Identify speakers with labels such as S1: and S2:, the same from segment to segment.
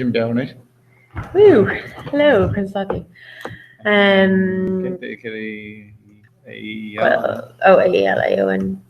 S1: Jim down it.
S2: Woo! Hello, Constantine. Well, AELAON.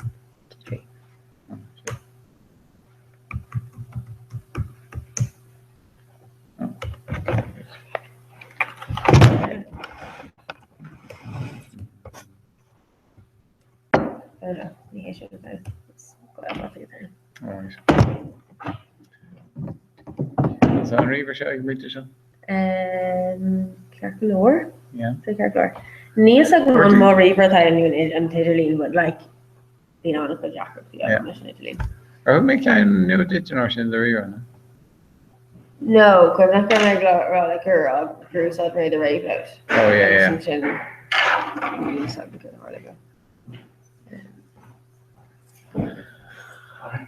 S1: So Reaver show you read show.
S2: Clarklore.
S1: Yeah.
S2: So Clarklore. Níos ag an má Reaver tá an Tidirlín, but like you know, go Jacob the other mission Italy.
S1: Or make kind new generation the Reaver.
S2: No, because I'm going to like her cruise out the rave out.
S1: Oh yeah.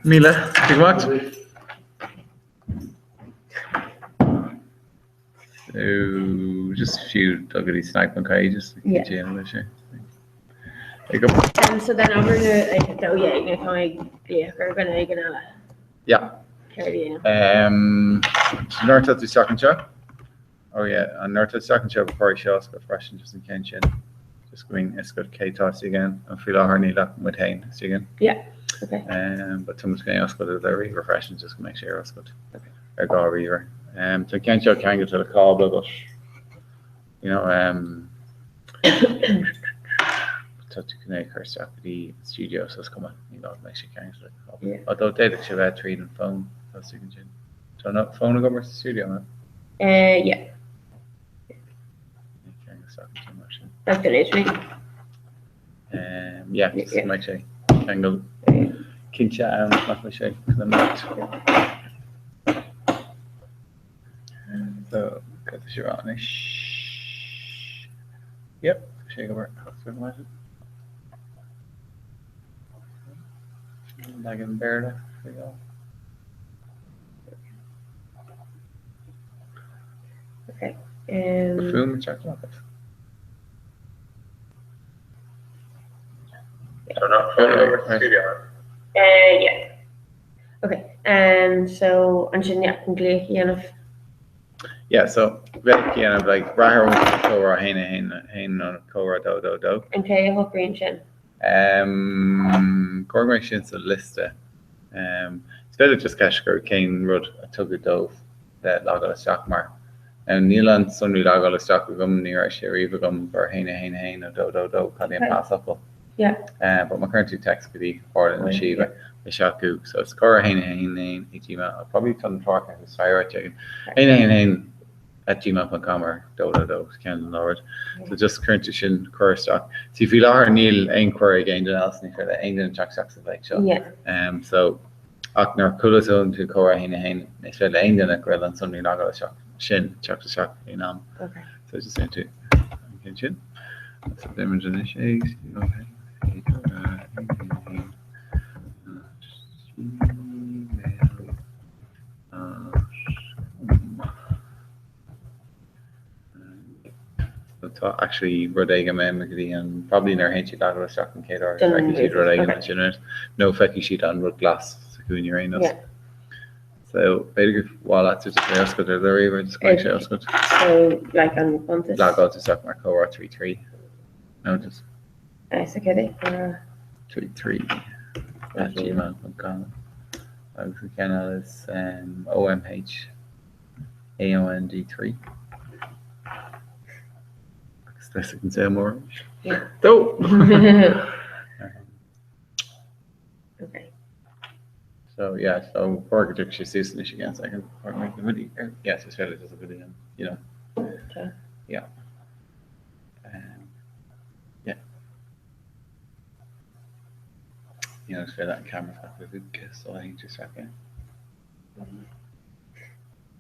S1: Mila, you what? So just a few duggity snack on cages.
S2: Yeah. So then I'm gonna
S1: Yeah. North to second show. Oh yeah, and North to second show before I show us got fresh and just in Kenshin. Just going it's got K toss again and feel our knee up with Hain again.
S2: Yeah. Okay.
S1: But someone's going to ask what they're refreshing just to make sure it's good. Okay. Or go Reaver. So Kenshin can get to the call, but you know, to connect her stuff with the studio, so it's coming. You know, make sure can get
S2: yeah.
S1: Although they should have treat and phone. That's you can. So not phone go to the studio, man.
S2: Yeah. That's good,
S1: yeah, just make sure. Angle. Can chat and not my shape because I'm not. So got the shirt on. Yep, shake over. Like in Berda, we go.
S2: Okay.
S1: Perfume and chocolate.
S2: So not over studio. Yeah. Okay. So
S1: yeah, so very like Rahar Cora Hain on Cora do.
S2: And Kay Hook Green Chin.
S1: Cormac Shin's a lista. It's better just Kashgar Kane Rud a tug of dove that log a stock mark. And Neelan Sunday log a stock of gum near Sherry gum for Hain or do Cali and pass up.
S2: Yeah.
S1: But my current two texts could be or in the Shiva. Shaku, so it's Cora Hain I'll probably tell them to work at Fire chicken. Hain at gmail.com or do Ken Lord. So just current shin Cora stock. So if you are Neil inquiry again, then else for the England Jack Saxon like show.
S2: Yeah.
S1: So Akner Kulazon to Cora Hain, it's for the England at Grill and Sunday Naga shock. Shin, chocolate shock, you know.
S2: Okay.
S1: So just into Shin. That's the image in the shakes. Okay. Actually, Rodega Memagdi and probably in our Henchi Dagger Stock and Kadar, Rodega, no Fecky sheet on Root Glass, Sakun Uranus.
S2: Yeah.
S1: So, basically, while that's just a Oscar, they're even just quite sure.
S2: So, like on Pontus?
S1: Log out to Stock Mark or 3-3. No, just.
S2: Nice, okay.
S1: 3-3 at gmail.com. The channel is OMH AOND3. I can say more.
S2: Yeah.
S1: So.
S2: Okay.
S1: So yeah, so architecture season again. So I can make the video. Yes, it's fairly just a video. You know.
S2: Okay.
S1: Yeah. Yeah. You know, it's for that camera factor. So I think just second.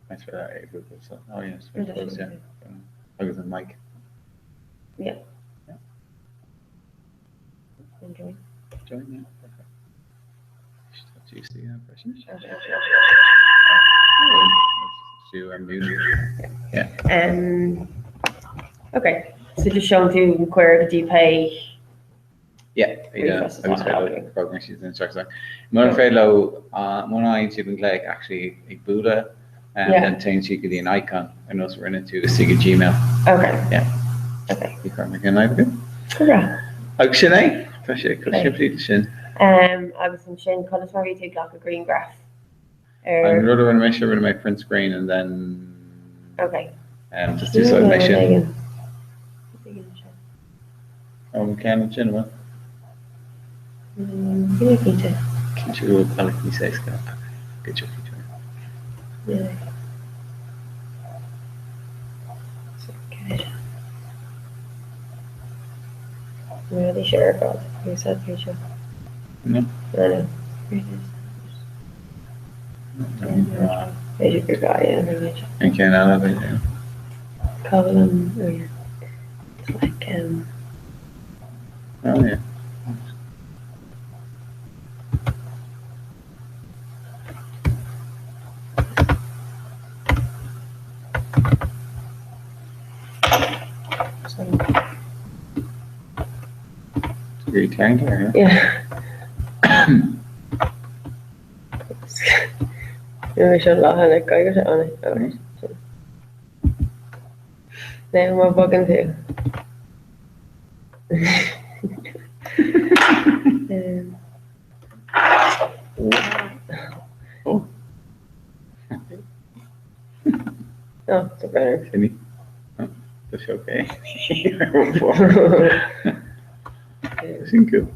S1: Thanks for that. So, oh yes, yeah. I was in mic.
S2: Yeah.
S1: Yeah.
S2: Enjoy.
S1: Join, yeah. Perfect. Do you see that person?
S2: Yeah. Okay. So just showing through where did you pay?
S1: Yeah. I was the program she's in instructor. Mon fellow one I didn't like actually a Buddha and
S2: Yeah.
S1: then change she could be an icon and us run into a sig Gmail.
S2: Okay.
S1: Yeah.
S2: Okay.
S1: You can't make an idea.
S2: Cúra.
S1: Ag sin é? Tá sé go siimplí sin.
S2: Agus an sin conas mar tú gach a green grass.
S1: I'm rather going to make sure with my print screen and then
S2: Okay.
S1: just do some mission.
S2: Megan.
S1: Oh, we can chin one.
S2: Can
S1: Can you do a me say Scott? Get your feature.
S2: Yeah. Okay. I'm really sure about you said picture.
S1: No.
S2: No. There's your guy, yeah.
S1: And can I have it? Yeah.
S2: Covenant, oh yeah. It's like,
S1: Oh yeah. It's a great tank here.
S2: yeah. We should laugh at it, guy, on it. Okay. Now we're bugging too.
S1: Oh.
S2: Oh, it's a better.
S1: Can you? Oh, that's okay. Isn't good.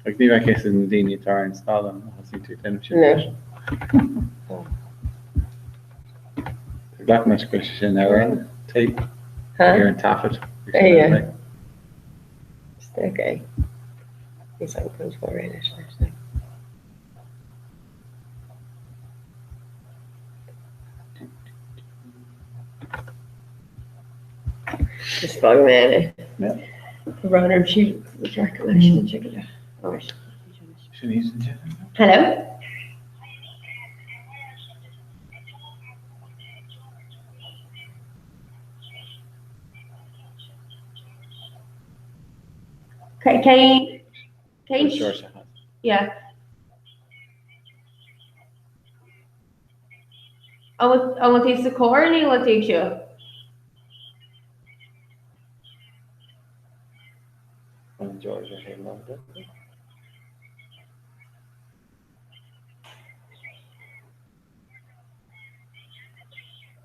S1: Like the back is in the guitar install them. I'll see two tension.
S2: No.
S1: The black match question now, right? Tape.
S2: Huh?
S1: Here in Taffet.
S2: Yeah. It's okay. It's like comes for right now. Just bug man.
S1: Yeah.
S2: Runner shoot the track collection. Check it out. Oh, hello. Okay, yeah. I want to the core and what takes you.
S1: George, I loved it.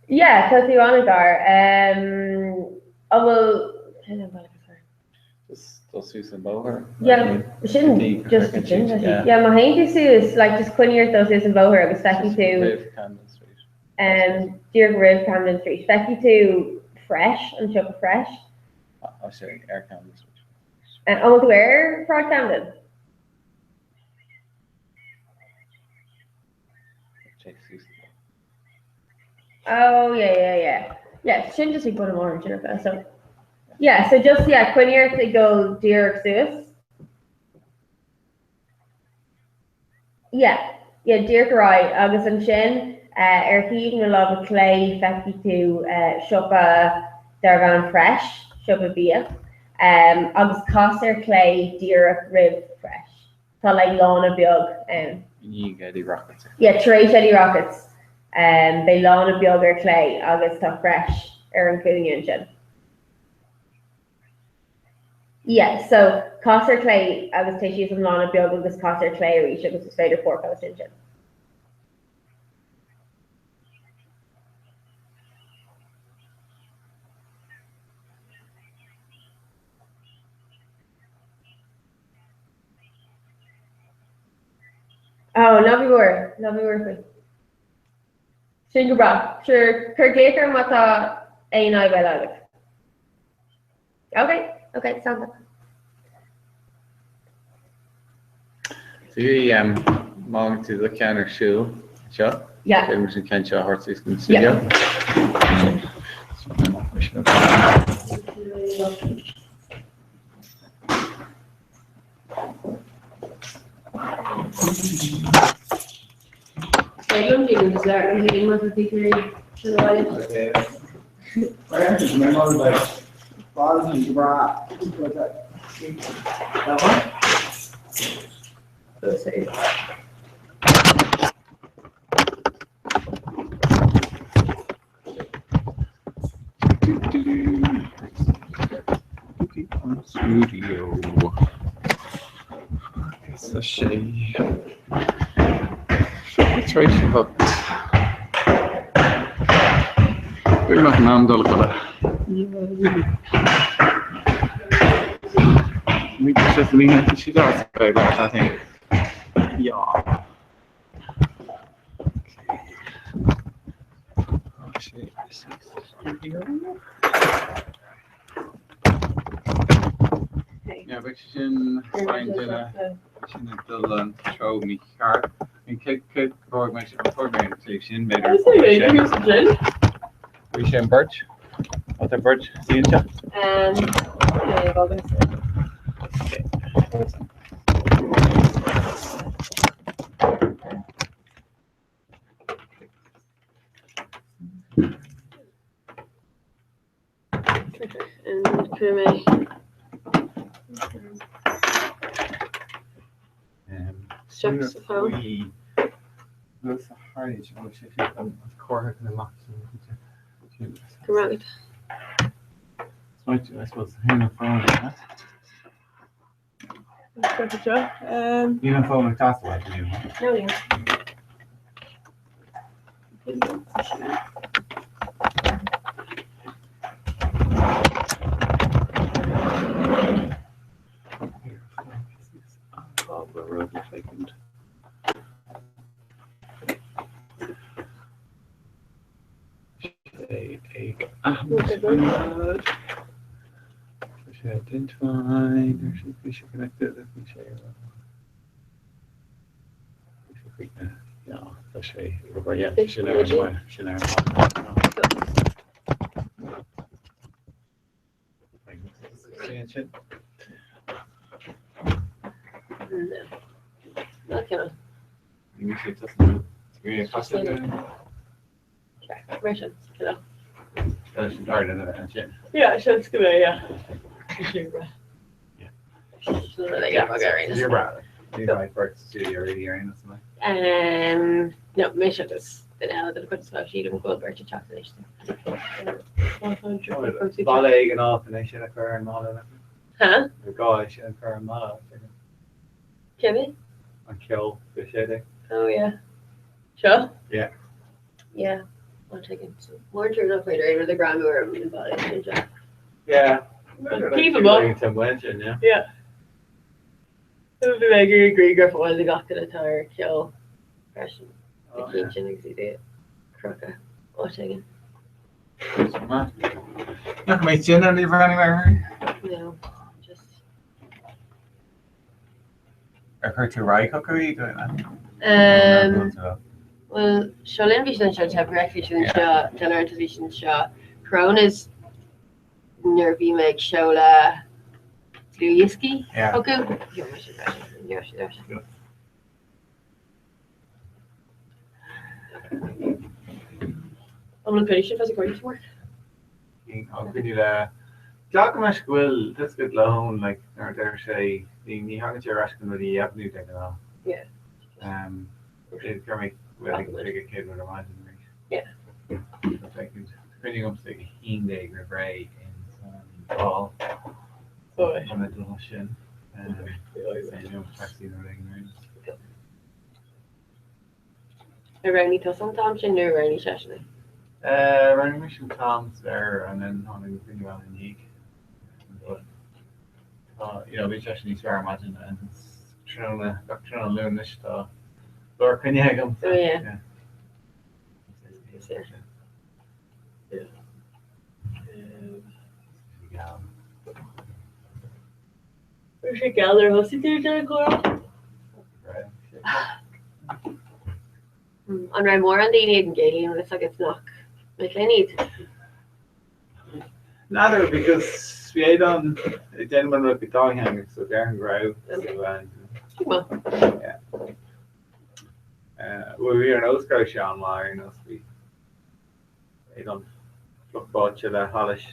S2: Yeah, so you want to go. I will.
S1: Just Susan Boher.
S2: Yeah, shouldn't just yeah. My hand is like just Quinnier those Susan Boher. I was speaking to Dear Riv Camden Street. Speaking to Fresh and Chuck Fresh.
S1: Oh, sorry, Air Camden Street.
S2: And I want to wear Prod Camden. Oh yeah. Shouldn't just be put them orange in it. So yeah, so just Quinnier to go Dear Suez. Yeah, Dear Roy, August and Shin, Erkeed and Love of Clay, Fecky to Shoppa Darvan Fresh, Shoppa Bia. Agus Coster Clay, Dear Rib Fresh. So like Lana Biog.
S1: You get the rockets.
S2: Yeah, Trey Shelly Rockets. They Lana Biog or Clay, Agus to Fresh, including Engine. Yeah, so Coster Clay, Agus Tissues and Lana Biog, Agus Coster Clay, or each of us Fader 4 Coast Engine. Oh, lovely word. Single bra. Sure, Kirgaker Mata A I Belagic. Okay, sounds good.
S1: So you mong to the counter shoe shop.
S2: Yeah.
S1: Which you can show horse in the studio. Studio. It's a shame. Let's try to hook. We're not non-dull color. We just have to she does very well, I think. Yeah. Oh shit, this is studio. Ja, but she's in fine dinner. She's in the Dublin show me card. En kijk voor ik voor mijn selectie met Richard Birch. Wat een Birch, zie je het?
S2: Nee, wel eens. En creme. Strips of home.
S1: Dat is een hartje, want ik zeg dan het core in de max.
S2: Correct.
S1: I suppose hang the phone. You don't phone with task like you.
S2: No, yeah.
S1: Identified. There should be connected. Let me show you. Yeah, let's say. Yeah, she never.
S2: No. Not gonna.
S1: You should just do it.
S2: Russian. Hello. Yeah, so it's good. Yeah.
S1: You're right. You're right. First studio radio or something.
S2: No, Misha has been out of the quick stuff. She didn't go over to chocolate.
S1: Ballet and off, and they should occur in Mala.
S2: Huh?
S1: The guy should occur in Mala.
S2: Kenny?
S1: And kill the shitty.
S2: Oh, yeah. Sure?
S1: Yeah.
S2: Yeah. I'll take it. More turned up later with the grammar of the ballet.
S1: Yeah.
S2: Keepable.
S1: Yeah.
S2: Yeah. It would be like a agree Griffith was a got to tire kill person. The kitchen exhibit. Crocker. I'll take it.
S1: Not my chin and leave anywhere.
S2: No. Just
S1: I've heard to Rye cookery doing that.
S2: Well, Sholin Vision shot have breakfast and shot, dinner television shot. Corona's nervy make Shola Sluyiski.
S1: Yeah.
S2: Okay. I'm gonna finish it as a great work.
S1: I'll give you that. Document will that's good long like or dare say the hanging your asking with the avenue taken off.
S2: Yeah.
S1: It can make well take a kid with a imagine
S2: Yeah.
S1: Depending on like a heen day or gray and ball.
S2: Boy.
S1: On the little shin. And taxi
S2: Around me till sometimes in new rainy session.
S1: Running mission Tom's there and then on the thing about the unique. You know, we actually need to imagine and it's trying to learn this stuff. Or can you hang them?
S2: Oh, yeah. We should gather hosting today, Cora. On Raymore and they need Galen, looks like it's not. Like I need.
S1: Neither because we had on a gentleman with the dog hanging, so they're in grow. Yeah. Well, we are an Oscar Sean Lyon, us we don't look forward to the Hollish.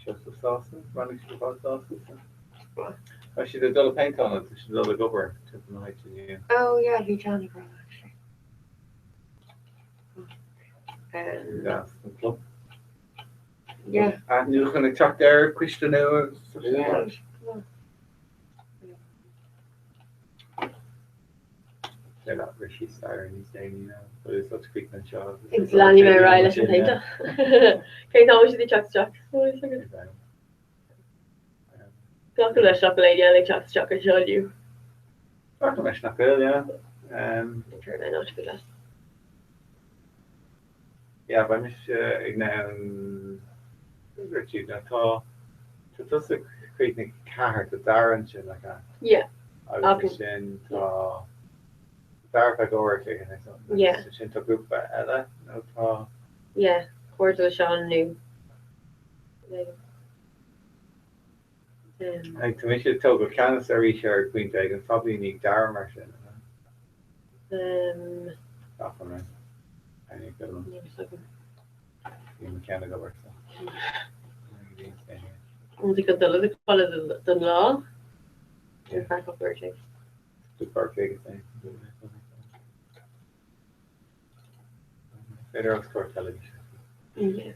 S1: Just the sauces, running the sauces. Oh, she did all the paint on it. She did all the cover. Yeah.
S2: Oh yeah, I'd be trying to actually.
S1: That's the club.
S2: Yeah.
S1: And you're going to talk there, question now.
S2: Yeah.
S1: They're not Rishi Star and he's saying, you know, but it's such quick and short.
S2: It's Lanny May Riley and Peter. Kate Thomas the Chuck. Wait a second. Talk to the shop lady, I like Chuck I showed you.
S1: Talk to Mesh Knuckle, yeah.
S2: Sure, I know to be last.
S1: Yeah, but Mish Ignan Richie, I thought to just a quick car to Darren, like that.
S2: Yeah.
S1: I was in Dark I go work again.
S2: Yeah.
S1: She took up Ella, no.
S2: Yeah. Words of Sean new.
S1: Like to me, she took a canister Richard Queen Tag and probably need Darren Martin. Off on it. I need to go. You mechanical work.
S2: Only got the color the law. Yeah. Back up there, too.
S1: The perfect thing. Federal Sport Television.
S2: Yeah.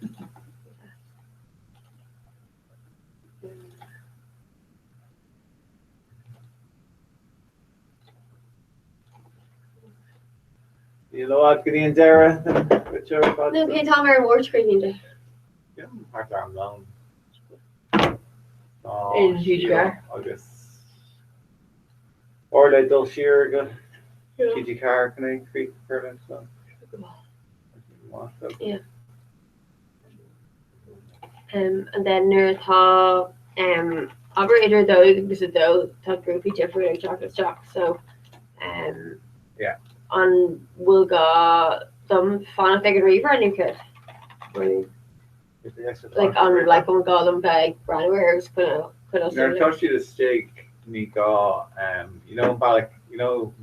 S1: You know what, Gideon Dara?
S2: No, can't tell me more screening day.
S1: Yeah, hard arm long.
S2: In huge car.
S1: I guess. Or like Dul Shear, go. TG car, can I create for them? So.
S2: Yeah. And then there's how operator though this is though top groupie different chocolate stock. So
S1: yeah.
S2: On we'll go some fun figure reaver and you could like on like on Gollum bag brand wares could also
S1: never touched you the steak me go you know Balak you know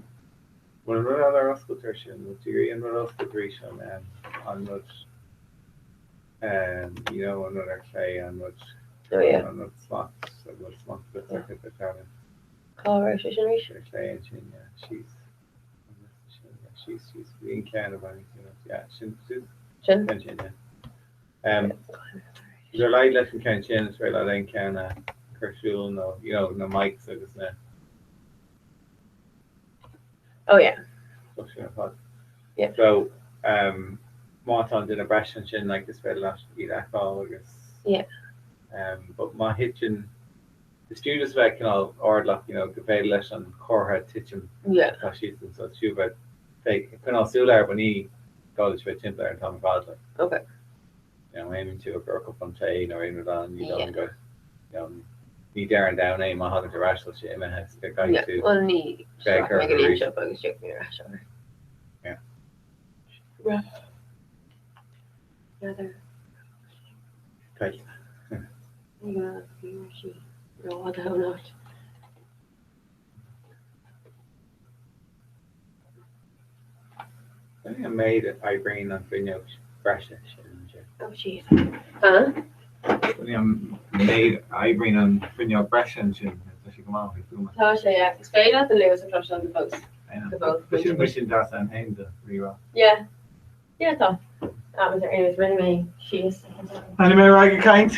S1: when we run our Oscar tertian with your in Oscar Grecian on much you know another clay on much on the slots of the slots but like at the time clay and she's being kind of anything yeah she's they're like less than kind of chin it's right like kind of Kershul no you know no mic so it's not
S2: yeah
S1: so Martin did a brush and chin like this very last eat alcohol I guess but my hitching the students back you know or like you know the very less on core head hitching she's and so she but they can all still there when he college with Tim there and Tom Godley
S2: okay
S1: you know aiming to a broke up on chain or aiming on you don't go you know need Darren down aim on how to rational shit man has the guy to
S2: well need
S1: beg her to reach
S2: up I was joking
S1: yeah
S2: rough another
S1: tight
S2: yeah she no what the hell not
S1: I think I made it by bringing on video brush that shit
S2: oh jeez huh
S1: made I bring on video brush engine as you come out
S2: Tasha yeah it's great at the Lewis approach on the post
S1: Wishing that and hang the reroll.
S2: Yeah, I thought that was it was really me. She is.
S1: Anime Raga kind.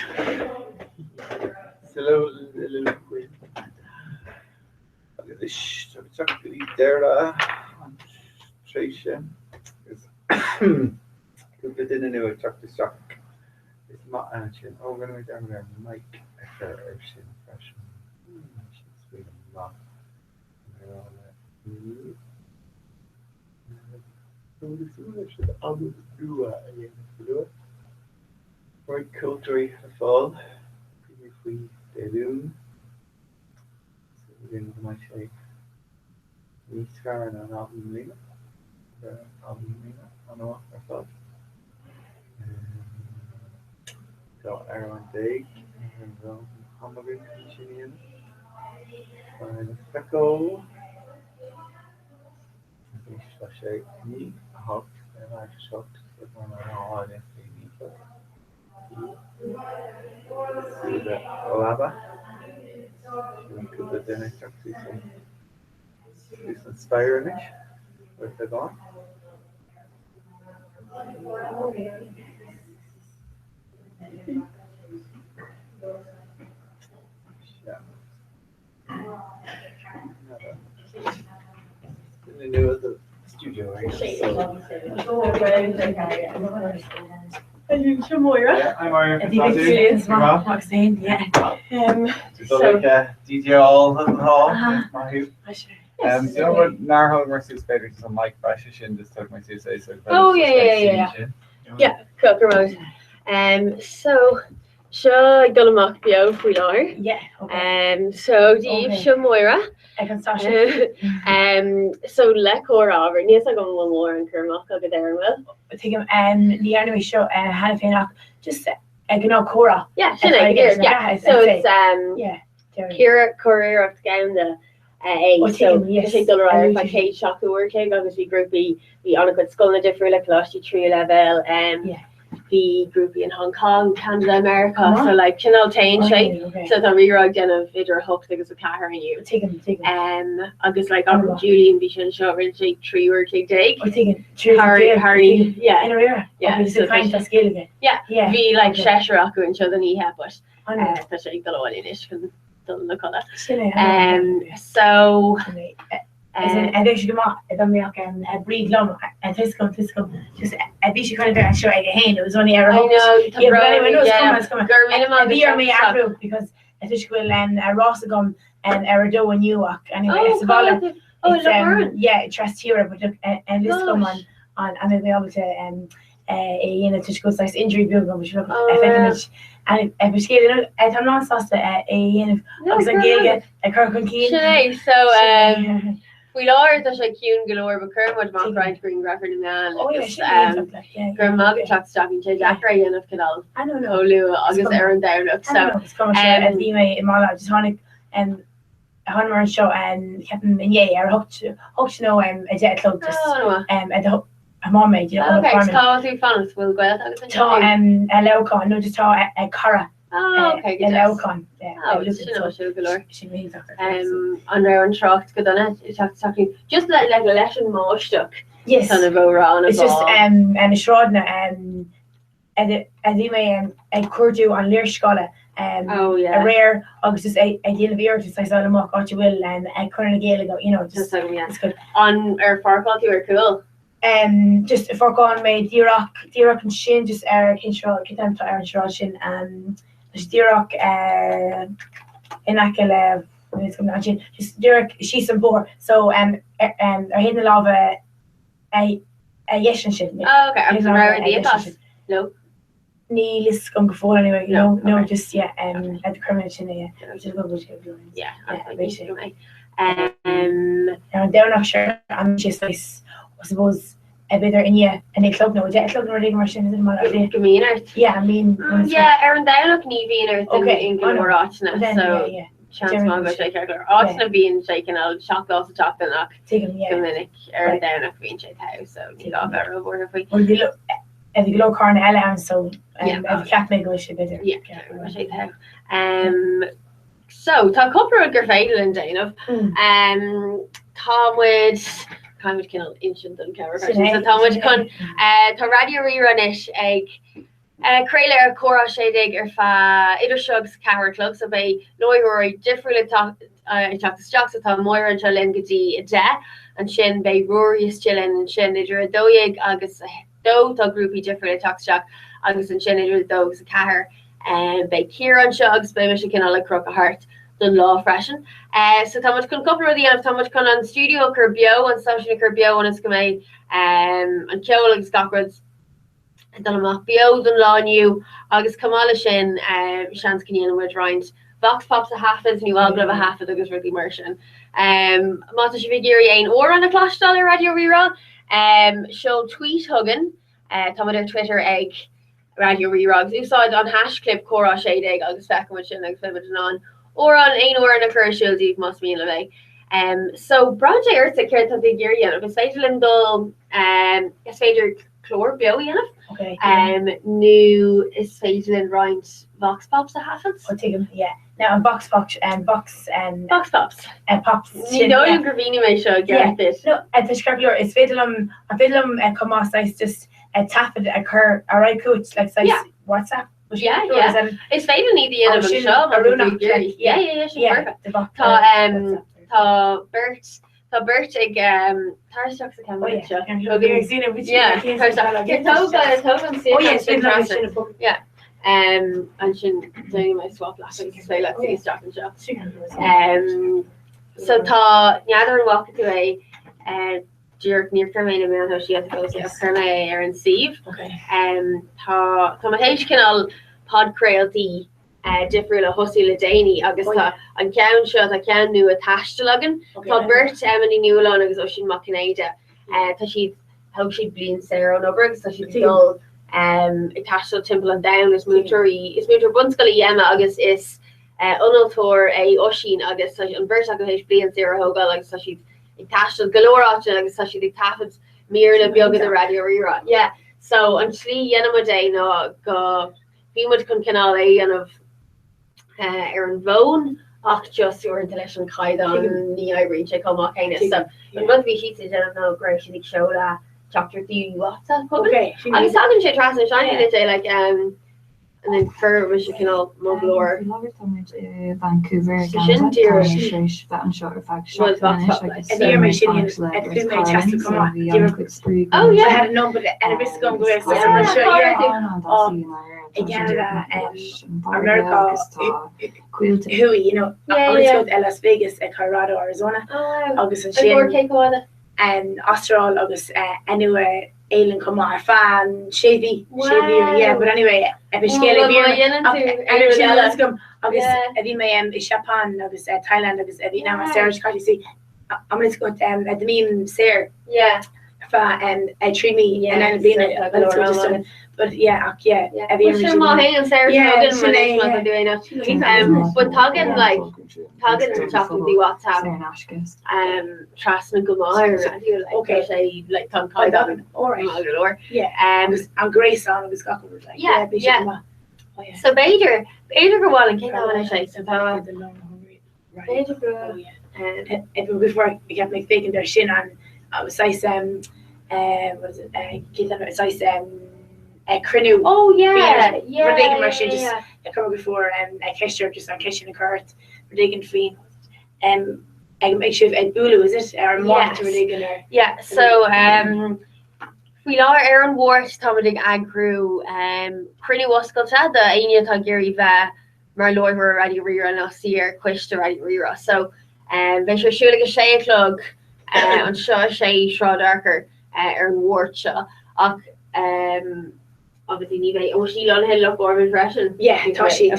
S1: It's a little queen. Look at this. Chocolate there. Tration. Could get in a new chocolate stock. It's not ancient. Oh, we're going to be down there. Mike Ecker Ocean Fresh. She's really not. Right, culture fall. Pretty free balloon. So we're going to my shape. We scar and an album lena. I know I thought. So Aaron Dig and hamburger kitchen. And speckle. Shape me hot and I shot with one on it. See the lava. Could the dinner do some inspiring with the gone? Yeah. They knew at the studio, right? Yeah, I'm Mario.
S3: Maxine, yeah.
S1: So like DJ all in the hall. Do you know what Narhol versus Better to Mike Brashish in this took my two say so?
S3: Oh yeah. Yeah, cook around. So sure Gullamach bio we are.
S2: Yeah. Okay.
S3: So Dave Shamoira.
S2: I can start.
S3: So Lekor over. Yes, I go one more and Kermach over there and will.
S2: I think the anime show Hannah Finock just Cora.
S3: Yeah, yeah. So it's
S2: yeah.
S3: Kira Career of Gaunda. So yes, Dollar by Kate Shaku working obviously groupie the on a good school in a different like Velocity 3 level the groupie in Hong Kong, Canada, America. So like Chanel Tain so the rerug gen of Vidra Hook because of Clare and you.
S2: Take him.
S3: Agus like Julian Bishan Shaw Rinchi 3 working day.
S2: Harry.
S3: Yeah.
S2: In a rare.
S3: Yeah.
S2: So kind of scale again.
S3: Yeah. Be like Shesharaku and show the knee but especially the one in it because look at that. So
S2: and then she come out and breathe long and this come just a bit she kind of show again it was only ever
S3: I know
S2: but anyway no it's coming
S3: be
S2: after because I think she will Rossagum and Erdo and Newark anyway it's a trust here but look and this come on and then we able to to go size injury bill which look and if we scale I'm not sauce
S3: so we are the Shakun galore, but Kermod Mock right green record in man. Kermod talks talking to Jack Ryan of Canal.
S2: I don't know.
S3: Holu August Aaron down up. So
S2: it's coming and Dima in Mala just Honic and Honor show and Captain I hope to know a jet club just at the mom made
S3: okay, call through fun we'll go out
S2: a Leucon, no just a Cara.
S3: Okay, good.
S2: Leucon.
S3: She means under and shocked good on it. It's talking just like a lesson more stuck.
S2: Yes.
S3: On a row
S2: it's just and a Shrodna and a Kurdu on Lear Scholar. A rare August a deal of ear just I saw them what you will and a current gale ago, just it's good. On
S3: our far quality were cool.
S2: Just for gone made Dirok and Shin just Kinshral Kitam to Aaron Shin Dirok in Akela it's coming out just Dirok she's some boar so are hitting the lava a yeshin shit.
S3: Okay, I'm sorry no.
S2: Neelis going before anyway, no, just at the criminal
S3: yeah,
S2: they're not sure. I'm just like I suppose a bit in and they club no jet club no reading machine in my
S3: Aaron Down Neve in Gilmore so chance Mongo shaker Ochna being shaken out shock also talk the knock Dominic Aaron Down being shaken out so you got better over if we
S2: look at the low corner Ellen so cat make a bit so tá couple gur féidir in Dana Tom would kill ancient and cover so Tom would con tá radio rerun ag Crailer Cora Shadig fa idir shugs Cower Club so bei Noiroi different talk stocks at Moira and Chalin Gadi de and Shin bei Rory Chilin and Shin idir doig agus do tá groupie different talk stock agus and Shin idir dogs a Cahar bei Kieran shugs bei Michigan all crook a heart the law freshen so tá much con couple of the end of tá much con on studio Curbio and social Curbio and it's gonna and Kyola Scottroods dan mag bio den law new agus Kamala Shin Shans Kenyan with Ryan Vox pops a half is new album of a half of the goes really immersion Mata Shivigiri ein or on a clash dollar radio rerun show tweet huggin Tom Twitter egg radio rerugs you saw it on hash clip Cora Shade egg agus back with Shin like on or on ein or in a curse shield you must be in a so Bronte Earth care to the gear if it's fatal in the it's fatal chlor bio okay
S3: new is fatal in Ryan Vox pops a half
S2: take him
S4: Now and box pops and
S3: Box pops.
S4: pops.
S3: Ní dóil gravini mé seo gan bit.
S4: No, at the scrapper is fiddlum and come off size just tap it a cur a right coach like size WhatsApp.
S3: Yeah. It's féidir ní the end of the show. Yeah, she's perfect. Tá Bert ag tarteach sa camera. Yeah. And sin doing my swap last week so let's see stop and shop. So tá neadar an walk away Dúirt níor carména me how she had to go to carmé ar an Steve. Tá ma héis cinál podcréaltí difriúil a hosí le déine agus tá an ceann seo a cean nu a taiste legan. Tá Bert Emily Newland agus ó sin macinéide. Tá siad how she blin Sarah Nuberg so she's still ag taiste timp an down is mútar bunscoil dhéime agus is unaltóir é osín agus an Bert a go héis blian Sarah hogal agus tá siad ag taiste galóráte agus tá siad ag tafid mír na beagad a radio rira. Yeah. So an slí dhéanam dé ná go bhímuid chun cinál é anmh ar an bhón ach just úr an leis an caiidan ní aibrí sé comach chéine. So an rud bhí siad déanam nó gréis sin ag seo le chaptertí WhatsApp. Agus agan sé tras an seáin dé like and then fur was cinál móglóir.
S5: Vancouver
S3: Oh yeah.
S4: I had a number and a bit going with America who you know Las Vegas Colorado Arizona August and Austral August anyway Aileen come on fan shady yeah but anyway August is Japan August Thailand August Vietnam Sarah Carty see I'm going to go at the meme Sarah and treat me and then being but yeah
S3: but talking like chocolate WhatsApp trust me go okay say like Tom alright I'm Grace on was got like yeah so Bader go well and came out and I say so and before I kept me faking their shin on I was size what is it size Crinu.
S2: Oh yeah.
S4: Ridigan mar sin just come before I Kesher just on Keshin and Kurt Ridigan Fiend. I make sure Ed Bulu is it or Mark to Ridigan or
S3: so we law Aaron Ward Tomadig Agru Crinu Wascalta the Aina Tagiri Va mar Lord were ready rira last year Quista ready rira so they should shoot like a shay plug on Shaw Shay Shaw Darker Aaron Ward Shaw obviously ní oh she on head look more impression
S4: Toshi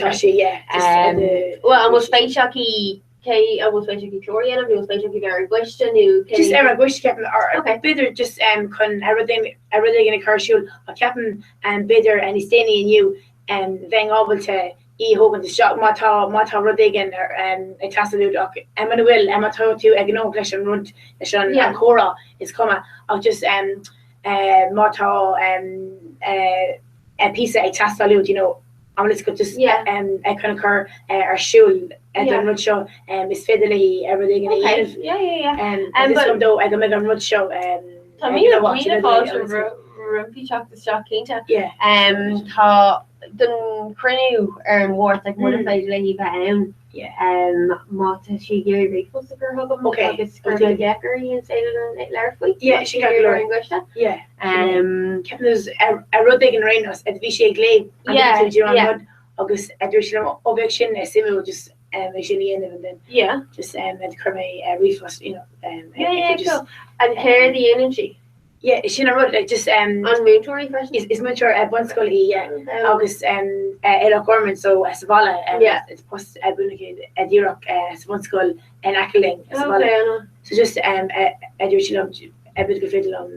S3: well almost face shocky Kay almost face shocky Florian and was face shocky very question new
S4: just every wish captain or bidder just con everything in a car shoot a captain and bidder and he's standing in you and then over to hogan to shock mata Rodigan or a tasalute Emmanuel Emma to Egno question run and Cora is coming I'll just motto a piece of tasalute you know I'm let's go just I can occur our shoe and then run show Miss Fidelity everything in the and this one though I can make a run show
S3: Rumpy chalk the stock Kinta tá den Crinu ar Ward like modified leave Mata she Gary Rifles of her hug agus Geckery and say Larfui
S4: she got English kept those a Rudigan Rhinos at Vichy Glade August Ovation Simi just actually end and then just at Kermay Reflux you know
S3: and hair the energy
S4: she never just
S3: unmutually question
S4: is mature at one school August Ella Gorman so Savala it's post at Europe one school and Ackling so just I do she a bit of fiddle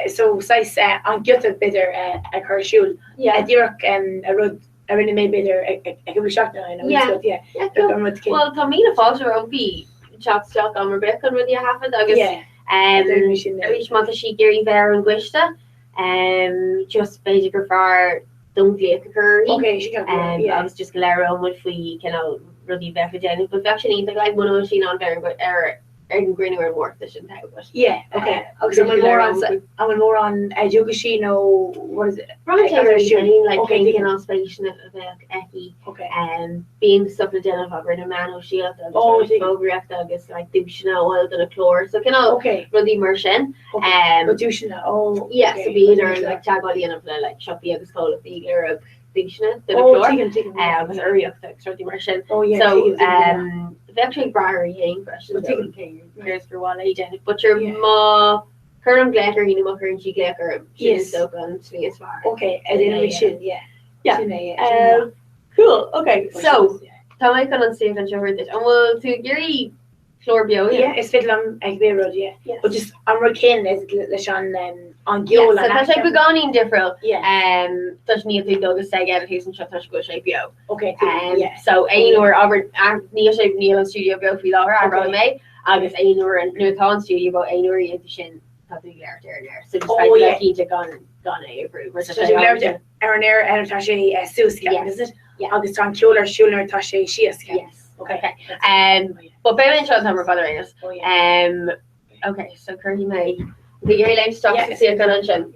S4: so size on Gutted bitter at her shoe at Europe I wrote I really made bitter I could be shocked now I know
S3: well Tomina Falls will be stock on Rebecca with you half August each month she Gary Ver and Gwista just basically for don't léach curry.
S4: Okay, she got
S3: I was just learn what we really vegetarian, but actually like one of she not very good and greener and work this shouldn't have but
S4: yeah. Okay. Okay. I'm more on Jugashino. What is it?
S3: like
S4: Okay,
S3: thinking on space of Eki
S4: Okay.
S3: and being stuff the den of over the man of shield overreact is like douching oil than a chlor so
S4: Okay.
S3: run the immersion
S4: But Dushina. Oh.
S3: yeah
S4: okay.
S3: so be either like tagoli of like shoppy agus call of the Arab douching the
S4: Oh,
S3: chlor was early up to the immersion
S4: Oh yeah.
S3: so they actually briar question here's for one agent but your ma Current Glacker, you know, current G Glacker,
S4: yes,
S3: so gone to as far.
S4: Okay, and then we should, yeah.
S3: Cool. Okay, so tá mai kan an save an show this, and we'll to Gary floor bio.
S4: Yeah, it's fit long Egbe Road, yeah. But just on Rokin is Lashon on Gil
S3: and that's like we're going different.
S4: Yeah.
S3: Touch me to Douglas say get his and touch go shape bio.
S4: Okay.
S3: Yeah. So Ainur over Neil shape Neil studio bio for Laura and Roy May. Agus Ainur and Newton studio about Ainur edition. There. So just like he gone approve.
S4: So you learned Aaronair and Tashi Suska, is it?
S3: Yeah.
S4: August on Kuler, Schuler, Tashi, Shiaska.
S3: Yes.
S4: Okay.
S3: But Bailey and Sean were father Anus.
S4: Oh yeah.
S3: Okay, so Curry May. The Gary Lane stock to see a convention.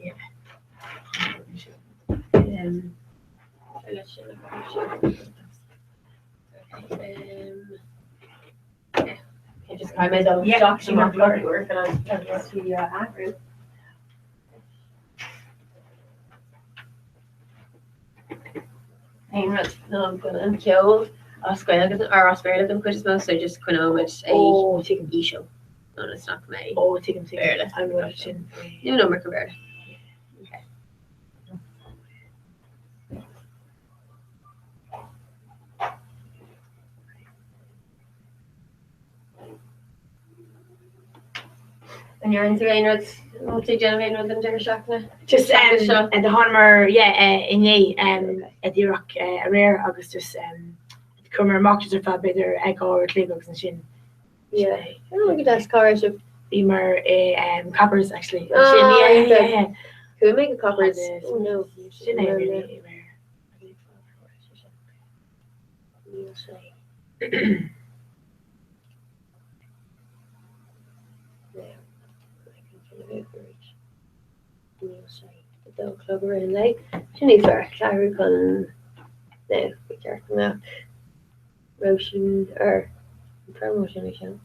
S3: I just kind of stock she might be working on studio at room. I'm gonna kill Oscar or Oscar looking pretty small, so just with a
S4: chicken
S3: e-show. No, it's not me.
S4: Oh, chicken.
S3: I'm watching. You know, Mercury Bird. Okay. And you're into Gainroods, multi-generating with them, Shockna?
S4: Just and the Honmer, in ye at the Rock rare August just Cummer mockers are fab better echo or Claybugs and Shin.
S3: Yeah. I don't think that's courage of
S4: Beamer coppers actually.
S3: Yeah. Can we make a coppers?
S4: Oh no.
S3: The clubber in like she needs to Clary con no we care from that motion or promotion again.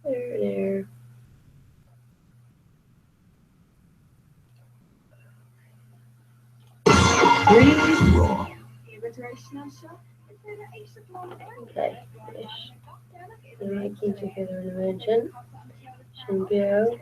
S3: There. Okay. Then I keep together an invention. Symbio.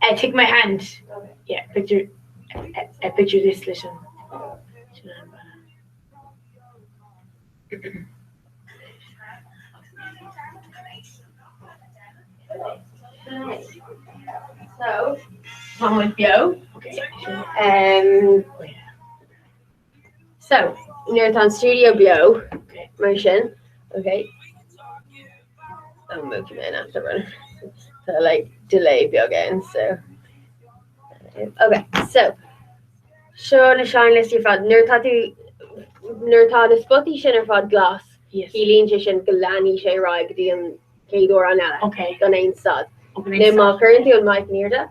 S4: I take my hand.
S3: Okay.
S4: Yeah, picture. I picture this. Listen.
S3: So, one with Bio.
S4: Okay.
S3: So, Neuroton Studio Bio.
S4: Okay.
S3: Motion. Okay. I'll move you in after one. To like delay Bio again. So, okay. So, show the shine list your fad. Neuroton is spotty shin fad glass.
S4: Yes.
S3: Healing Jishin Galani Shay Rag and Kador Anella.
S4: Okay.
S3: Ganain Sod. Nema currently on Mike Nearda.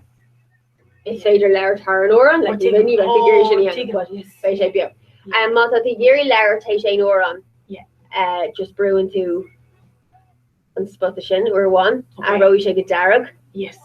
S3: It's Fader Laird Haranoran, like the venue, like the Gershon by shape up. And Mata the Gary Laird Tayshain Oran.
S4: Yeah.
S3: Just brew into on spot the shin or one.
S4: Okay.
S3: And Rowie Shake Darag.
S4: Yes.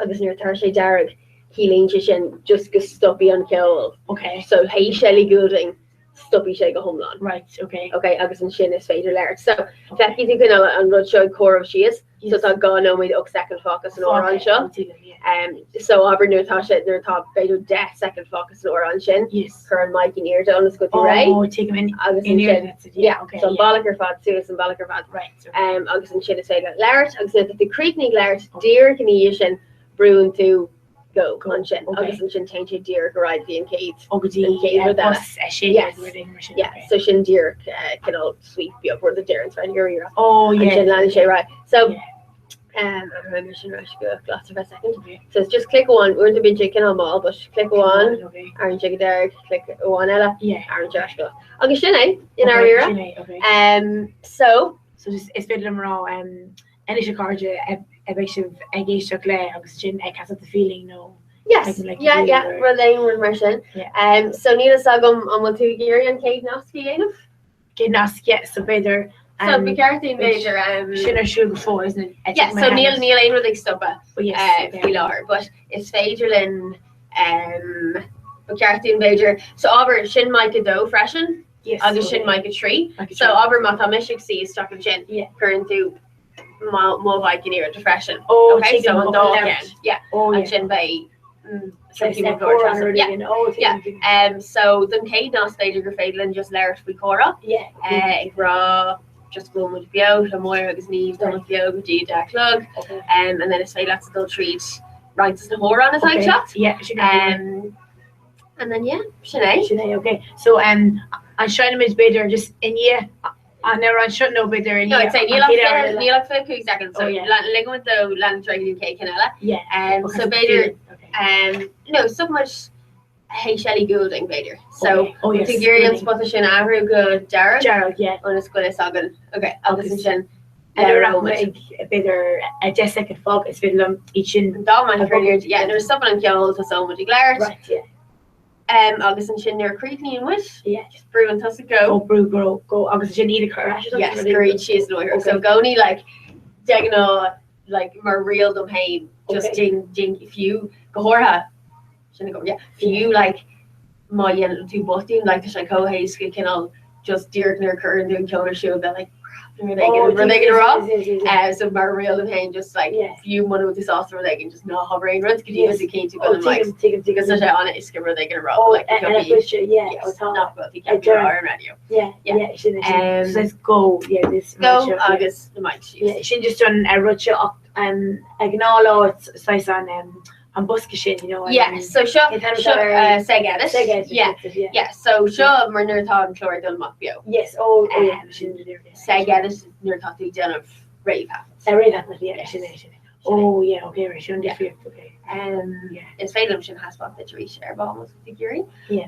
S3: Agus near Tarshay Darag. Healing Jishin just go stuppy on kill.
S4: Okay.
S3: So hey Shelly Goulding. Stuppy Shake a home run.
S4: Right. Okay.
S3: Okay, Agus and Shin is Fader Laird. So Becky you can on Rudshod core of she is. So tá gá nó méid og second focus an ó an seo.
S4: Yeah.
S3: So aber nuairtá sé nuairtá beidir 10 second focus an ó an sin.
S4: Yes.
S3: Chur an mic in ear down is go to Ray.
S4: Oh, take him in.
S3: Agus
S4: In
S3: an
S4: here,
S3: sin.
S4: that's it.
S3: Yeah,
S4: Okay.
S3: so an bailachar fad suas an bailachar fad.
S4: Right. So,
S3: Agus an sin is féile leirt agus na the creeknig leirt dear can you sin brún to go an sin.
S4: Okay.
S3: Agus an sin taint dear go ride the Kate.
S4: Ogdi,
S3: And Kate with that.
S4: plus a shade.
S3: Yes. Yeah,
S4: Okay.
S3: so sin dear can all sweep you up where the deer and find your
S4: Oh,
S3: and
S4: yeah.
S3: sin land sé right. So
S4: Yeah.
S3: I'm mission rush go glass for a second.
S4: Okay.
S3: So it's just click one. We're in the big chicken on mall, but click one.
S4: Okay.
S3: Aaron Chicken Derek, click one Ella,
S4: Yeah.
S3: Aaron Josh go. Agus sin in our
S4: Okay,
S3: era.
S4: Sinead, okay.
S3: So
S4: So just it's bit of raw any shakarja a bit of a gay chocolate agus sin I cast the feeling no.
S3: yes,
S4: Like
S3: yeah,
S4: you
S3: yeah,
S4: were-
S3: we're laying with Martian.
S4: Yeah.
S3: So Nina Sagum on what two Gary and Kate Noski enough.
S4: Get nas get so better.
S3: So McCarthy major
S4: Sinner sugar for isn't it? I
S3: yeah,
S4: took my
S3: so
S4: hand.
S3: Neil Ain with stoppa
S4: But yes. okay.
S3: Filar, but it's Fagerlin McCarthy major. So aber Shin Micah do freshen,
S4: Yes.
S3: agus
S4: okay.
S3: Shin Micah tree.
S4: Like a
S3: So
S4: tree.
S3: aber Mata Mishik see stuck in Shin.
S4: Yeah.
S3: Current to more Viking near to freshen.
S4: Oh,
S3: Okay,
S4: take
S3: so
S4: them
S3: on
S4: up
S3: dog
S4: and
S3: again. Yeah.
S4: Oh
S3: And
S4: yeah.
S3: Shin Bay.
S4: So
S3: Some people
S4: step
S3: go
S4: forward
S3: to yeah.
S4: again. Oh,
S3: Yeah.
S4: yeah.
S3: So then Kate Nos later Fagerlin just leir we Cora.
S4: Yeah.
S3: Gra just go with bio, the more agus ní done with bio, do that plug.
S4: Okay.
S3: And then it's like lots of still treat right as the horror on his like shot.
S4: Yeah.
S3: And then yeah, Sinead.
S4: Sinead, okay. So I'm showing him his bidder just in year. I never on shut no bidder in
S3: No,
S4: year.
S3: I'd say Neil for 2 seconds. So
S4: Oh, yeah.
S3: Lego with the land dragon UK Canella.
S4: Yeah.
S3: So Bader
S4: Okay.
S3: no so much hey Shelley Goulding Bader. So
S4: okay. Oh yes.
S3: Tigurian Spottishin Avru good Jared
S4: Gerald, yeah.
S3: on a school sagan. Okay, August Shin.
S4: And
S3: Lair
S4: around
S3: Rowan.
S4: like a bidder a just second fog it's been each in
S3: Dogman earlier. Yeah, there's something on Kyoto to so much Glare.
S4: right, yeah.
S3: August and Shin near Creekney and Wish.
S4: Yeah.
S3: Brew and Tussa
S4: Go
S3: go.
S4: brew go August you need a crash.
S3: Yes, great. She's lawyer. So Goni like Degno like more real them hey just
S4: Okay.
S3: ding if you Gahorha. Shouldn't go yeah. If you like my yellow two busting like the Shako hey skin all just Dirk near current doing Kona show that like were they gonna rob? So more real them hey just like
S4: Yeah.
S3: if you want with the sauce where they can just not hovering runs could you the key to go and like
S4: take
S3: because
S4: him.
S3: such on it is where they gonna rob
S4: Oh,
S3: like
S4: and I push it, yeah.
S3: yes,
S4: Oh,
S3: not about the
S4: I
S3: camera
S4: don't-
S3: or radio.
S4: Yeah,
S3: Yeah.
S4: yeah. Shouldn't
S3: Um,
S4: so let's go. Yeah, this
S3: Go
S4: matchup,
S3: August the mic
S4: Yeah, she just done a rutcha up agnolo it's size on buskishin, you know.
S3: Yeah, so sure Segadis. Yeah.
S4: yeah.
S3: Yeah, so sure Murner Thon Chlor Dul Mapio.
S4: Yes, oh yeah,
S3: Um,
S4: she did it.
S3: Segadis near Tatu Dun of Rave happens.
S4: I read that, yeah,
S3: Yes.
S4: she did. Oh yeah, okay, right, she done different. Okay.
S3: Yeah. It's Fatal Shin has bought the tree share bomb with figuring.
S4: Yeah.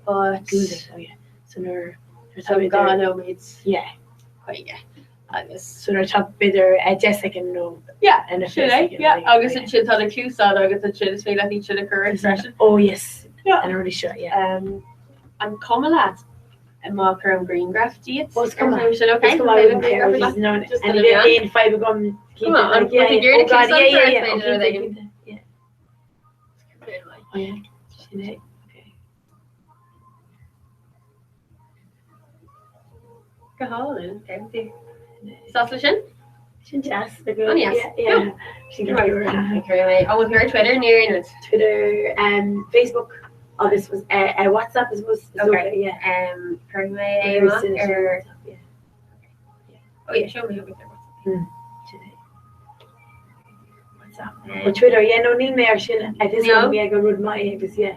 S3: But
S4: Good. Oh yeah. So they're
S3: so we got no it's
S4: yeah.
S3: quite yeah. August.
S4: So they're top bidder Jessica no
S3: Yeah,
S4: and a
S3: should I? Yeah, August and Chin had a clue saw August and Chin is feel like each other current session.
S4: Oh yes.
S3: Yeah.
S4: And already shot, yeah.
S3: I'm Comalat and marker and green graffiti.
S4: What's Comalat?
S3: Okay.
S4: Come on,
S3: Just
S4: and
S3: a
S4: then
S3: little
S4: if I become
S3: Come on,
S4: like,
S3: with the gear
S4: oh
S3: to
S4: God,
S3: keep
S4: yeah,
S3: sunflower
S4: yeah,
S3: things,
S4: okay,
S3: are they
S4: keep that, yeah. Oh yeah. Sinead. Okay.
S3: Cahalin, empty. Sausage?
S4: She just the
S3: Oh,
S4: girl.
S3: yes.
S4: Yeah. She can
S3: Right. Oh, with her Twitter near in it.
S4: Twitter and Facebook. Oh, this was WhatsApp. This was
S3: Okay.
S4: yeah.
S3: Her
S4: Very sinister
S3: or
S4: WhatsApp, yeah.
S3: oh yeah, show me over there.
S4: Sinead. WhatsApp. But Twitter, yeah, no need more. She at this
S3: No.
S4: one, yeah, go with my because yeah.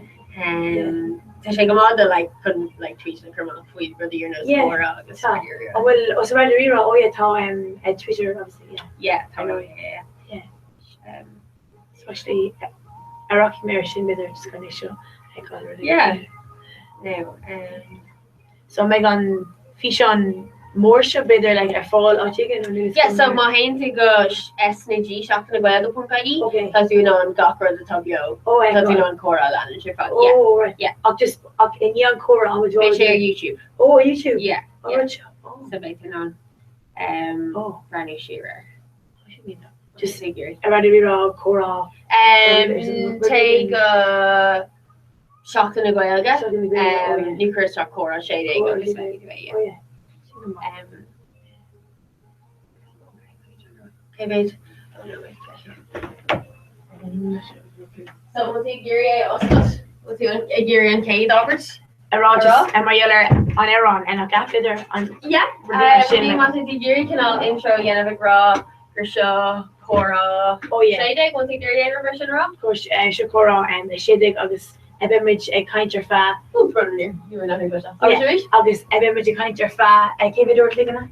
S3: So she come on the like couldn't like tweet and come on tweet whether you're not
S4: Yeah.
S3: or August.
S4: Oh well, also around the era. Oh yeah, Tom at Twitter obviously. Yeah.
S3: Yeah,
S4: I know,
S3: yeah.
S4: Especially a Rocky American with her just kind of show. I call her.
S3: Yeah. No,
S4: So Megan fish on more should be there like a fall or chicken or
S3: yeah, so my hand to go SNG shop in the weather punkai.
S4: okay.
S3: Because you know on Gawker the Tobio.
S4: Oh, I
S3: Because you
S4: know.
S3: know on Cora Land and your phone. Yeah.
S4: Oh, right.
S3: Yeah.
S4: I'll just in young Cora on the
S3: Make sure YouTube.
S4: Oh, YouTube.
S3: Yeah.
S4: Oh,
S3: Yeah.
S4: right. Oh.
S3: So like on
S4: Oh.
S3: Rani Shearer.
S4: What should we know?
S3: Just figured.
S4: I rather read all Cora.
S3: Take a shot in the Goyalga.
S4: Shot in the Gaeilge, oh, yeah.
S3: Nuclear stock Cora shading.
S4: Oh,
S3: This
S4: yeah.
S3: way, yeah.
S4: Oh yeah.
S3: David.
S2: So we'll take Yuri Oscott. We'll do Yuri and Kate Roberts.
S4: Around just am I yeller on Aaron and I got there on
S2: Yeah. Do you want to do Yuri can all intro Yenna McGraw, Grisha, Cora.
S4: oh yeah
S2: Shaydig, we'll take Yuri and Version Rob.
S4: course Shakura and Shedig agus Ebimage a kainter fa
S2: Oh, brother, you were not English.
S4: Yeah. agus Ebimage a kainter fa Kevidor Ligana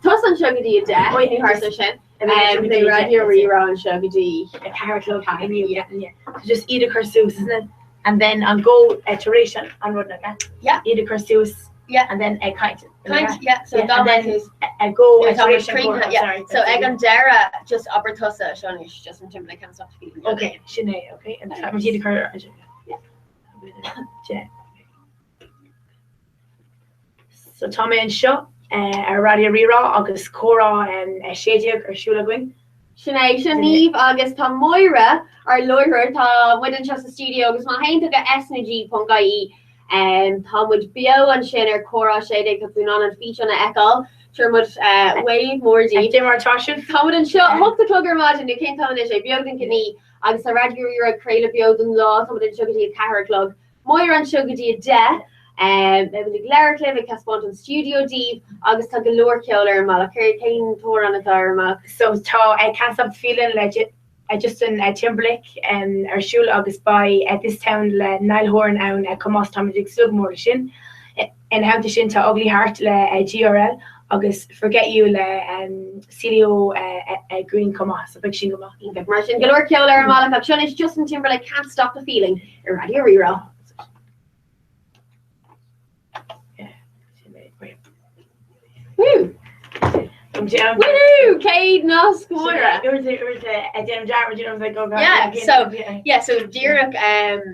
S2: Tuss an Shuggy Death,
S4: Oh,
S2: New Harsa Shin.
S3: They read your rerun Shuggy.
S4: a carrot look yeah. So just eat a cursus, isn't it? And then on go iteration on road like that.
S2: Yeah.
S4: Eat a cursus.
S2: Yeah.
S4: And then a kite.
S2: Yeah, so
S4: Yeah,
S2: that
S4: and then
S2: is
S4: a go
S2: Yeah, Thomas
S4: iteration.
S2: Creek,
S4: Sorry,
S2: yeah. So Egan Dara just upper Tussa Shonish, just in Timberlake can't stop feeding.
S4: Okay, Sinead, okay. And I'm eat a cur.
S2: Yeah.
S4: Yeah. So Tommy and Shaw, Radio Rira, August Cora and Shadiak or Shula Gwyn.
S2: Sinead, Sinead, August Tom Moira, our lawyer, Tom Within Chester Studio, August Mahain took a SNG.ie, and Tom would bio and Shinner, Cora, Shadiak, that's been on and feature on the Echo, Sherwood, Wade, Mordy.
S4: Dimmer Toshin.
S2: Tom and Shaw, Hook the Clugger Mod, and you can't tell me this, Biodin Kidney, August a Radio Rira, Cradle Biodin Law, Tom and Shuggy, Carrot Club, Moira and Shuggy, De. They was a Glare Clive, a Casponton Studio Deep, August took a lower killer, Malakari Kane, Tor on a Tharma.
S4: So I can't stop feeling legit. I just in Timberlake and our shul August by at this town Nile Horn and Comos Tomatic Slugmore Shin and how to Shin to Ugly Heart GRL August forget you Celio Green Comos a big shingama.
S2: Martin Galore Killer, Malak Shunish, Justin Timberlake can't stop the feeling. Radio Rero. Woo! Woo! Cade Nos Moira.
S4: It was a Jim Jarrett, you know, like go
S2: Yeah, so Derek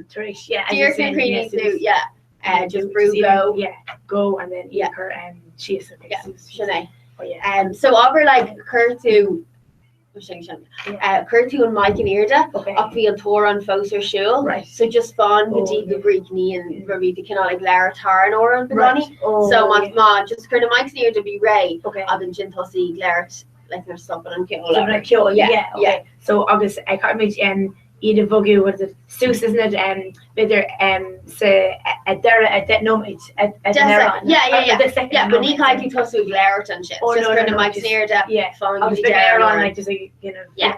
S4: Trish, yeah,
S2: Derek and Creedy do, just Brugo.
S4: Yeah, go and then her and she is
S2: Yeah, Shanae.
S4: Oh yeah.
S2: So over like Kurtu Kurtu and Mike and Irda
S4: Okay.
S2: up the tour on Foser Shul.
S4: Right.
S2: So just spawn
S4: Oh,
S2: the
S4: yeah.
S2: Greek knee and Ravi the kind of like Lara Tar and Oran
S4: Right.
S2: Benoni.
S4: Oh,
S2: So
S4: yeah.
S2: ma just kind of Mike's near to be Ray.
S4: Okay.
S2: I've been Jintosi Glaret like they're stopping and
S4: So like Kyo, yeah, okay. So August I can't imagine Ida Vogu what is it? Sus, isn't it? Whether say at that no it's at
S2: Yeah. But he can't
S4: you
S2: keep us with Glaret and shit.
S4: Oh,
S2: Just
S4: no,
S2: kind
S4: no,
S2: of
S4: no,
S2: Mike's
S4: just-
S2: near to
S4: yeah.
S2: phone
S4: I was
S2: you
S4: been
S2: there
S4: there on
S2: and-
S4: like just like
S2: Yeah.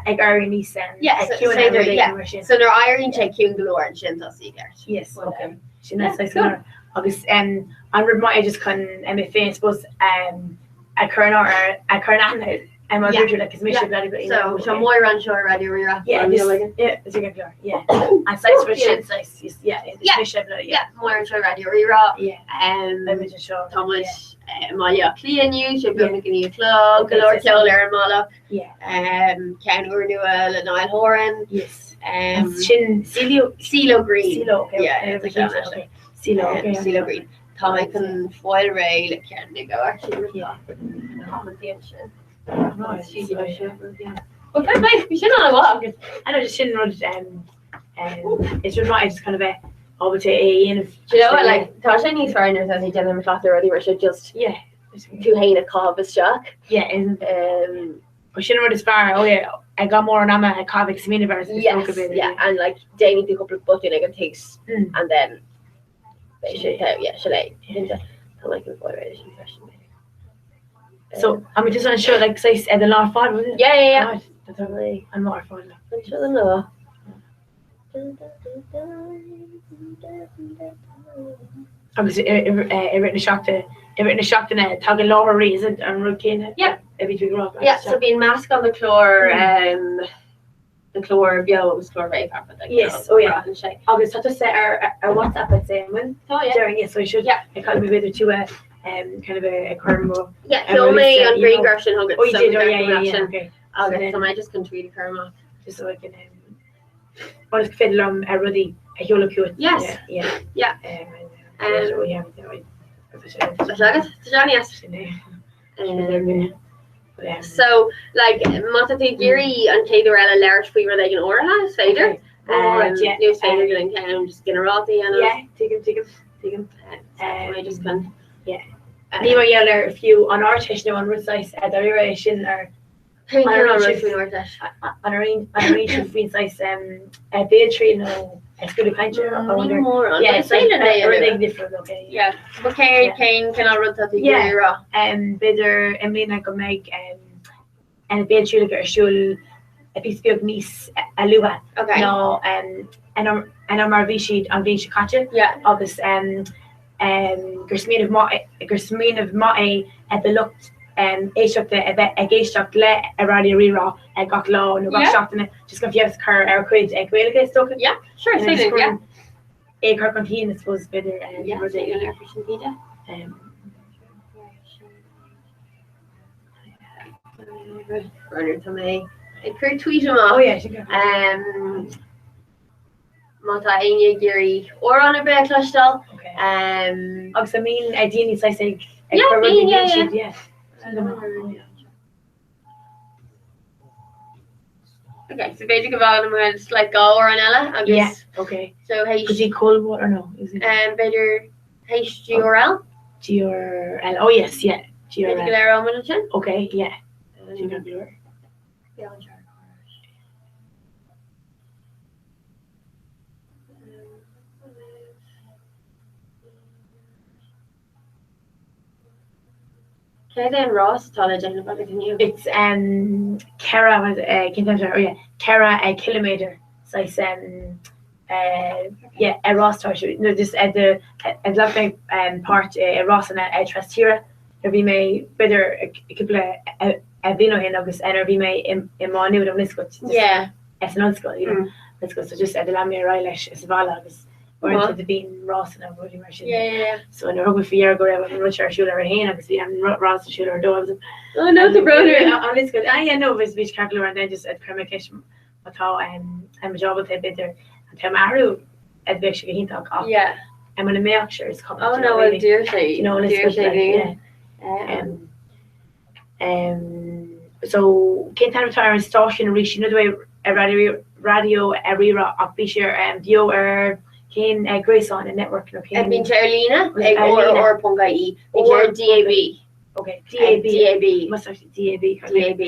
S4: like Irene East and
S2: Yeah, so-
S4: Q
S2: so
S4: and
S2: they're-
S4: A
S2: yeah.
S4: version.
S2: So they're Irene take Q Galore and Jintosi Glaret.
S4: Yes,
S2: Well,
S4: okay. She
S2: yeah,
S4: knows like
S2: cool.
S4: August and I just can MFA I suppose a current I'm a
S2: Yeah.
S4: virtual like his mission bloody but
S2: So Moira and Shore Radio Rira.
S4: yeah,
S2: this,
S4: it's a good floor. Yeah. And size for
S2: Yeah.
S4: shit size. Yeah, it's
S2: Yeah.
S4: mission bloody
S2: Yeah, Moira and Shore Radio Rira.
S4: Yeah. Let me just show.
S2: Thomas, Malia Cleanu, she'll be making you club,
S4: Okay,
S2: Galore
S4: so-
S2: Killer and Mala,
S4: Yeah.
S2: Ken Urnua, Niall Horan,
S4: Yes.
S2: Shin CeeLo Green.
S4: CeeLo, okay.
S2: Yeah,
S4: It's
S2: it's
S4: a
S2: a
S4: huge,
S2: show,
S4: okay. CeeLo, okay.
S2: CeeLo Green. Tom I can foil Ray, like Ken Nigo, actually.
S4: Yeah.
S2: Well,
S4: Well, we should not walk. I know just shouldn't run it's just right. Just kind of a over to a in.
S2: Do you know what, like, Tasha needs foreigners as he did in McLaughlin earlier, where she just
S4: Yeah.
S2: too hate a cob is shock.
S4: Yeah, isn't
S2: Um,
S4: we shouldn't run as far. Oh yeah, I got more on a comic universe.
S2: yes, yeah, and like Jamie took a couple of button like takes
S4: Mm.
S2: and then they should should I like a foil Ray impression.
S4: So I'm just want to show like say the Lord Father, was it?
S2: Yeah.
S4: God, that's lovely. And Lord Father.
S2: I'm sure they know.
S4: Obviously, written a shock in a tag of Laura reason and routine.
S2: Yeah.
S4: Every two girl.
S2: Yeah, so being mask on the chlor, the chlor, yeah, what was chlor very carpet? Like,
S4: Yes, oh, yeah.
S2: And shake.
S4: August, I just set our WhatsApp at saying when
S2: Oh yeah.
S4: during yes, so we should.
S2: Yeah.
S4: I can't be with to a kind of a Kermo.
S2: Yeah,
S4: And
S2: Kilme
S4: release it,
S2: on
S4: you
S2: Green
S4: know.
S2: Gershon hug it.
S4: Oh, you did. Oh yeah. Okay.
S2: Okay, so I just can tweet a Kerma.
S4: Just so I can. What is fiddle a ruddy a yola cute.
S2: Yes.
S4: Yeah.
S2: Yeah.
S4: So we have
S2: Johnny yes. So like Matati Giri and Kaderella large we were like an aura has fader.
S4: yeah.
S2: New fader doing kind of just generality and
S4: Yeah. Take him.
S2: I just can.
S4: Ní mar dhéall ar fiú an áis nó an ruáis a sin ar
S3: Thank you,
S4: Irish
S3: Irish
S4: is-
S3: North.
S4: an arrangement fríáis bétrí nó scoúla caiinte I wonder.
S3: More on.
S4: Yeah,
S3: It's saying a day.
S4: everything different, okay.
S3: Yeah, but Kane can I run that the
S4: Yeah.
S3: year?
S4: Beidir mlína go méid an béúla ar siúil a pí beag níos a luúa
S3: Okay.
S4: nó an mar bhí siad an bhíon se caite
S3: Yeah.
S4: agus gur smíanamh má é a de lucht éisteachta a bheith a géisteach le a radio rirá ag gach lá nó
S3: Yeah.
S4: seachtainna just go bheoh chur ar chuid ag bhfuilge sto.
S3: Yeah. Sure. It's fine. Yeah.
S4: É chu an híín suppose beidir
S3: Yeah. So you're gonna appreciate it. Runner to me. It could tweet him
S4: Oh
S3: off.
S4: yeah,
S3: Mata Anya Giri or on a bit clustal.
S4: okay.
S3: Um.
S4: Agus a mín a déine sa ag
S3: Yeah,
S4: chuir
S3: yeah,
S4: siad,
S3: yeah. Okay, so basically about it's like go or an Ella. I
S4: Yeah,
S3: guess.
S4: okay.
S3: So hey,
S4: Is he cold water? No, is it
S3: better HGRL.
S4: GRL? Oh yes, yeah, GRL.
S3: Particular omission.
S4: Okay, yeah. GRL.
S3: Okay, then Ross, Tala Jennifer, can you?
S4: It's Kara was oh yeah, Kara a kilometer. So it's yeah, a Ross torture. No, just at the lovely part a Ross and a Trastira. There be may better a couple of vino in August and there be may in Manu of Niscot.
S3: Yeah.
S4: It's an school, you know. Let's go. So just at the Lamia Irish is Vala August. Or into the bean Ross and a Woody Martian.
S3: Yeah.
S4: So in a rugby for year go around and Richard Schuler and Hane because we have Ross Schuler dogs.
S3: Oh no, the brother.
S4: On this good. Yeah, no, it's beach capital and then just at Kermakish Matau and my job with a bit there. And Tamaru at the actually he talk off.
S3: Yeah.
S4: And when the milk sure is coming.
S3: Oh no, well, dear say.
S4: You know, let's
S3: dear
S4: go
S3: say.
S4: So Kate Retire station reach you know the way a radio area up be sure Dio or Kane Grace on a network.
S3: I've been to Arlena,
S4: Arlena.
S3: or Pungai,
S4: Or
S3: or DAB.
S4: Okay,
S3: DAB.
S4: Must have DAB.
S3: DAB.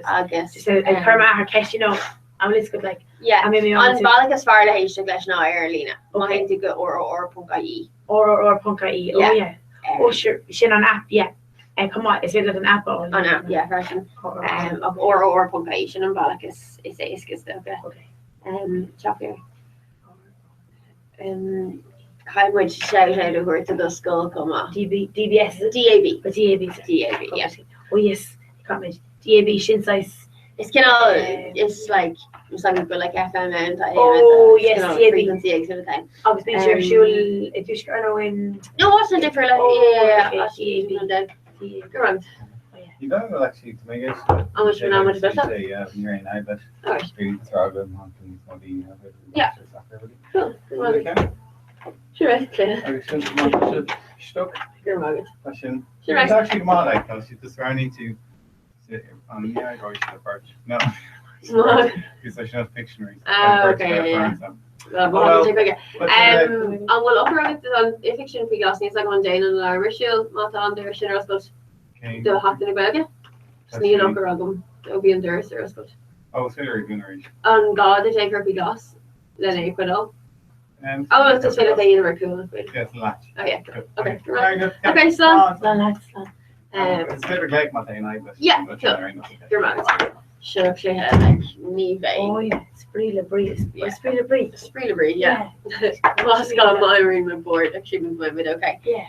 S3: I guess.
S4: Just a karma her cash, you know. I'm just good like
S3: Yeah.
S4: I maybe
S3: On
S4: on
S3: Balak far the H English now Arlena.
S4: Okay.
S3: Mine to go or Pungai.
S4: or Punkai. Oh
S3: Yeah.
S4: yeah. Oh sure. She's on app, yeah. And come on, is it like an app or
S3: On app, yeah, version. Or Pungai. Shin and Balak is okay. Chopper. How much shout out over to the school come on.
S4: DBS is it?
S3: DAB.
S4: But DAB.
S3: DAB, yeah.
S4: Oh yes. Comment. DAB shin size.
S3: It's kind of, it's like good like FM and
S4: Oh, yes, DAB.
S3: frequency exit time.
S4: Obviously sure she'll it just know in
S3: No, what's the different like
S4: okay,
S3: Go on.
S6: You don't know actually to make it.
S3: How much we know much better?
S6: Yeah, you're in I bet.
S3: Alright.
S6: Yeah.
S3: Cool. Good one. Sure, right, clear.
S6: Stuck.
S3: Your market.
S6: Question.
S3: Sure,
S6: It's
S3: right.
S6: actually more like because you just running to sit on the eye or you should approach. No,
S3: Smart.
S6: because I should have Pictionary.
S3: Okay, yeah. And we'll upper it on a fiction figure it's like on Jane and Lara Shield, Mata on there, Shinner Scott,
S6: Okay.
S3: the hot in the bag. Sneak up around them. It'll be in there, Sarah Scott.
S6: Oh, so you're going to
S3: On God, they take her big loss. Then they quit all.
S6: reach.
S3: Oh, it's just that they either were cool.
S6: Yeah, it's a latch.
S3: Oh, yeah.
S6: Good.
S3: Okay.
S6: Very good.
S3: Okay, so,
S6: It's better like my day night, but
S3: Yeah,
S6: but
S3: cool.
S6: alright, okay.
S3: your market. Should actually have like knee
S4: Oh
S3: vein.
S4: yeah, Spree Le Brie.
S3: Yeah.
S4: Spree Le Brie.
S3: Spree Brie, yeah. Lost got my in my board, actually moved with okay.
S4: Yeah.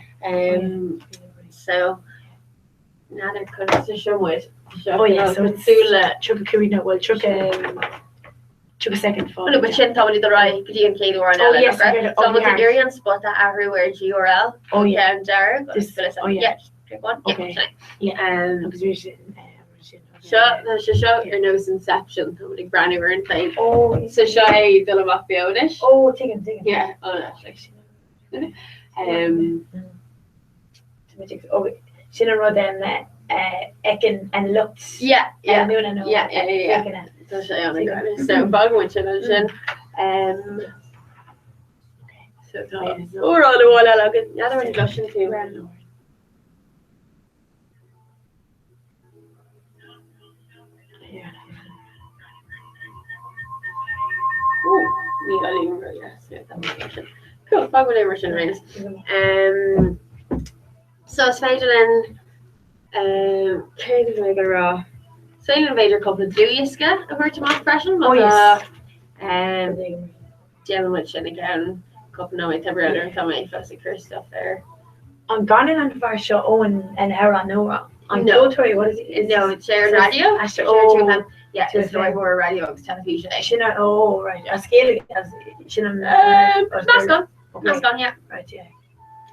S3: So now they're kind of show with.
S4: Oh yeah, so it's
S3: Sula.
S4: Chuck Karina, well Chuck a second fall.
S3: No, but Shin Tommy the right, GMK the one.
S4: Oh, yes, I heard it. Oh,
S3: Some of the
S4: yeah.
S3: Arian spot that everywhere GRL.
S4: Oh yeah.
S3: And Jared.
S4: Oh, yeah.
S3: Click one.
S4: Okay.
S3: Yeah.
S4: Because we're sitting,
S3: Show your nose inception. I'm like brand new and thing.
S4: Oh,
S3: So shy the love Fionish.
S4: oh, take it.
S3: Yeah. Oh, that's actually.
S4: Oh, Shinna Rod and Ekin and Lux.
S3: Yeah. Yeah.
S4: Yeah.
S3: So shy on the ground. So bug with Shin. So we're on the wall. I like it. Yeah, they're in Gushin too. Cool, fog immersion rings. So it's found in Carry the Mega Raw. So Invader couple of Dluiska over to my freshen.
S4: Oh, yes.
S3: Dealing with shit again. Couple of my temporary and some of the curse stuff there.
S4: I'm gone in on the show Owen and Aaron Nora. I'm
S3: No.
S4: Toy, what is it?
S3: No, it's shared radio.
S4: I
S3: Shared
S4: oh,
S3: two of them. Yeah,
S4: two
S3: it's
S4: of them.
S3: Story Horror Radio, it's television.
S4: Shouldn't oh right. A scale as shouldn't
S3: Mascon.
S4: Okay.
S3: Mascon, yeah.
S4: Right, yeah.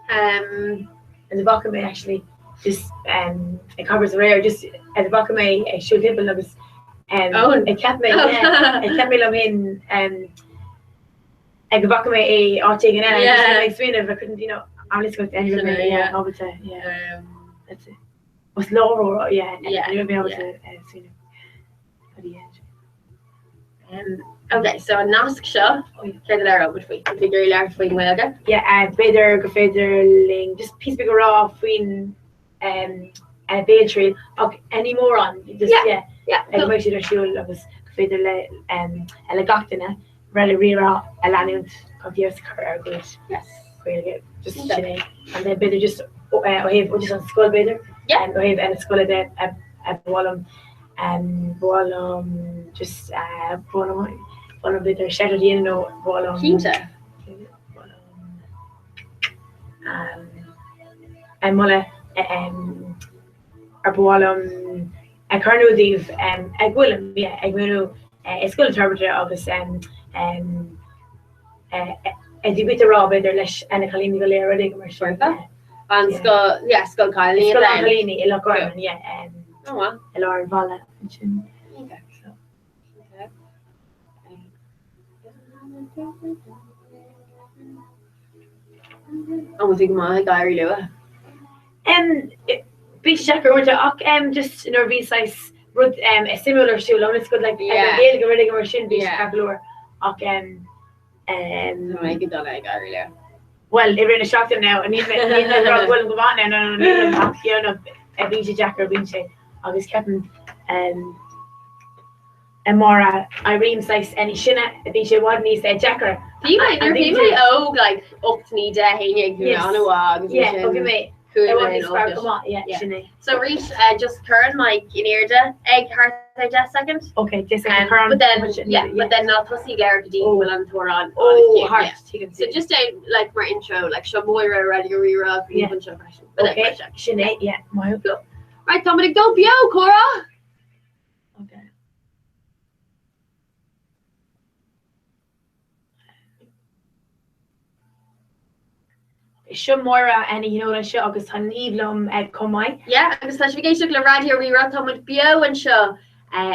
S3: Um,
S4: And the back of me actually just it covers the rare just at the back of me I should hit but was it kept me it kept me in at the back of me all taken in I just like swing if I couldn't I'm just going to end of it able to that's it was lower I would be able to swing at the edge.
S3: Okay, so a Nask show. Get it out which we figure you large between Welga.
S4: Yeah, Bader, Gafederling, just piece big raw between Bale Tree. Okay, any more on? Just I make sure that she will was Gafeder Elegactina, really Rira, Alanunt, Confiers Career good.
S3: Yes.
S4: Really just today. And then Bader just just on school Bader.
S3: Yeah.
S4: And we have a school at Wallum just one of the Saturday Wallum.
S3: Quinta.
S4: And Mulla Wallum Carno Div Ag Willem, Ag Munu a school interpreter of us Edibita Rob either Lish and a Kalini Galera Digmer.
S3: On Skull Colony.
S4: Skull Colony, Ella Gorman,
S3: Oh wow.
S4: Lauren Vala.
S3: Okay. I'm thinking my diary Lua.
S4: Beach Jacker went to just in our size rud a similar shoe. It's good like Gail get rid of machine beach Cablor
S3: Make it done diary Lua.
S4: well, everyone is shocked him now. I need to go on now. No, a beach Jacker beach. I was kept and Mara Irene size any Shinna a beach wadney say Jacker.
S3: People like up to me day on a walk.
S4: Okay, mate.
S3: So reach just current like in Irda egg heart just second.
S4: Okay, just
S3: but then not pussy Garrett the deep will on Toran.
S4: Heart.
S3: So just like my intro, like Shamoira, Radio Rira, bunch of questions.
S4: Okay, Sinead, my
S3: right, Dominic, go Bio, Cora.
S4: Okay. Shumora and agus han níblum comai.
S3: Yeah, agus classification le radio Rira Dominic Bio and show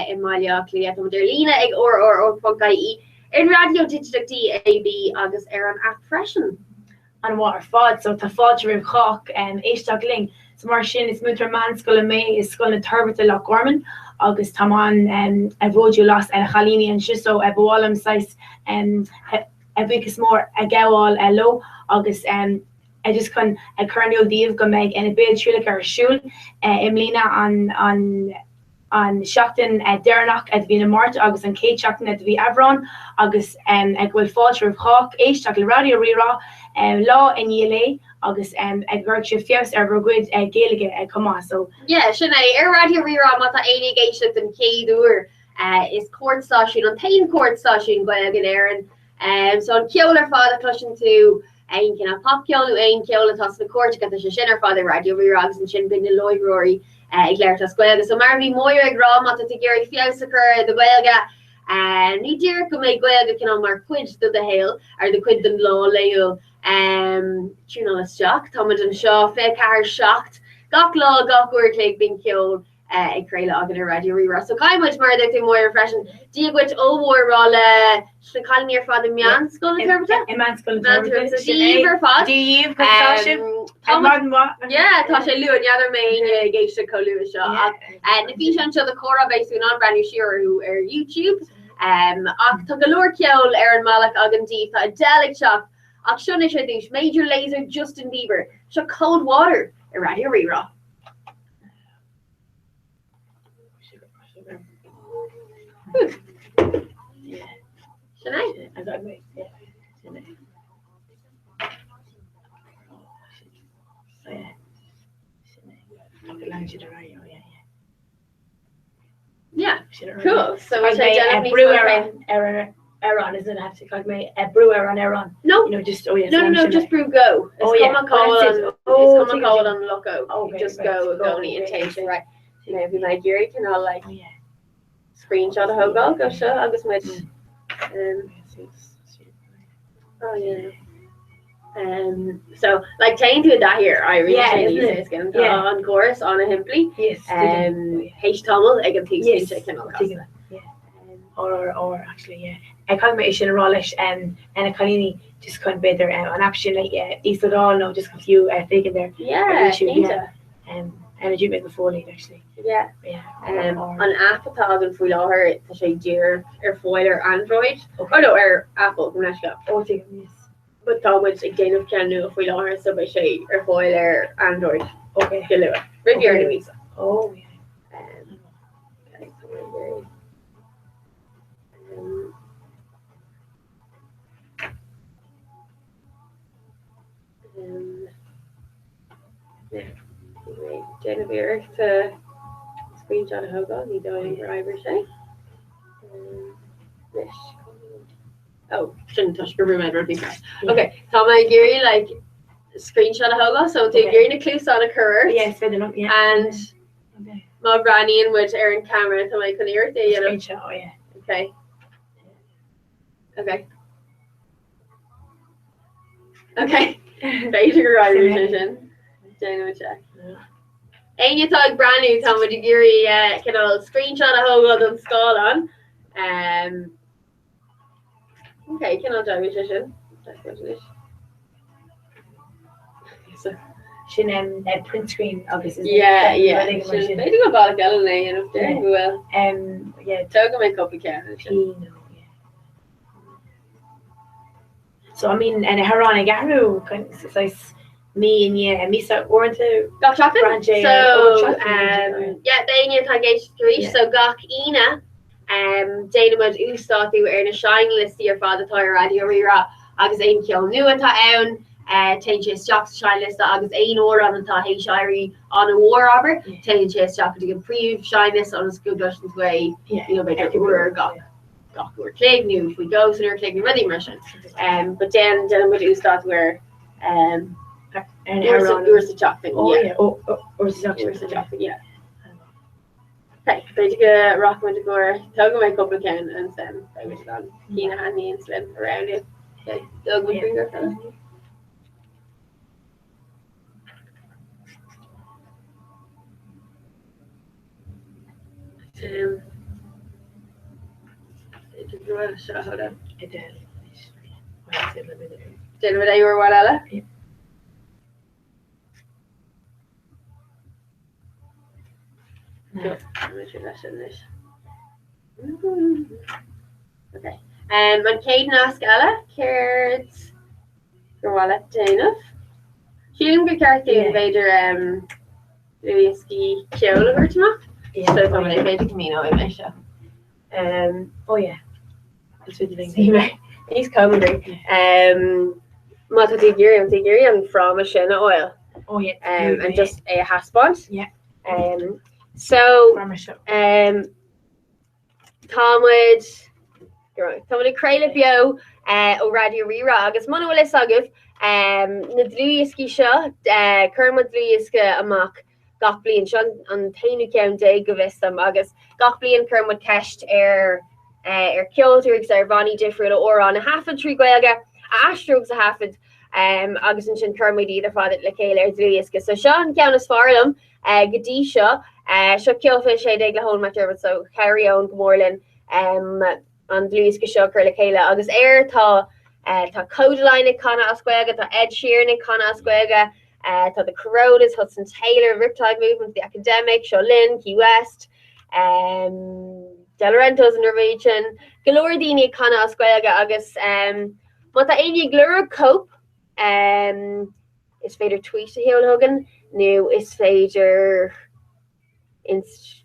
S3: in Malia Clea Derlina or Funkai in radio digital DAB agus Aaron at freshen.
S4: And water fod so ta fod rib cock Eistagling. So mar sin is mutter man skull me is skull na turbata loch gorman agus taman a roju lost and Chalini and shiso a boalum size a big is more a gawal a low agus I just can a kernel div go meg and a bit shulik or shul Emlina on Shockton at Dernock at Vina Mart agus and Kate Shockton at the Avron agus ag will falter of hawk Eistag radio Rira law in Yele agus ag virtue fios good Gaelige come on so
S3: should I radio Rira mata einig Eistag and Keidur is court session on pain court session go again Aaron so on Kyoler father clutching to ein can pop Kyolu ein Kyola toss the court to get the shinner father radio Rirags and shin bin the Lloyd Rory Glairta Squelga so Marvi Moira Gra mata to Gary Fiosacre the Welga and ni dear go make Welga can on mark quid to the hail or the quid the law leo is shocked Thomas and Shaw fair car shocked gok law gok work like being killed ag creile agin a radio Rira so kai much more that more refreshing do which war roll the colony or father mian school interpreter
S4: man school
S3: fad Tasha Lou and the other main gauge to Kolu shot and if you show the Cora based on brand new shearer who are YouTube took a lure kill Aaron Malak Agan Deep a delic shop Akshonish Major Laser Justin Bieber so cold water a radio Rira Sinead.
S4: I got me. Yeah. Sinead. Oh, yeah. Sinead. The line should have right. Oh, yeah,
S3: Yeah,
S4: Should have
S3: cool. So
S4: Like
S3: which I definitely
S4: brew
S3: find-
S4: Aaron, isn't it? Have to like my brew Aaron.
S3: No,
S4: You know, just oh yeah.
S3: no, just brew go. It's
S4: Oh, yeah.
S3: come a call
S4: Oh, that's it.
S3: on.
S4: Oh,
S3: It's come a call on Loco.
S4: Okay,
S3: Just
S4: right.
S3: go
S4: Go,
S3: only and
S4: okay.
S3: taste it. Right. Maybe my Gary can all like
S4: Oh yeah.
S3: screenshot a hogo go show agus much. Oh yeah. So like taking to that here, I really
S4: Yeah,
S3: think
S4: isn't it?
S3: these guys
S4: Yeah.
S3: on course on a Himply.
S4: Yes.
S3: H Tommel, I can think
S4: Yes.
S3: chicken on
S4: Yeah. Or actually, yeah. I can't make it rollish and a colini just can't be there an option like these at all no just a few thinking there
S3: Yeah,
S4: yeah. And I do make the folate actually.
S3: yeah.
S4: Yeah.
S3: An Apple tag for her to say dear or foil or Android. Oh no, or Apple, I'm not sure.
S4: Oh, yes.
S3: But that was again of can do if we lower so by say or foil or Android.
S4: Okay.
S3: Hello. Review
S4: Okay.
S3: enemies.
S4: Oh yeah.
S3: Okay, so we're very yeah. Anyway, Genevieve to screenshot a hogo, you doing your Irish, eh? Oh, shouldn't touch the room, Edward, be fast.
S4: Yeah.
S3: Okay, Tom and Gary, like, screenshot a hogo, so take Gary na clues on a curve.
S4: Yes, fair enough, yeah.
S3: And
S4: Okay.
S3: my Branny and with Aaron Cameron, so I couldn't hear it, you know.
S4: Screenshot, oh yeah.
S3: Okay. Okay. Okay. Beide your Irish vision. Dana check. Ein you talk brand new Tom with Gary can all screenshot a whole lot of skull on. Okay, can all drive vision. That's what it is. So
S4: Sin print screen obviously.
S3: yeah.
S4: I
S3: They
S4: think
S3: do go back Ellen and up there.
S4: Yeah.
S3: Well.
S4: Yeah,
S3: Toga make up again.
S4: Pino, yeah. So I mean and Harana Garu kind of size me and yeah, and me so weren't to
S3: Gach chocolate.
S4: Branch,
S3: So yeah, they you tag H3.
S4: Yeah.
S3: So Gach Ina, Dana mud Ustatu earn a shine list to your father tire radio rira. Agus ein kill new and ta take chase jocks shine list agus ein or on ta hey shiri on a war robber.
S4: Yeah.
S3: Take chase jock to get pre shine list on a school Dustin's way.
S4: yeah.
S3: You know better we're Gach or click new if we go so they're clicking ready mission. But then mud Ustatu where
S4: And
S3: yours the jock thing.
S4: oh
S3: Yeah.
S4: yeah, oh or the
S3: Yours the jock thing. Yeah. Okay, basically rock went to go tug my couple can and then I was on Keen handy and slim around it. Okay, Doug would bring her fella. Did you want to show how to
S4: It did.
S3: dinner with you or what, Ella?
S4: Yeah.
S3: Cool. I'm going to do that in this. Okay. And Caden asked Ella, Carrots, your wallet, Dana. She didn't get character
S4: Yeah.
S3: invader, Louis-ski Kyola Vertima.
S4: Yeah.
S3: So somebody invader Camino in my show.
S4: Oh yeah. That's what you
S3: See,
S4: think.
S3: he's comedy. Mata Tigiri, I'm from a Shena oil.
S4: Oh yeah.
S3: And just a husband.
S4: Yeah.
S3: So,
S4: Farmer show.
S3: Tom would creile bio o radio rira agus man will agah na dlúiasci seo chumad dlúiasca amach gach blion sean an tainú ceann de go bhistam agus gach blion chumad ceist ar ceoltóigs ar bhaní difriúil ó an a hafad trí goilge a astrugs a hafad agus an sin chumad iad fad le céile ar dlúiasca so sean ceann is farlam godí seo seo ceolfa sé ag le hón matar so carry on gomórlin an dlúiasca seo chur le chéile agus air tá Codaline Conna Asquega, tá Ed Sheeran Conna Asquega, tá the Coronas, Hudson Taylor, Riptide Movement, the Academic, Sholin, Key West, De Laurentiis in Norwegian, Galordini Conna Asquega agus Mata Anya Glura Cope is fader tweet to Hill Hogan, new is fader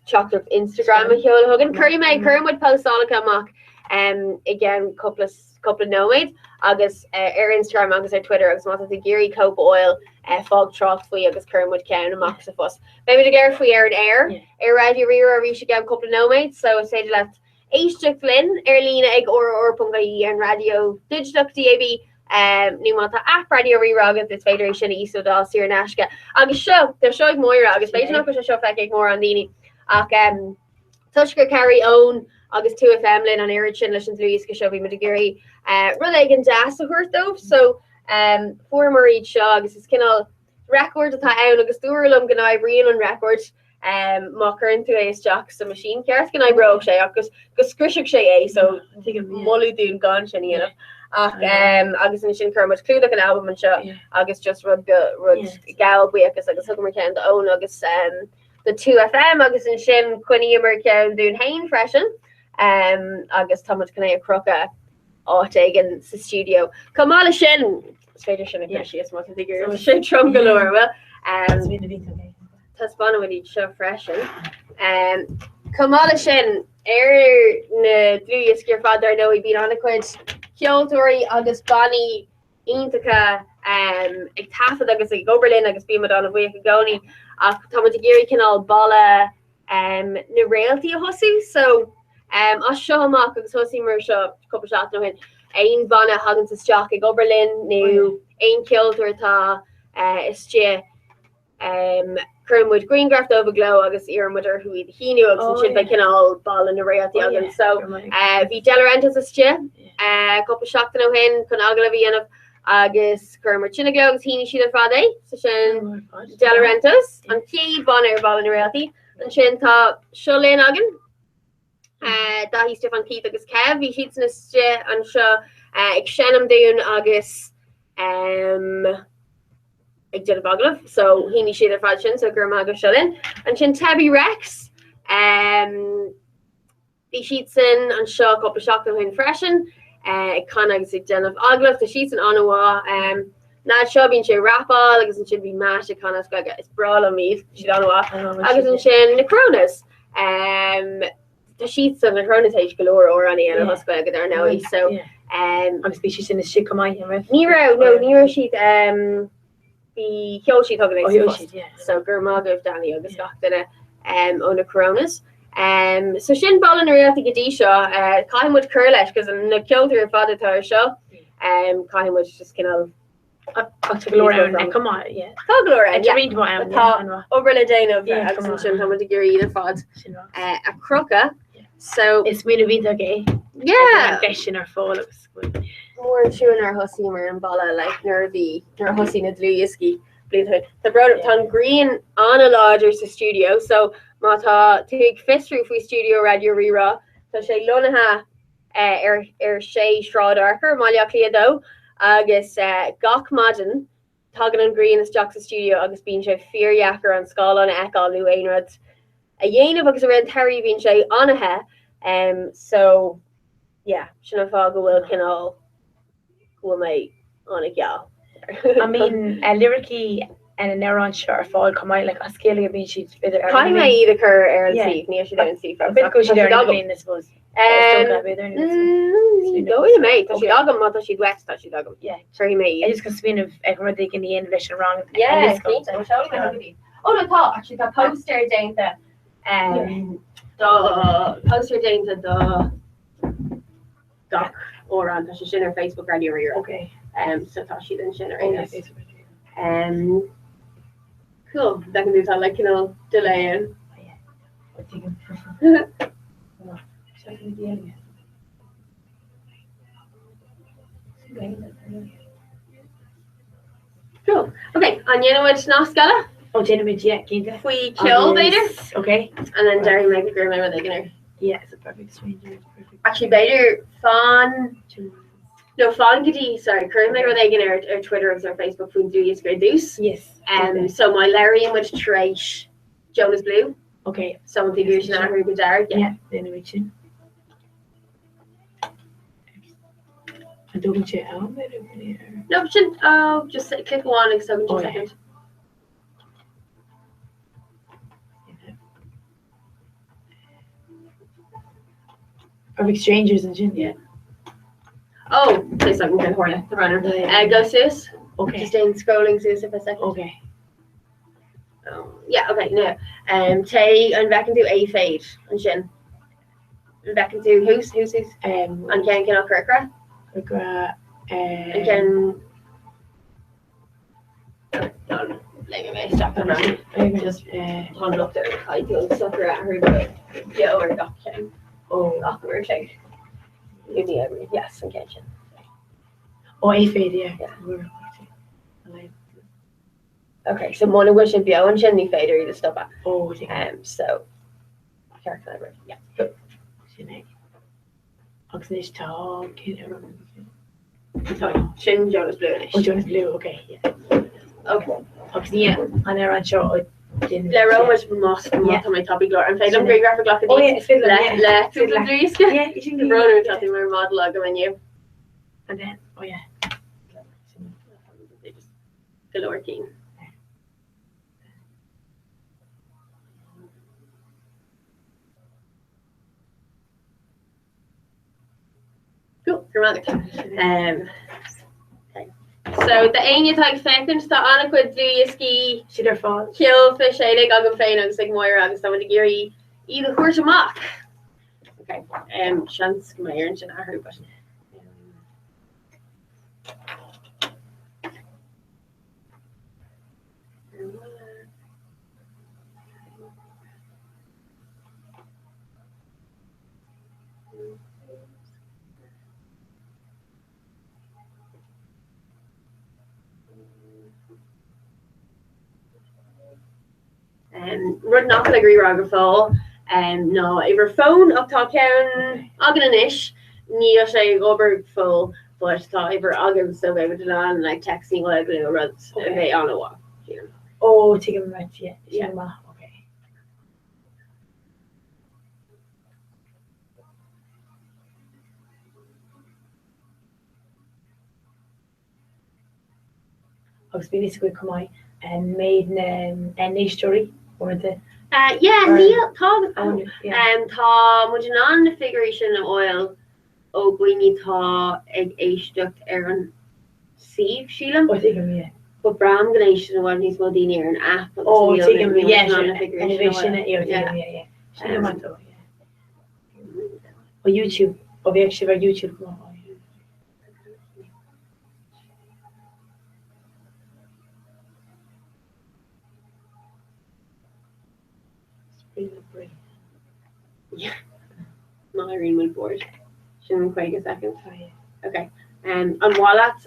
S3: chocolate Instagram a Hill Hogan, Curry May Kermwood post all mock. again couple of nomads agus ar Instagram agus ar Twitter agus má a géirí copa oil fog trocht faoi agus Kermwood County amach sa fus. Maybe the gear faoi ar an air radio ri a rí again couple of nomads so say left Éisteach Lynn ar lína ag or.gaí an radio Digital DAB ní mata app radio riragad is féidir sin ísodá siar nasca agus seo der seoig moira agus féidir nach seo fe ag mór an daoine ach tuisgur carry own agus 2FM linn an air sin leis an Louis go seo bhí Madaguri rud ag an das a thuirtóh so former iad seo agus is cinál record atá ann agus dúirlumm gan brion an record má current is Jack sa machine ceart gan bro sé agus scrisisiach sé so molú dún gan sin íanamh ach agus in sin chumid clúdach an album an seo agus just rud gal buchas agus thug mar cean ón agus the 2FM agus in sin cuine mar cean dún hain freisin agus táid canna a crocha áit an sa studio. Camála sin féidir sin is má gur sé trom galore well Tasbana when each show freshen. Kamala Shin air na three is your father no he been on a quid Kyotori August Bonnie Intaka ag tafa agus ag Oberlin agus bí Madonna bhui goni Tomatagiri canal balla na realty a hosu so as show amach agus hosi mar couple shot no hin ein bana hagan sa stock ag Oberlin new ein Kyotor ta is Kermwood Greengraft overglow agus Iarmudder who he knew agus sin like all ball in the reality again so vi Delarentas is couple shocked no hin kun agla vi of agus Kermwood Chinnaglow agus he she Friday so sin Delarentas and Key Bonner ball in the reality and sin ta Sholin again da he Stefan Keith agus Kev vi sheets in an seo ag Shenam doon agus ag did baglah so he si a fashion so gur mag shulin and sin Tabby Rex the sheetsin an shock up a shock hin freshen kann ag den of aglah the sheets an anwa na shobin she rapal agus should be mash kann is brawl on me she anwa agus sin necronas the sheets of the chronotage galore or any other hospital there now so species in the shit come Nero sheet the Hyoshi talking so Gurmag of Danny August Doctor on the coronas so shin ball in reality gadisha Kaimwood Curlish because na killed her father to show Kaimwood just kind of come on
S2: over the day of Giri the fod a croca so
S3: it's me to be okay fishing or fall it was good
S2: more chewing our hussy and balla like nervy nor hussy na dluiski bleed the brought up ton green on a lodger's studio so mata take fist roof we studio radio rira so she lonaha shay shrodarker malia cleado agus gach madden tagan and green is Jack's studio agus being she fear yacker on skull on ekal new ainrod a yena because around Terry being shay on a he so yeah shinafaga will can all my on a gal
S3: I mean lyrically and an neuron short fall come out like a scaling of being sheets either
S2: either cur air near she don't see from
S3: I suppose
S2: go mate she dog him mother she'd west that she dog him sorry mate
S3: I just can spin of everything in the English and wrong
S2: oh no thought actually the poster down the poster down the doc or on she's in her Facebook radio
S3: okay
S2: so thought she didn't share cool that can do that like delaying cool okay and you know what's not scala we kill later
S3: okay
S2: and then Derry make a girl remember they can
S3: it's a perfect stranger
S2: actually better fun giddy sorry currently where they get our Twitter or Facebook food do you square deuce so my Larry and which trash Jonas Blue
S3: okay
S2: some of the years now who good are no just click one and 17 seconds
S4: Or big strangers and shit.
S3: Yeah. Oh, please don't get horny. The runner. Go Sus.
S4: Okay.
S3: Just in scrolling Sus for a second.
S4: Okay.
S3: Yeah, okay, no. Tay and back into A fade and Shin. Back into who's and Ken Kirkra. And Ken no, let me stop around. Just handle up there. I do suffer at her yeah, or got Ken. Oh, got the word like yes, and Ken.
S4: Oh, A fade, yeah.
S3: Okay, so Mona wish and Bio and Shinny fader either stop at.
S4: Oh,
S3: So Kirk Clever, yeah.
S4: Oxnage talk.
S3: Sorry, Shin Jonas Blue.
S4: Oh, Jonas Blue, okay, yeah.
S3: Okay.
S4: Yeah, and I ran short.
S3: Lero was most on my topic lore and Phelan Grey graphic lock.
S4: Oh yeah, Fiddler, yeah.
S3: Let's do the
S4: Yeah, you should
S3: the brother talking about monologue when you.
S4: And then, oh yeah.
S3: Galore King. Cool, dramatic. Okay. So the aine tag second tá anna chud dlúiscí
S4: Sidir fall.
S3: kill fish ag agam féin agus ag moir agus tá géirí iad a chuir amach. Okay. Chance go mai an sin ahar but rud nach agree rag fall no iwwer phone up top cean agan an ish ní sé ober full but tá iwwer agan so be an like texting le glue runs they on a walk.
S4: Oh, take him right, yeah.
S3: Yeah.
S4: Okay. Agus bí go cumai and made a story or the
S3: Yeah, Neil tá
S4: yeah.
S3: tá mu an na figuration of oil ó gwini tá ag éistecht ar an sieve sílam
S4: Oh, take him, yeah.
S3: but bram ganation bhil níos mó daine ar an app
S4: Oh, take him, yeah.
S3: figuration
S4: Innovation, yeah. She went to, yeah. Or YouTube, or the actual YouTube.
S3: Irene will board. Shouldn't quite a second.
S4: Oh, yeah.
S3: Okay. On wallets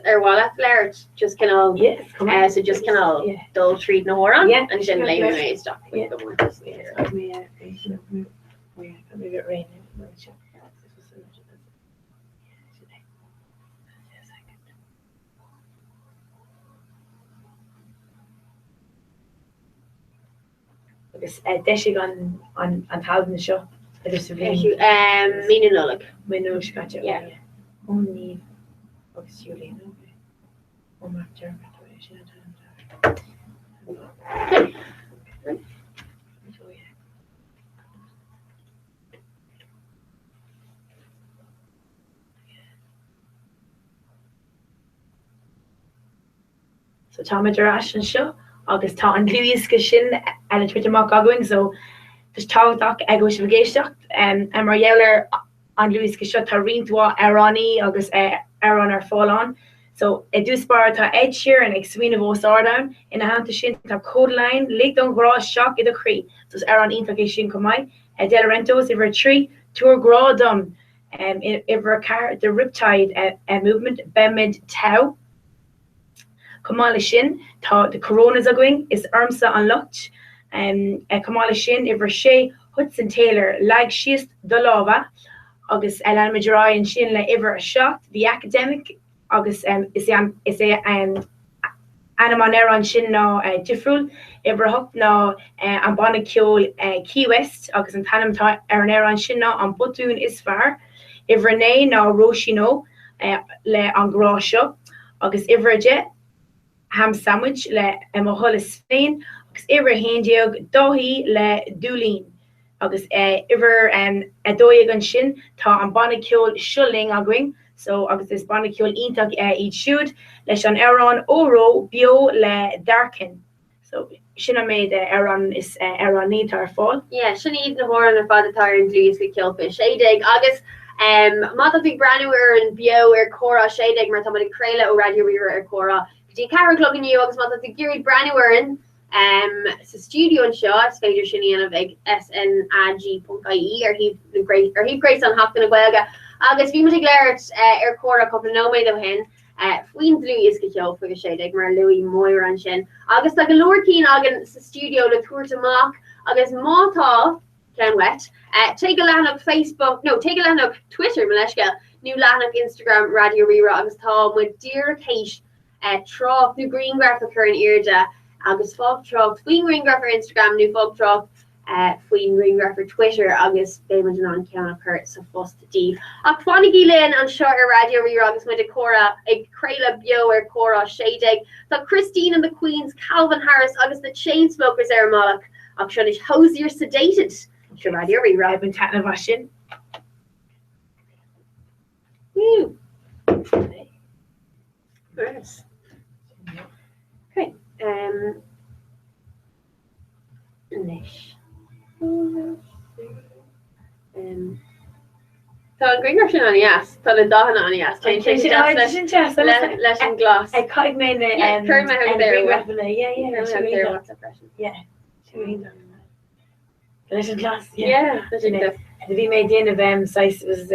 S3: Laird just kind of
S4: Yes, come on.
S3: so just kind of
S4: Yeah.
S3: dull treat no more on
S4: Yeah,
S3: and then
S4: yeah,
S3: lay
S4: yeah.
S3: away stuff with
S4: Yeah.
S3: the one this
S4: Yeah,
S3: year.
S4: it's me, oh yeah, maybe it rained. Because Deshi on thousand show. I just
S3: Meaning no look.
S4: when no she got you.
S3: Yeah.
S4: Only because Julie, no. Oh my German. So Thomas Darash and show August tá an glúisce sin a Twitter mark going so dus táach ag go vigéistecht mar jouler an glúisce seo tá rintá arání agus ar an fáán. So I do spar tá Ed Sheeran ag swin of Sardown in a hananta sin tá codeline le don grá shock I a crí sos ar an infagé sin comai Delarentos iwwer tree tour grá dom iwwer car the riptide movement bemid tau. Kamala Shin tá the coronas a going is Irmsa an Lucht Kamala Shin iwwer sé Hudson Taylor lag siist do lava agus Ellen Majorai and Shin le iwwer a shot the academic agus is a Anamanera an Shin ná difriúil iwwer hop ná an banna ceol Key West agus an tanam tá ar an an Shin ná an botún is fear iwwer né ná Roshino le an grá seo agus iwwer je ham sandwich le mo holle Spain agus iwwer hendiog dohi le dulín agus iwwer a dóig an sin tá an bannaciúil siúling aing, so agus is bannaciúil ítach iad siúd leis an Arán óró bio le darkin. So sinna méid Arán is Arán ní tar fáil.
S3: Yeah, sinna iad na hór an fad atar an dlús go ceolpa séideag agus mata bhí brenuir an bio ar chora séideag mar tá creile ó radio rira ar chora. Dí cara gloginiu agus mata géirí brenuirin sa studio an seo is féidir sinna anamh ag snag.ie ar híh Grace an haftan na Gaeilge agus bhí muid léirt ar chora coppla nóméid ó hen faoin blú is go ceol fuige séideag mar Louis Moir an sin. Agus le go leir cín agan sa studio le tuairt amach agus mátá Ken wet. Take a lehanach Facebook, no, take a lehanach Twitter, Maleshka, new lehanach Instagram, Radio Rira, agus tá with dear Kate, trough, new green graphic current Irja, agus fog trough, tween green graphic Instagram, new fog trough, tween green graphic Twitter, agus Bayman on Kiana Kurt, so fost deep. Aquanigi Lynn on shorter Radio Rira, agus with Cora, a Crayla Bio or Cora Shadeg, the Christine and the Queens, Calvin Harris, agus the Chainsmokers are Moloch, actually Hosier sedated. Sure, Radio Rira.
S4: I've been chatting about shit.
S3: Woo. Nice. Okay. Nish. Tá green version on yes. Tá le dahan on yes. Change lesson glass.
S4: I can't make it.
S3: Turn my head there.
S4: Yeah. Lesson glass.
S3: Yeah.
S4: The we made the end of size was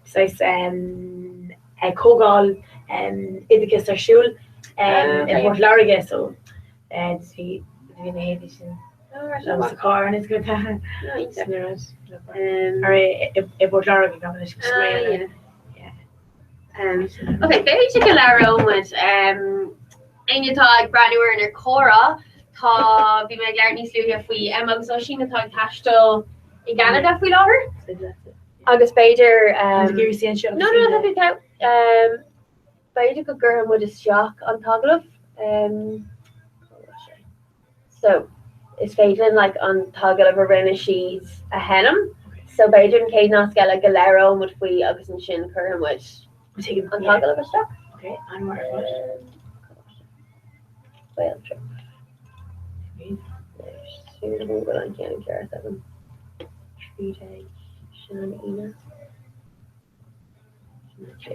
S4: size Kogal Idicus or Shul in Port Lariga, so we made it that was the car and it's good. Or Port Lariga.
S3: Okay, very particular with Ainutag Branuer and Cora. Tá bhí me lear níos luúthe faoi agus ó sin atá taistil I Canada faoi láthair. Agus beidir no beidir go gur mud is seach an tagalh. So is féidir like an tagalh a rinne siad a henam. So beidir an céad ná scala go leiro mud faoi agus an sin chur mud an tagalh a seach.
S4: Okay, onward.
S3: Well, true. But I can't care 7 3 days Shanina.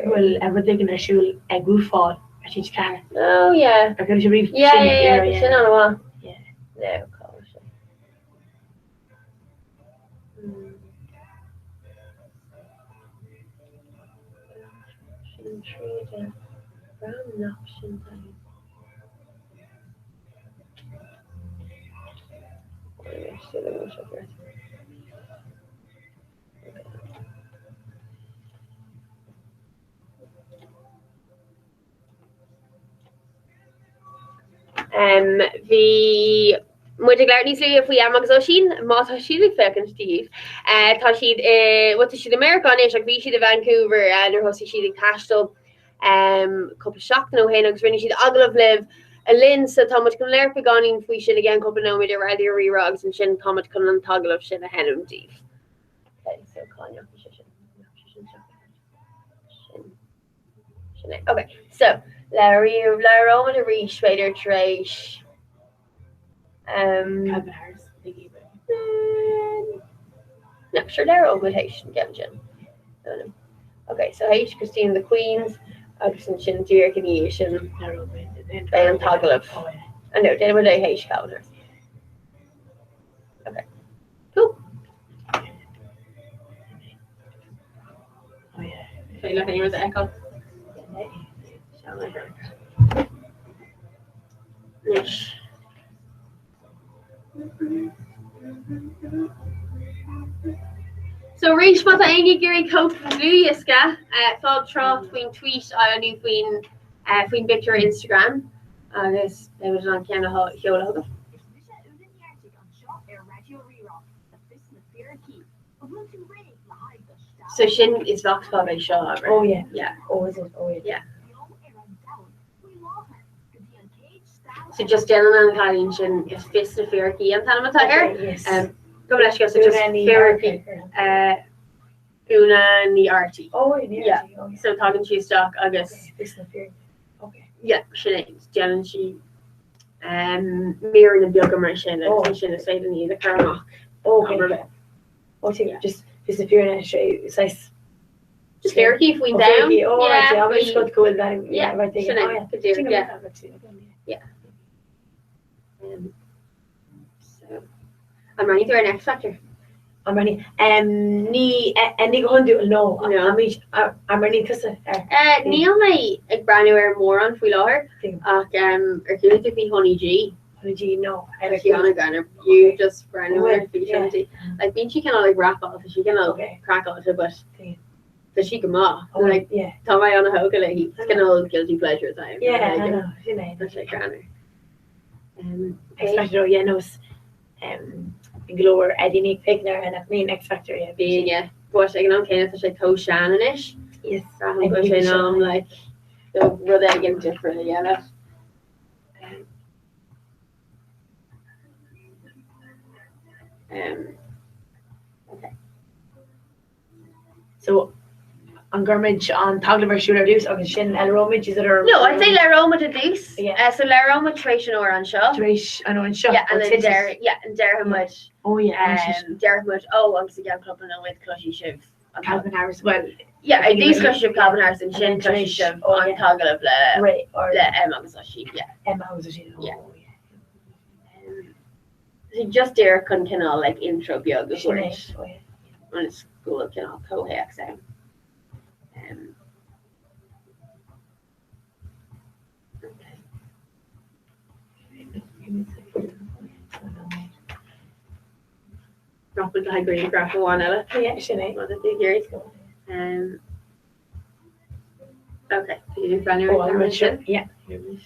S4: Well, everything in a shoe a good fall. I teach car.
S3: Oh yeah.
S4: I'm going to read.
S3: Yeah. No, the muidir leir níos luúthe faoi amach ó sin mátá siad fecinn Steve. Tá siad what is siad American is ag bhí siad a Vancouver nar thosaigh siad ag taistil cúpla seachtain ó héin agus rinne siad aglah libh a linn sa tá muid chun léir peáín faoi sin again cúpla nóid a Radio Rira agus an sin tá muid chun an tagalh sin a henm díh. Okay, so leróid a ríis féidir tréis no, sure they're over Haitian Gemgen. Okay, so Haitian Christine the Queens, Augustin Shin Dear Canadian, and Tagalog. I know, they were the Haitian calendars. Okay, cool.
S4: Oh yeah.
S3: So you looking at the echo? Yes. So reach wat aine Gary coat Luiska fog trough tween tweet a new queen picture Instagram. This they was on Canada Hyola. So Shin is Vox by Shaw.
S4: Oh yeah.
S3: Yeah.
S4: Oh is it? Oh yeah.
S3: Yeah. So just gentleman Italian Shin is fist of Firki and Tanamatair.
S4: Yes.
S3: Go leis go just therapy una ní artí.
S4: Oh,
S3: Yeah. So tagan si stock agus yeah sinné Jan si mir na bioga mar sin sin is féidir ní a karach.
S4: Just disappearing it's nice.
S3: Just therapy if we down.
S4: Yeah, we got cool that.
S3: Yeah,
S4: right there.
S3: sinné could do yeah. So I'm running through our next factor.
S4: I'm running. Ní go hundu no. I'm running cuz
S3: Níl mé ag brenuir mór an fhui láthir ach ar chuúte bhí honey G.
S4: Honey no.
S3: Anna Gunner, you just brenuir fi like bín she kinda like wrap off she kinda crack out but she come off like tá mai an a hoga le it's kinda guilty pleasure time.
S4: Yeah, I know.
S3: That's like Granner.
S4: X Factor nos glóir Eddie Pigner and a main X Factor
S3: being but ag an céine like to Shannon-ish.
S4: Yes.
S3: I'm like the rud again different yeah. Okay.
S4: So an gurmid an tagla shooter dús agus sin elromid is er
S3: No, I'd say Laroma to deuce.
S4: Yeah.
S3: So Laroma Tration or on show.
S4: Trish I know in shot.
S3: Yeah, and then Derek much.
S4: Oh yeah.
S3: Derek much. Oh, I'm again club and with Clushy Shiv.
S4: Calvin Harris well.
S3: Yeah, I do Clushy Shiv Calvin Harris and Shin Clushy Shiv on toggle of the
S4: right or
S3: the Emma was she yeah.
S4: Emma was she
S3: yeah. So just Derek can all like intro yoga for it. On school can all co-hex out. Drop with the high grade graph one Ella.
S4: Yeah, Sinead.
S3: What the figures. Okay, so you do January.
S4: Sure. Yeah.
S3: You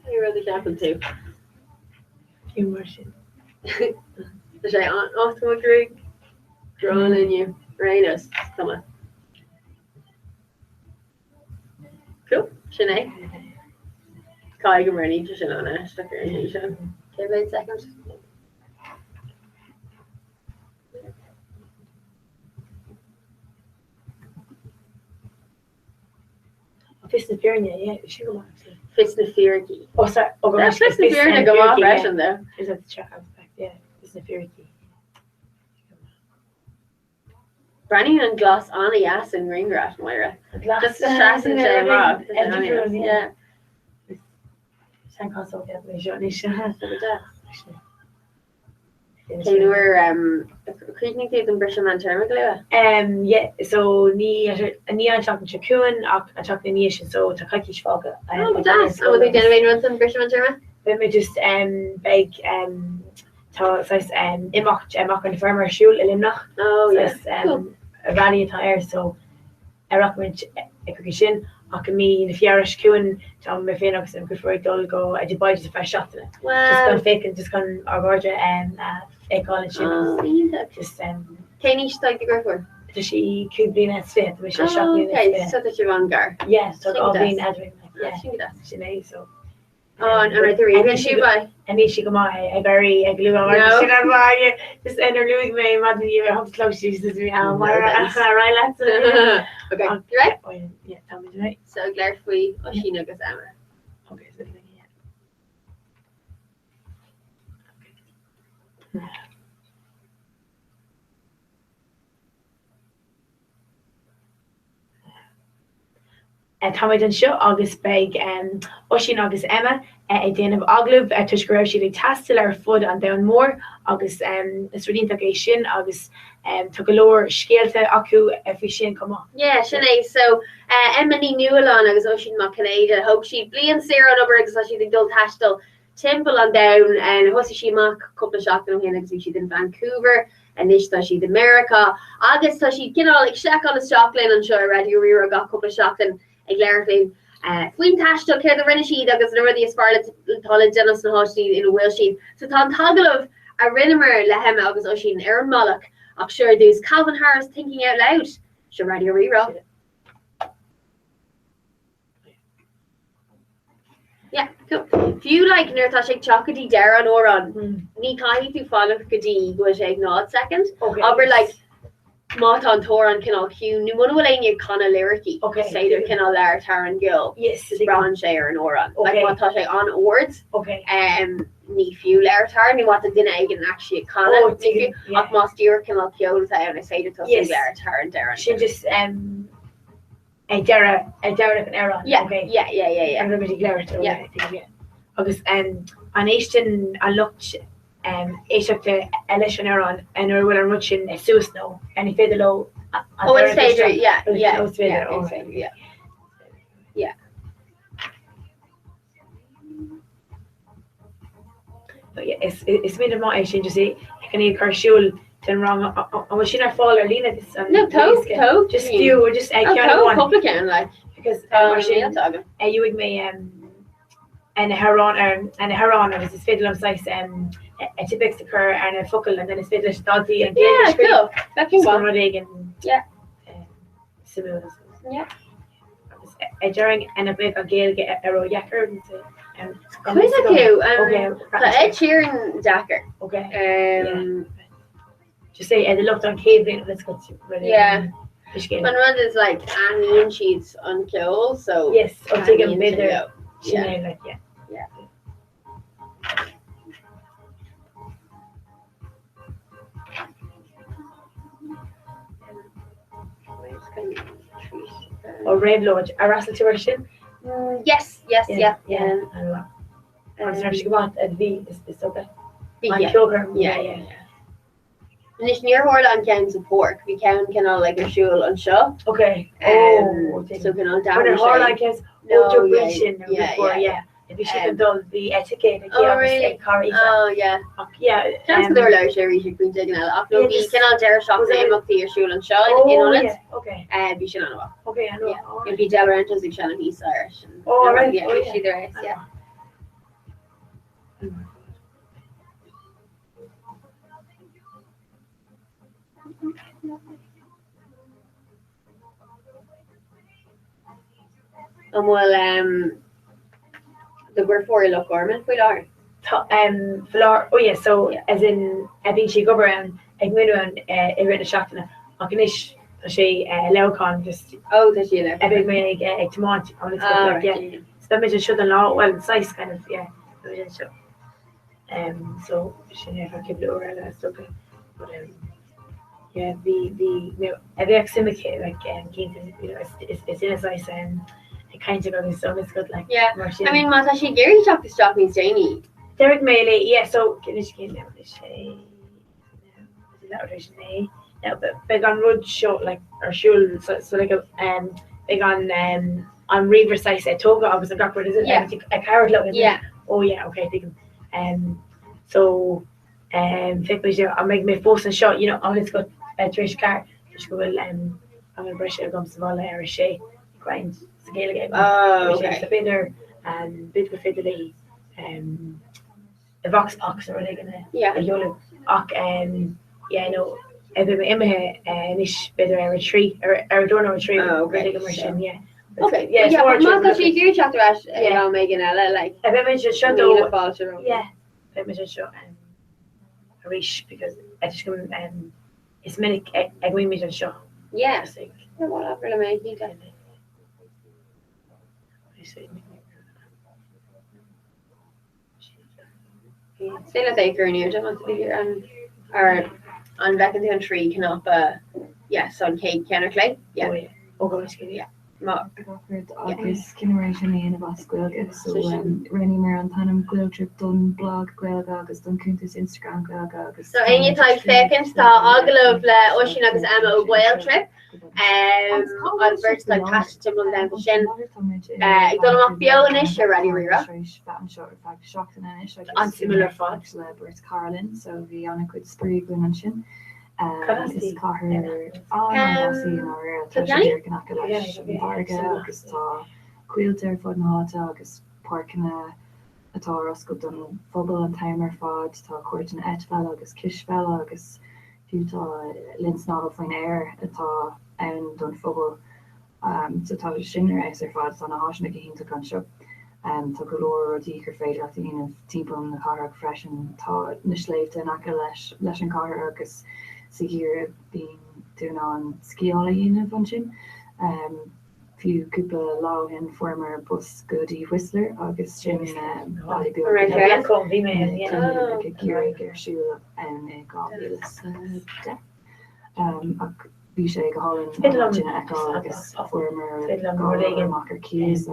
S3: really happen to.
S4: Immersion.
S3: Dus jij afgekomen Greg, drawn in you, Rainos, come on. Cool, Sinead. Kai go ready to sit on it, stuck her in show. Okay, wait a second.
S4: Fist of Fear, yeah, she go on.
S3: Fist of Fear.
S4: Oh, sorry. Oh,
S3: that's Fist of Fear to go off ration there.
S4: Is that the check out back? Yeah, Fist of Fear.
S3: Brandy and Gloss on a Yas and Greengrass, Moira. Just Sass and Jay Rock. Yeah.
S4: Thank God so get me shot. Nation.
S3: They were creating in British Manchester.
S4: Yeah, so ni an chocolate chakuan a chocolate nation so to kaki shvaga.
S3: Oh, but that's what they generate runs in British Manchester.
S4: Then we just big ta size imach on the farmer shul elimnach.
S3: Oh yes.
S4: A rally attire so a rockman equation me in the fiarish kuan Tom me Phoenix and good for it dol go I did buy just a fresh shot in it. Just gone fake and just gone our gorgeous college just
S3: Kenny like the girl for.
S4: So she could be in fit which is shocking.
S3: Okay, so that you're on gar.
S4: Yeah, so all being edwin
S3: yeah, she does.
S4: She knows so.
S3: Oh, and right there, and she by.
S4: And then she come on, I very I glue on
S3: No.
S4: she not buy just enter Louis me imagine you have close she says me right lads.
S3: Okay, you right?
S4: Oh, yeah, tell me right.
S3: So glad for you. Oh, she knows Emma.
S4: Okay, so yeah. Tommy done show August big Oshin August Emma a day of Oglub tush grow she did tastel our food and down more August it's really integration August took a lower scalte aku efficient come on.
S3: Yeah, Sinead. So Emma knew along agus Oshin Macanada hope she blian zero number because she did dull tastel temple on down and Hussy she mock couple of shots on him she did in Vancouver and this she did America August so she like shack on the stockline and sure ready we got a couple of shots and Glarflin Queen Tashto care the Renishid agus the ruddy Sparlet Tollin Dennis and Hoshi in a Wilshid. So Tom Toggle of a Rinnemer Lehem agus Oshin Aaron Moloch. I'm sure there's Calvin Harris thinking out loud. Should ready a reroll. Yeah, cool. Fiú like nuirtá sé chocatí dear an órán, ní caiithí tú fágah gotí go sé ag nád second. Aber like mátá an tóran cinál ciú, nu muna bhfuil aine conna lyricí. Séidir cinál leir tar an gil.
S4: Yes.
S3: Is brahan sé ar an órán. Like mátá sé an words.
S4: Okay.
S3: Ní fiú leir tar, ní mátá duine ag an actually conna. Ach más dúr cinál ceol a an séidir tá sé leir tar an dear.
S4: She just a Dara an era.
S3: Yeah.
S4: Okay.
S3: Yeah.
S4: Everybody glare to
S3: Yeah.
S4: I think yeah. Agus an Easton I looked éisiachta eile an arán an bhfuil an ru sin suas nó any féidir lo.
S3: Oh, it's féidir, yeah.
S4: It's féidir,
S3: it's féidir, yeah.
S4: But yeah, it's made a má sin just é gan í carsúil den rang an sin ar fáil ar lína this
S3: No, toe.
S4: just few or just
S3: Toe, complicated, like.
S4: because
S3: Sin tagin.
S4: you ag me and a heron agus is féidir am sais a typics occur and a focal and then it's féidir dodgy and
S3: Yeah, cool. That can go.
S4: and
S3: Yeah.
S4: similar.
S3: Yeah.
S4: During and a big a gale get a road yacker and
S3: Quiz a cú.
S4: okay
S3: Tá Ed Sheeran Dakar.
S4: okay just say and looked on cave let's go to
S3: Yeah.
S4: fish game.
S3: One run is like onion sheets on kill, so
S4: Yes, I'll take a
S3: onion
S4: bit
S3: to
S4: there.
S3: go. Yeah.
S4: Like yeah. Or red lodge, a Russell version.
S3: Yes.
S4: I know. I'm sorry, she got a V. It's okay.
S3: Yeah.
S4: Kilgore.
S3: Yeah. Nis níor hór an cean sa pork, bhí cean cinál le ar siúil an seo.
S4: Okay.
S3: So cinál da.
S4: When her heart like is integration before,
S3: yeah.
S4: If you should have done the etiquette,
S3: Oh, really? Oh, yeah.
S4: Yeah.
S3: Chans go leir sé rí sé digging out. No, bhí cinál deir seach na imachtaí ar siúil an seo in on it.
S4: Okay.
S3: Bhí sin an bhá.
S4: Okay, I know.
S3: Yeah. Bhí deir an ag sean an híos Irish.
S4: Oh, right.
S3: Yeah,
S4: Oh,
S3: she there is, yeah. And well, the we're for look Gorman we are.
S4: Floor. Oh yeah. So as in, I think she go around. Ag minu an rin a shotna. Akinish she leocon just.
S3: Oh, does she there?
S4: Ag me ag tomant on its like yeah. So that means it should allow well size kind of yeah. So she never keep it over that's okay. But yeah, the every academic like it's in a size and it kind of goes so it's good like
S3: yeah. I mean, Mata she Gary talked to stop me Janie.
S4: Derek Melee, yeah. So can you now now, but big on road show like or show so like a big on river size toga obviously got rid of it.
S3: Yeah.
S4: A carrot look.
S3: Yeah.
S4: Oh yeah. Okay. So fake I'll make me force and shot. You know, I'll just go Trish car. Trish go will I'm gonna brush it gums of all air shea grind scale again.
S3: Oh, okay.
S4: The bitter and bit with fiddly the vox box or like
S3: yeah.
S4: A yolo yeah no nish bitter a tree or don't know a tree.
S3: Oh, okay.
S4: Yeah.
S3: Okay.
S4: Yeah.
S3: Yeah. Mata she Gary talked to Ash. Yeah. Megan Ella like.
S4: I bet mentioned shut
S3: Yeah.
S4: I mentioned shut a reach because I just come it's many I win me show.
S3: Yeah. Whatever le me he did. Still a taker in here, don't want to be here or on back in the tree can up yes on cake can clay. Yeah.
S4: Oh gosh, yeah.
S5: agus generation in of Asquilga, so Rennie mar an tanam Gwil trip done blog Gwilga agus done Kuntus Instagram Gwilga agus.
S3: So any type second tá agla of Ocean agus Emma Whale trip. On first like cash timble down the shin. I don't know Fiona she ready Rira.
S4: On similar fonts.
S5: Birth Carolyn, so the Anna could spree gwyn an sin. Is car her agus tá cuiiltear fod na háta agus parkna atá os go don fphobal an timer fad tá cuairt an etfel agus kisfel agus fiútá linsná faoin air atá ann don fphobal so tá sinnar eis ar fad an na háisna go hinnta gan seo Tá go leir rodí gur féidir a dhéanamh timppla na cara freisin tá na sléifte nacha leis an cara agus sa hir bíon dúna an scíála dhéanamh an sin. Fiú cúpla lá hin former bus Goody Whistler agus sin siú an gálas de. Bhí sé go hálan eá agus former Macher Keys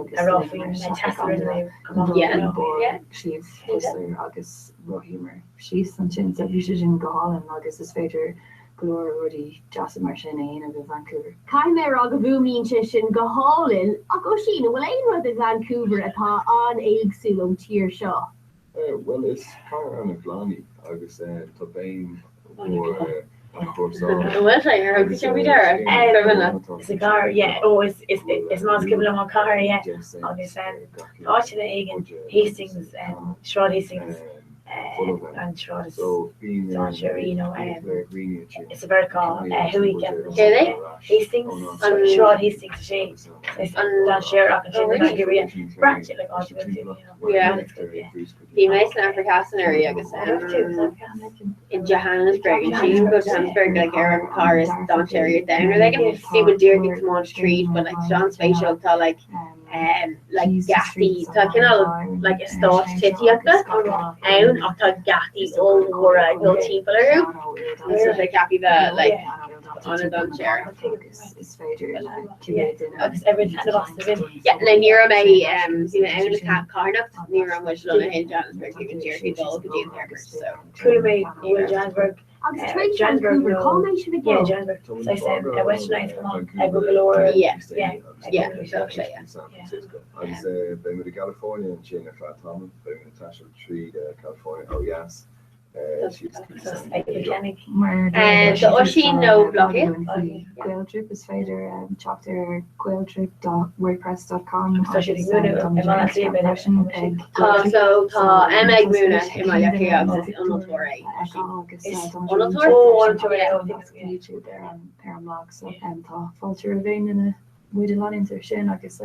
S5: slíh Whistler agus roihímar síos an sin a bhí sé sin go hálan agus is féidir glóir rudí jazz mar sin éon a go Vancouver.
S3: Cai mé a go bhúmín sin go hálinn ach ó sin bhfuil éon rud in Vancouver atá an éagsúlum tír seo.
S7: Well is car an a gláni agus tá béin
S4: cigar, yeah. Oh, it's not giving them a car, yeah. Obviously, again, Hastings, Shroud Hastings, and Shroud Don Sherry, you know, it's a very call. Who we get? Hastings, Shroud Hastings, Shane, Don Sherry, I can say the branch it like all
S3: Yeah. Bhí méid an African area agus in Johannesburg and she would go to Johannesburg like Aaron cars Don Cherry down or they can see what deer get come on street but like Sean's facial to like gathi tá kinda like a start titty at that own or tá gathi over a go people are so like happy that like on a Don Cherry
S5: is féidir
S4: agus every time of
S3: yeah na near me see the end of the car not near on which London in Johannesburg you can hear people who do there so
S4: cool me in Johannesburg
S3: Johannesburg
S4: yeah Johannesburg so I said I went night come on I go galore
S3: yeah
S7: agus bei me de California an sin fa Tom bei me Natasha Tree California oh yes
S3: so Oisin no bloggy
S5: Quailtrip is féidir chapter quailtrip.wordpress.com
S3: so tá Meg Muna in my agus
S5: YouTube there on Paramlog so tá fáilte a bhéin in muid an inter sin agus be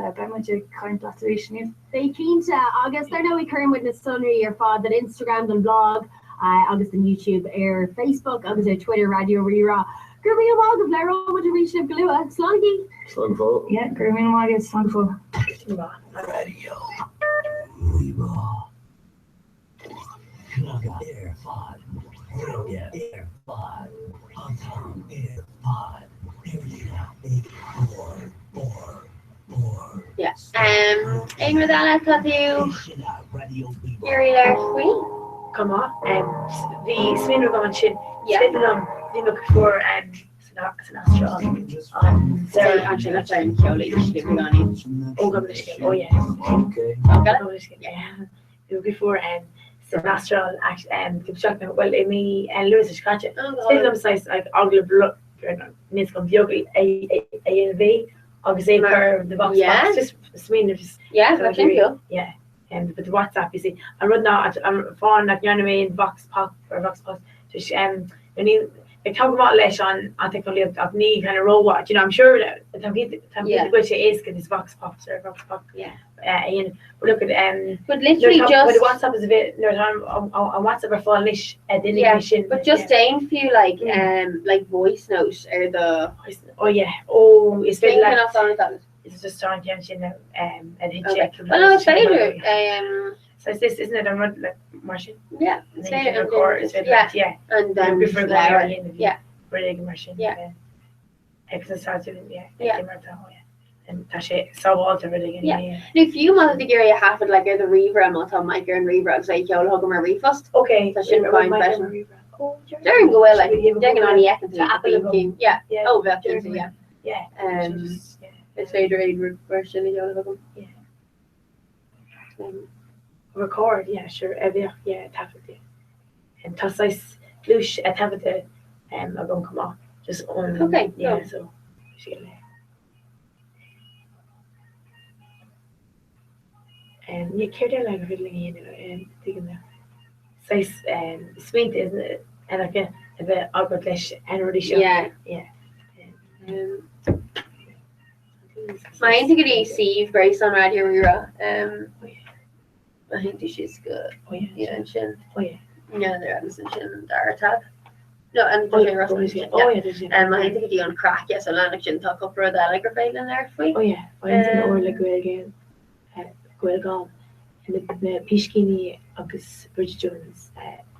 S5: kind plation.
S3: They cínta agus there no we current witness sunry ar fád that Instagram and blog agus an YouTube ar Facebook agus ar Twitter Radio Rira. Gurmí amag of Lero would you reach Glua Slongy?
S7: Slugful.
S5: Yeah, Gurmí amag is slugful.
S8: Radio Rira. Air pod. Air pod. On air pod.
S3: Yeah. Ingrid Anna Tatu. You're there, sweet.
S4: Come on, the swing of on chin, they look for Sinatra on
S3: Sarah actually that's in Kelly.
S4: Oh yeah. Yeah. They look for Sinatra actually well me and Lewis Scratch it. Them size like ugly blood needs come yogurt ALV obviously for the box just swing just
S3: that's cool.
S4: Yeah. But the WhatsApp, you see, I'm running out. I'm fine, like you know what I mean, Vox Pop. Just when you talk about lesh on, I think only of knee kind of robot. You know, I'm sure that which it is because it's Vox Pops or Vox Pop.
S3: Yeah.
S4: And we look at
S3: But literally just.
S4: But the WhatsApp is a bit. No time on WhatsApp or phone lish at the mission.
S3: But just saying for you like voice notes or the.
S4: Oh yeah. Oh, it's very like.
S3: It's
S4: just starting to mention and hit check.
S3: Well, no, it's favorite.
S4: So it's this, isn't it? I'm not like Martian.
S3: Yeah,
S4: it's favorite. Yeah,
S3: and then
S4: prefer
S3: yeah,
S4: really Martian.
S3: Yeah,
S4: because it starts with and that's it. So all the really
S3: yeah. If you want to get a half of like the Reaver, I'm not on Mike and Reaver. So you can hug him a refust.
S4: Okay,
S3: that's your fine fashion. During go well, like digging on the apple. Yeah. Oh, that's yeah.
S4: Yeah.
S3: It's favorite version of your
S4: record, yeah, sure. Yeah, tap it. And Tassais Lush at have it I'm gonna come off. Just on
S3: okay,
S4: yeah, so and you care there like really and thinking that size sweet isn't it? And again a bit Albert and really show.
S3: Yeah. My integrity Steve Grace on Radio Rira. I think she's good.
S5: Oh yeah.
S3: Yeah, and Shin.
S5: Oh yeah.
S3: Yeah, they're Anderson Shin and Dara Tab. No, and
S5: Oh
S3: Shane
S5: yeah.
S3: Russell.
S5: Oh
S3: Yeah.
S5: yeah. There's
S3: I think you on crack, yes, so Lannick Shin talk up for the like or fail in there for you.
S5: Oh yeah. Mine's an or like Gael again. Gael gone. And the Pishkini agus Bridget Jones.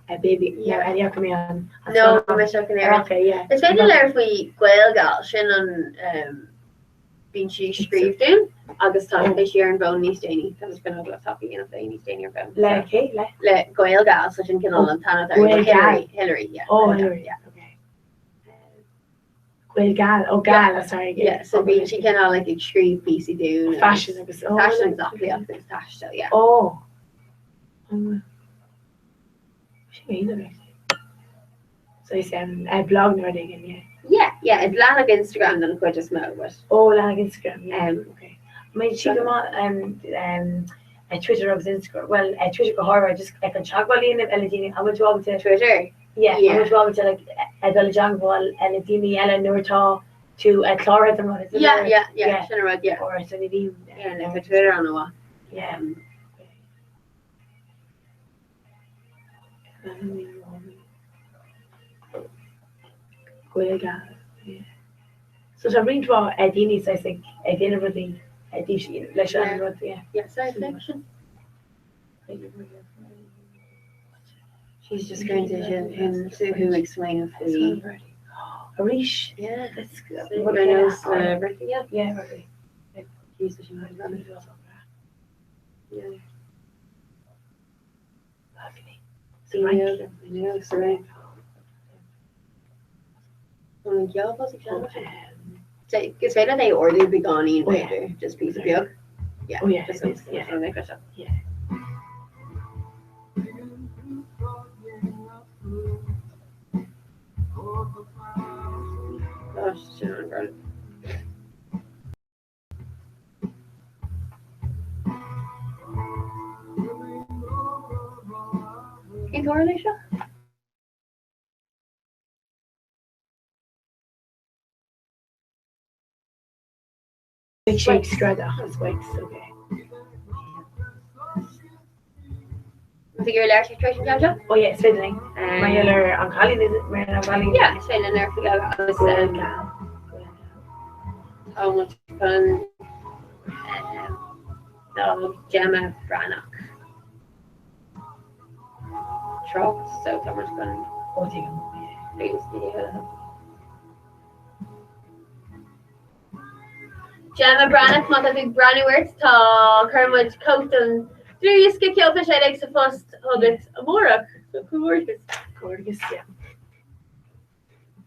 S5: A baby.
S3: Yeah.
S5: And you're coming on.
S3: No, I'm talking there.
S5: Okay, yeah.
S3: It's very there if we Gael gal Shin on being she screeved in. Agus time this year in Bone East Danny. That was going to go talking in a East Danny or Bone.
S5: Le
S3: Gael gal such in Kinol and Tana
S5: Gael.
S3: Hillary, yeah.
S5: Oh, Hillary.
S3: Yeah.
S5: Okay. Gael gal. Oh, gal. Sorry.
S3: Yeah, so being she can like screeve PC do.
S5: Fashion. Agus. Oh,
S3: Fashion exactly. I think Tash. So yeah.
S5: Oh. She made it actually. So you say I blog now again, yeah.
S3: Yeah, it's Lannick Instagram then quite just know, but
S5: Oh, like Instagram, yeah.
S3: okay.
S5: I mean, she come on Twitter of Instagram. Well, Twitter go horror. Just like on Chagwali and Eladini. I went to over to
S3: Twitter.
S5: Yeah, I went to over to like Adela Jangwal, Eladini, Ella Nurta to Clara the one.
S3: Yeah.
S5: Yeah.
S3: Sure, yeah.
S5: Or Sunny.
S3: Yeah, like a Twitter on a what.
S5: Yeah. Yeah. So I'm reading for Dini's, I think, Dina really, yeah.
S3: Yeah, science fiction. She's just going to who explain of the
S5: Arish.
S3: yeah, that's good.
S5: What
S3: I know,
S5: yeah. Yeah, right.
S3: She's the one who yeah.
S5: So right.
S3: Yeah, so right. Yeah, what's it called? So, because when they order be gone in later, just piece of milk. Yeah.
S5: Oh yeah,
S3: Just
S5: yeah.
S3: and make it up.
S5: Yeah.
S3: Gosh, Sharon Garland. In correlation?
S5: Big shake strata. That's why it's okay.
S3: I think you're allergic to Jojo?
S5: Oh yeah, it's fiddling. My other on Colleen, is it? My other Colleen?
S3: Yeah, it's failing there for how much fun. No, Gemma Brannock. Trucks, so how much fun.
S5: Oh, take him.
S3: Biggest video. Gemma Brannock, not a big brownie words talk. Kermit Coton. Do you skip your fish? I like the first hobbit. Amora. Gorgeous.
S5: Gorgeous, yeah.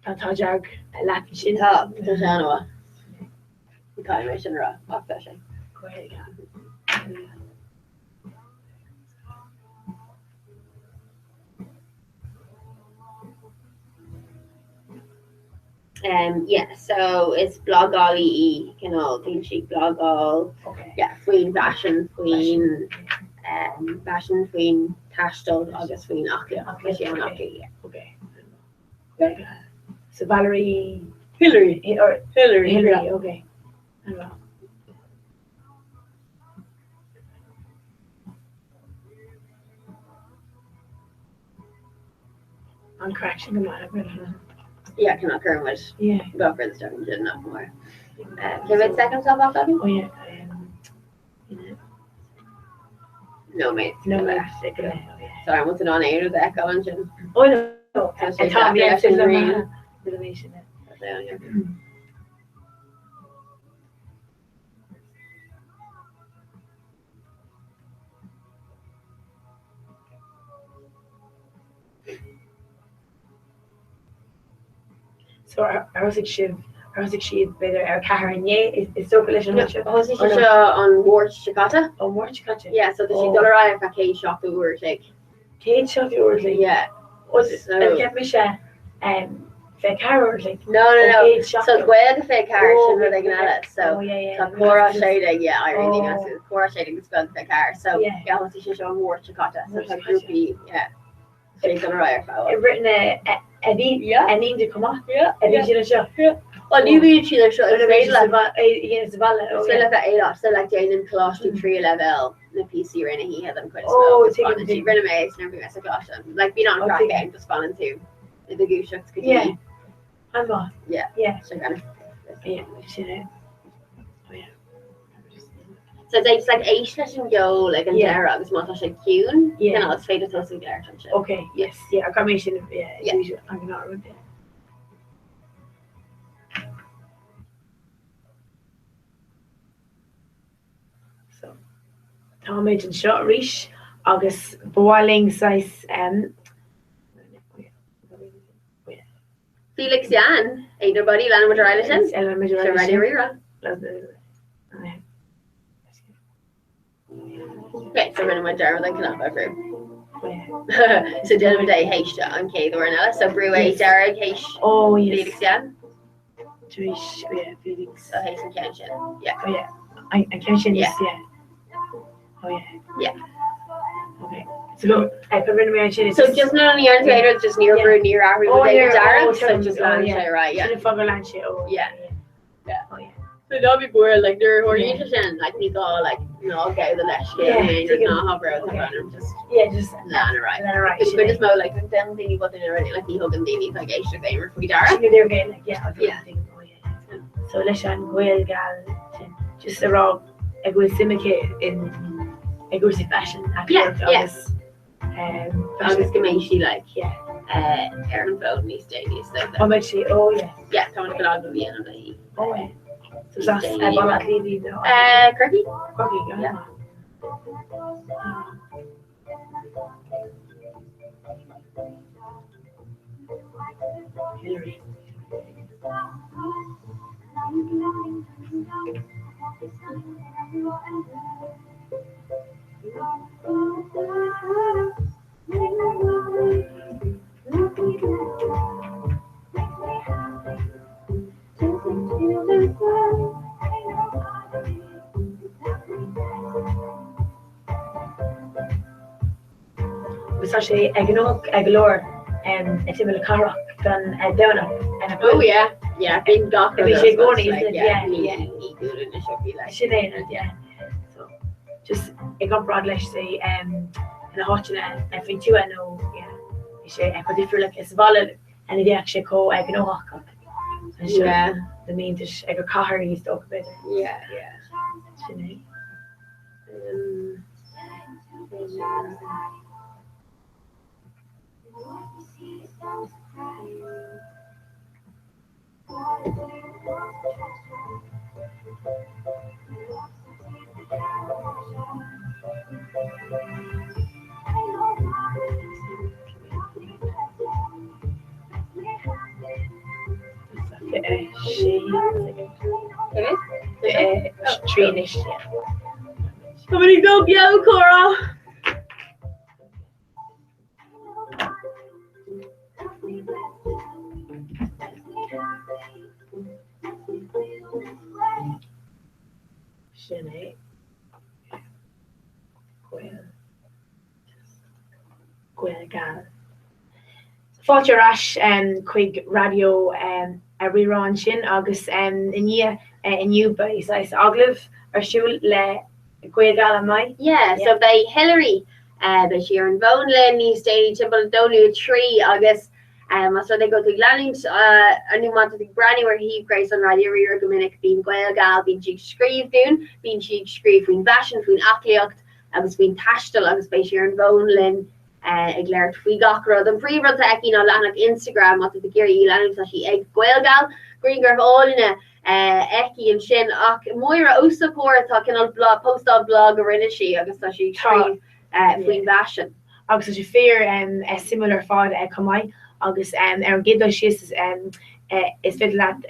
S5: Tajag, Latin shit.
S3: Top. Tajanoa. You can't imagine her off fishing.
S5: Great.
S3: Yeah, so it's blog all you know, thing she blog all.
S5: Okay.
S3: Yeah, Queen Fashion, Queen Fashion, Queen Tashdol, August Queen Aki, yeah.
S5: Okay. So Valerie
S3: Hillary,
S5: or
S3: Hillary,
S5: okay. I don't know. On correction, come on.
S3: Yeah, I cannot current with
S5: Yeah.
S3: go for the stuff and did enough more. Give it seconds off that?
S5: Oh yeah.
S3: No, mate.
S5: No,
S3: way. Sorry, I wasn't on air with the echo engine.
S5: Oh no.
S3: Just
S5: Tom, yeah,
S3: after
S5: it's
S3: green.
S5: Relation. So I was like she better Karen is so collision with you.
S3: Was it on Ward Chicata?
S5: Oh, more Chicata.
S3: Yeah, so the $1 if I can't shop the word like.
S5: Kate shop the word like.
S3: Yeah.
S5: Was it? Get me fake Karen like.
S3: No. So Gwen fake car should be like that.
S5: Oh
S3: So
S5: yeah.
S3: Cora shading, yeah, I really know. So Cora shading is spelled fake car. So yeah, was it on Ward Chicata? So it's a groupie, yeah. Fake $1 if I
S5: I've written a name to come on.
S3: Yeah.
S5: A name to show.
S3: Well, you be chi le
S4: But
S3: so
S4: it's
S3: like
S4: valid.
S3: so like a lot so like Jane in Colossus 3 level the PC rinne he had them quite
S4: Oh,
S3: small
S4: take it.
S3: rinne me never mess a Colossus like being on crack game just falling to the goose shucks could
S4: Yeah. I'm on.
S3: Yeah.
S4: Yeah.
S3: so kind of
S4: Yeah. Seen it.
S3: so it's like eight and go like and
S4: Yeah.
S3: Dara agus má sé cún
S4: Yeah.
S3: and it's faded to us there
S4: Okay. Yes. Yeah. Accommodation. Yeah.
S3: Yeah.
S4: Usual. I'm not with it. So, Tomage and short reach. August boiling size.
S3: Felix Jan either buddy Lana Madrilison so ready rerun okay so rinne my Dara like can have group so Dylan Day Heisha on Kay the Renella so Brew Dara Heish
S4: Oh yes.
S3: Felix Jan
S4: Trish. Yeah. Felix.
S3: so Heish and Kenshin yeah
S4: Oh yeah. I can't
S3: Yeah.
S4: yeah. Oh yeah.
S3: Yeah.
S4: Okay. So I put in my chin.
S3: so just not on the yarn later it's just near
S4: Yeah.
S3: Brew near Ari
S4: Oh,
S3: with
S4: near-
S3: Dara
S4: oh,
S3: so
S4: so-
S3: just
S4: oh,
S3: land
S4: yeah.
S3: right yeah
S4: Should have lunch. Oh
S3: Yeah.
S4: Yeah. Oh yeah.
S3: so that'll be bored like they're
S4: Yeah.
S3: orientation like we go like no go the less
S4: Yeah,
S3: game
S4: take it-
S3: no hover out the
S4: okay.
S3: runner just
S4: Yeah. Just
S3: land right
S4: Then right.
S3: It's good as well, like them thing what they're already like the hugging Davy like extra gamer for Dara.
S4: She they're getting like yeah. Okay.
S3: Yeah.
S4: Oh yeah. So let's go gal. Just a raw. I go syndicate in aggressive fashion.
S3: Yeah, yeah.
S4: Fashion.
S3: Gameishi like
S4: Yeah.
S3: Aaron Foden these days like
S4: How
S3: that.
S4: much she? Oh yeah.
S3: Yeah, Tony Galagho the end of the
S4: Oh yeah. So that's a ball TV though.
S3: Kirky?
S4: Okay.
S3: Yeah.
S4: Hillary. Was actually Eglor and it's in the car done down and
S3: Oh yeah. Yeah, big docker.
S4: Maybe she go on,
S3: like,
S4: isn't it? Yeah,
S3: he-
S4: yeah.
S3: he good and it should be like
S4: She did, yeah. So just I got broad leis say and a hot and fin tú no yeah. She I could differ like it's valid and it actually co I know hawk. And she
S3: Yeah.
S4: the mean just I got car he's talk better.
S3: Yeah, yeah.
S4: She know. She
S3: It is?
S4: Treenish, yeah.
S3: Somebody go yo, Cora.
S4: Sinead. Gwen Gal. Fáilte ras chuig radio a rirán sin agus inniu ba is aglah arsúil le Gwegal mai.
S3: Yeah, so by Hillary, by Sharon Vonlin, New Stage, but Donu Tree, August, so they go to Glanning, a new month of the Granny where he grace on Radio Rear Dominic, being Gael, being Jig Screeve Dune, being Jig Screeve, between Bashan, between Acliocht, agus being Tashtal, agus by Sharon Vonlin, Egler Twi Gakra, the pre run to Eki, no Lanach Instagram, what the Gary Lanning, so she egg Gael, Green Grove, all in a. Eki and Shin Moira o support talking on blog post on blog or in she agus tá she tree faoin bashan
S4: agus sé fear a similar fád comai agus gidó si is fit leat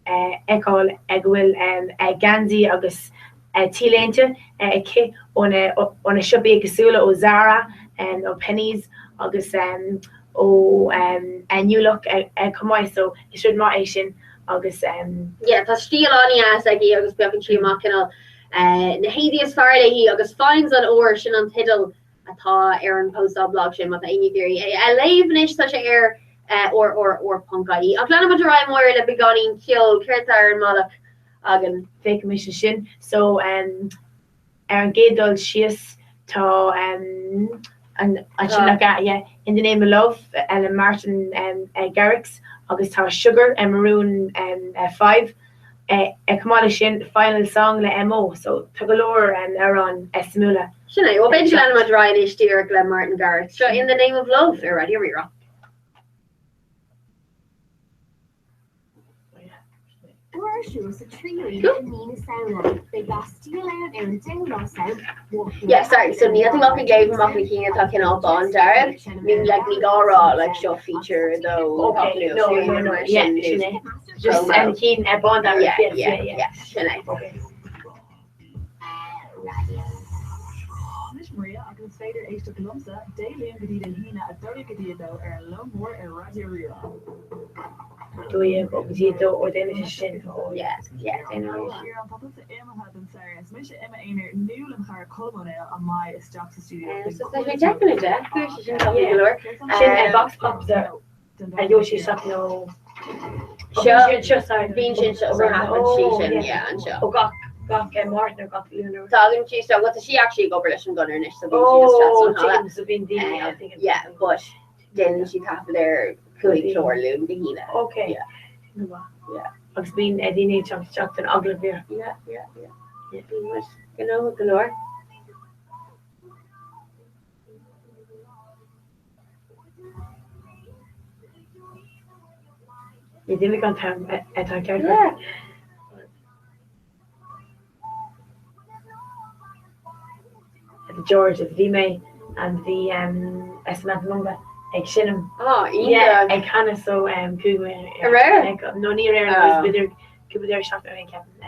S4: eáil bhfuil Gandhi agus tíléinte ki on a sibe agusúla ó Zara and ó Pennies agus ó New Look comai so is should má sin agus
S3: yeah tá stíl aní as agi agus bevan trí machinal na hédias farle hi agus finds an or sin an title atá ar an post blog sin mat aine géri a leifnis tá sé ar or punkai. A plan about Ryan Moore le begonin kill Kertar and Malak again.
S4: fake mission shin. So Aaron Gaydol she's to and I should look at In the Name of Love, Ellen Martin Garrix, August Tower Sugar and Maroon 5. Kamala Shin final song le MO. So Tagalore and Aaron Esmula.
S3: Sinead, well, basically, I'm about Ryan Ishtier, Glen Martin Garrett. So, In the Name of Love, all right, here we go. Yeah, sorry, so Neil Lock gave him off me king talking all on Derek. Mean like Nigara, like show feature though.
S4: Okay, no, yeah, Sinead. Just and Keen Bond
S3: yeah, Sinead.
S5: Maria, I can say that Easter Columsa, daily and Gadida Hina, a 30 Gadida, or a low more and Rajaria.
S4: Do you go with or then it's shin?
S3: Yeah.
S5: Here on top of the Emma had them serious. Misha Emma Einer, new and her Colmonel on my Jackson studio.
S3: So, we're checking it, Jack. She's in the
S4: Shin box pops there. And Yoshi suck no.
S3: Sorry, being Shin, so what happened, yeah, and so.
S4: Oh, Gok and Martin got Leonor.
S3: Talking to so what does she actually go British and Gunner and so yeah, but then she have their cooling floor loom the Hina.
S4: Okay. Yeah. I've been Eddie chucked an ugly beer.
S3: Yeah. You know, galore.
S4: You didn't go time at our character.
S3: Yeah.
S4: The George, the Vime, and the Samantha Munga, egg shinum.
S3: Oh,
S4: yeah, egg kind of so Kugwe. No near there was with their shop and Captain.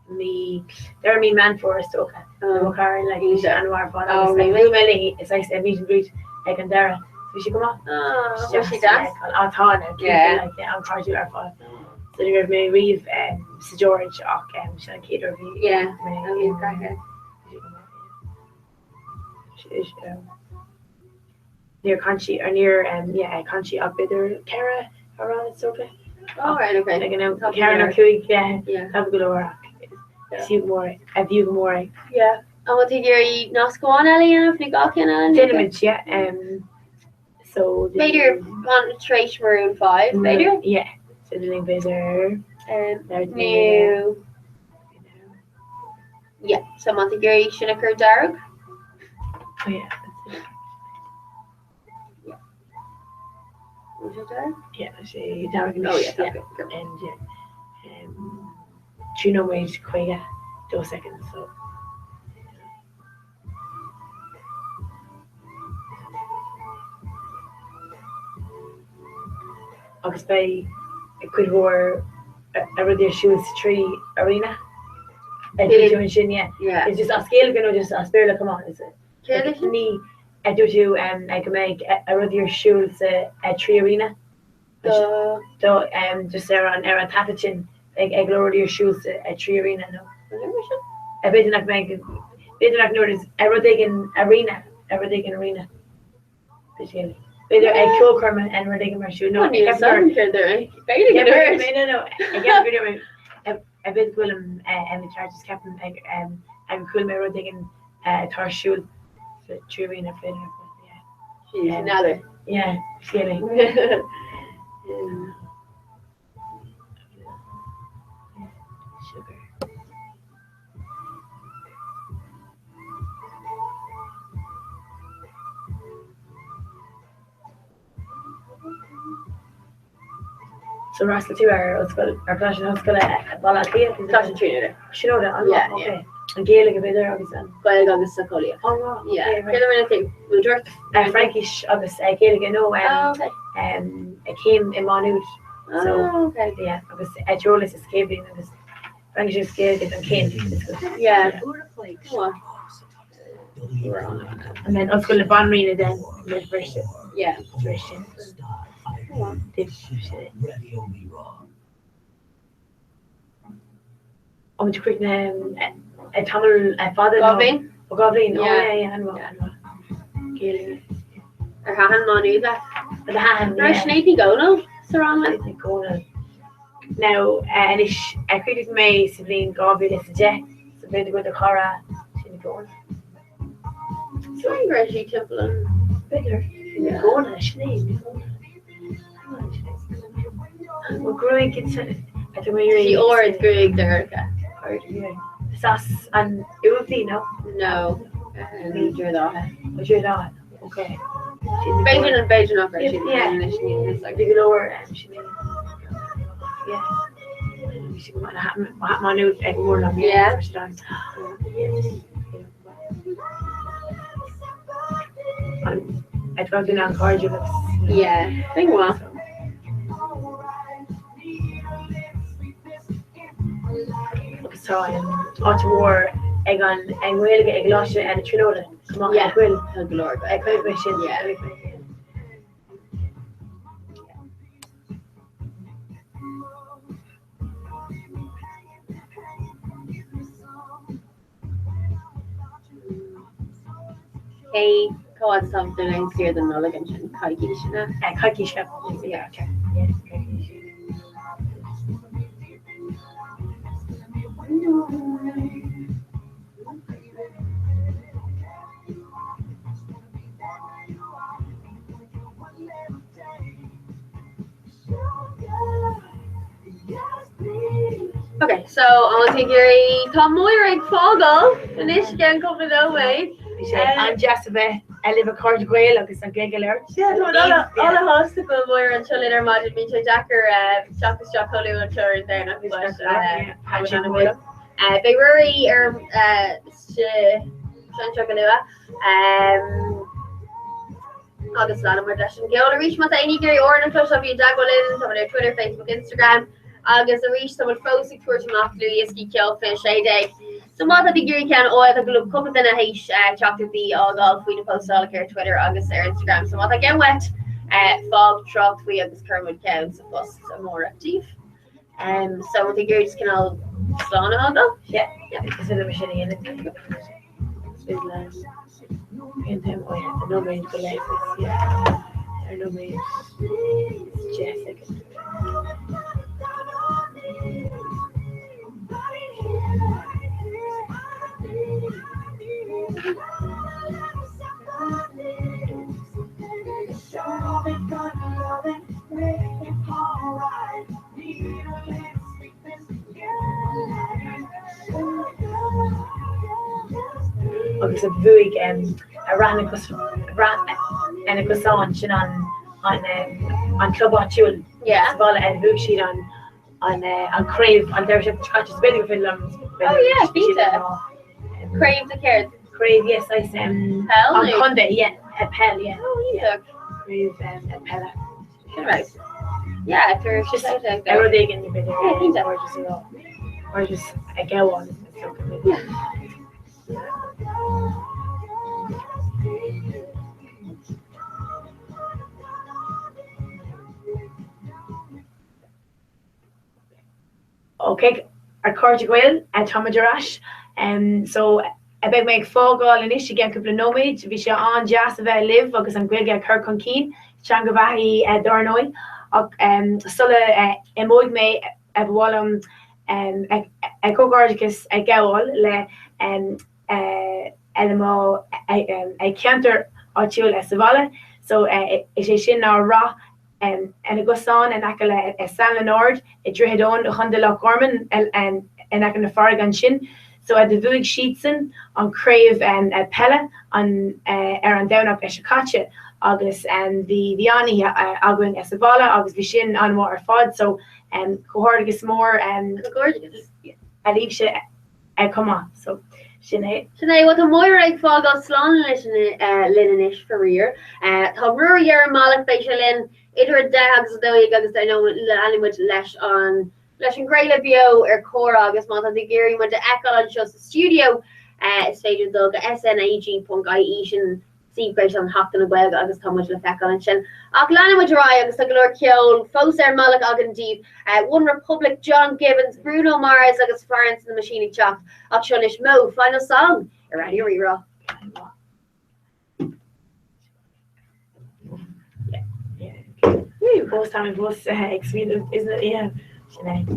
S4: Me, they're me man for us, okay. Car like Anwar for us. Like really, it's like a meet and greet, like and Dara. So she come on.
S3: Oh, what she does?
S4: I'll tell her. Yeah, I'll try to her for. So they're me Reeve, Sir George, Sean Cater.
S3: Yeah, I mean, cracker.
S4: Near Conchi or near Conchi up there Cara around it's okay.
S3: Oh right, okay.
S4: Like Cara Kuig, have a good rock. A view more.
S3: Yeah. And what did you not go on Ellie and if you got
S4: Cinnamons, so
S3: Vader on Trace Maroon 5, Vader?
S4: Yeah. So the link Vader.
S3: New. Yeah, so Montague Shinnaker Darg.
S4: Oh yeah.
S3: Was it there?
S4: Yeah, she Darg.
S3: Oh yeah, okay.
S4: And Juno Wage Quega 2 seconds, so August Bay could wear a their shoes tree arena. Yeah. It's just a scale, just a spirit come on, is it? Like me, I do too, I can make a your shoes a tree arena. So just there on Era Tatachin, like I lower your shoes a tree arena, no. I bet not make it. Better not notice everything arena. Basically. Better I kill Kermit and everything my shoe. No, I kept her. No. I can't video me. I bet cool and the charges captain. I'm cool my everything tar shoe. So tree arena fit.
S3: She's another.
S4: Yeah, really. Sugar. So Russell too our clash and school ball at the
S3: Clash and trainer.
S4: She know that.
S3: Yeah,
S4: okay. And Gaelic a bit there obviously.
S3: Gaelic on the Sacolia.
S4: Oh no.
S3: Yeah. Kill Woodworth.
S4: Frankish obviously Gaelic I know
S3: okay.
S4: I came in Manute. So
S3: okay.
S4: Yeah, obviously I told us escaping and this Frankish is Gaelic and Kane.
S3: Yeah.
S4: And then us go to Bon Rena then with version.
S3: Yeah.
S4: Version. Oh, to quick name a Tamil father.
S3: Govin.
S4: Govin.
S3: Yeah.
S4: I know. Gaelic.
S3: Or Hahan Manu that.
S4: the hand.
S3: Ra snéiti go no sarán.
S4: Now, and is I created my sibling Gavi is jet, so they go to Cora, she's going.
S3: So Gracie Temple.
S4: Better. Going to Sinead. We're growing kids at the way
S3: She or it's Greg there.
S4: Sauce and Uzi, no?
S3: No. Níor dá.
S4: Was you not? Okay.
S3: Beijing and Beijing of Gracie.
S4: Yeah. Like the lower Sinead. Yeah. She might have my new more than
S3: Yeah.
S2: I tried to encourage you.
S3: Yeah, think well.
S2: So on war ag bhfuil ag láiste an tróla
S3: Yeah.
S2: bhfuil
S3: Glory.
S2: ag chuh sin
S3: Yeah. Hey, call something and clear the mulligan and Kaikishina.
S2: Chucky shop. Yeah, okay.
S3: Okay, so I'll take your Tom Moira Foggle and this can come to no way.
S2: An Jessica live a card gweil agus an giggle.
S3: Yeah, all the hospital Moira and Chulin are modded me to Jacker, Jack's Jack Hollywood and Chur there, not February or Sanchakalua. August Lana Mardashan Gil reach my tiny Gary or and push up your Dagolin on their Twitter, Facebook, Instagram. August a reach some frozen tours from after Louis Kilfish day. So what the Gary can oil the glue couple then a H chocolate be all golf we post all care Twitter, August or Instagram. So what I get wet fog truck we have this Kermit counts of us some more active. So the Gary just can all slow on though?
S2: Yeah, because of the machine in it. And then we have the number in the life is yeah. Our number is Jessica. Agus a bhuaig a ran and it goes on club áitiúil.
S3: Yeah.
S2: Bhla and bhuaig siad on Crave on their just big film.
S3: Oh yeah, pizza. Crave the carrot.
S2: Crave, yes, I say
S3: Hell
S2: on
S3: no.
S2: Conde, yeah, a Pell, yeah.
S3: Oh
S2: Yeah.
S3: yeah.
S2: Crave a Pella.
S3: Right. Yeah, for
S2: Just
S3: like that.
S2: everything in the video.
S3: Yeah, pizza.
S2: Or just a go on. Okay, our card gweil and Tom Darash. So a big make fógáil in is again couple of nóid, bhí sé an jazz bheith live agus an gweilge chur chun cín, sean go bhaithí darnóid ach sulla imóid mé a bhlam ag cógáirgus ag gaáil le elmó ag ceantar áitiúil sa bhla, so is sé sin ná rá and a gosán and akala a San Nord a drihadon a hundela gorman and akana fargan shin. So at the vuig sheetsen on Crave and Pella on an down up Eshakacha August and the Viani Agwin Esavala August Vishin on water fod so and cohortigus more and
S3: Gorgeous.
S2: I leave shit come on so Sinead.
S3: Today, what a Moira ag fog on slán linish for rear. Tá year malach bei lin idir dags do agus I know animate lesh on lesh and great bio core agus month the Gary went to echo on just studio stated dog snag.ie sin see great on hop and web agus how much effect on shin Lana with dry agus the glor kill Foser malach agan deep One Republic John Gibbons Bruno Mars agus Florence in the machine chop Acholish Mo final song ready rerun.
S2: Yeah.
S4: Post time and post extreme, isn't it? Yeah.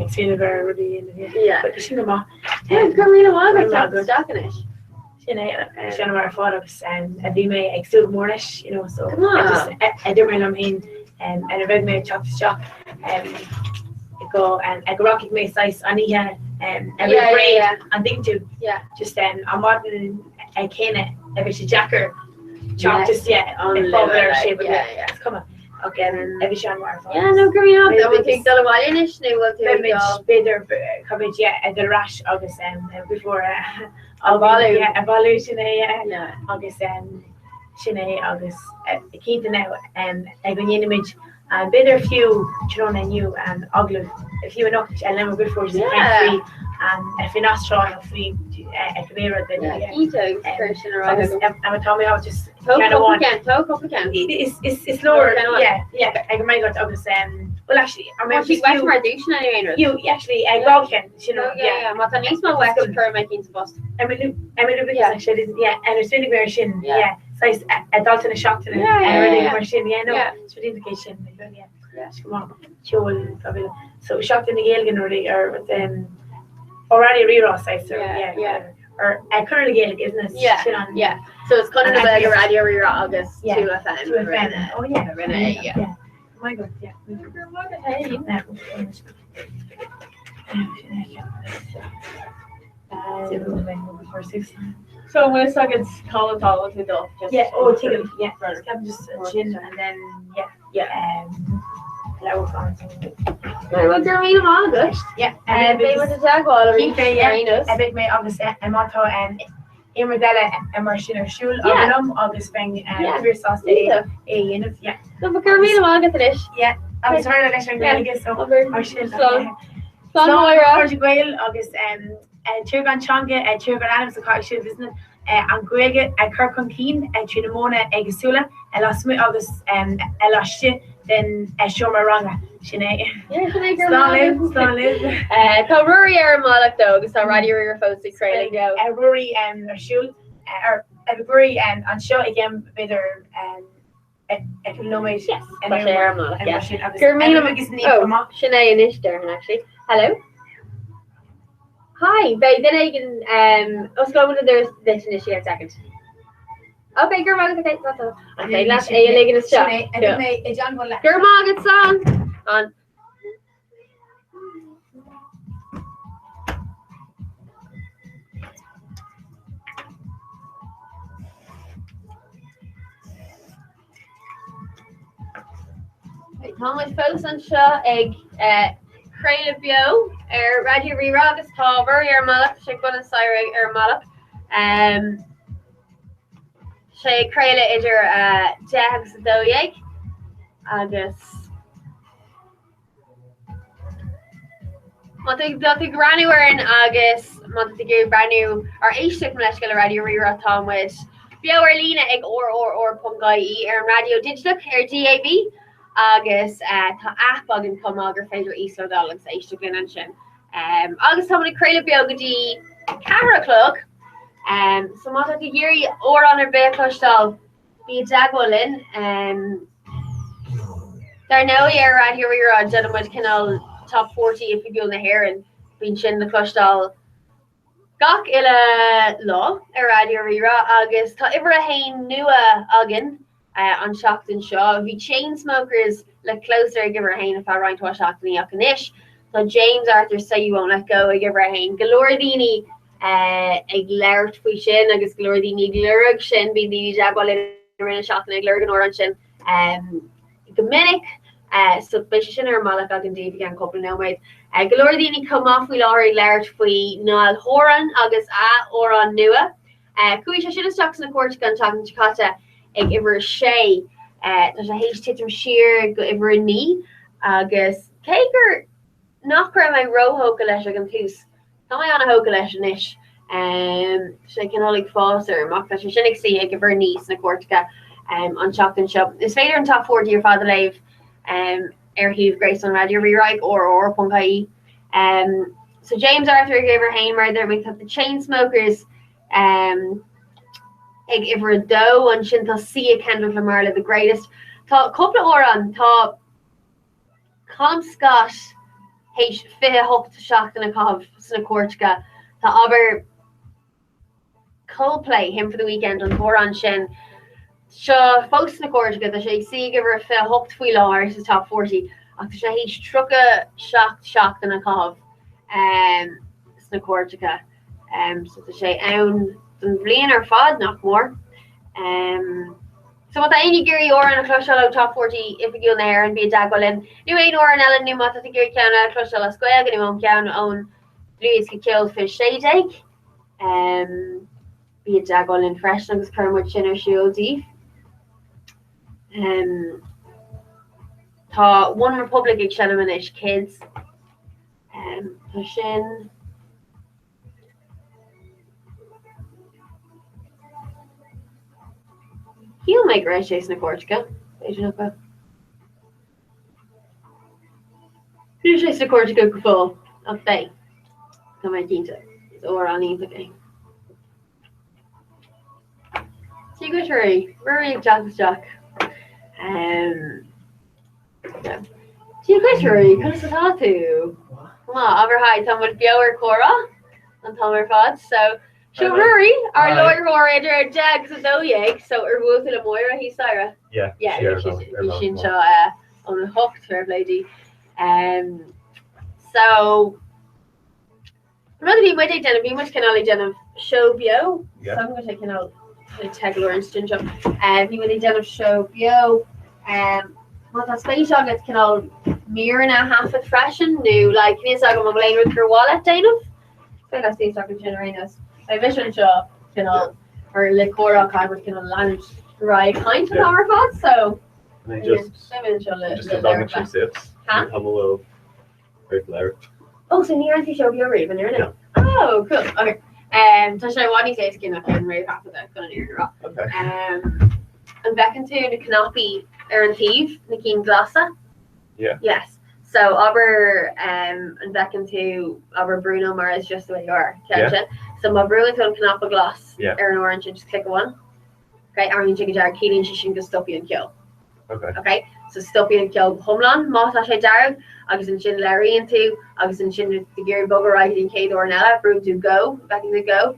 S4: Extreme very really.
S3: Yeah.
S4: But she know
S3: Carmina Wagon, Stockinish.
S4: She know our photos and a bit may exude mornish, you know. So
S3: Come on.
S4: I don't really and a red may chop shop go and a rocket may size on here every grade and thing to just I'm watching a cane every jacker chop just on the shape of it. Come on. Okay, and every shot more.
S3: Yeah, no, Carmina, that would take the Wallianish new will do.
S4: Better coverage, the rash August before evolution, August Sinead August keep now a good image and better few children and you and ugly if you enough and then we're good for free and if you're not strong enough free a career then I'm telling me I was just kind of one it's lower I might go to August well actually I remember
S3: she's West Mardushin anyway
S4: you actually Galkin you know
S3: what an East West for making the bus
S4: I mean actually and it's really very shin so it's adult in a shock to them and really very shin it's really indication come on so shocked in the Gaelic already or with already re-ross or currently Gaelic isn't it
S3: so it's kind of like a radio re-ross August 2 FM
S4: oh my god
S3: so I'm gonna suck it's call it all to do
S4: take it I'm just chin and then
S3: well, Carmina August. And they went to Jaguar.
S4: I big me August and motto and Immerdella and Marshall Shul August Bang and your sauce unit.
S3: No, but Carmina August finish.
S4: I was trying to lecture Gaelic so Marshall August Turgan Chonga Turgan Adams the car should business and Greg Kirkon Keen and Trinamona Egasula and Las August Elashe then Shomaranga. Sinead.
S3: Tá Rory Malach though, so Radio River Folks Craig go.
S4: Rory and Shul or Rory and on show again better economic
S3: and Carmina Sinead and Ish there actually. Hello. Hi, babe. Then I can let's go into this initiate second. Okay, Germog, okay, that's all. Okay, last a leg in a shot. Germog, it's on. Thomas Focus on Shaw, egg, Craig Bio, Radio Rerog is tall, very Malak, Shake Bun and Syrig, Malak. She Craig is your Jags Doyeg, August. Monty Granny were in August, Monty brand new, or Ashtik Meleshkala Radio Rerog Tom with Bio Erlina, egg or Pungai, Radio Digital, DAB. Agus tá athbag an cumag féidir Ísla Dollars éiste glin sin. Agus tá na creile beagadí Cara Clog. So má go géirí ó an ar bécostal bí dagwalin. Dar nó ar radio ra gentleman canal top 40 if you go na hair and bín sin na costal gach ile law ar radio ra agus tá ibre a hain nua agin. On Shocked and Shaw. We chain smokers look closer, I give her a hand if I rang to a Shocked and Yakanish. So James Arthur say you won't let go, I give her a hand. Galoradini ag lairt fwy sin, agus Galoradini glurug sin, be the jagwal in a Shocked and glurgan oran sin. Dominic, so bisha sin ar malak ag and Dave again couple now mate. Galoradini come off we lorry lairt fwy Nal Horan, agus oran nua. Kuisha should have stocks in the court gun talking to Chakata. Ag iver sé there's a héis titim sheer go iver ní agus Caker nach ra my roho leis an tús. Tá mai an a ho leis ish. Sé can olig foster mock that sinnig see ag iver níos na Cortica on Shocked and Shop. Is fader in top 40 your father live Heave Grace on Radio Rewrite or Punkai. So James Arthur gave her hain right there we took the chain smokers ag iver a do an sin tá si a Kendall Lamarla the greatest. Tá couple oran tá Colm Scott hééis fi hocht seachtain a cob sna cuairteacha tá aber Coldplay him for the weekend an bhór an sin seo fós na cuairteacha tá sé si gur fi hocht faoi láir is top 40 ach tá sé hééis trucha seachtain a cob sna cuairteacha so tá sé ann den bblion ar fad nach mór. So wat ein geri or an a clo top 40 if you there and be a dagolin. Nu ein or an ellen nu mat geri can a clo square gan mom can own blues could kill fish shade egg. Be a dagolin fresh agus permut chin or shield deep. Tá One Republic ag Shenamanish kids. Tá sin he'll make right chase na Corsica. He'll chase na Corsica full of bay. Come on, Tinta. Or on the game. See, good hurry. Very Jack. Yeah. See, good hurry. Cause it's hot too. Come on, over high. Tom would be our Cora and Tom our Fods. So. So Rory, our lawyer orator, Jags is Oyeg, so Erwulf and Moira, he's Sarah.
S9: Yeah,
S3: she's on a hook to lady. So another thing might take down be much can only done show bio. So I'm gonna take tag Lawrence Ginger. He would done show bio. What that space on it can all mirror and a half of fashion new like this I'm a blame with your wallet Dana. So that's these talking generators. I vision shop or Licora kind of land right kind of our thoughts so
S9: and just a dog and sips have a little very clever.
S3: Oh so near to show you raven there oh cool okay touch I want to say skin I can rave half of that kind of near
S9: okay
S3: and back into the canopy Aaron Thief Nikeen Glassa yes so our and back into our Bruno Mars just the way you are catching so my brew into canapa glass Aaron orange and just click one okay Aaron chicken jar Keelan she can stop you and kill okay so stop you and kill homeland Mata she darg agus in chin Larry into agus in chin the gear bugger right in Kate or Nella brew to go back in the go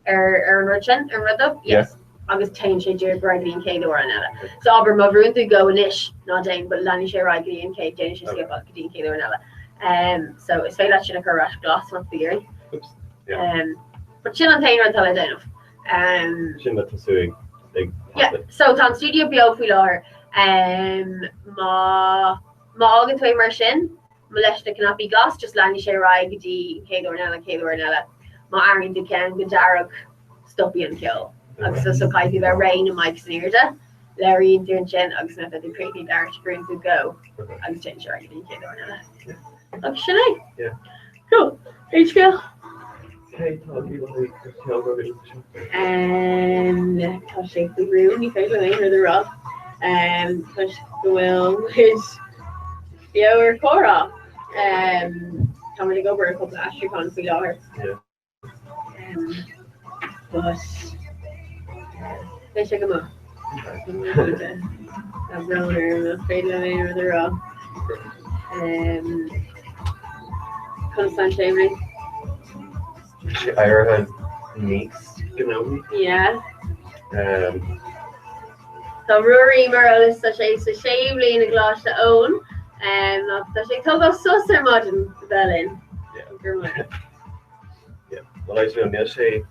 S3: Aaron Richard and Rudolph yes agus tain sé dúr bragí an céad or anile. So aber ma bhrún tú go inis ná dain, but lani sé raigí an céad déine sé skip go dín céad or anile. So is féile sin a chu ras glas an fír. But sin an tain an tal déanamh.
S9: Sin le tasúig.
S3: Yeah, so tá studio bio fui láir. Ma agad tú mar sin, ma leis na canopy glas, just lani sé raigí céad or anile. Ma airíonn tú ceann go darach stoppi an kill. Agus so caiithí bheith rain and Mike's nearda. Larry and doing Jen agus na the creepy dark spring to go. Agus Jen sure I can get on it. Okay, should I?
S9: Yeah.
S3: Cool. HPL.
S9: Hey, talkie like
S3: Tosh the room, you face the name of the rock. Tosh the will is or Cora. Coming to go over a couple of Astricon for y'all. But they check them out. A browner, a fade line or the raw. Constant shaving.
S9: Ira had niece, genau.
S3: Yeah. So Rory Morales sa shave in a glass to own. Not that she told us so modern Berlin.
S9: Yeah. Well, I said yesterday.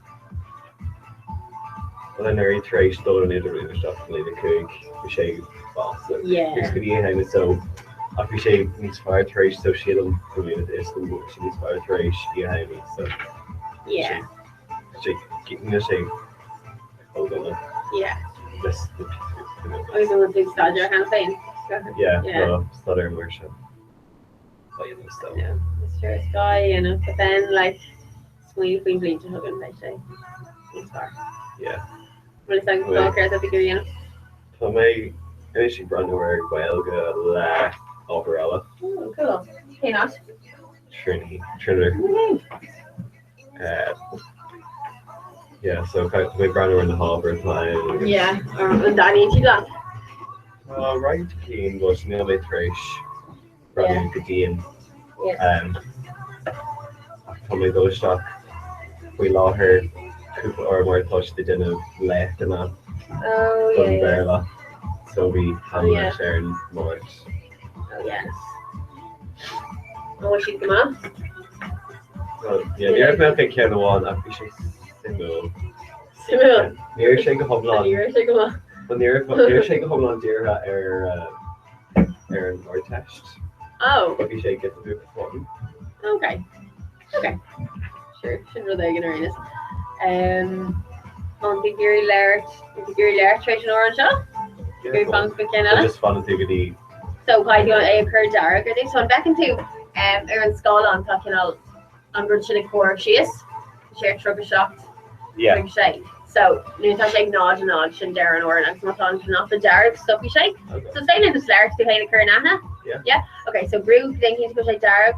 S9: Well, then I traced the only the stuff like the cook, the shave, Boston.
S3: Yeah.
S9: It's good to so after she needs fire trace, so she don't believe this. She needs fire trace behind me, so
S3: yeah.
S9: She keeping the shave. Hold on.
S3: Yeah.
S9: This.
S3: Oh, he's on the big star, your hand thing.
S9: Yeah. Well, it's not our worship.
S3: Yeah. It's sure it's guy, you know, but then like, we bleed to hug him, they say. It's far.
S9: Yeah.
S3: Well, it's like Walker, I think you know.
S9: So my initially brand new work by Elga La Alvarella.
S3: Oh, cool. Hey, not.
S9: Trinity. Yeah, so my brand new in the hall for a time.
S3: Yeah, or Danny, you got.
S9: Right keen was nearly trash. Brandon Goodin.
S3: Yeah.
S9: Tommy Dostock. We law her or more touch the dinner left and that.
S3: Oh yeah.
S9: So we have
S3: yeah.
S9: Sharon Morris.
S3: Oh yes. Oh, what she'd come on?
S9: Well, yeah, near I think Ken one. I appreciate Simul.
S3: Simul.
S9: Near Shake a Hoblan.
S3: Near Shake a Hoblan.
S9: But near Shake a Hoblan, dear Aaron or test.
S3: Oh.
S9: If you shake it, the book one.
S3: Okay. Sure. Should know they're gonna read it. On the Gary Laird, Trajan Orange Shop. Good fun for Kenna.
S9: Just fun activity.
S3: So why do I occur Derek? I think so. I'm back into Aaron Skull on talking about on Brunching Core she is. Share trouble shocked.
S9: Yeah.
S3: Big shake. So you talk like nod and Darren or and not on off the Derek stuff you shake.
S9: Okay.
S3: So staying in the Slark to kind of occur Nana.
S9: Yeah.
S3: Yeah. Okay, so Brew thinking to go like Derek.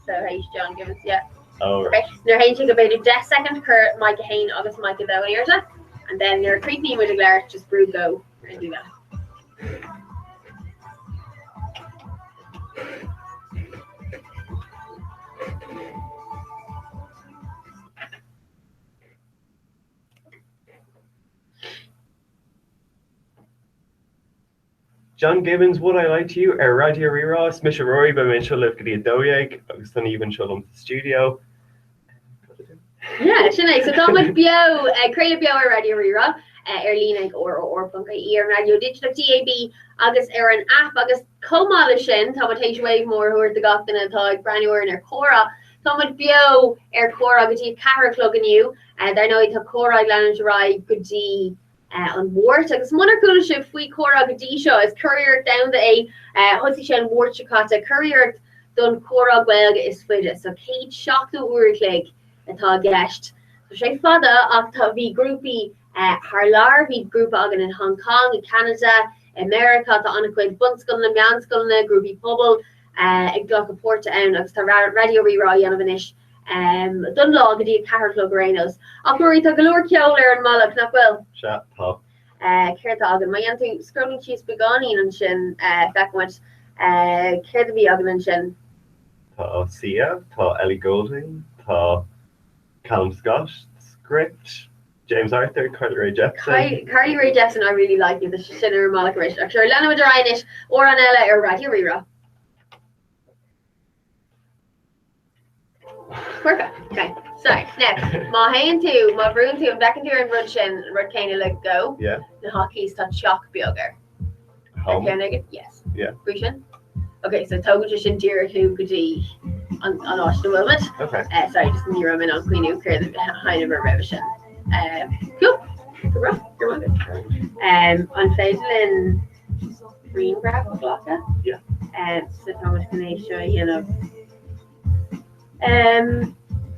S3: So hey John Gibbons, yeah.
S9: Oh right.
S3: Okay. They're haying about a death second occur Micah Hain, August Micah Downierta. And then they're creepy with a glare, just Brew go and do that.
S9: John Gibbons, would I lie to you? Radio Rira, Smisha Rory, by Mitchell Livgadi Doyeg, Augustin even show them to the studio.
S3: Yeah, Sinead. So Thomas Bio, creative Bio Radio Rira, Erlina or Punka Ear Radio Digital DAB, August Aaron App, August Comalishin, Thomas H. Wave more who are the Gotham and Tog, Brand New in Cora, Thomas Bio, Cora, Gati Cara Clug and you, and I know it Cora, Glenn Rai, Gudi. On Wart, agus muna coolship fui Cora Gadi show is courier down the Hussy Shen Wart Chicata courier done Cora Gwelga is fidget. So Kate shocked the Urkleg and Tag Gasht. So Shay Fada Octa V groupie Harlar V group organ in Hong Kong, in Canada, America, the Unaquid Bunskulna, Manskulna, groupie Pubble, Igloka Porta and Radio Rira Yanovanish. Dunlaw Gadi Car Club Renos. Operator Galore Kyoler and Malak Napwell.
S9: Chat top.
S3: Kertag and my auntie scrolling cheese begani and shin Beckwit Kertabi Ogden shin.
S9: Ta Sia, Ta Ellie Golding, Ta Callum Scott, Script, James Arthur, Carly Ray Jepson.
S3: Carly Ray Jepson, I really like you. The Shinner Malak Rish. Actually, Lana Madarianish or Anella or Radio Rira. Perfect. Okay. So now, my hand two, my room two, I'm back into your Rudshin, Rud Kana let go.
S9: Yeah.
S3: The hockey's touch shock bioger. Okay, yes.
S9: Yeah.
S3: Grecian. Okay, so Togushin Deer who could be on us the moment.
S9: Okay.
S3: Sorry, just in your room and on Queen who care the behind of a revision. Cool. You're welcome. On Faisal Green Grab Blocker.
S9: Yeah.
S3: So Thomas can I show you know.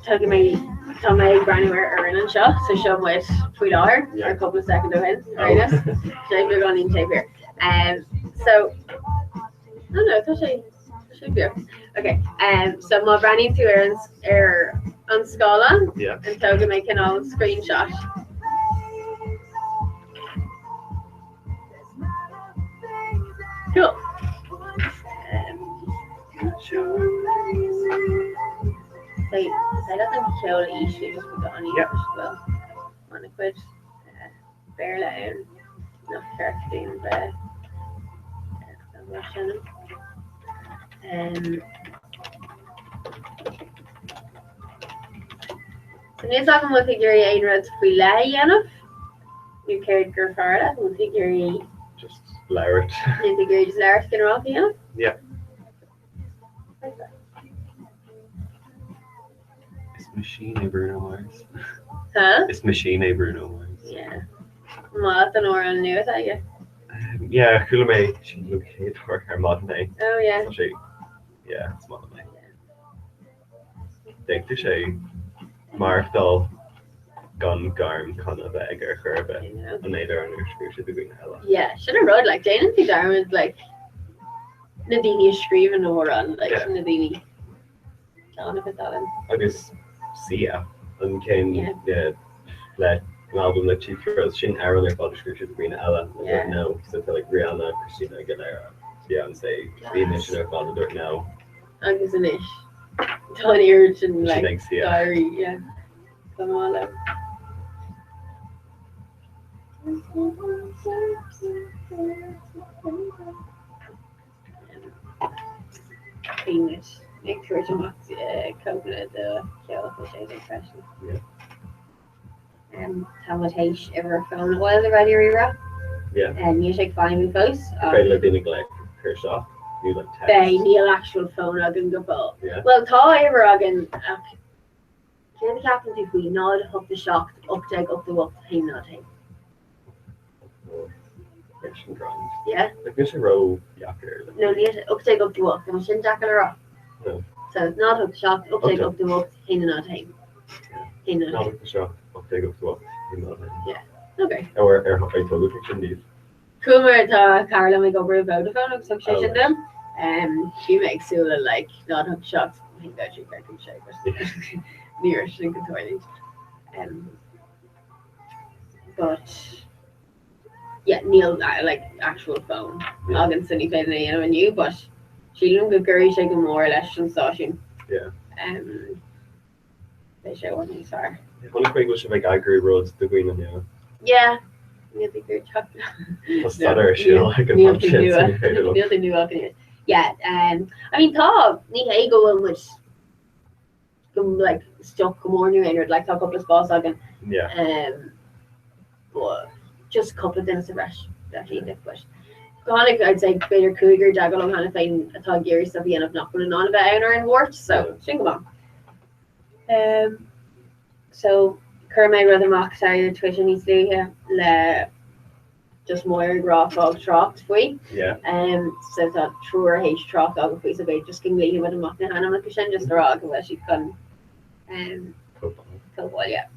S3: Talking about Tommy Branware Erin and Shaw, so show them with $3 or a couple of seconds of it. Very nice. So we're going in tape here. So I don't know, that should be okay. So my brand new 2 Erin's are on Scala.
S9: Yeah.
S3: And Toga making all screenshot. Cool. I don't think kill easily just we got on each as well. On a quid bear line, not correcting the Russian. So next talking about figure 8 reds we lay enough. You carried Gerfarda, we'll figure
S9: just lower it.
S3: You figure just lower skin off, you know?
S9: Yeah. Machine Bruno Mars.
S3: Huh?
S9: It's Machine Bruno Mars.
S3: Yeah. Well, that's an oral news, I guess.
S9: Yeah, cool me. She located for her modern day.
S3: Oh, yeah.
S9: So she, yeah, it's modern day. Think to say, Marfdal, Gun Garm, Conna Beggar, Herba, and later on her screw should be going hella.
S3: Yeah, should have wrote like Jane and P. Darwin's like Nadini is screaming over on like Nadini.
S9: I guess Sia and Ken let an album that she throws Shin Aaron or Father Scripture Green Ella. I don't know, so I feel like Rihanna, Christina Aguilera. Yeah, and say the initiative on the dirt now.
S3: Agus an ish. Tony urgent
S9: She
S3: like
S9: thinks, yeah.
S3: diary, yeah. Come on out. English. Make sure to mark coconut the kill shade expression.
S9: Yeah.
S3: Talmatage ever found a while already rera.
S9: Yeah.
S3: And music finding post.
S9: Afraid of being like Kershaw. You like text.
S3: Bei Neil actual phone agin go ball.
S9: Yeah.
S3: Well, tá ever agin. Can the captain if we nod up the shock up the walk him not him.
S9: Russian grind.
S3: Yeah.
S9: Like Mission Row Yacker.
S3: No, need up the walk. I'm shin jackal up.
S9: No.
S3: So it's not up the shock up the walk him not him. Him not
S9: Not
S3: him.
S9: with the shop. I'll take up to what.
S3: Okay.
S9: Or I told you fiction these.
S3: Coomer ta Carla me go over Vodafone of some shit in them. She makes Sula like not hook shots. I think that she can shake us. Near she can toilet. But yeah, Neil like actual phone.
S9: Yeah.
S3: Again Sunny played in and you, but she didn't go Gary shaking more or less than Sashin.
S9: Yeah.
S3: They show what these are.
S9: Only quick was like Agri Roads the Queen and yeah.
S3: Yeah. Neil think you're chocolate.
S9: Plus that are she like a
S3: Neil
S9: bunch
S3: think
S9: of
S3: you
S9: shit.
S3: Neil think you up in it. Yeah, I mean Tá ní hé go with like stuck morning and like talk up the spots again.
S9: Yeah.
S3: But just a couple of things to rush that he did but Connick I'd say better cougar dagal on kind of thing a tag Gary stuff end up not putting on about hour and work so sing on. So Kermay rather mock sorry the tuition needs to do here le just more raw frog trough we.
S9: Yeah.
S3: So that truer H trough dog if we just can leave with a mock na hand like a shin just a rog where she can cool boy, yeah.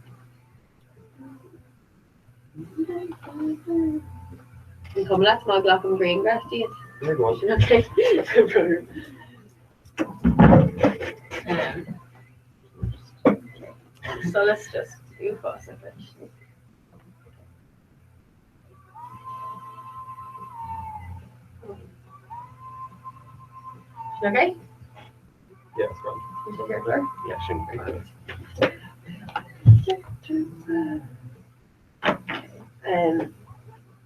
S3: And come let's mug lock and green grass to it.
S9: Yeah, go on.
S3: Okay. So let's just do fast and finish. Okay?
S9: Yeah, it's gone.
S3: You take your floor.
S9: Yeah, shouldn't be bad.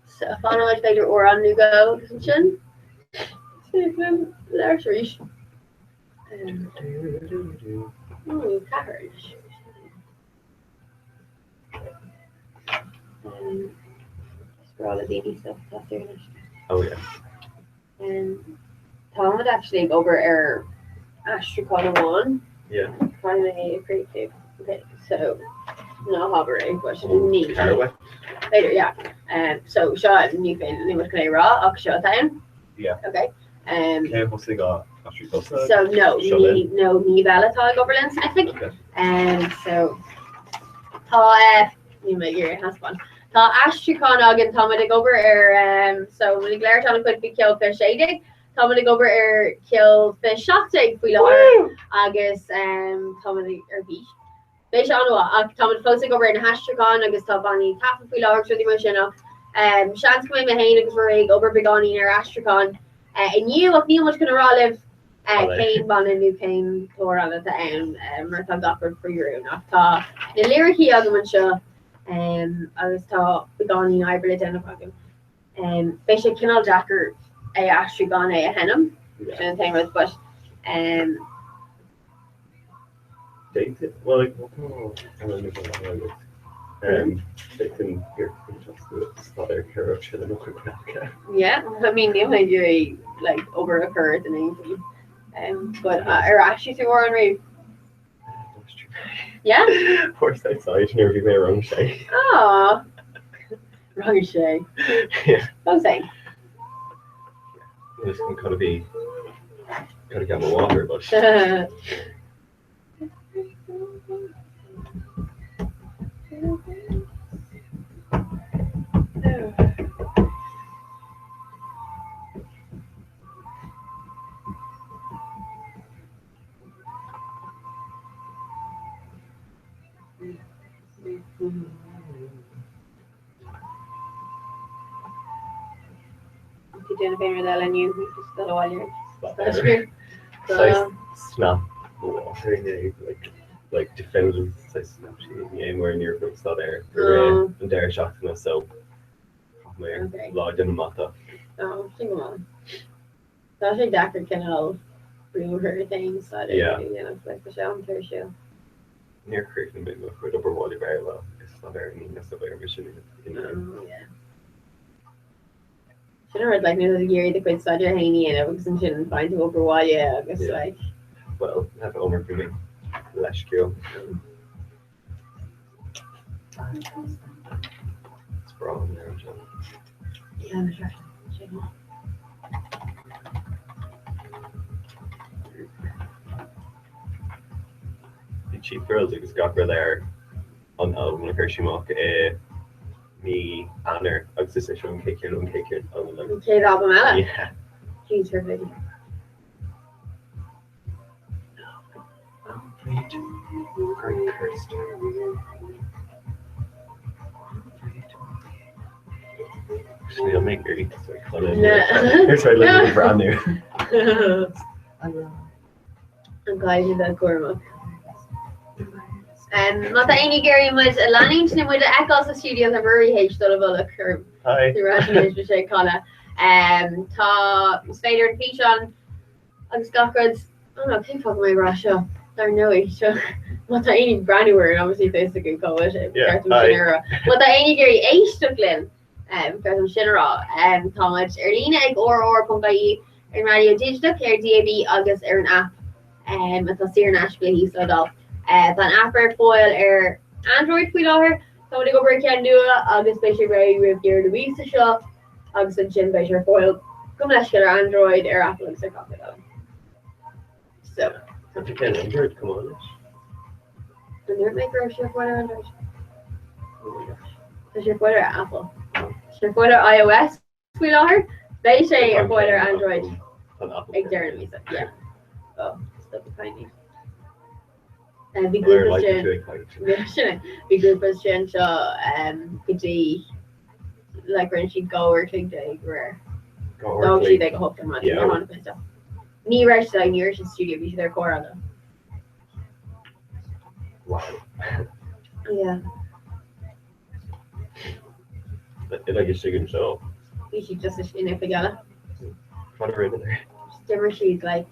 S3: So final motivator or on new go function. There's reach. Carriage. Scroll the baby stuff that's there.
S9: Oh yeah.
S3: Tom would actually go over our Astrocon 1.
S9: Yeah.
S3: Finally, great big. Okay, so no hovering, but neat.
S9: Caraway.
S3: Later, yeah. So shot new fin, new play raw, shot time.
S9: Yeah.
S3: Okay.
S9: Okay, what's they got?
S3: So no, me Valatag overlands, I think.
S9: Okay.
S3: So Tá you might hear it has fun. Tá Astrocon agin Tá over so when Glare Tom could be killed fish shading. Tá over kill fish shot take we August Tá beach. Beis anwa Tá focusing over in Astrocon agus Tá bani tap we large with the motion Shans come my hain agus rig over begani near Astrocon and you of Neil much gonna live Kane ban a new Kane tour on at the Martha Docker for your own Tá the lyric he agman show I was Tá begani hybrid identifying Bishop Kinnell Jacker a Astrocon a henum thing with but
S9: dated well like I don't know they can hear just the other care of shit and quick
S3: yeah I mean they might be like over a curve and anything but are actually to Warren Reeve yeah
S9: horse outside nearly there wrong shay
S3: oh wrong shay
S9: yeah
S3: I'm saying
S9: this can kind of be gotta get my water but
S3: You're doing a favor that and you just got all your
S9: But,
S3: true.
S9: so snap water, like definitive snapshot anywhere near from that there. And they're shocking us so
S3: Okay.
S9: logged in a matter.
S3: Oh, single mom. So I think Dr. can help bring her things so that
S9: Yeah.
S3: you know, like the show and her show.
S9: Near creating a bit more for upper body very well. It's not very neat, that's the way I'm machine.
S3: Yeah. Should have read like near the year the quid Sadir Haney and because I shouldn't find to upper wall, yeah, I guess
S9: Yeah.
S3: like
S9: Well, have it over for me. Lash kill. It's wrong there, John.
S3: yeah, I'm sure.
S9: The cheap girls agus gapar there an album le chuisiach mí anar agus is an céiciún an le.
S3: Kate Albumella.
S9: Yeah.
S3: Jeez, her video.
S9: Great Kirsten. Actually, I'll make her eat this one. Here's what I look brand new.
S3: I'm glad you did Cormac. Not that any Gary was a landing to with the Echoes Studios and Murray H. Dulabella curve.
S9: Hi.
S3: The Russian is Shay Connor. Ta Spader and Peachon. And Scottgoods. I don't know, I think fuck my Russia. They're no each other. What that any brand new word, obviously there's a good college.
S9: Yeah.
S3: What that any Gary H. Dublin. From Shinra. Thomas Erlina Egg or Punkai in Radio Digital Care DAB August an app. At the Sir Nashville he's so dull. An app foil Android fwy her. So go break can do August special very review the visa shop. August and Chin by foil. Come let's get Android Apple and stick off it up. So
S9: If you can Android, come on.
S3: and they're maker of share foil Android. Oh my gosh. So share foil Apple. Share foil iOS fwy her. They say or foil Android.
S9: On Apple.
S3: Exactly. Yeah. Oh, stuff is finding. Big
S9: Or
S3: group
S9: like
S3: question.
S9: to excited.
S3: Yeah, big group question. So, could you like when she go or take the where dog she like hook them on
S9: Yeah.
S3: on the stuff. Me rush like near the studio because they're core on them.
S9: Wow.
S3: Yeah,
S9: But like a chicken show.
S3: we should just in if we got it.
S9: Put her in there.
S3: Dimmer she's like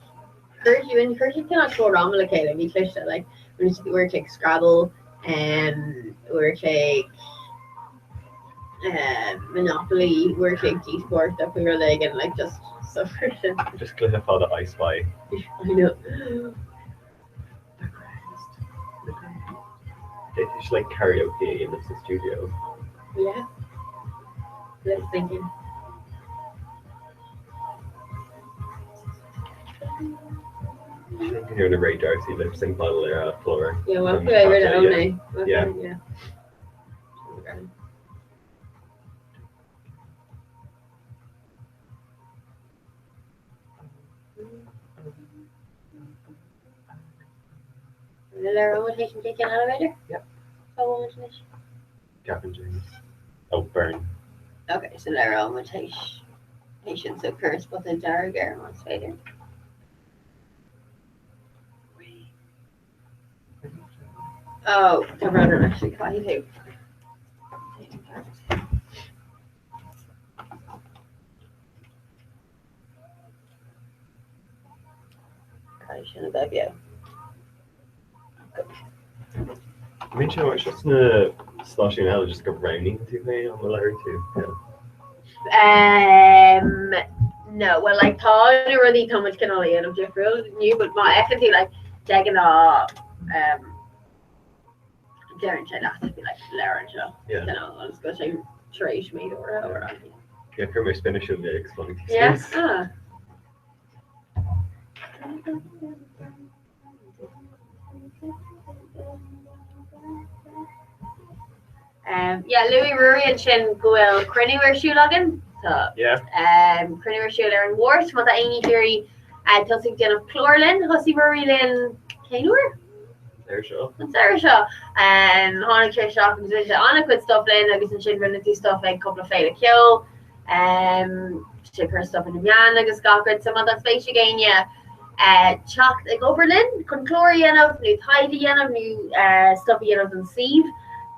S3: Hershey cannot go wrong with like we fish that like we're take Scrabble and we're take Monopoly, we're take G Sport that we were like and like just so
S9: Just click up all the I Spy.
S3: I know.
S9: It's like karaoke in the studio.
S3: Yeah. Let's thinking.
S9: I think you're in a Ray Darcy lip sync model there, Flora.
S3: Yeah, well,
S9: From
S3: I read it
S9: Snapchat,
S3: only.
S9: Yeah.
S3: Yeah. Another rotation taken elevator?
S9: Yep.
S3: Oh, rotation.
S9: Gavin James. Oh, Burn.
S3: Okay, so there are mutations occurs both in Darragh and Mons Vader. Oh, the runner actually caught you. I shouldn't have you.
S9: I mean, you know, it's just a sloshing out, just go rounding to me on the Larry too. Yeah.
S3: No, well, like, Todd already how much can only end up just real new, but my FNT, like, taking off, Darren said that to be like, Larry, so,
S9: Yeah.
S3: you know, I was going to say, trace me or whatever.
S9: Yeah, Kermit Spanish will be exploding.
S3: Yeah. Ah. Yeah, Louis Rury and Shin Goel Crenny shoe logging. So
S9: Yeah.
S3: Crenny shoe there and Wart, what the Amy Fury Tulsi Jen of Clorlin, Hussy Murray Lynn Kainur.
S9: There, sure.
S3: That's Sarah Shaw. Hana Trish Shaw and Anna quit stuff then, I guess and Shin running through stuff like a couple of fail kill. sé chu stuff in mean agus gacard some that space again chat ag Oberlin chun chlórianamh nu taidianamh nu stopíanamh an sieve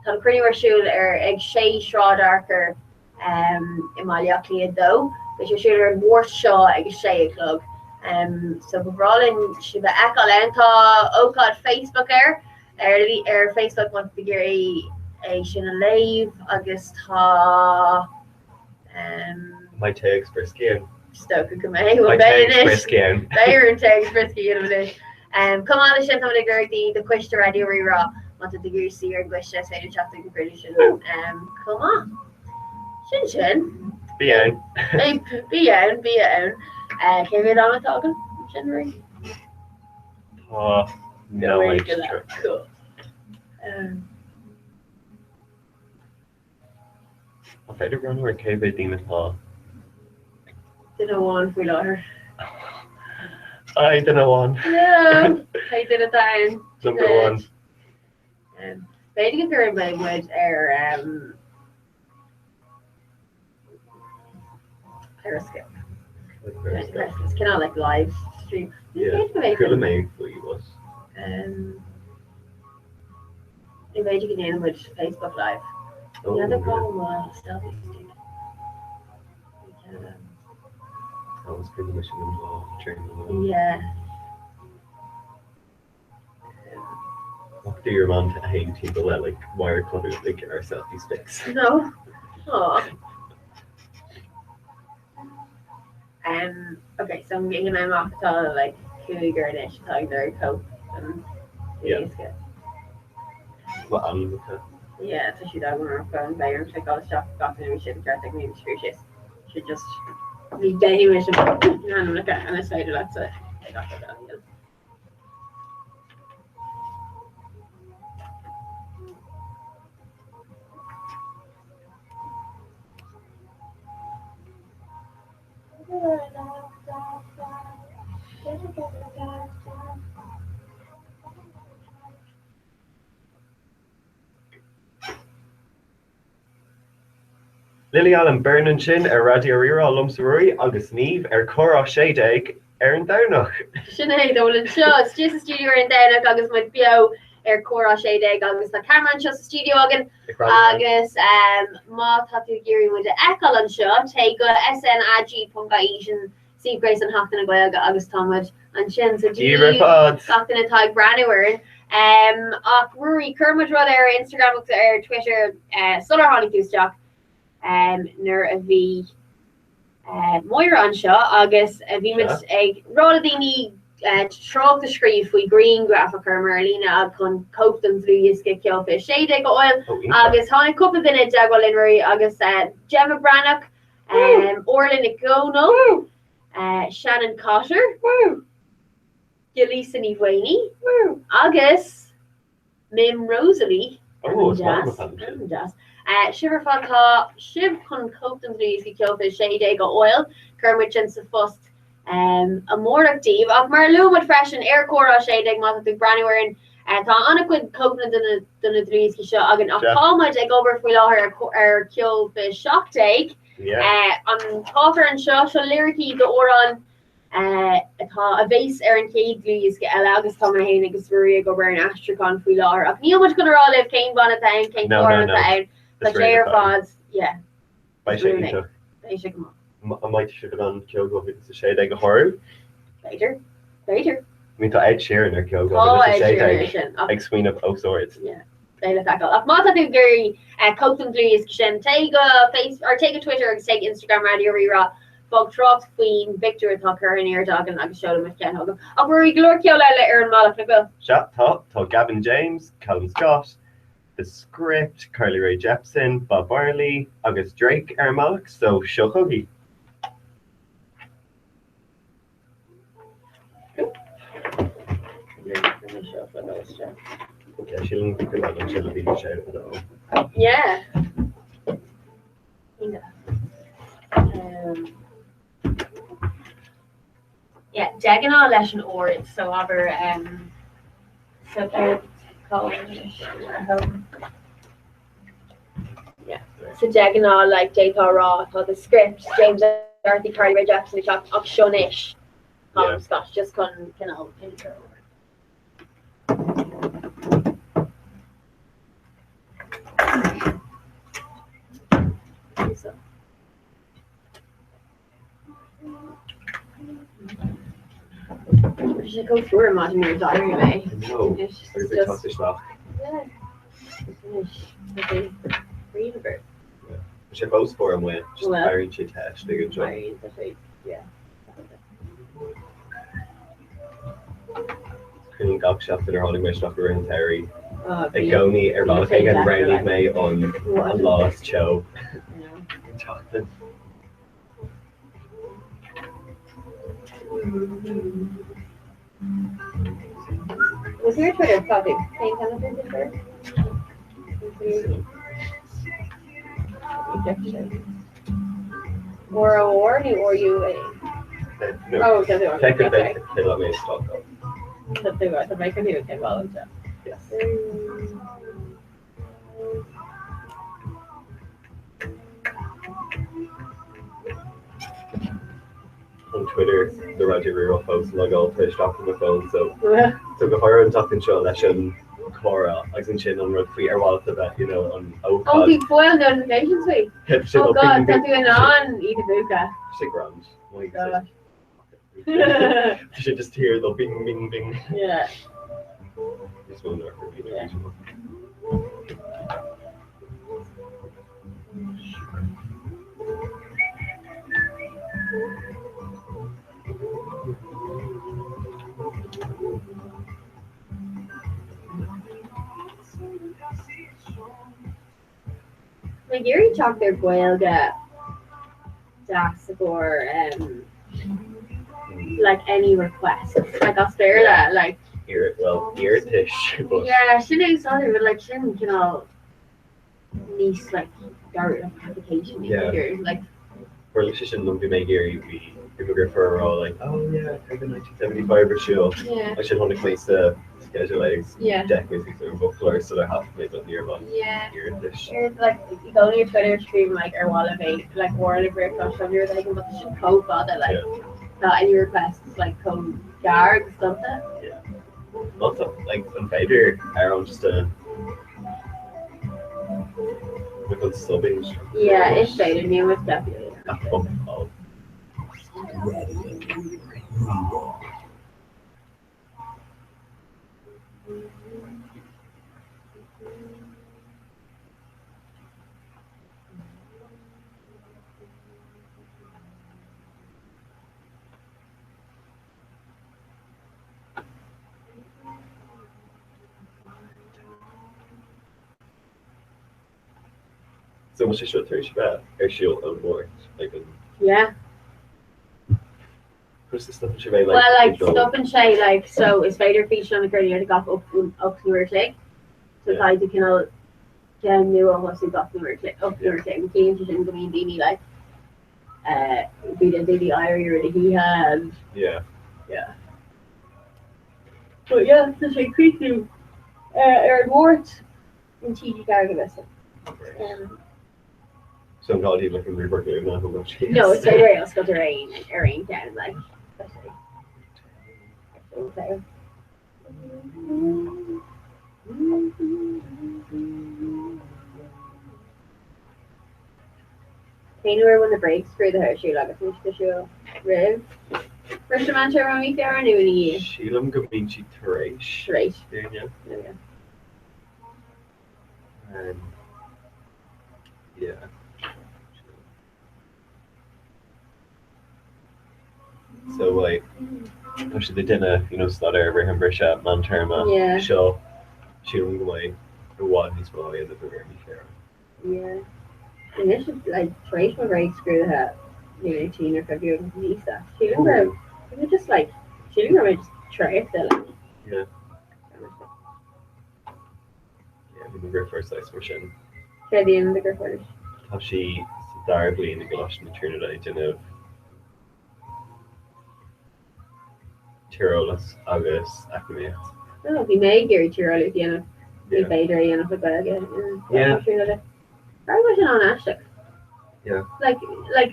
S3: Tá pretty marsúil ag sé srádarcar I maiachliad dó, but you're sure an mór seo ag sé club. So bhrálinn si bheith eáil antá ócáid Facebook Facebook want to gur é sin a léomh agus tá
S9: My tags for skin.
S3: sto go mé
S9: My tags for skin.
S3: Béir an tags frisky come on sin am gurtí de cuiiste radio rá want de gur si ar gluiste féidir chat go pretty sin come on. Sin
S9: Bí an.
S3: Bí ann cé bhéad an tágan sin
S9: No, I
S3: cool.
S9: A féidir run ar céh dímatá.
S3: Didn't want we lot her.
S9: I don't know one.
S3: No, I did it down.
S9: Number one.
S3: Maybe if you're in language Periscope. It's kind of like live stream.
S9: Yeah, cool made for you was.
S3: Maybe you can end with Facebook Live.
S9: Oh,
S3: The other
S9: yeah.
S3: problem was selfie stick.
S9: That was pretty much involved training.
S3: Yeah.
S9: What do your man to hate people that like wire cutters like our selfie sticks?
S3: No. Oh. Okay, so I'm getting my off to like Cougar and Ish talking their coat and
S9: Yeah. What I'm
S3: Yeah, so she's out on her phone by her check all the stuff got to we should start like maybe should just be day wish and look at and I say that's it. I got that done.
S9: Lily Allen Burnan sin Radio Rira Lumsaroy agus Neve Cora Shadeg an Downach.
S3: Sinead Olin Shaw, it's just a studio in Downach agus my bio Cora Shadeg agus the camera just studio again agus má tatu giri with the Ekal an Shaw take go SNAG.ie see Grace and Hafton and Goyaga agus Tomad and Shin so Hafton and Tag Brandyward Rory Kermit rather Instagram or Twitter Solar Honey Goose Jock nur a bhí Moira an seo agus a bhí ag rád daoine troch de scríb faoi green graphicer Marlena ag chun cóptan bhlúis go ceolfish sé ag oil agus tháinig cúpla duine deagháil inraí agus Gemma Brannock Orlin O'Connell Shannon Cotter Gilisa Ní Bhaoine agus Mim Rosalie jazz. Shiver fantá sib chun cóptan bhlúis go ceolfish sé go oil Kermit sin sa fust a mórachtíh ach mar luúmad freisin Cora sé ag má tú braniwerin tá annacuid cópna duna bhlúis go seo agan ach táid ag obair faoi láthair ar ceolfish seachtaigh an tátar an seo lyricí go órán atá a bhés ar an céad bhlúis go eile agus tá héana agus bhuaí go bar an astracán faoi láthair ach níl muid go rá libh céim banna tain céim fána but J.R. Fods, yeah.
S9: By shaking I might should have done Kyogo with the shade egg horror.
S3: Later.
S9: I mean, to Ed Sheeran or Kyogo.
S3: Oh, Ed Sheeran.
S9: Like Sween of O Swords.
S3: Yeah. They look tackle. If Mata do Gary, Copeland Blues, Shen, take a face or take a Twitter or take Instagram Radio Rira. Bog Trox Queen, Victor Tucker, and Air Dog, and I can show them if Ken Hogan. I'll worry Glorkio Aaron Malak.
S9: Shot top, Gavin James, Callum Scott. The Script, Carly Rae Jepsen, Bob Marley, August Drake, Malak, so Shokogi. Okay, she'll be good and she'll be the shout though.
S3: Yeah. Yeah, Dagenhall leis an óid, so aber so yeah, so Dagenhall like J. Raw, the Script, James Dorothy Carly Rae Jepsen shop of Shonish.
S9: Yeah.
S3: Scotch just couldn't, you know, intro. So. We should go through a modern year diary, mate.
S9: No,
S3: It's
S9: there's a
S3: just,
S9: toxic stuff.
S3: yeah. Okay. Read a bit.
S9: We should post for him with just
S3: Well.
S9: very chit chat. They good job.
S3: Very interesting. Yeah.
S9: Clean gog shop that are holding my stuff around Terry.
S3: Oh,
S9: Like Goni, Erbonic and Brownie May on
S3: What?
S9: Lost Show.
S3: Yeah.
S9: Chocolate.
S3: Was your Twitter topic same kind of thing before? Or a warning or you
S9: No,
S3: oh, so they were
S9: technically,
S3: okay.
S9: they let me talk up.
S3: That they were the maker here came well into.
S9: Yes. On Twitter, the Roger Rero post log all fish off on my phone, so go fire and talking show lesson Cora, I can chin on road free or wallet the bet, you know, on
S3: Oh,
S9: God.
S3: big foil notifications week.
S9: Shit,
S3: Oh
S9: up,
S3: god,
S9: bing,
S3: that's
S9: bing,
S3: going on Idabuka.
S9: Shit ground. Oh my
S3: Gosh.
S9: God. You should just hear the bing bing bing.
S3: Yeah.
S9: This one there for me.
S3: Yeah. Like Gary talked their Gaelga or like any request. Like Australia, like
S9: Irritish, but
S3: yeah, she didn't sorry, but like she didn't, you know, niece like direct application
S9: Yeah.
S3: either. Like
S9: or she shouldn't be making Gary be immigrant for all like, oh yeah, I got 1975 or sure.
S3: yeah,
S9: I should want to place the schedule eggs.
S3: yeah,
S9: Jack was these book floors, so they're half made up nearby.
S3: yeah.
S9: Irritish.
S3: Or like you go on your Twitter stream like or Wallaby, like Warren of Rick on you're like but should code for that like not any requests like code guard stuff that.
S9: Lots of like Invader are just a because subbing.
S3: Yeah, it's dated me with definitely.
S9: Oh,
S8: Ready. Reroll.
S9: so much short through Shabbat, or she'll on board. Like,
S3: Yeah.
S9: what's the stuff in Shabbat like?
S3: Well, like
S9: go-
S3: stuff and shay, like so is Vader featured on the career to go up newer click. So
S9: Yeah.
S3: I can all get new on what's got newer click up newer click. We came to him going Dini like be the Dini Irie that he had.
S9: Yeah.
S3: But yeah, so she quickly Aaron Wart and TG Gargabus.
S9: So I'm not even looking reworking it now. How much?
S3: No, it's like where else got the rain down like especially. Okay. Anywhere when the brakes through the horseshoe like a fish to show Riv. First man show around week there and new in a year.
S9: Sheelam Gaminchi Teresh.
S3: Right.
S9: There you
S3: There we go.
S9: go. Yeah. So like, actually they didn't, you know, slaughter Abraham Brisha, Manterma,
S3: Yeah.
S9: Shaw, Sheelam Gamay, the one he's well in the program.
S3: Yeah. And this is like trace my brakes through the maybe 18 or February Lisa. She didn't go it was just like she didn't really just try it there like
S9: Yeah. Yeah, we remember first explosion.
S3: try the end of the girl footage.
S9: How she darkly in the Galatian Trinidad, you know. Tyrolis, August, Acme.
S3: I don't know if he made Gary Tyrrell at the end of the
S9: Yeah.
S3: Vader and of the bag.
S9: Yeah.
S3: Very much on Ashton.
S9: Yeah.
S3: Like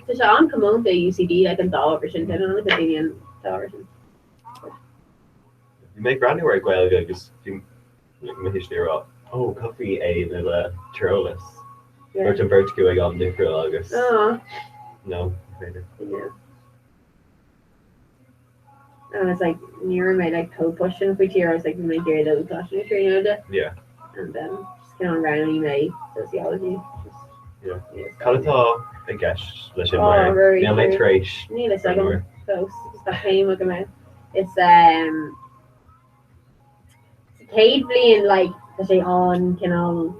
S3: tá se an cumúnta UCD like an dáhar sin an le daon dáhar sin.
S9: You make brand new work well, just you make history up. Oh, coffee a little Tyrolis. Or to vertigo I got different August. No, later.
S3: Yeah. And it's like near my like co pushing for year. I was like my dear little pushing for
S9: Yeah.
S3: And then just get on around my sociology.
S9: Yeah.
S3: Yes.
S9: Callata, I guess, let's
S3: Oh, very
S9: yeah, my
S3: true.
S9: trash.
S3: Neil is like
S9: Somewhere.
S3: close. It's that pain with him out. It's Cade blian like tá sé an cinál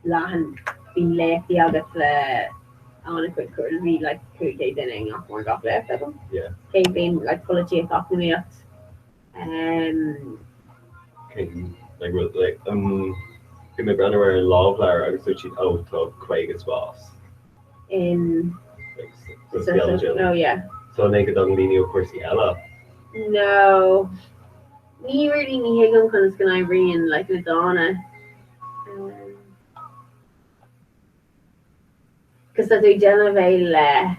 S3: lehan bhí leithí agus le an quick curl me like cé den nach mór gach left at them.
S9: Yeah.
S3: Cade blian like quality of coffee me at
S9: Okay, give me brand new law player, I was switching out to Quagus boss.
S3: in
S9: Like,
S3: oh yeah.
S9: So naked on Lini of course Ella.
S3: No. Ní really ní higam chun is gan bring like na Donna. Cos tá tú déanamh le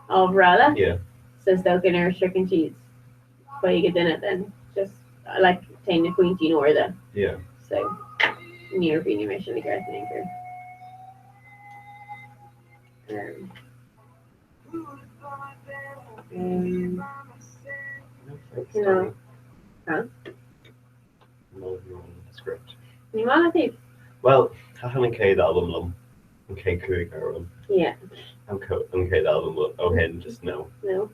S3: ábhrála.
S9: Yeah.
S3: So still can air chicken cheese. But you get in it then. Just like taking the queen teen order.
S9: Yeah.
S3: So near being mission to get anchor. No. Huh?
S9: No, script.
S3: You want to
S9: Well, I haven't K the album lum. Okay, cool girl.
S3: Yeah.
S9: I'm K the album lum. Okay, just no.
S3: No.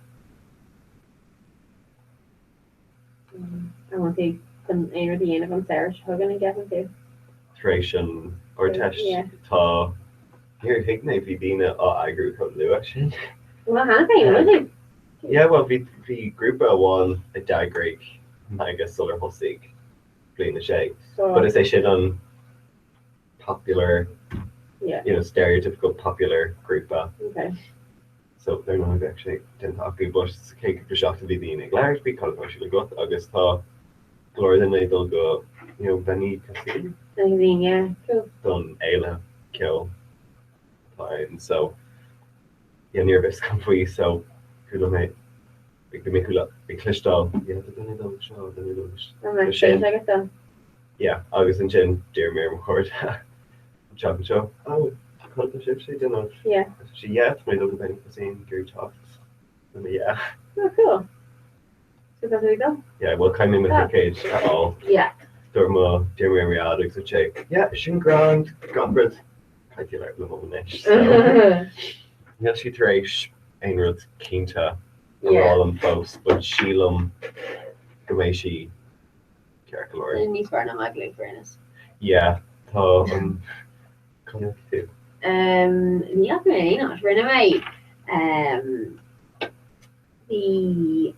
S3: I want to come in at the end of them Sarah Hogan and Gavin too.
S9: Thration or test
S3: Yeah.
S9: ta here take me if you been I grew up new action.
S3: Well, Hannah,
S9: Yeah, well the group one a dag Greek I guess solar hostig clean the shade. But it's a shit on popular
S3: Yeah.
S9: stereotypical popular group
S3: Okay.
S9: so they're not actually den happy but cake shocked to be being large because actually got August Gloria then they'll go Benny Castillo
S3: Yeah. Cool.
S9: done Ayla kill fine so near best country so cool mate big to make big clistal
S3: I'm like, change like it though.
S9: yeah August and Jen Jeremy record chocolate show oh cut the ship she didn't
S3: Yeah.
S9: she my little Benny Castillo Gary talks yeah
S3: Oh, cool. So that's what we go.
S9: yeah well kind of with her cage at all
S3: Yeah.
S9: Dorma Jeremy Reality so check yeah Shin Grand Gombrad I feel like little niche so yeah she trash Einrod Quinta
S3: Yeah.
S9: all them folks but Sheelum Gameshi Caracalori
S3: And he's burning my glue furnace.
S9: yeah kind of too
S3: Ní not rinne mé the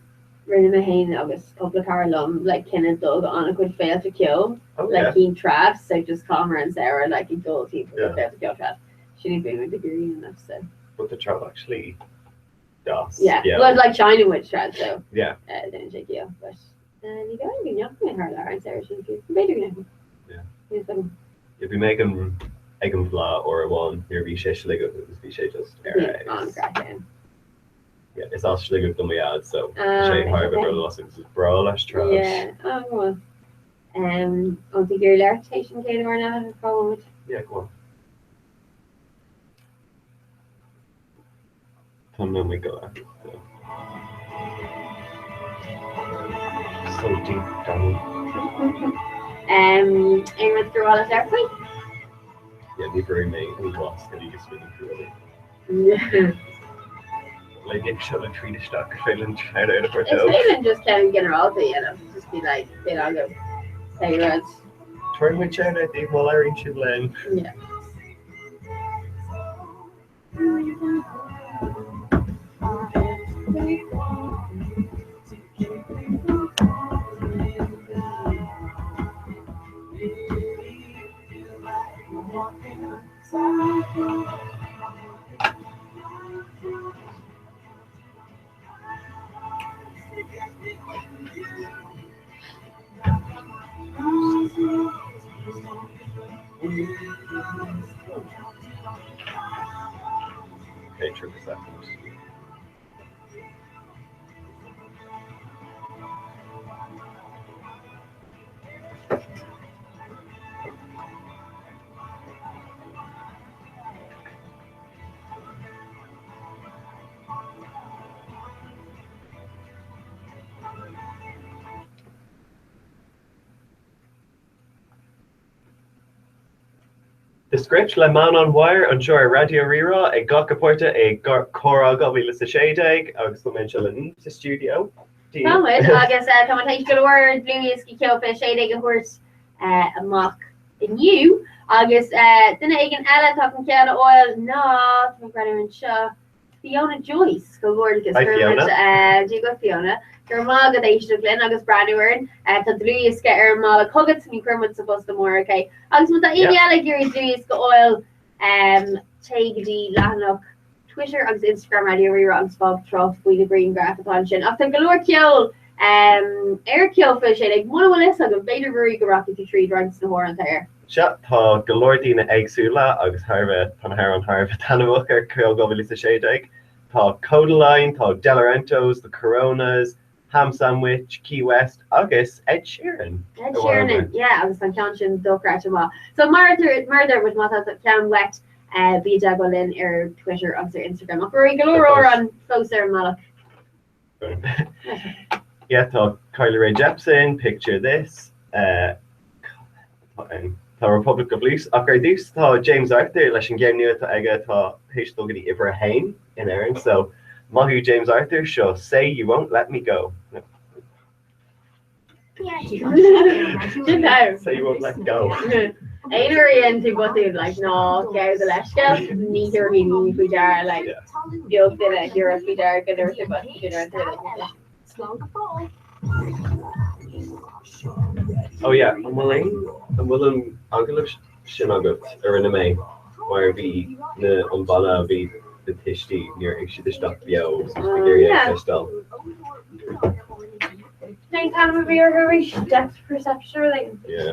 S3: rinne hain agus couple lum like Ken dog on a good fail to kill
S9: oh
S3: like
S9: yeah
S3: keen traps so just Calmer and Sarah like he told people
S9: Yeah.
S3: fail to kill traps. She didn't be with degree enough so
S9: but the travel actually does
S3: yeah.
S9: yeah
S3: Well like China witch traps so
S9: yeah
S3: didn't take you but you got to be young her there and Sarah should be better than
S9: if you make them egg and flat or one you're be shish like be shish just
S3: on cracking.
S9: yeah it's actually good than we had so
S3: Okay.
S9: however lost it's brawlish trash
S3: Yeah. Oh well. On the girl irritation came or not forward.
S9: yeah go on and then we go after so deep down
S3: And with Gorillas Airplane.
S9: yeah we very made we lost and you just really through it
S3: Yeah.
S9: like it should have treated stock failing tried out of our
S3: It's
S9: toes
S3: even just kind of generality, just be like, they don't go. Say words.
S9: turn my chair I think while I reach it land
S3: Yeah.
S9: nature per second. The script le man an wire an seo radio rira ag gacha porta ag chora gohí le sa séideag agus go mense le sa studio.
S3: Támuid agus táéis go bhir bluúis go ceopa séideag a thuirt amach inniu agus duine ag an eile tá an ceanna oil ná tá brein seo Fiona Joyce go bhórgus go Fiona gur má go éis glynn agus braúin tá dlúisce ar mála cogad ní chumid sa post mór okay agus mu ideala gurí dlúis go oil tegadí lehanach Twitter agus Instagram radio ri agus fog trof bui the green graphatá sin ach tá galore ceol air ceolfa sé ag mhil is a go beidir ruí go rocky trí drugs na hór an air.
S9: Se tá golódína agsúla agus Harbh tan hair an Harbh tanmach ar ceol gohfuil sa séideag. Tá Codaline, tá Delarentos, the Coronas, Ham Sandwich, Key West, agus Ed Sheeran.
S3: Ed Sheeran, yeah, agus an cean sin dóráte má. So murder was má cean wet bí agolinn ar Twitter agus ar Instagram. Ach ruí galore an closer malach.
S9: Yeah, tá Kylie Rae Jepsen, Picture This, Tá Republic of Leafs ach ar dús tá James Arthur leis an géim nua tá aige tá héistógadí ibre hain in airan so maithú James Arthur seo Say You Won't Let Me Go. Say You Won't Let Go.
S3: Éidir tú botú like ná ceir de leisce nítar hí ní fuidear like beag duine dúr a fuidear go dúir but
S9: Oh yeah, an bhfuil aglah sin agat ar in mé mar bhí na an balla bhí de tití níor ag si isteach beo gur stal.
S3: Nine kind of a very depth perception like
S9: Yeah.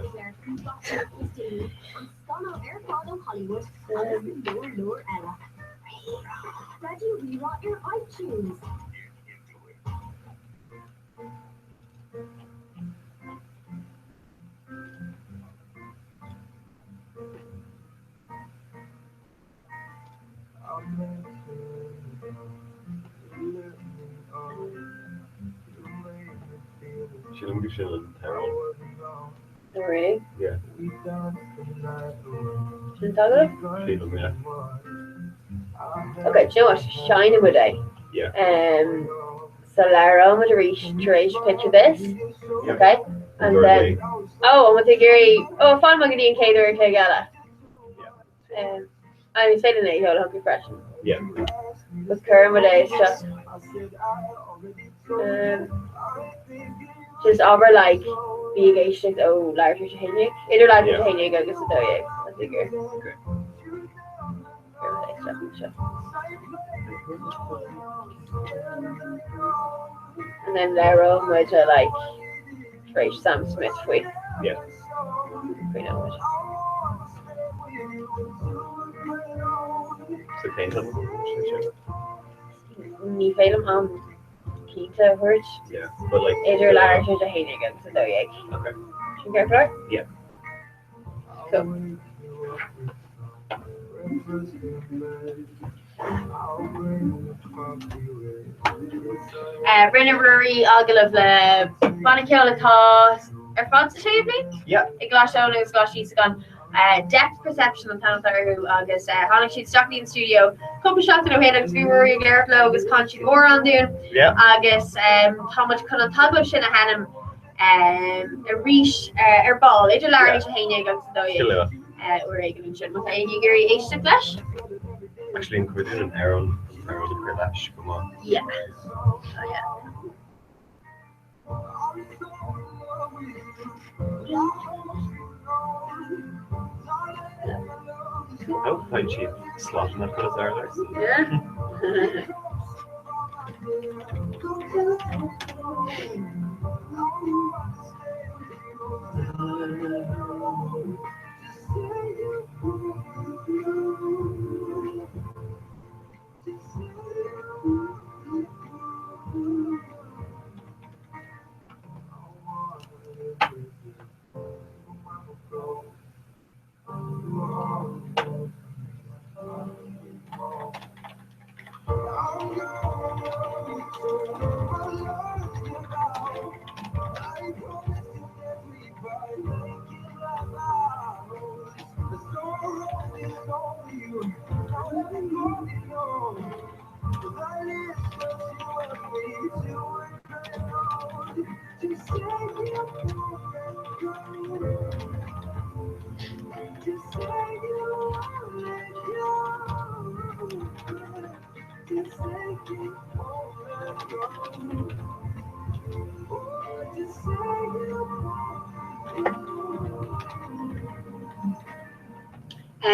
S9: She'll be feeling terrible.
S3: Really?
S9: Yeah.
S3: Should I
S9: Feeling, yeah.
S3: Okay, do you know what? Shining with day.
S9: Yeah.
S3: So Lara, I'm gonna picture this.
S9: Yeah.
S3: Okay. And then I'm gonna take your fun magazine cater Kegala.
S9: Yeah.
S3: I'm saying it, you'll hope you're fresh.
S9: Yeah.
S3: With current with day stuff. Just over like being a shit large Hanic. Either large Hanic I guess I figure.
S9: Okay.
S3: And then Lara which I like Trace Sam Smith with.
S9: Yeah. So painful.
S3: Ní féidir Keita hurt.
S9: Yeah, but like
S3: Either large or Hanic so
S9: Okay.
S3: Should we go for it?
S9: Yeah.
S3: So Brenna Brewery aglah le Bannaceola tá ar fád sé bli?
S9: Yeah.
S3: I glaseo agus glasí gan depth perception an tanú agus hánig siad stockní in studio cúpa seachtain ó héad agus bhíúí ggéirflo agus con siad ó an dún agus táid chun an tab sin a henam a ríis ar ball idir leir a héine agus dó uigen sin gurí éiste leis?
S9: Actually included an Aaron Kardashian, come on.
S3: Yeah. Oh yeah.
S9: Oh, fine cheap. Slotting that for us earlier.
S3: Yeah.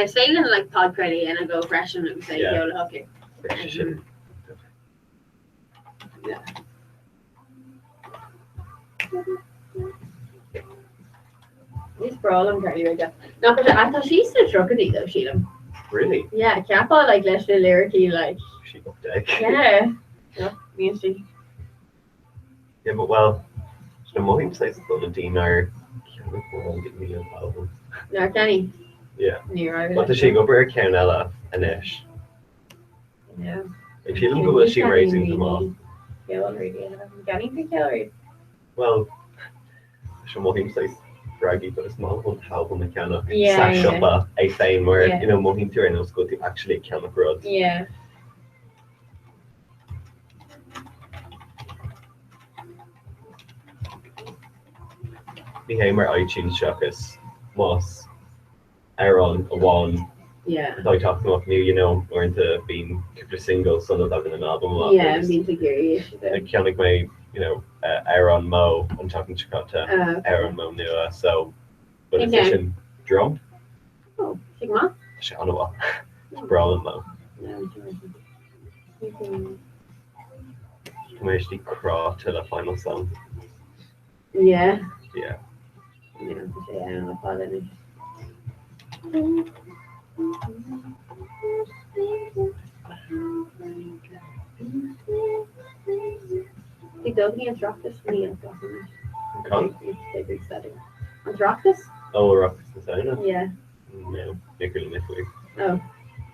S3: Sailing like pod credit and I go fresh and say
S9: Yeah.
S3: Yola hockey. This brawl I'm very right there. No, but I thought she's a truckity though, Sheila.
S9: Really?
S3: Yeah, Kappa like less the lyricy like
S9: She got deck.
S3: yeah. Yeah, me and she.
S9: Yeah, but well, the Mohim says the Dean are give me an album.
S3: No, Kenny.
S9: Yeah.
S3: Near
S9: What does she go for? Countella and Ish.
S3: Yeah.
S9: If she doesn't go, is she raising them all?
S3: Yeah, already. Kenny the killer.
S9: Well, the Mohim says braggy, but it's not one album that kind of
S3: Yeah,
S9: sash
S3: yeah.
S9: up a thing where
S3: Yeah.
S9: you know Mohim Tyranno is good to actually count up roads.
S3: Yeah.
S9: Behamer iTunes Shockus, Moss, Aaron, Awan,
S3: Yeah.
S9: I talked about new, you know, or into being a couple of singles, so that in an album.
S3: Yeah, I'm being curious.
S9: Like kind of my, you know, Aaron Mo, I'm talking Chakota, Aaron Mo Nua, so, but it's
S3: Okay.
S9: in drum,
S3: Oh, Sigma?
S9: Shanawa, it's Brawlin Mo.
S3: No,
S9: I'm actually craw to the final song.
S3: yeah.
S9: Yeah.
S3: Yeah, I don't know if I'll let me. Hey, don't you drop this for me?
S9: Con?
S3: It's big setting. I'll drop this?
S9: Oh, Rock is the sound.
S3: Yeah.
S9: No, Nickel and Niffly.
S3: Oh.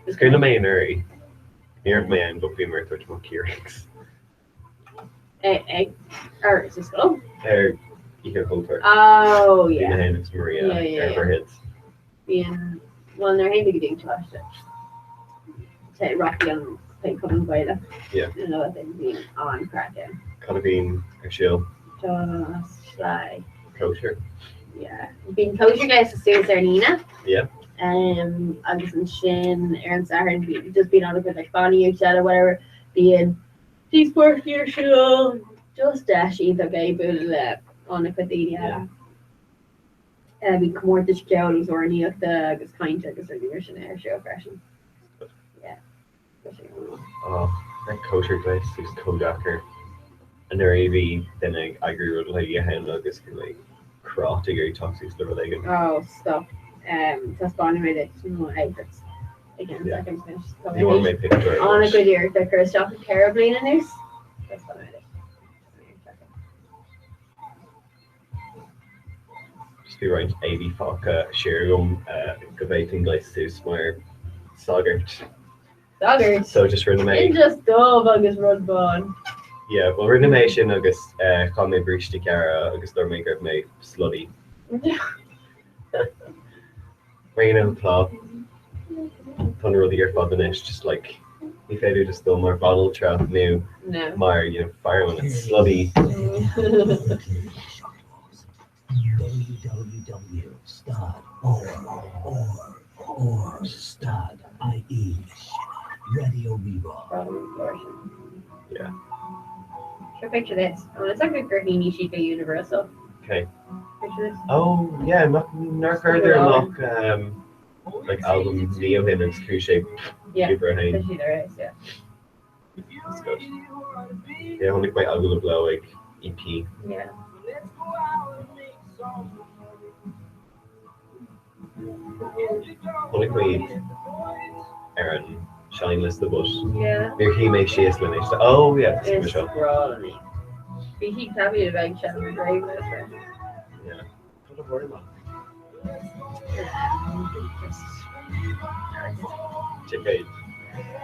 S9: It's kind of main area. Near my end, but being worth much more curious.
S3: Or is this good?
S9: You can hold her.
S3: Oh,
S9: In the
S3: yeah.
S9: hand, it's Maria.
S3: Yeah, yeah,
S9: Her hits.
S3: Being, well, they're having to do to us. Say Rocky and Pink coming by them.
S9: Yeah.
S3: You know what they're being on Crackdown.
S9: Kind of being a shield.
S3: Just like,
S9: Kosher.
S3: yeah. Being kosher guys to Sue Nina.
S9: Yeah.
S3: Agus and Shin, Aaron Saharan, just being on a bit like Bonnie or Chad or whatever, being she's worth your show, just dashy the guy but on a
S9: Yeah.
S3: We come over to Chicago's or any of the Agus kind of Agus or the Russian air show fashion. Yeah.
S9: Oh, that kosher place is Kodaker. And they're AV, then I agree with like you hand like this can like craw to get toxic stuff like it.
S3: Oh, stop. That's Bonnie made it. No, outfits. Again,
S9: Yeah.
S3: second finish.
S9: You want my picture?
S3: On a good year, the Chris chocolate terribly in a news. That's what I made it.
S9: Just be right, AV Faka, Shergum, Gavating Glacis, Meyer, Sogert.
S3: Doggers.
S9: So just for the
S3: It's
S9: main.
S3: just dove Agus run bon.
S9: Yeah, well, Renovation, August, call me Breach de Cara, August, or make of me slutty. Rain and Claw. Thunder of the Year Fodenish, just like, if I do just still more bottle trap new,
S3: No.
S9: Meyer, you know, fire when it's slutty.
S8: www.stud.ie Radio Viva.
S9: Yeah.
S3: Sure, picture this. Oh, it's like a Gurney Chica Universal.
S9: Okay.
S3: Picture this.
S9: Oh, yeah, not further look, like album Neo Him and Screw Shape.
S3: Yeah.
S9: Super Hain.
S3: Especially there is, yeah.
S9: That's good. Yeah, only quite ugly to blow like EP.
S3: Yeah.
S9: Only quite Aaron Shineless the Bush.
S3: Yeah.
S9: Near he makes she is finished. Oh yeah, that's
S3: It's
S9: Michelle.
S3: sprawling. Be he happy to beg Shannon Grave with her.
S9: Yeah. What a word, man. Check out.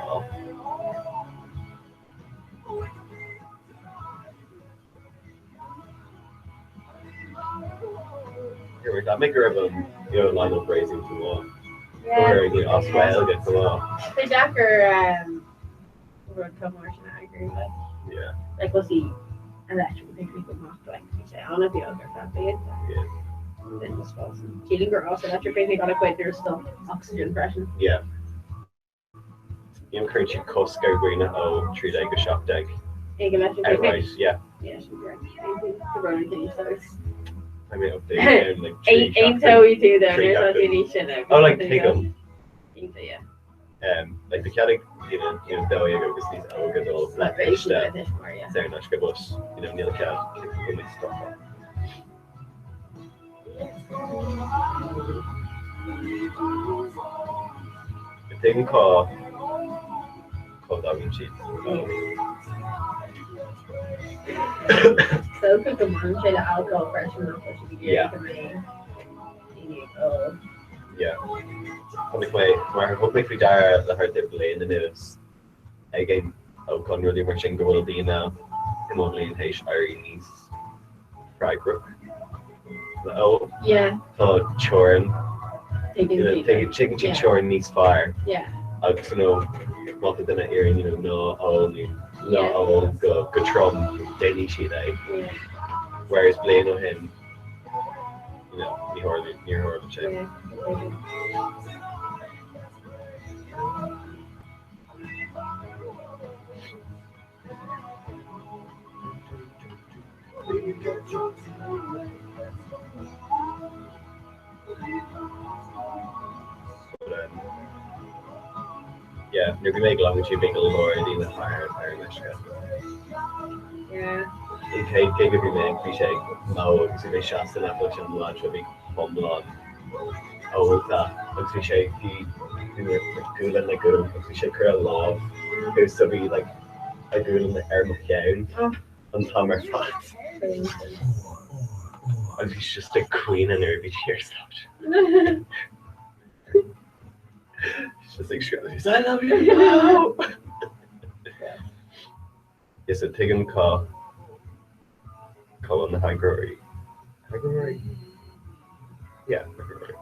S9: Oh. Here we go. Make her have you know, line of phrasing to
S3: Yeah.
S9: Or you Oswell get go on.
S3: The Jacker road commercial I agree with.
S9: Yeah.
S3: Like was he electric picnic with Mark like you say, on a the other that big.
S9: Yeah.
S3: Then was awesome. Keeling girl also electric picnic on a quite their stuff, oxygen pressure.
S9: Yeah. You encourage you Costco green at 3 day go shop dag.
S3: Electric
S9: Outright,
S3: picnic.
S9: yeah.
S3: Yeah, she's great. The running thing, so it's
S9: I mean update and like
S3: ain't so we do there.
S9: Tree
S3: There's
S9: captain.
S3: no deletion.
S9: Oh like take them.
S3: Yeah.
S9: Like the Catholic, dało jego wysłać algo do
S3: Celebration
S9: Lepiszta.
S3: with it more, yeah.
S9: Sehr naczkę, bo Neil Cat, umie stopa. I think called dog and cheese.
S3: So could the one say the alcohol freshman up what should be
S9: Yeah. Yeah. Maar hopelijk we daar de harte in de neus. Again, ook kan jullie maar zien geworden die nou mogelijk heeft Irene Frybrook. Oh,
S3: Yeah.
S9: so Chorin,
S3: Taking
S9: chicken
S3: Yeah.
S9: Chorin needs fire.
S3: Yeah.
S9: Ook zo, wat het in de erin, no only, no
S3: Yeah.
S9: all go trom daily shit
S3: Yeah.
S9: Whereas playing on him, near Horley check.
S3: Yeah.
S9: Yeah, you're gonna make long as you make a lord in the fire Michigan.
S3: Yeah.
S9: Okay, gig of your man, appreciate no, because they shots in that much on the launch will be fumble on. Oh, with that, appreciate the cool and like good, appreciate curl love. There's to be like a good in the air McCown on Tomer Fox. And he's just a queen and every year stuff. She's just like, she's I love you. No. Yes, a take him call on the high glory. High glory? Yeah, high glory.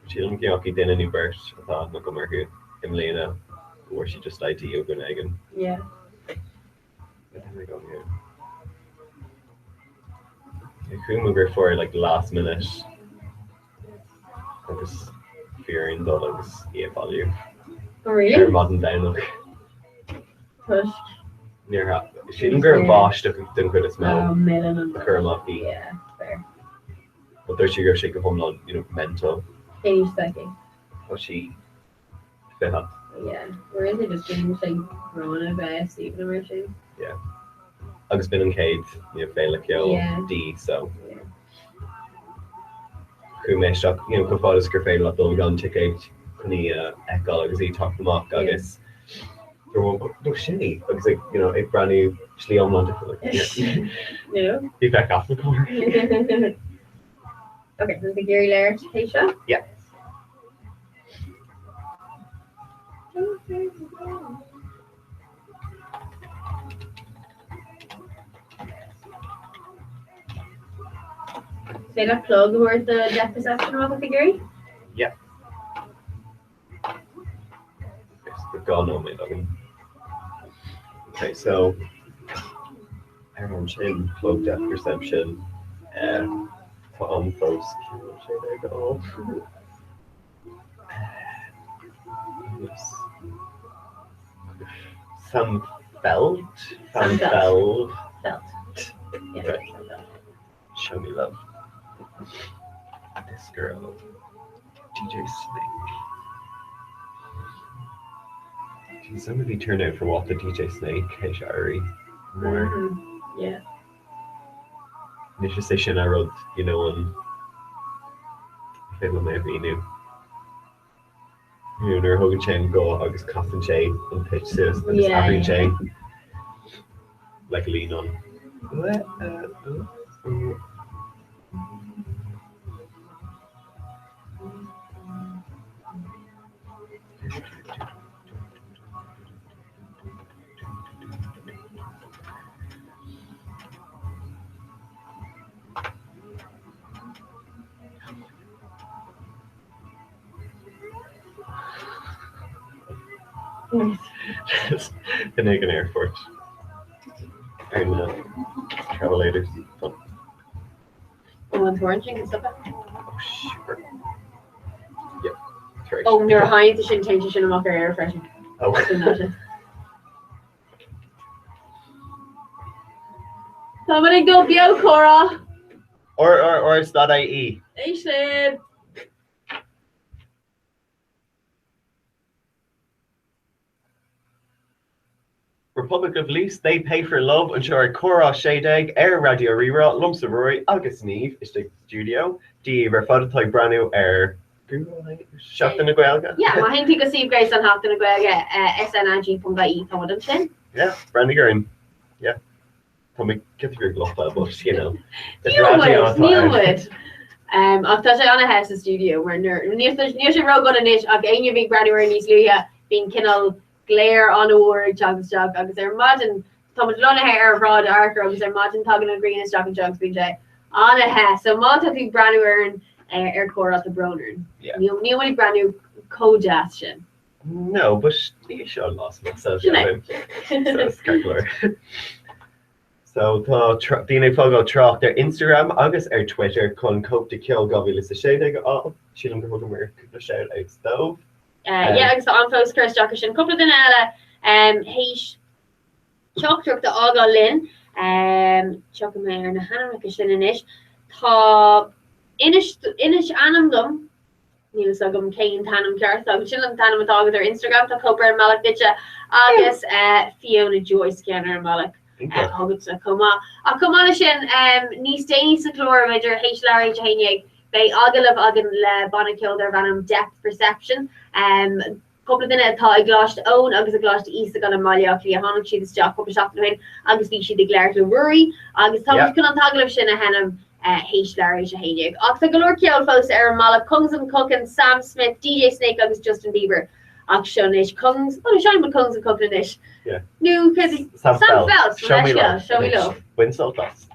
S9: She didn't get then any burst. I thought, look, I'm here. Emilina, or she just lied to you, Gunnagan.
S3: Yeah.
S9: I think we go here. I couldn't move her for like last minute. I was fearing that I was value.
S3: Oh, really?
S9: Near modern down look.
S3: Push.
S9: Near her. She didn't go bosh to didn't quit a smell.
S3: Melon and
S9: Kermocky.
S3: Yeah, fair.
S9: But there she goes shaking home not, mental.
S3: He's second.
S9: How she fit up.
S3: Yeah. Where is it just being like Rona by Stephen or something?
S9: Yeah. Agus bin an céid fé le
S3: Yeah.
S9: D so
S3: Yeah.
S9: chu mé go fáil gur féin le dul gan tiid chuní eáil agus í tá amach agus no sé agus ag brandú slí amlan
S3: Yeah.
S9: Bhí fe af na corner.
S3: Okay, so the Gary Laird, Keisha?
S9: Yeah.
S3: Say that plug where the death perception of the Gary?
S9: Yeah. Yes, we've gone on it. Okay, so everyone in plug depth perception on folks. There you go. Some felt.
S3: Felt. Yeah.
S9: Okay. Show me love. This girl, DJ Snake. Can somebody turn out for what the DJ Snake has Shari? More.
S3: Mm-hmm. Yeah.
S9: Nisha station I wrote, on Fiddle maybe new. Their Hogan chain go August Cotton chain and pitch this and this having chain. Like lean on. Finnegan Airport. And travelators. Fun.
S3: One's orange and stuff.
S9: Oh, sure. Yep. That's right.
S3: Oh, you're high to shouldn't change. You shouldn't mock air freshen.
S9: Oh.
S3: Dominic, go bio, Cora.
S9: Or it's not IE.
S3: Aishin.
S9: Republic of Lease, they pay for love and sure Cora Shadeg, Air Radio Rira, Lumps of Rory, August Neve, is the studio, the Verfototype Branu Air Shot in the Guelga.
S3: Yeah, ma hen go see Grace an haft in a gwelga SNIG.ie Thomas sin.
S9: Yeah, Brandy Green. Yeah. Tommy get your glove but you know.
S3: Níl ach tá sé anna has studio where níos ro go an ish ach aine big Brandy where níos luia being kinnal glare on a war jogs jog agus imagine Thomas Lona hair rod archer agus imagine tugging and green is jog and jogs being day on a has so Monta big Brandy wearing air core at the Broner.
S9: Yeah.
S3: Níl any brand new co-jastion.
S9: No, but you should have lost myself. So Dina Fogo Troch their Instagram, August or Twitter, Colin Cope to kill Govi Lisa Shadeg all. She don't go to shout out stove.
S3: Yeah, agus an fós Chris Jackerson. Couple of ella heish Chuck truck the Aga Lynn. Chuck me ar na Hannah sin inish. Tá inish anam dum. Níl agam céin tanam ceart agus sin an tanam atá ar Instagram tá Cooper and Malak bitcha agus Fiona Joyce ceanar Malak. Agus a cuma sin níos déine sa chlór meidir héis leir héineag bei agalh agan le banna their vanam depth perception couple duine atá ag gláist ón agus a gláist ísa gan maiach hí a hánig siad isteach couple seachtain agus bhí siad ag léir le worry agus tá chun an tagalh sin a henam héis leir a héineag. Ach tá golóir ceol fós ar Malak Kungsam Cookin, Sam Smith, DJ Snake agus Justin Bieber. Actionish Kungs. Oh, shine with Kungs and Cooklinish.
S9: Yeah.
S3: New crazy. Sam Felt.
S9: Show me love.
S3: Show me love.
S9: Winsell Dust.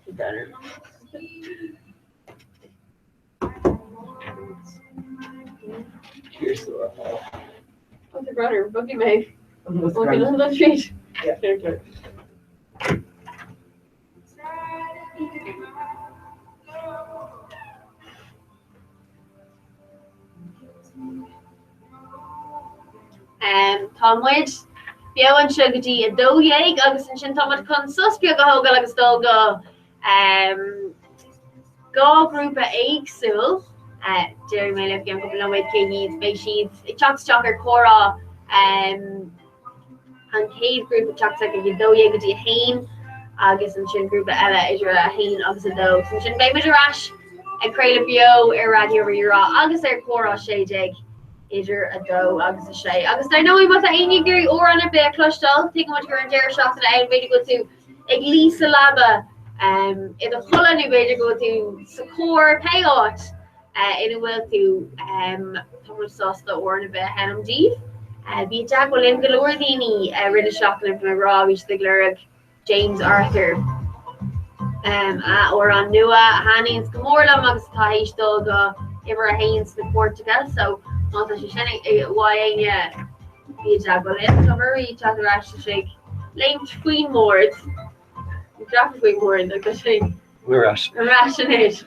S3: Better.
S9: Here's the
S3: What's your brother? Boogie Meg. Looking on the street.
S6: Yeah.
S3: Okay. Tom Wade, bio an sugarty a dóhéig agus an sin tomad chun suspio go hogal agus dóga gá grúpa éagsúil Jerry mé le gan couple nóid céhíd bé siad chatstock ar chora an céad grúpa chatstock a dóhéig go dtí hain agus an sin grúpa eile idir a hain agus a dó san sin bé muidir ras a creile bio ar radio rira agus ar chora séideig Idir a do agus a sé. Agus I know mat a aine gurí ó an a bit clustal, te mat gur an deir shot a beidir go tú ag lísa laba I a chola nu beidir go tú sacór payout ina bhfuil tú tomasasta ó an a bit henam díh. Bhí Jack Lynn galoor daoine rinne shotlin from a rá bhí the glurg James Arthur or an nua Hannings gomórlam agus táis dó go iwwer a hains na Portugal so Monta she shenning why be Javelin cover each other actually shake lame Queen Moord drop Queen Moord because she
S9: we're
S3: ration it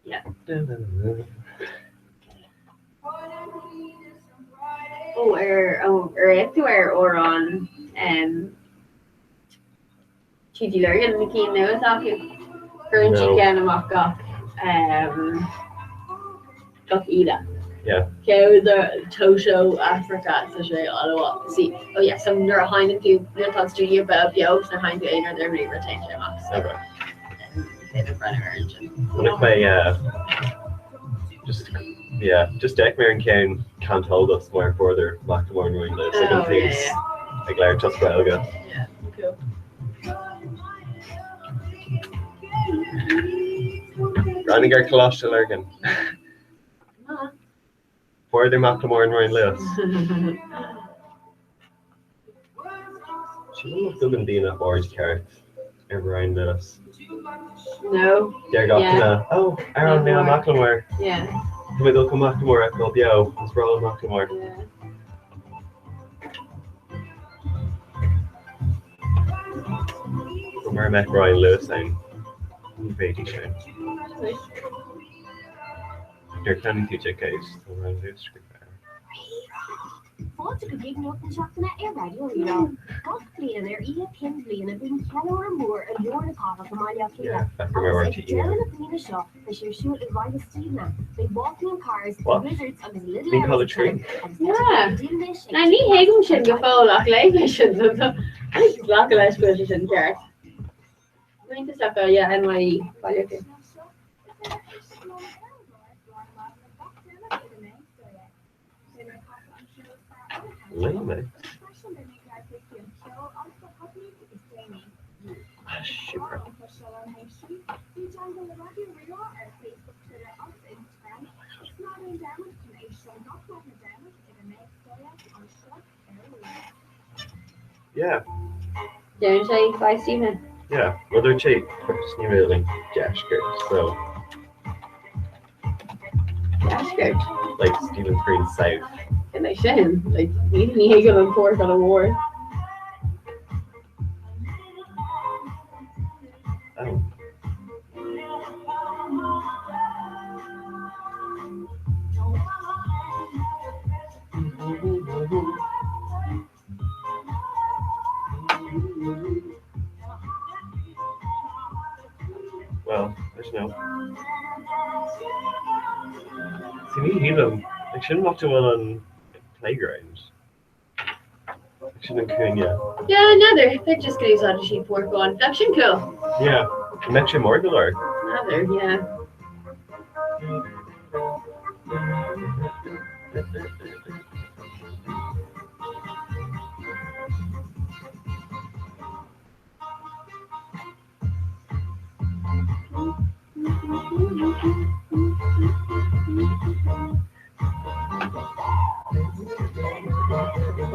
S3: yeah everywhere or on Chidi Lurgan the key now talking current chicken and mock Ida.
S9: Yeah.
S3: Okay, the Tosho Africa, so she all see. Oh yeah, some they're behind the few little studio about the oaks behind the inner they're really retained them up. So and in front of her engine.
S9: One of my just Deckmere and Kane can't hold us more further back to morning ring lives. Second things like Larry just Belga.
S3: Yeah, cool.
S9: Running our Colossus Lurgan. For the Macklemore and Ryan Lewis. She won't have done Dina orange carrot or Ryan Lewis.
S3: No.
S9: There got Aaron Neil Macklemore.
S3: Yeah.
S9: Middle come back to more called yo, it's rolling back to more.
S3: Yeah.
S9: From where I met Ryan Lewis saying, Beatty Shane. You're planning to check out Ryan Lewis.
S10: Fáilte go bhíag nuachtaíochtaina ar radio Ríra. Gach bliana ar ihe cin bliana bhíonn ceann ar mór an mór na cáfa go maiile
S9: Yeah,
S10: chéile.
S9: that's where we're
S10: Agus ag déanana na bliana seo, leis ar siúil i bhaid Stevena. They walking in cars,
S9: What?
S10: blizzards agus little
S9: Bhí call a
S10: areas
S9: tree.
S10: agus
S3: Yeah.
S10: English
S3: Na ní héagamm sin go fáilach le sin lá leis bu sin ceart. Muinte sa NYE bailú.
S9: Lame. Super. Yeah,
S3: Darren say by Stephen.
S9: yeah. Well, they're cheap. Just need to like Jasker. So,
S3: That's good.
S9: like Stephen Green South.
S3: And they shouldn't. Like, even Hegel and Pork on a war.
S9: Oh. Well, there's no. See me hear them. I shouldn't watch them on playgrounds. I shouldn't coon yet.
S3: Yeah, another. That just goes on to sheep pork on. That's cool.
S9: Yeah. Metro Morgular.
S3: Another, yeah.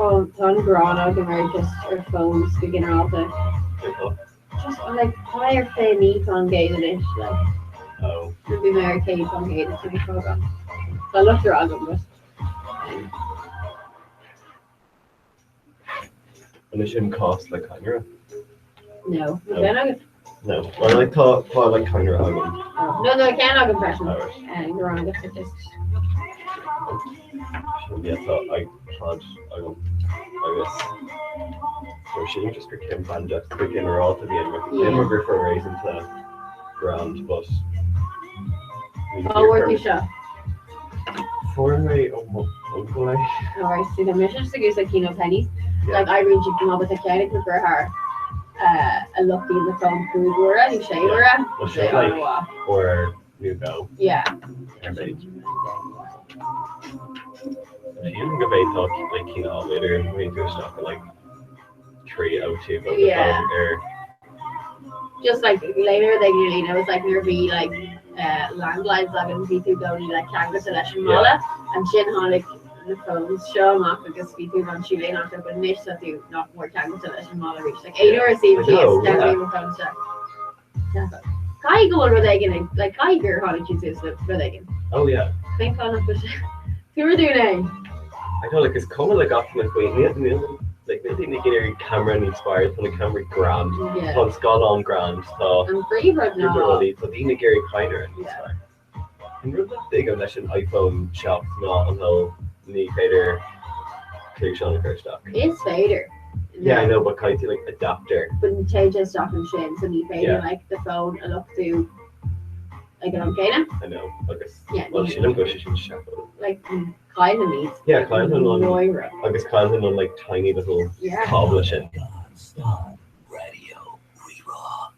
S3: Oh, ton grana gymryd just ar phones speaking out the just like higher fanny on gay than it like
S9: Oh.
S3: would be Mary Kate on gay to be program. I love your album but
S9: And it shouldn't cost like Kyra.
S3: no.
S9: No.
S3: Then I
S9: No. Well, I thought like Kyra album.
S3: no, I can't have impression.
S9: Alright.
S3: And grana just
S9: Yeah, so I can't. I guess. So she just became Banda. Begin her all to the end.
S3: Yeah.
S9: Never go for a raise into ground, but.
S3: I'll work you shop.
S9: For my uncle,
S3: Alright, see the mission to use like pennies. Like I read you come up with a character for her. A lucky in the phone food were you say were
S9: Well, she like or New Go.
S3: yeah.
S9: Everybody. She didn't go very talk like later and we go stuff at like 3:02 over the
S3: Yeah.
S9: phone or
S3: Just like later they really know it's like near be like landlines like in V2 going like Canada selection mala and Shin Holic the phones show them off because V2 on Chile not up and niche that do not more Canada selection mala reach like 8 or 7
S9: I know,
S3: kids
S9: yeah.
S3: never even phone check. Kai go on Rodegan like Kai girl how did you do this Rodegan?
S9: oh yeah.
S3: Think on it who are doing
S9: I know like it's kind of like often like waiting like they think they get a camera and inspired from the camera grand.
S3: yeah.
S9: From Scott on grand, so
S3: I'm free right now.
S9: literally so Dina Gary Kleiner and
S3: Yeah.
S9: inspired. And really big on that iPhone shop not until Nick Fader clear Sean first stock.
S3: It's Fader.
S9: Yeah, I know, but kind of like adapter.
S3: But changes stock and shit, so you pay
S9: Yeah.
S3: like the phone and up to like an okay
S9: I know. I guess
S3: Yeah,
S9: well
S3: you-
S9: she didn't go she should shop it.
S3: like Kyle needs.
S9: Yeah, Kyle and on
S3: Moira.
S9: I guess Kyle's in on like tiny little
S3: Yeah.
S9: cobble shit.
S8: Non-stop radio reroll.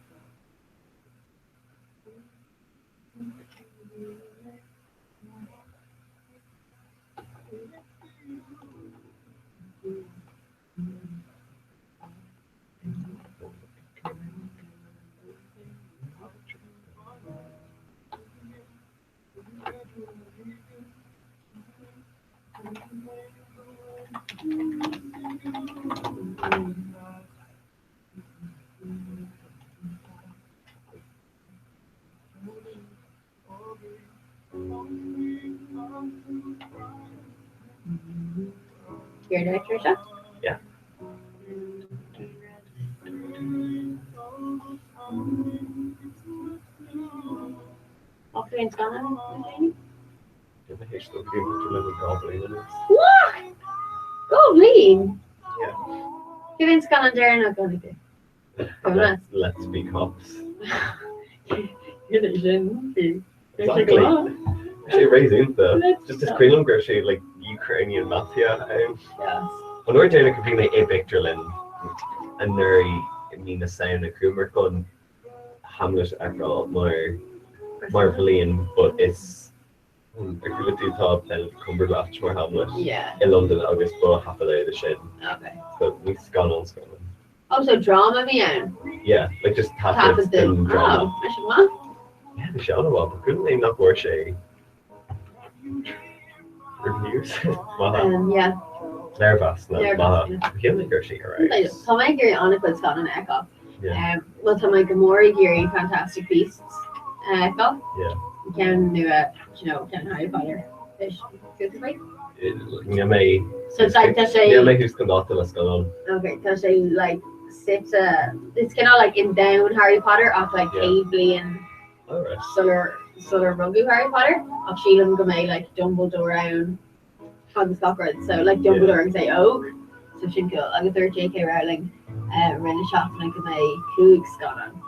S3: Fair director shot.
S9: Yeah.
S3: Octavian's gone. What? Goblin.
S9: Yeah.
S3: Kevin's gone and Darren not going to
S9: Let's be cops.
S3: Exactly.
S9: Actually, raising the just as Queen grocery like Ukrainian mafia. An ordained could be like a Victorlin, and there mean a sound of Coomer gun Hamlet echo Marvellian, but it's activity top and Cumberbatch more Hamlet.
S3: Yeah.
S9: In London, August, but half a day the shed.
S3: Okay.
S9: So it's gone on Scotland.
S3: Also, drama, man.
S9: Yeah, like just half
S3: Half
S9: it and drama.
S3: Oh, I should want.
S9: Yeah, the show about couldn't they not Porsche reviews?
S3: Yeah.
S9: Nervous, no,
S3: Nervous,
S9: Maha. Give me Gershi, alright.
S3: Tá mai Gary Anna's got an echo.
S9: Yeah.
S3: Well, tá mai Gamora Gary Fantastic Beasts echo.
S9: Yeah.
S3: Can do a, can Harry Potter fish. Good way.
S9: Yeah, may.
S3: So it's like that's
S9: Yeah,
S3: a
S9: may who's conducted us going on.
S3: okay. That's a like sits it's kind of like in down Harry Potter off like Cavely and
S9: Alright.
S3: Solar Rogu Harry Potter. Of Sheelan go may like Dumbledore around on the Scotland. So like Dumbledore and say Oak. So she'd go like a third J.K. Rowling ran a shop and I could make Coogs got on.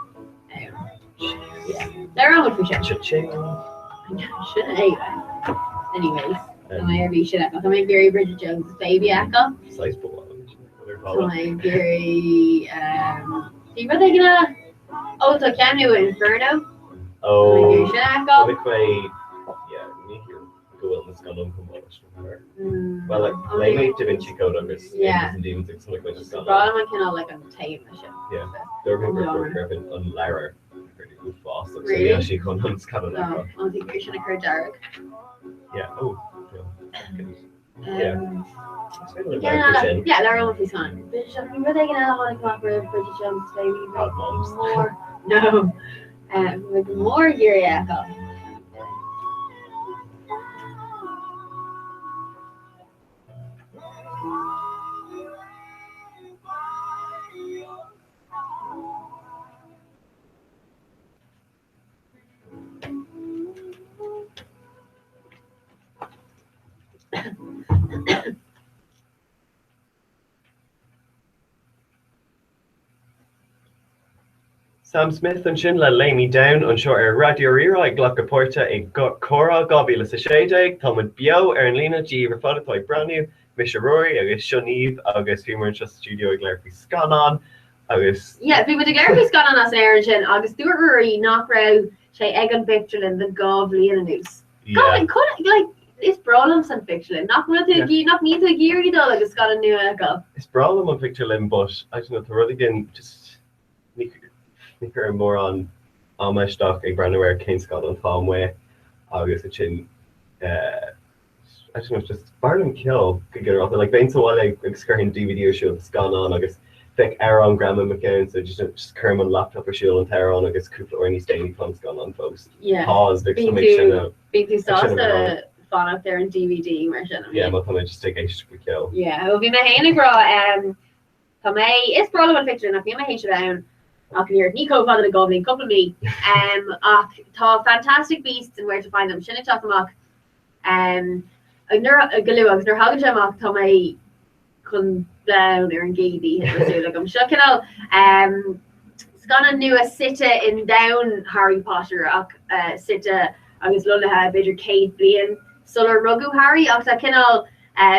S3: Yeah. They're on with Michelle.
S9: Cha-ching.
S3: Shouldn't anyways. My RV should echo. My Gary Bridget Jones baby echo.
S9: Size ball.
S3: My Gary you were thinking of to Cameo Inferno.
S9: Oh.
S3: My Gary should echo.
S9: Like my me here go on this gun on come on her. Well like maybe Da Vinci Code on this demons it's like when it's gone.
S3: Probably one kind of like on tame the ship.
S9: Yeah. They're going to Griffin on Lara. Pretty good fast. So
S3: Really?
S9: yeah, she comes on Scotland.
S3: No, I don't think we should occur Derek.
S9: Yeah. Oh.
S3: Yeah, Laura Murphy's fine. Bishop, you were taking out a lot of Bridget Jones, baby. More. No. With more Gary echo.
S9: Sam Smith and Shinla lay me down on short radio rira I glocka porta a cora gobula sa shade Tomad Bio Lena G refoded by brand new Misha Rory August Shanive August Humor in just studio Glarfy Scanon August
S3: people to Glarfy Scanon as Aaron August Stuart Rory knock row Shay Egan Victorlin the Govley and the news. God, like it's Brawlham and Victorlin. Not me to a gear though like it's got a new echo.
S9: It's Brawlham and Victorlin, but I don't know to really again just Nicker more on my stock a brand aware Kane Scotland farm way August chin I don't know just Barnum Kill could get her off like Bain so while like screen DVD show that's gone on August thick Aaron Graham McCown so just Kerman laptop or show and Taron August Cooper or any staining plums gone on post.
S3: Yeah.
S9: Pause there's some action
S3: Big sauce the fun up there in DVD version.
S9: Yeah, but I just take a kill.
S3: Yeah, it'll be my hand gra it's Brawlham and Victorlin if you my hand down. I'll hear Nico father the goblin couple of me. Tá fantastic beasts and where to find them. Shinna talk amok. Galuag they're hugging amok tá my kun down or in Gaby like I'm shucking out. Scana knew a sitta in down Harry Potter sitta agus Lullaha bidder Kate Blian Solar Rugu Harry Octa Kinnell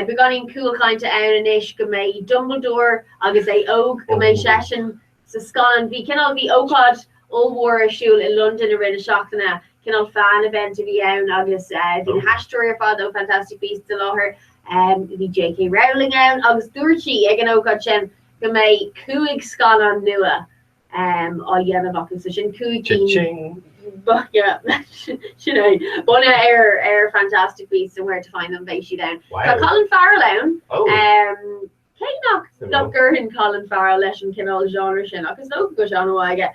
S3: beginning cool kind to Anish Gamay Dumbledore agus a Oak Gamay Session so Scotland vi Kinnell vi Okod all war a shul in London a rinne shockna Kinnell fan event to be out agus the hash story father fantastic beasts to her the J.K. Rowling out agus Durchi again Okod chen Gamay Kuig Scotland nua all yana vacu so shin Kuig but yeah, should I? One air fantastic beasts and where to find them based down.
S9: Wow.
S3: Colin Farrell down.
S9: Oh.
S3: Knocker in Colin Farrell lesson can all genre shin. Because no good genre I get.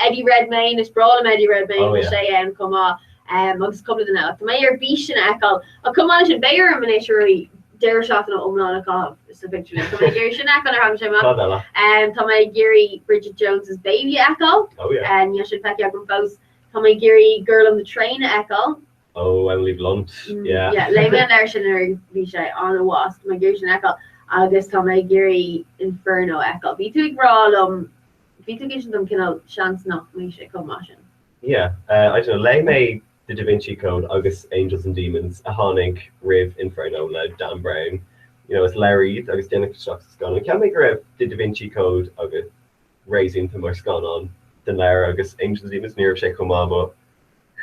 S3: Eddie Redmayne is Brawlham Eddie Redmayne will say come on. Amongst a couple of the now. The mayor Bishan Echo. Oh come on, should Bayer and Ministry Dare shot na omlána cá sa picture. So my Gary sin echo ar ham sem.
S9: Cadella.
S3: Tá my Gary Bridget Jones's baby echo.
S9: Oh yeah.
S3: And you should pack your both. Tá my Gary Girl on the Train echo.
S9: Oh, Emily Blunt. Yeah.
S3: Yeah, le me an sin ar bhí sé an a wasp my Gary sin echo. Agus tá my Gary Inferno echo. Bhí tú ag rá bhí tú gis dom cinál seans nach mé sé com sin.
S9: Yeah. I don't know, le me the Da Vinci Code, August Angels and Demons, a Honig, Riv Inferno, led Dan Brown. You know, it's Larry, August Dinner Constructs is gone. And can make Riv the Da Vinci Code, August Raising to Mar's gone on. Then Lara, August Angels and Demons, near Shea Comabo,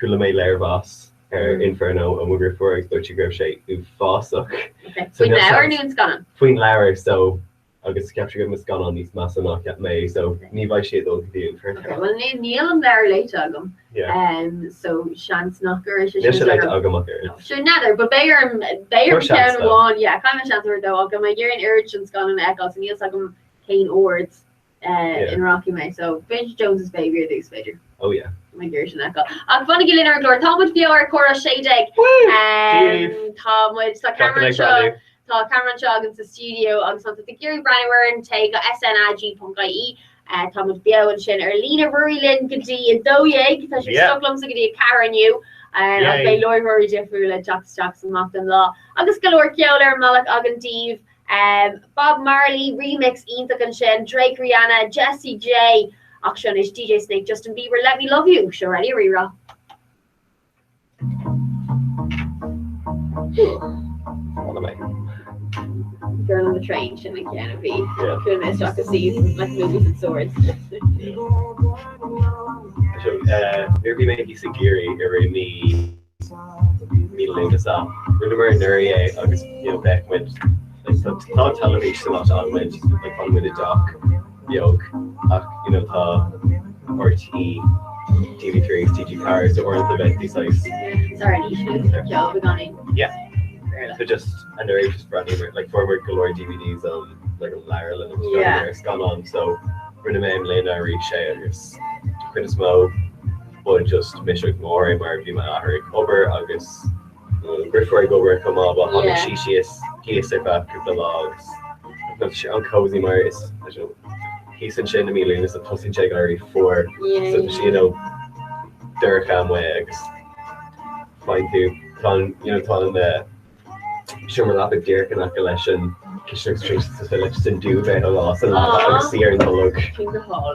S9: Hula May Lair Voss, Inferno, and we're for Exploding Grove Shea, who Fossuk.
S3: Okay, Queen Lara, Noon's gone on.
S9: Queen Lara, so August capture him has gone on these massive knock at May, so Nevi Shea don't do Inferno.
S3: Okay, well, Neil and Lara later agam.
S9: Yeah.
S3: So Shans knocker is
S9: Neil should like to agam.
S3: Sure, neither, but Bayer down one, yeah, kind of chance though. Agam, my Gary and Urchin's gone on Echoes, and Neil's agam Kane Ords in Rocky May. So Vince Jones's baby or these Vader.
S9: Oh yeah.
S3: My Gary and Echo. I'm funny getting our glory. Tom with VR Cora Shade Egg. Tom with Cameron Shaw. Tá Cameron Shog sa studio agus an the Gary Braniwer and take SNIG.ie Tá bio and sin Lena Rurilin gotí a dóéig tá sé stolum sa gotí a Karen you bei Lord Rory Jeffrey le Jackson Mockton Law agus galore Kyoler Malak Agandeve Bob Marley remix Intak and sin Drake Rihanna Jessie J Action is DJ Snake Justin Bieber Let Me Love You sure ready Rira.
S9: What am I?
S3: Girl on the Train, shouldn't it can be? Cool miss Jack to see like movies and swords.
S9: So, maybe maybe Sagiri or me this up. Remember Nuri, August, you know, back when like the television a lot on when like on with the doc, yoke, you know, RT, TV3, TG cars, or the event these like.
S3: Sorry,
S9: yeah. So just and they're just running like forward galore DVDs on like Ireland and it's gone on. So we're the main lane I reach shares. Quintus Mo, but just Mishuk More, Marvy Mahari, over August. Before I go where I come up, but Hana Shishias, he is back of the logs. On Cozy Maris, he's in Shin Emilian is a pussy check already for so she you know Derek Amwags. Fine to you know telling the Schumer lap of Derek and Akalesh Kishner Street to Phillips and do very loss and I see her in the look.
S3: King the Hall.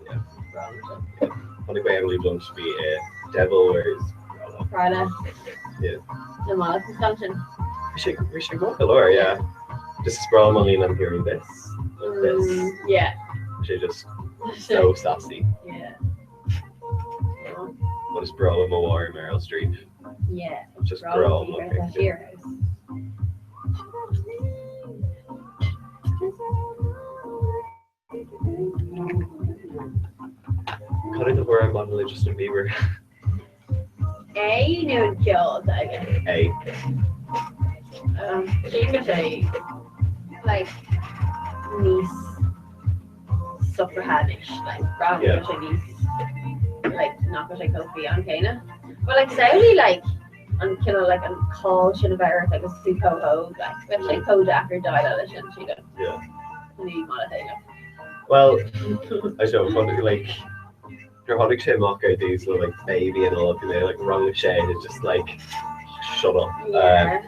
S9: Yeah. Only way Emily Blunt should be a devil whereas
S3: Prada.
S9: Yeah.
S3: The Malak consumption.
S9: We should go galore, yeah. Just sprawl money and I'm hearing this.
S3: Yeah.
S9: We should just so sassy.
S3: Yeah.
S9: What is brawl in Mawar Meryl Streep?
S3: Yeah.
S9: Just brawl
S3: looking.
S9: Cutting the word model of Justin Bieber.
S3: A new killed again.
S9: A.
S3: She could say like niece suffer hanish, like brown niece like not gonna take coffee on Kana. But like Saudi like on kind of like on call shit about her like a super ho like especially Kodak or died on she did.
S9: Yeah.
S3: Well,
S9: I don't want to like your hot shit mock out these little like baby and all of you like wrong shade it's just like shut up.
S3: Yeah.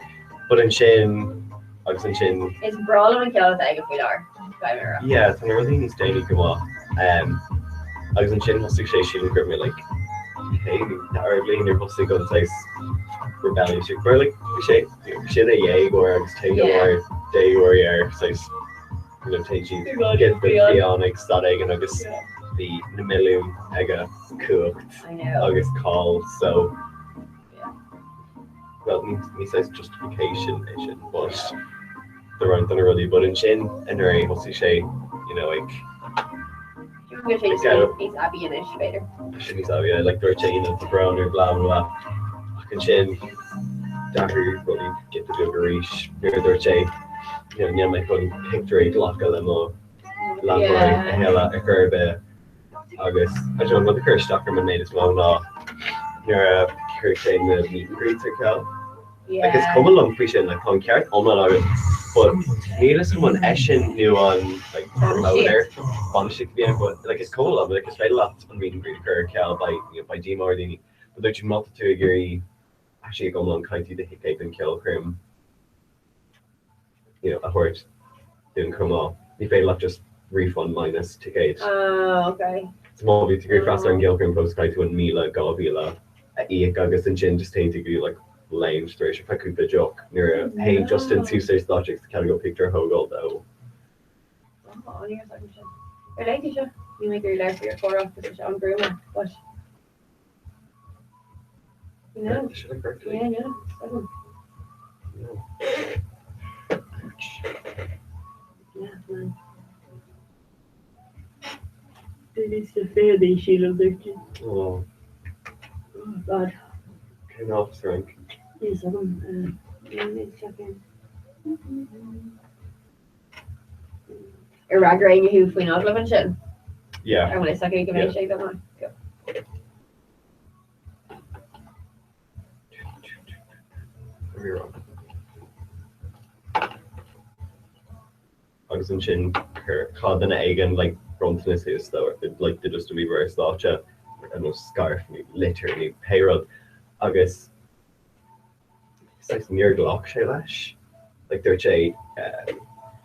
S9: But in Shin I was in Shin
S3: it's brawling and killing if we are.
S9: Yeah, it's really needs daily come up. I was in Shin was to say she would grab me like hey, terribly in your pussy gun size rebellious. You're like she a yay or I was taking more day warrior size. You know, take you get the Pheonix that egg and August the Nemilium egg cooked.
S3: I know.
S9: August called so. Well, me says justification mission, but they're around done already. But in Shin and they're able to say, you know, like.
S3: He's Abby and Ish later.
S9: He's Abby, yeah, like they're chain and the brown or blah blah. And Shin, Dagger, what you get to do a reach near their chain. You know, my fun picture a lock of them all. Lamborghini, a hell a curve, August. I don't know what the curse Stockerman made as well now. You're a chain the meet and greets account. Like it's come along fishing like on carrot on but neither someone Eshin knew on like promoter on shit but like it's come along like it's made a lot on meeting Greek Cal by by G Mardini but there's multitude agree actually go along kind of the hit and kill cream a horse doing come on he paid a lot just refund minus ticket
S3: okay
S9: small bit degree faster and Gilgrim post kind to one Mila Galvila Gagas and Chin just take to be like lame straight if I could the joke near hey Justin Tuesday's logics the category picture Hogel though.
S3: Oh, you're talking shit. Or like you make your life for your core off because on Bruno, but
S9: Yeah,
S3: man. It is the fair they should have looked at.
S9: Oh,
S3: God.
S9: came off rank.
S3: Yes, I'm check in. Ragrain who fwy not living shit.
S9: Yeah.
S3: I want to suck it, give me a shake that one.
S9: You're wrong. Agus an sin cad an aigen like brontanis is though like the just to be very slacha and no scarf ni litter ni payroll agus it's like near Glock she lash like they're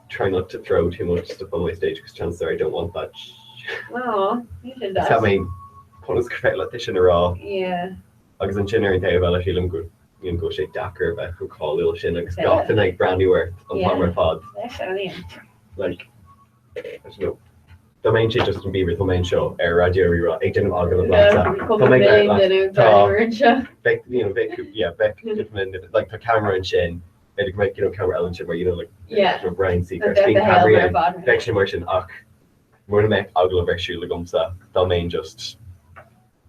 S9: try not to throw too much stuff on my stage because chances are I don't want that.
S3: Oh, you should
S9: that mean put us correct like this in a raw.
S3: Yeah.
S9: Agus an sin and tell I feel I'm good. You go shake Dakar back who call little shin like got the night brandy worth on camera pod. Like I don't know. The main shit Justin Bieber the main show Radio Rera agent of August Beck like the camera and shin and make camera Ellen shit where like Brian Seeker being camera Beck immersion more to make August Beck shoe like the main just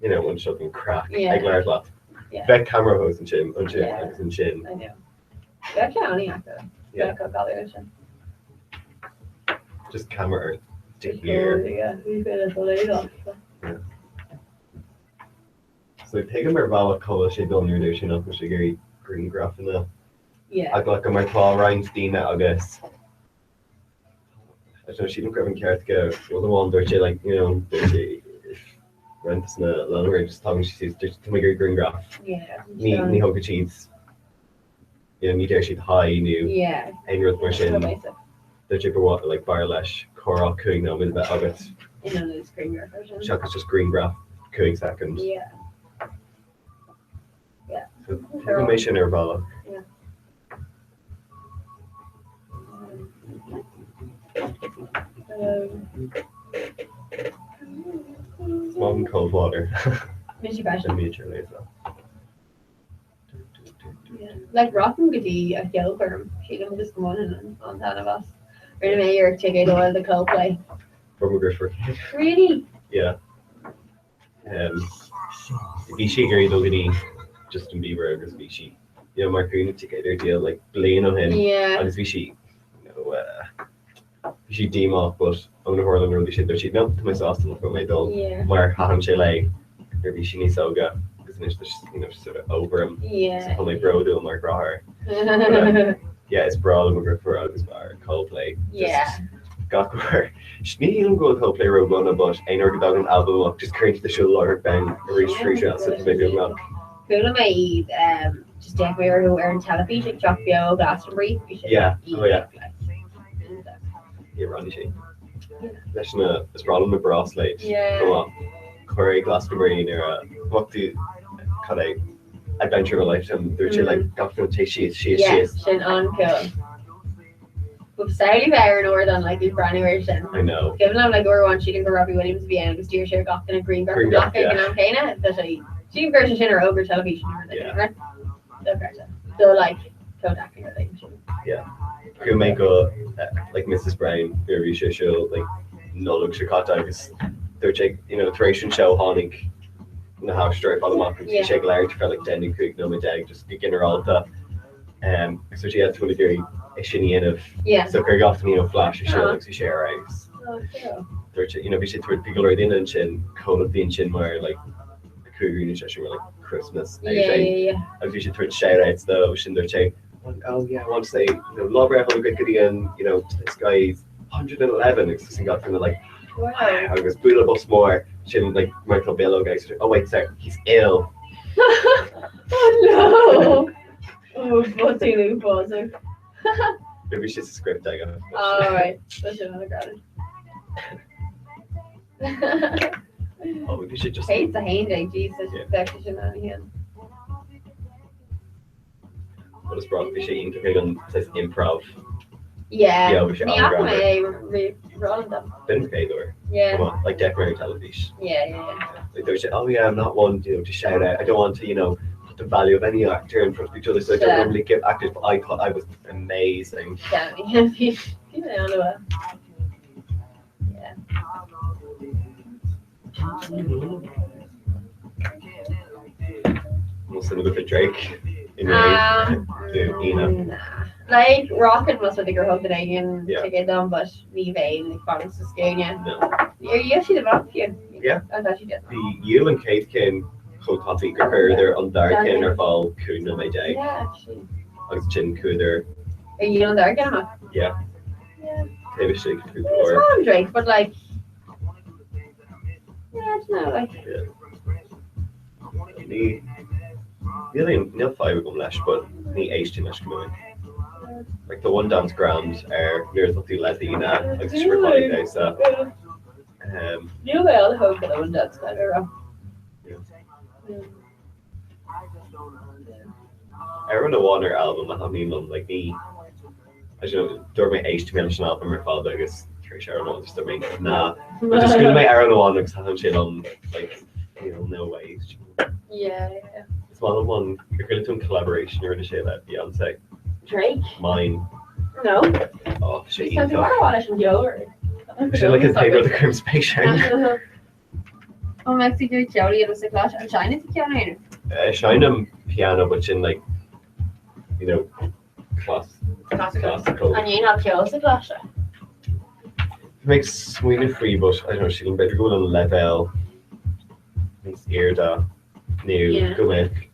S9: when something crack like large lot. Beck camera hose and chin and chin.
S3: I know. Beck only after. Yeah.
S9: Just camera to here.
S3: Yeah, we better later.
S9: So take a Mervala color she done your notion of which Gary green graph in the
S3: yeah.
S9: I got my Paul Reinstein I guess. I don't know she didn't grab in Kartka was the one there she like rents na Lanway just talking she sees to make her green graph.
S3: Yeah.
S9: Ni hoga cheese. Ni there she'd high new.
S3: Yeah.
S9: And you're with machine. The chipper water like Barlash, Coral cooing now with a bit of it.
S3: In another green graph version.
S9: Chuck is just green graph cooing second.
S3: Yeah. Yeah.
S9: So information or Vala.
S3: Yeah.
S9: Small and cold water.
S3: Mishy fashion.
S9: Yeah.
S3: Like Rotten could be a kill firm. She can just come on that of us. Right away, you're taking all the Coldplay.
S9: From a Griffith.
S3: Really?
S9: Yeah. Vichy Gary Dogany, Justin Bieber, agus Vichy. Mark Green together deal like blame on him.
S3: Yeah.
S9: Agus Vichy, Vichy deem off, but I'm gonna hurl him really shit. There she'd no to my sauce to look at my dog.
S3: Yeah.
S9: Where Haham Chile, or Vichy ni soga, because it's just sort of over him.
S3: Yeah.
S9: So my bro do Mark Raher. Yeah, it's broad and for August bar Coldplay.
S3: Yeah.
S9: Got where Schnee'll go Coldplay Rogue on a but ein or dog an album up just current the show Lord Ben reach 3 shots at the video milk.
S3: Cool of me just definitely wearing television drop yo Glastonbury.
S9: Yeah. Oh yeah. Yeah, Ronnie Shane. That's a problem with brass late.
S3: Yeah.
S9: Come on. Corey Glastonbury near what do kind of adventure of a lifetime. They're like got to take she is.
S3: Shin on cool. But slightly better or than like these brand new version.
S9: I know.
S3: Given I'm like or one she can go Robbie Williams be and steer share got in a green graph block and I'm paying it. That's like she version shin or over television or right? So like Kodak and everything.
S9: Yeah. You make a like Mrs. Brown, very show like no look Chicago because they're check Thracian show Honig in the house straight on the market. She check large for like Denny Creek, no my dag, just begin her all the so she had 20 very shiny end of so Craig often flash show like she share eyes.
S3: Oh cool.
S9: They're we should throw people right in and chin cold of the chin where like the crew green session were like Christmas.
S3: Yeah.
S9: Agus bhí sé tuaird shout-outs though sin their chain. Oh yeah, I want to say, love have a good Gideon, this guy's 111, it's just got kind of like,
S3: Wow.
S9: agus buaile bus more, sin like Michael Bello guys, oh wait, sorry, he's ill.
S3: Oh no! Oh, butty new buzzing.
S9: Maybe she's a script I got.
S3: Alright, that's another granted.
S9: Oh, maybe she just.
S3: Hates a handy, Jesus,
S9: Yeah.
S3: that's shenanigans.
S9: What is brought she into says improv.
S3: Yeah,
S9: Yeah, we should all grab
S3: we run them.
S9: Didn't pay though.
S3: Yeah,
S9: Come on, like decorating television.
S3: yeah.
S9: Like they would say, oh yeah, I'm not one to shout out. I don't want to put the value of any actor in front of each other. So I don't
S3: Yeah.
S9: normally give actors, but I thought I was amazing.
S3: Yeah, yeah.
S9: We'll send it with Drake. In
S3: Nah. Like Rocket was with the girl Canadian
S9: Yeah.
S3: to get done, but we vain like Bonus to scare you.
S9: No.
S3: You should have up you.
S9: Yeah.
S3: I thought you did.
S9: You and Kate came Chotati Gurker, they're on dark in or fall Kuna my day.
S3: Yeah, actually.
S9: I was Chin Cooder.
S3: Are you on there again?
S9: Yeah.
S3: Yeah.
S9: Maybe Shake
S3: It's
S9: before.
S3: not Drake, but like yeah, it's not like
S9: Neil 5 of them lash, but the 18 lash coming. Like the one dance ground near the Latina, like the short holiday stuff.
S3: you will hope that one that's better.
S9: Aaron Warner album I haven't even like me. I don't know, door my HTML album or fall Vegas. Aaron Warner just me. Nah. I'm just gonna make Aaron Warner because I haven't shit on like no way.
S3: Yeah.
S9: It's one you're gonna do a collaboration, you're gonna share that Beyonce.
S3: Drake?
S9: Mine.
S3: No.
S9: Oh shit.
S3: Because you are watching Joe.
S9: She like a paper the cream space shine.
S3: Oh, Mexico County and the clash and China County.
S9: Shine on piano but in like classical.
S3: And you have kills the clash.
S9: It makes Sweeney free, but I don't know, she can better go on level. Makes Irda new go make.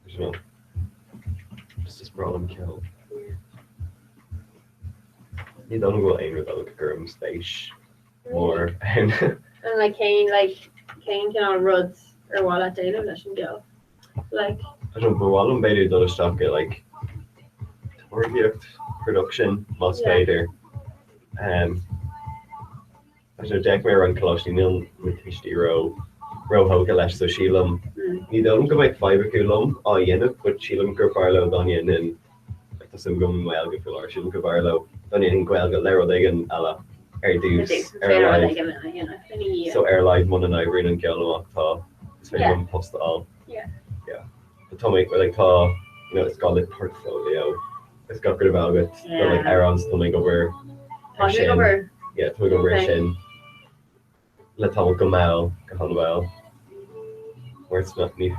S9: I don't know. Just brought him kill. You don't go angry about like a girl space more.
S3: And like Kane can on Roods or Wallet Data Mission go. Like
S9: I don't know, while I'm better done stuff get like target production, most better. I don't know, Jack Mayer on Colossian Nil with Histiro, Roho Galash, so Sheelam. You don't go make 5 Kulum, but Sheelam Kerfarlo, Donyan, and like the same going well, good for Lars, Sheelam Kerfarlo, Donyan and Guelga, Lero Degan, Alla, Airdeus, Airline. So Airline, Mon and Ivory, and Gelno Octa, it's very one post all.
S3: Yeah.
S9: The Tommy, like, it's got like portfolio. It's got good about it. But like Aaron's coming over. Yeah, coming over Shin. Let Tom go Mal, Gahanwell. Where it's not me.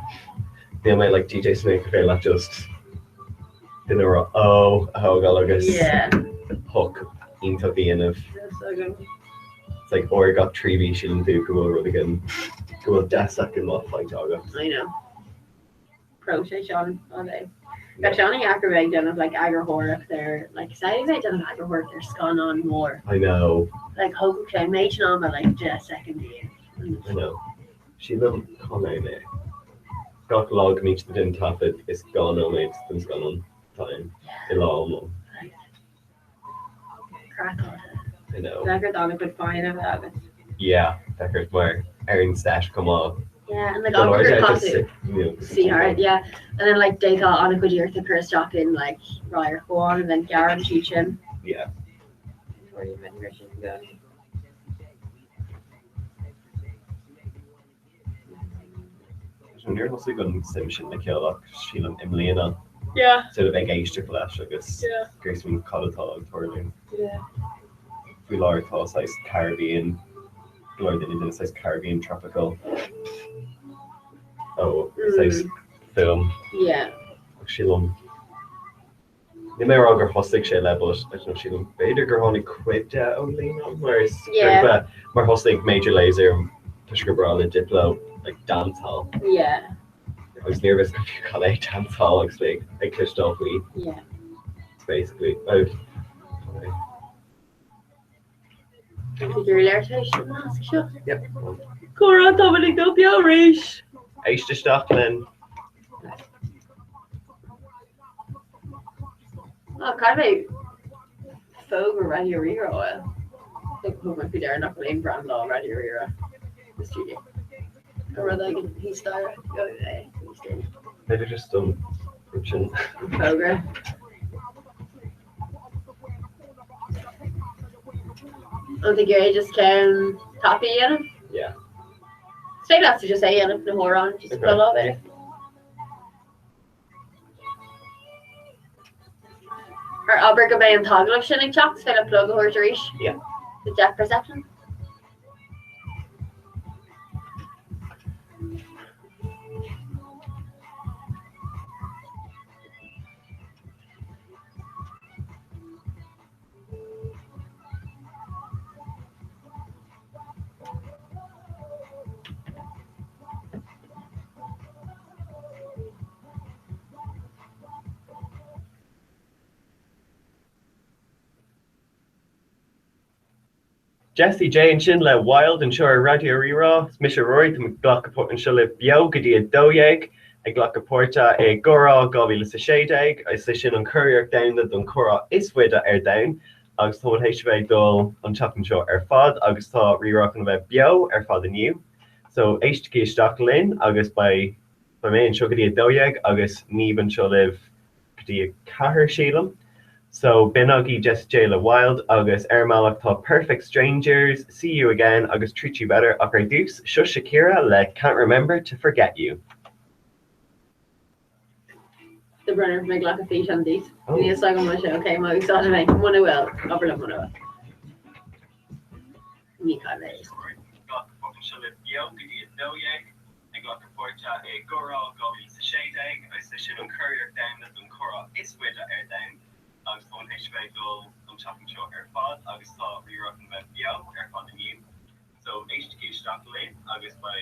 S9: They might like DJ Snake if they're not just in a row. Oh, Galagus.
S3: Yeah.
S9: Hook into the end of.
S3: That's so good.
S9: It's like, or got 3B, she didn't do go over again. Go with that second off like Jaga.
S3: I know. Crochet Sean all day. Got Johnny Ackerberg done of like Agrahoric there. Like Saturday night done of Agrahoric, there's gone on more.
S9: I know.
S3: Like Hogan Clay Mage on but like just second year.
S9: I know. She didn't come out there. Got log meets the didn't tap it, it's gone on it, it's gone on time. It's all
S3: Crack on.
S9: I know.
S3: Decker done a good fine of it.
S9: Yeah, Decker's where Aaron Stash come on.
S3: Yeah, and like
S9: The Lord,
S3: Oliver
S9: I just
S3: Costu. See hard, yeah. And then like they thought on a good year to Chris Joplin, like Ryer go on and then Garen Cheechin.
S9: Yeah.
S3: Before you met Christian go.
S9: So near also going Simpson McKillop, Sheila Emiliana.
S3: Yeah.
S9: So the big age to flash, I guess.
S3: Yeah.
S9: Grace from Colotol, Torlin.
S3: Yeah.
S9: We Laura Tall size Caribbean. Lord didn't size Caribbean tropical. Oh, size film.
S3: Yeah.
S9: Sheila. Ní mé gur hosig sé le bus si beidir gur tháinig cuiide ó líon whereas
S3: Yeah.
S9: mar hosig major laser tuis go bra le diplo like dancehall.
S3: Yeah.
S9: I was nervous if you call it dancehall agus like ag clistolí
S3: Yeah.
S9: basically.
S3: Figure leirtation mask seo.
S9: Yep.
S3: Cora Dominic go be rééis.
S9: Éiste Stachlin.
S3: Oh, kind of folk or Radio Rira. Like who might be there, not going to brand law Radio Rira. The studio. Or rather, he's there.
S9: Maybe just function.
S3: Program. I think you're just copy in.
S9: Yeah.
S3: Say that to just say in the moron. Just
S9: Okay.
S3: pull of it. Or Aber go by and toggle of shilling chops, fill a plug or to reach.
S9: Yeah.
S3: The depth perception.
S9: Jesse J and Shin le Wild and Shore Radio Rira, Misha Roy to McGlockaport and Shille Bio, Gadi a Doyeg, a Glockaporta, a Gora, Gobi Lissa Shadeg, I session on Courier down the Duncora is with air down, August thought HV Dole on Chopping Show air fod, August thought rerocking about Bio, air fod the new. So HTK Stocklin, August by me and Shogadi a Doyeg, August Neve and Sholiv, Gadi a Kahar Sheelam. So Benagi just Jayla Wild, August Ermalak thought Perfect Strangers, See You Again, August Treat You Better, Akar Deuce, Shush Shakira, let Can't Remember to Forget You.
S3: The runner from like a fish on these.
S9: Oh.
S3: Yes, I'm going to show. Okay, my son to make one well. Upper one well. Me can't lay.
S9: August phone HV Dole on Chopping Show air fod, August thought rerocking about Bio, air fod the new. So HTK Stocklin, August by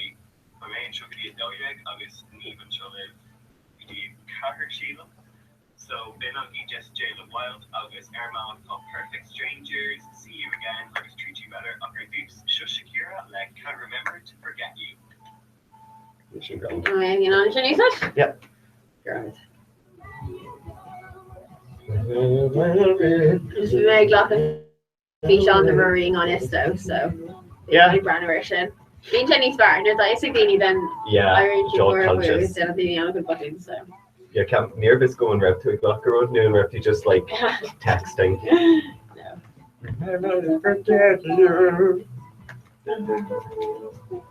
S9: me and Shogadi a Doyeg, August Neve and Sholiv, Gadi Kahar Sheelam. So Benagi just Jayla Wild, August Ermal thought Perfect Strangers, See You Again, August Treat You Better, Akar Deuce, Shush Shakira, let Can't Remember to Forget You.
S3: You know what you need?
S9: Yep.
S3: Right. Just make like a fish on the marine on Esto, so
S9: Yeah.
S3: my brand version. Being Chinese bar, there's like a then
S9: Yeah,
S3: I arrange you
S9: Joel
S3: for
S9: conscious.
S3: instead of being on a good button, so
S9: Yeah, Camp nervous going rep to o'clock road noon rep to just like texting.
S3: no.
S9: Never forget you.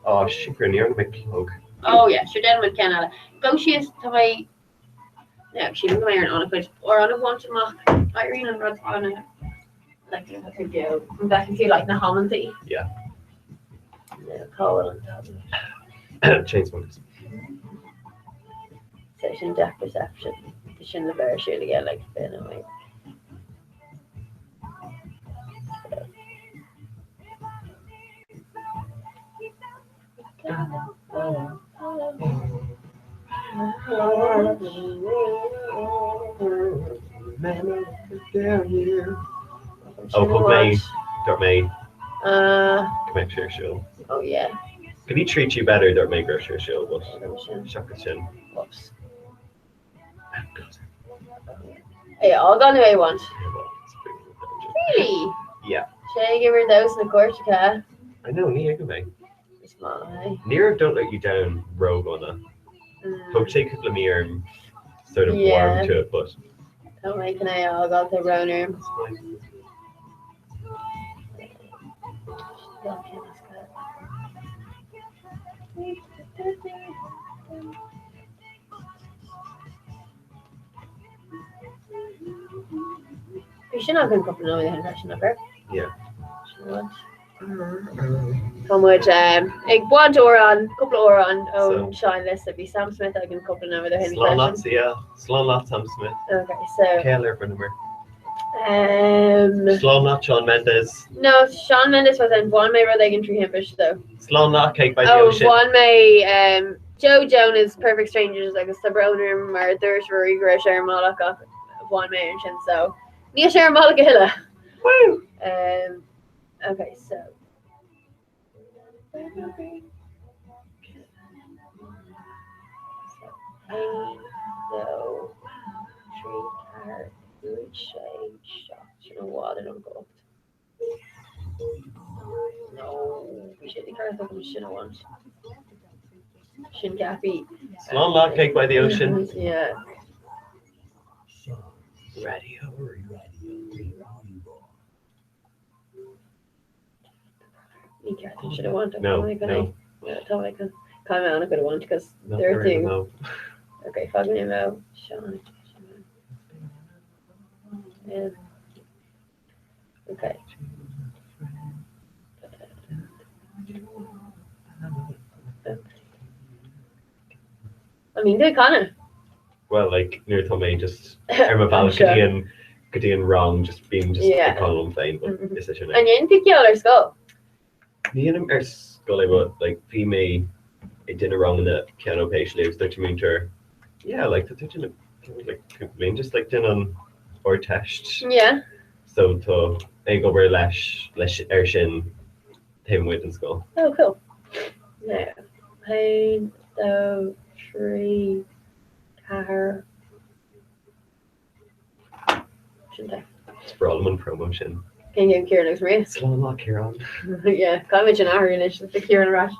S9: Oh, shit, near the McClug.
S3: Oh yeah, sure then with Canada. Go she is to my no, she didn't go iron on a foot or on a one to mock Irene and Rod on a like I could go. I'm back and feel like the Hammonty.
S9: Yeah.
S3: Yeah, Cole and Dobby.
S9: Chains ones.
S3: Session depth perception. You shouldn't have ever shoot again like Ben away.
S9: Oh, Pug May, Dort May,
S3: Uh
S9: come out your show.
S3: oh yeah.
S9: Could he treat you better, Dort May, gross your show, but Shaka Chin.
S3: Whoops. Yeah, I'll go anyway once. Really?
S9: Yeah.
S3: Should I give her those in the Corsica?
S9: I know, Nia Gumay.
S3: It's my
S9: Near don't let you down, rogue on that. Pug Shake Lemire sort of
S3: Yeah.
S9: warm to it, but
S3: don't make an eye, I'll go to the Roner.
S9: it's fine.
S3: You should not go couple of the impression of her.
S9: Yeah.
S3: She wants. How much ag bhaint órán, couple órán ó Seán list bhí Sam Smith ag an couple now there any
S9: Slán
S3: questions.
S9: lot, yeah. Slán lot Sam Smith.
S3: Okay, so
S9: Keller for number.
S3: um
S9: Slán lot Shawn Mendes.
S3: no, Sean Mendes was in one May Rodrigan Tree Himpish though.
S9: Slán lot Cake by the
S3: Oh,
S9: Ocean.
S3: one May Joe Jonas Perfect Strangers like a Sabroner mar Thurs Rory Grish Malach of one May and Shin so Nia Share Malach Hilla.
S9: Woo!
S3: Okay, so so tree car good shade shot you know what I don't go no we should think I think we shouldn't want Shin Gappy
S9: Slán lot Cake by the Ocean.
S3: yeah
S9: Radio.
S3: you can't should have wanted
S9: No,
S3: I
S9: no.
S3: yeah tell me I can come out I could have wanted because
S9: No,
S3: there are
S9: there is
S3: two
S9: no.
S3: okay fuck me out Sean yeah okay I mean they kind of
S9: Well, like near Tommy, just Irma Ball could be wrong, just being just
S3: Yeah.
S9: calling him fine, but
S3: Mhm.
S9: it's such a
S3: and you didn't pick your skull
S9: Me and him are scully, but like for me, it did wrong in the piano page. It was such a meter. Yeah, like the touching like being just like doing on or test.
S3: yeah
S9: So to I go where lash Ershin him with in skull.
S3: oh cool now pain the tree car shouldn't I
S9: It's for all in promotion.
S3: can you Kieran next race
S9: Slán lock here on.
S3: yeah can't mention our initiative the Kieran Rush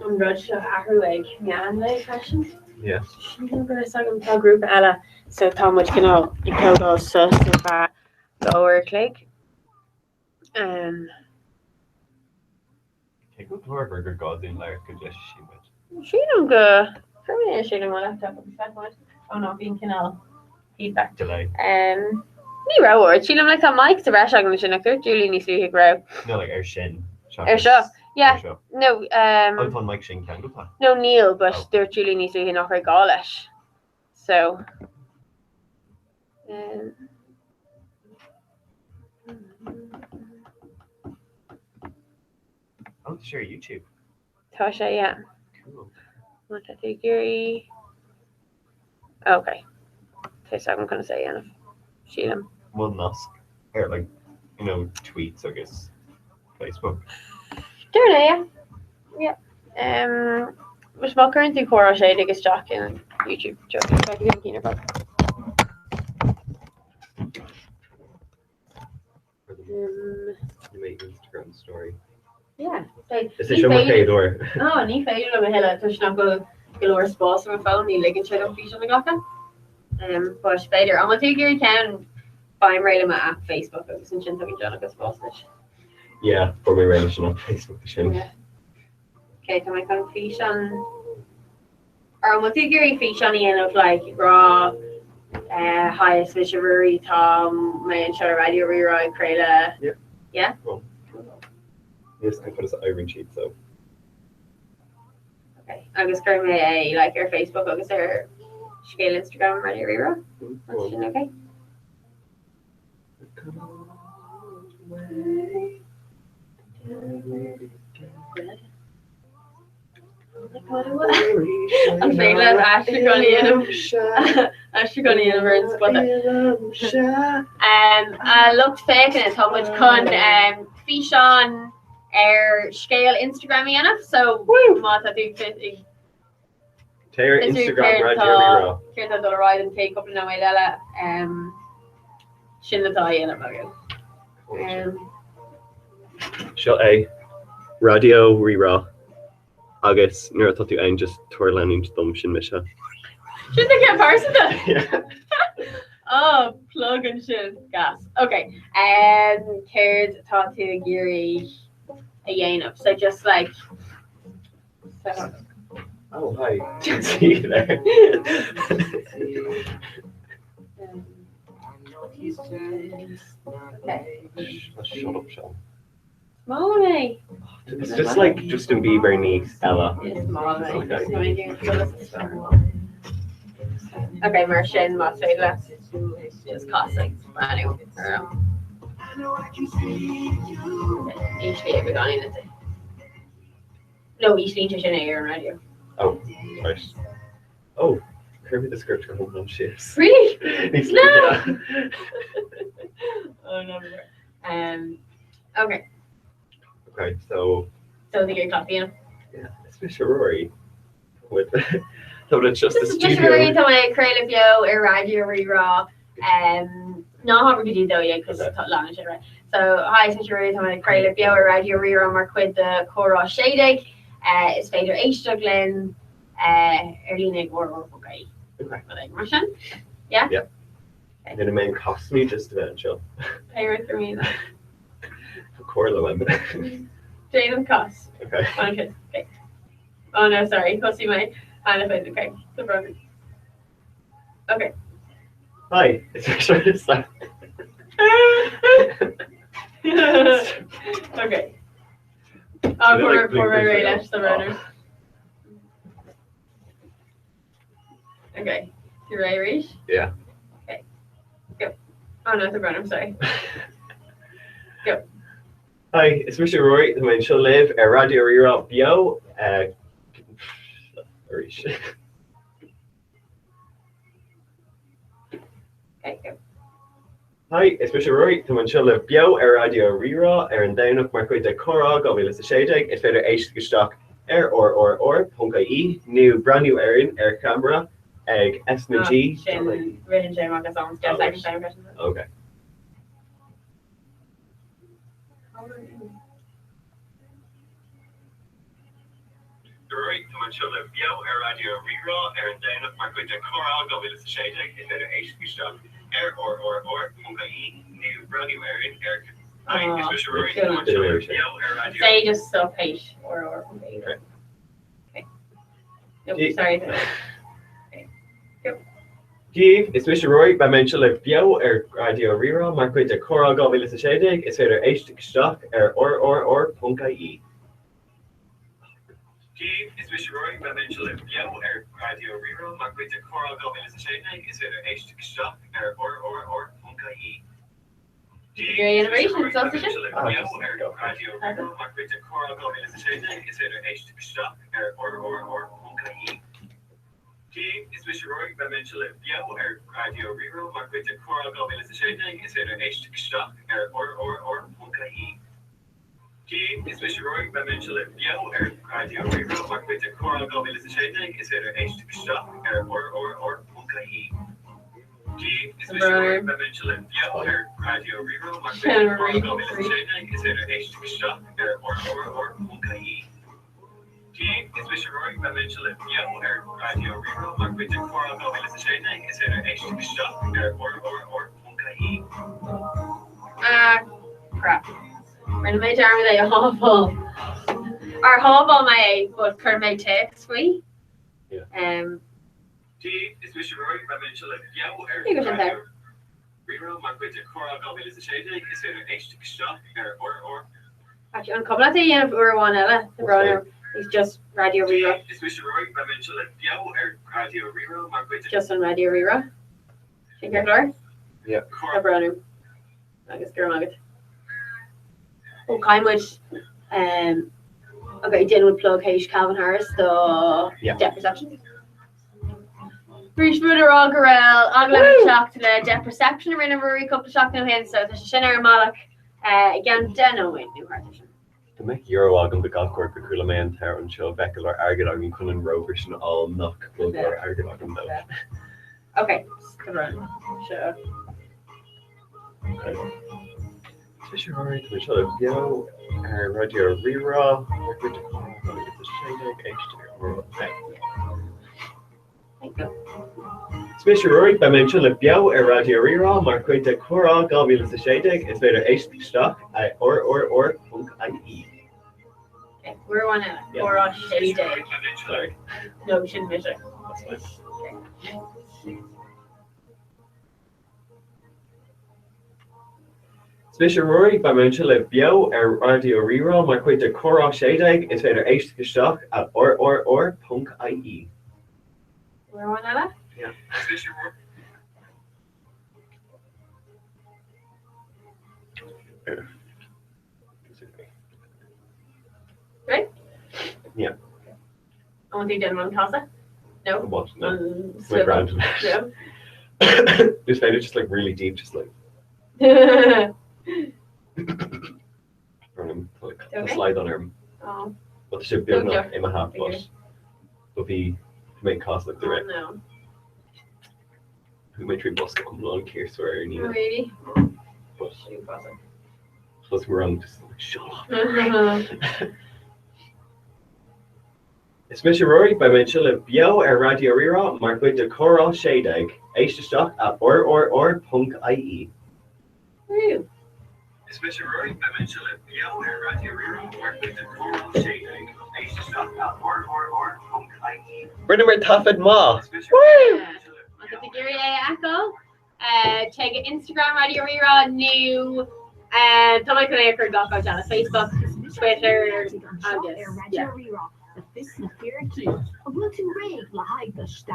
S3: I'm Rod Ahrweg Meanle question.
S9: Yeah.
S3: I'm gonna second pro group Ella so how much can I go so lower click
S9: Take up whoever goes in there could just she would.
S3: she don't go probably she don't want laptop on the back one. Oh no being canal feedback
S9: Delay.
S3: Ní ra she like that mic to rash I'm gonna Julie needs to grow
S9: No, like Ershin.
S3: Sure. Yeah. No,
S9: I thought Mike Shin can go.
S3: no Neil, but
S9: Oh.
S3: they're Julie needs to knock her Gaulish. So
S9: I'm sure YouTube.
S3: Tasha, yeah.
S9: Cool.
S3: What I think Gary. Okay. Okay, so I'm gonna say enough. Sheila.
S9: Well, Nusk. Or like, tweets, I guess. Facebook.
S3: There, yeah. Which my currently core shade biggest jock in YouTube. Joking. If I can get a
S9: For the make Instagram story.
S3: yeah. So,
S9: Is it your paid or?
S3: oh, ní féidir le heile tuis nach go goir spás ar fá ní ligin se an fi an gacha. But féidir an tú gurí cean baim réile ma app Facebook agus an sin tugan John agus spás.
S9: Yeah, for my relation on Facebook. Shin.
S3: Okay, can I come fish on or an tú gurí fi an íon of like raw highest fishery Tom me an se radio rerá creile.
S9: Yeah.
S3: Yeah?
S9: Cool. Yes, I put us an iron sheet, so.
S3: Okay. Agus gur me like ar Facebook agus ar scale Instagram radio rerá. That's sin okay. I'm saying that Ashley gonna universe, but I looked fake and it's how much con fish on scale Instagram enough, so what I do
S9: Taylor Instagram radio
S3: Kierta do ride and take up na Lela Shin in a
S9: Shall A radio rera agus nuair atá tú ein just tuairlenin dom sin mise.
S3: Should they get person?
S9: Yeah.
S3: Oh, plug and shit. Gas. Okay. Cared taught to Giri a Yanov. So just like so
S9: Oh, hi. Didn't see you there.
S3: Okay.
S9: Shut up, Sean.
S3: Molly.
S9: It's just like Justin Bieber niece, Ella.
S3: It's Molly.
S9: Okay.
S3: Okay, Martian, Mozzarella. Just classic. Anyway. Usually every gone in it. No, usually just in air and radio.
S9: Oh, right. Oh, Kirby the script for home shifts.
S3: Really?
S9: No!
S3: Oh no. Okay.
S9: Okay, so
S3: So the good coffee, you know.
S9: yeah, it's Mr. Rory. With so it's just
S3: This
S9: the
S3: is just
S9: studio.
S3: really to my creative yo, radio, re-raw. Not how we could do though, yeah, because it's long and shit, right? So, hi, it's Mr. Rory to my creative yo, radio, re-raw, mark with the Cora Shadeg. It's Vader H. Dublin, Erlina Gore, okay.
S9: Okay.
S3: Martian? Yeah?
S9: Yeah. And then the main cost me just eventually.
S3: Pay right for me then.
S9: For Corla, I'm
S3: Jaden cost.
S9: okay.
S3: Okay. Oh no, sorry. Costy my okay. The brother. Okay.
S9: Hi, it's actually just like
S3: Okay. Oh,
S9: They're like
S3: for my
S9: blinkers
S3: right
S9: now.
S3: edge, the runner. Okay. You're Irish?
S9: Yeah.
S3: Okay. Go. Oh no, the runner, I'm sorry. Go.
S9: Hi, it's Mr. Rory. The main show live Radio Rira Bio. Irish.
S3: Okay, go.
S9: Hi, it's Mr. Rory. The main show live Bio Radio Rira. Aaron Downuk, Marco de Cora, Gobilis the Shadeg. It's better H stock or Punka E. New brand new Aaron Air Camera. Egg S and G.
S3: Shin, Rin, Shin, Marcus, Owens, Jeff, second time question.
S9: Okay. Rory, the show live Bio Radio Rira. Aaron Downuk, Marco de Cora, Gobilis the Shadeg. It's better H stock or Punka E. New brand new Aaron Air. Hi, it's Mr. Rory. The show live Bio Radio.
S3: Say just so H or okay. Okay. Nope, sorry.
S9: Give, it's Mr. Roy, by mention live Bio Radio Rira, Marco de Cora, Gobilis the Shadeg. It's better H stock or Punka E. Give, it's Mr. Roy, by mention live Bio Radio Rira, Marco de Cora, Gobilis the Shadeg. It's better H stock or Punka E.
S3: Your innovation sausage?
S9: Radio Rira, Marco de Cora, Gobilis the Shadeg. It's better H stock or Punka E. Give, it's Mr. Roy, by mention live Bio Radio Rira, Marco de Cora, Gobilis the Shadeg. It's better H stock or Punka E. Give, it's Mr. Roy, by mention live Bio Radio Rira, Marco de Cora, Gobilis the Shadeg. It's better H stock or Punka E. Give, it's Mr. Roy, by mention live Bio Radio Rira, Marco de Cora, Gobilis the Shadeg. It's better H stock or Punka E. Give, it's Mr. Roy, by mention live Bio Radio Rira, Marco de Cora, Gobilis the Shadeg. It's better H stock or Punka E.
S3: Crap. We're in the major army they awful. Our hobble my but Kermit takes we.
S9: Yeah. Give, it's Mr. Roy, by mention live Bio Radio Rira, Marco de Cora, Gobilis the Shadeg. It's better H stock or
S3: Actually, on couple of the end we're one Ella, the brother. It's just Radio Rira.
S9: It's Mr. Roy, by mention live Bio Radio Rira, Marco de
S3: Just on Radio Rira. Think your floor?
S9: Yeah.
S3: The brother. I guess girl nugget. Oh, kind which okay, dealing with plug H Calvin Harris, the depth perception. Breach Buddha Garel, Agla shock to the depth perception, Arena Marie couple shock no hands, so the Shinner Malak again, Deno wait, new partition.
S9: To make Eurowag the golf court Kula Man Tower and show Beckler Argadog and Cullen Rovers and all knock both our Argadog and though.
S3: Okay, the run. Sure.
S9: Okay. Fisher Rory, to each other, Bio, Radio Rira, Fisher Rory, by mention of Bio, Radio Rira, Marco de Cora, Gobilis the Shadeg, it's better H stock or Punk IE.
S3: Okay, We're on a
S9: Yeah.
S3: or on shitty day.
S9: Sorry.
S3: No, we shouldn't miss it.
S9: That's fine. Smisher Rory ba man le bio radio rerá mar chuid de chorá séideag is féidir éisteach at or.ie.
S3: We're on that.
S9: Yeah.
S3: Right?
S9: Yeah.
S3: I want to do Denman Casa. No.
S9: What? No. My
S3: Swivel.
S9: grand.
S3: No.
S9: This féidir just like really deep, just like like
S3: Okay.
S9: slide on him.
S3: Oh.
S9: But they should build
S3: Okay.
S9: up in my half
S3: Okay.
S9: but be make cost like the rest.
S3: No.
S9: Who may treat bus come along here swear you need it.
S3: Really?
S9: But
S3: Shoot, Casa.
S9: plus we're on just like shut up. Is Mr. Rory by mention of bio radio rira mar chuid de chorá séideag éisteach at or.ie.
S3: Woo.
S9: Is Mr. Rory by mention of bio radio rira mar chuid de chorá séideag éisteach at or.ie. Brinner Tafid Ma. Woo!
S3: On the Gary Echo. Check it Instagram Radio Rera new Tommy Connector Gawk channel Facebook Twitter yeah.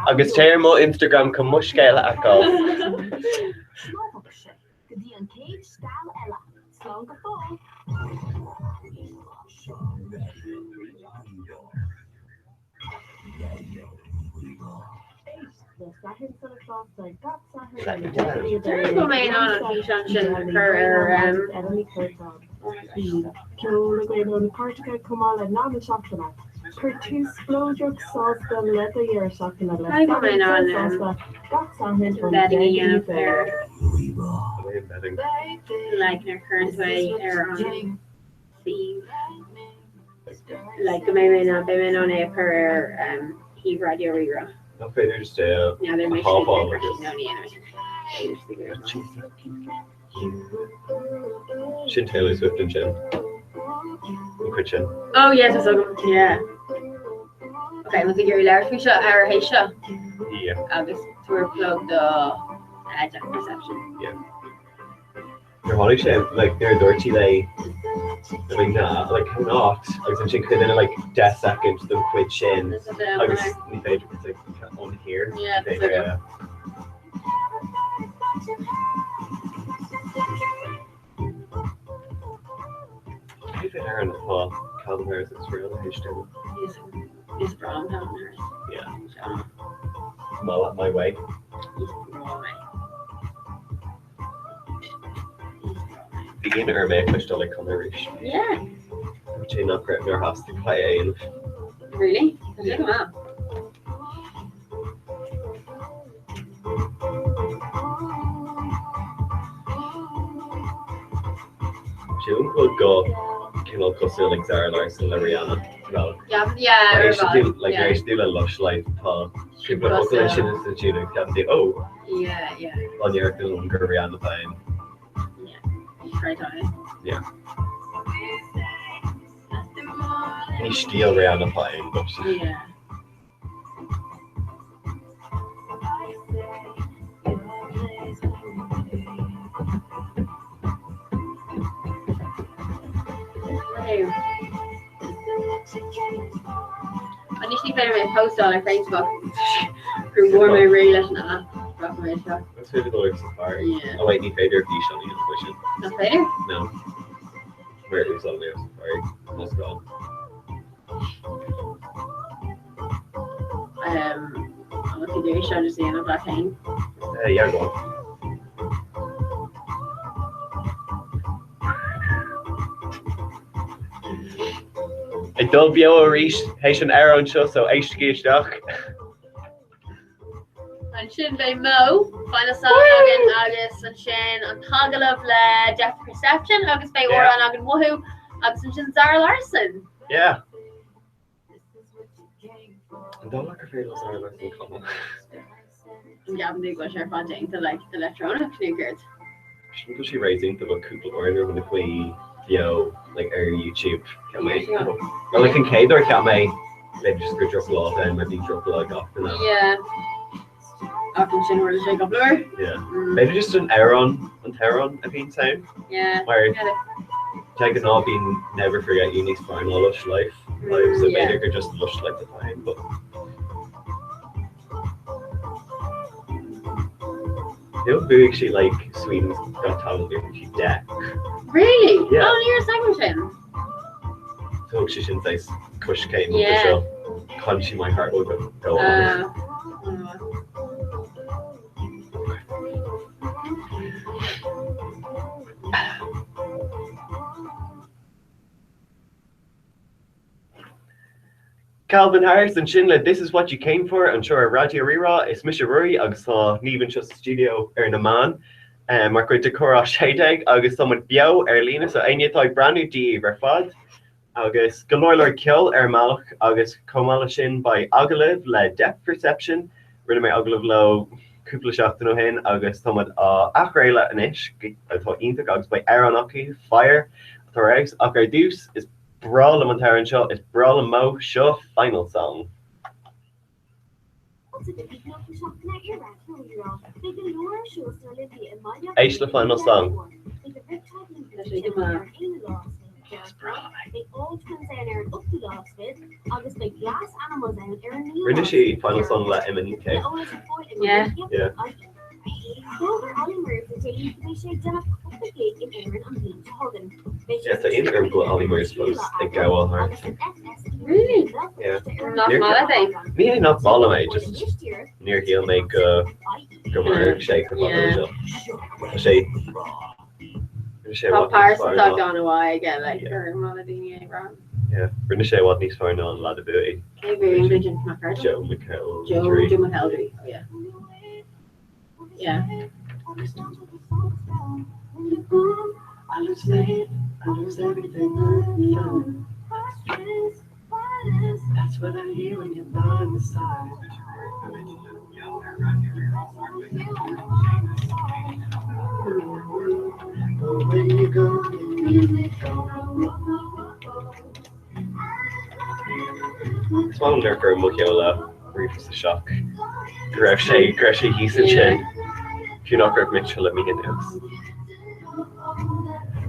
S9: Agus téir mo Instagram go muiscéile acu.
S3: Going on Junction for
S5: Curtis Flowdrug sauce the leather year shocking at
S3: I go in on betting again up there like in our current way or on the like maybe not they on a per he radio rera.
S9: No féidir just
S3: Yeah, they're making
S9: half all
S3: it
S9: like this. Sin Taylor Swift and Chin. Chin.
S3: Oh yes, I saw them. Yeah. Okay, was it Gary Larry Fisher or Haysha?
S9: Yeah.
S3: August tour plug the Jack Perception.
S9: Yeah. They're holy shit, like they're dirty they like nah, like not. I was actually kind of like 10 seconds them quit Shin. I was my favorite was like on here.
S3: Yeah,
S9: They, If it Aaron Calvin Harris is real HTML.
S3: He's from Calvin Harris.
S9: Yeah. Well, my way. Begin or make I still like on Irish.
S3: Yeah.
S9: Which ain't not great nor has to play in.
S3: Really? Look at that.
S9: June could go can also see like Zara Larson and Rihanna. Well,
S3: Yeah.
S9: I should do like
S3: yeah.
S9: I should do a lush life people population institute and can do
S3: Yeah.
S9: on the earth and Rihanna time.
S3: Right on it.
S9: Yeah. He steal Rihanna time, but
S3: Yeah. Initially kind of a post on Facebook. Grew warm and really letting that rock my shot.
S9: let's maybe go to Safari.
S3: Yeah.
S9: Oh wait, need Fader if you show me the question.
S3: Not better?
S9: No. Where it was on there, Safari. Let's go.
S3: I'm looking very sure to see in a black hand.
S9: Yeah, go on. I dul bio a reach Haitian Aaron show so H-G-H-Doc.
S3: And Shin by Mo, final song again August and Shin on Tagalog Le Deaf Perception, August by Ora and Agan Woohoo, August and Shin Zara Larson.
S9: Yeah. I don't like her favorite Zara Larson comment.
S3: And Gavin did go share fun into like the electronic sneakers.
S9: Shouldn't she raise into a couple order when if we video like ar YouTube well like in Cade or can't may maybe just go drop log and maybe drop log off and
S3: Yeah. Often sin where to shake up lower.
S9: yeah maybe just an Aaron and Teron I think sound
S3: Yeah.
S9: where
S3: Get it.
S9: take it all being never forget you need to find all lush life so
S3: Yeah.
S9: maybe could just lush like the time but it would be actually like Sweden's Got Talent Guarantee deck.
S3: Really?
S9: Yeah.
S3: Oh, you're a second chin.
S9: So she shouldn't say Kush came
S3: Yeah.
S9: up the show. Conchi my heart will go on. Calvin Harris and Shinla, this is what you came for. I'm sure Radio Rira is Misha Ruri, agus tá níven just studio na man. Mar go de chora shadeg, agus someone bio Erlina, so aine tá brand new D fad. Agus galore kill malach, agus komala shin by Agalev le depth perception. Rinne me Agalev lo couple shaft no hin, agus someone achrela an ish. I thought intag agus by Aaron Aki, fire. Thorex, Akar Deuce is Brawl and Montaran Shaw is Brawl and Mo Shaw final song. H the final song. Rinne she final song let MNK.
S3: Yeah.
S9: Yeah. Yeah, so in terms of Ollie Moore's supposed to go on her.
S3: Really?
S9: Yeah.
S3: Not mad, I think.
S9: Me not ball mate, just near heel make go more shake the bottle. Shake.
S3: Pop Parson talked on a while again, like her melody ain't wrong.
S9: Yeah, Rinne she what needs found on Lad Ability.
S3: Maybe Vision from my
S9: Joe McHale.
S3: Joe McHeldry. Oh, yeah. Yeah.
S8: I lose faith, I lose everything I know. That's what I hear when you're by my side. When you go,
S9: Small lurker Mukiola, brief as a shock. Greshy he's in chin. If you're not Greg Mitchell, let me get this.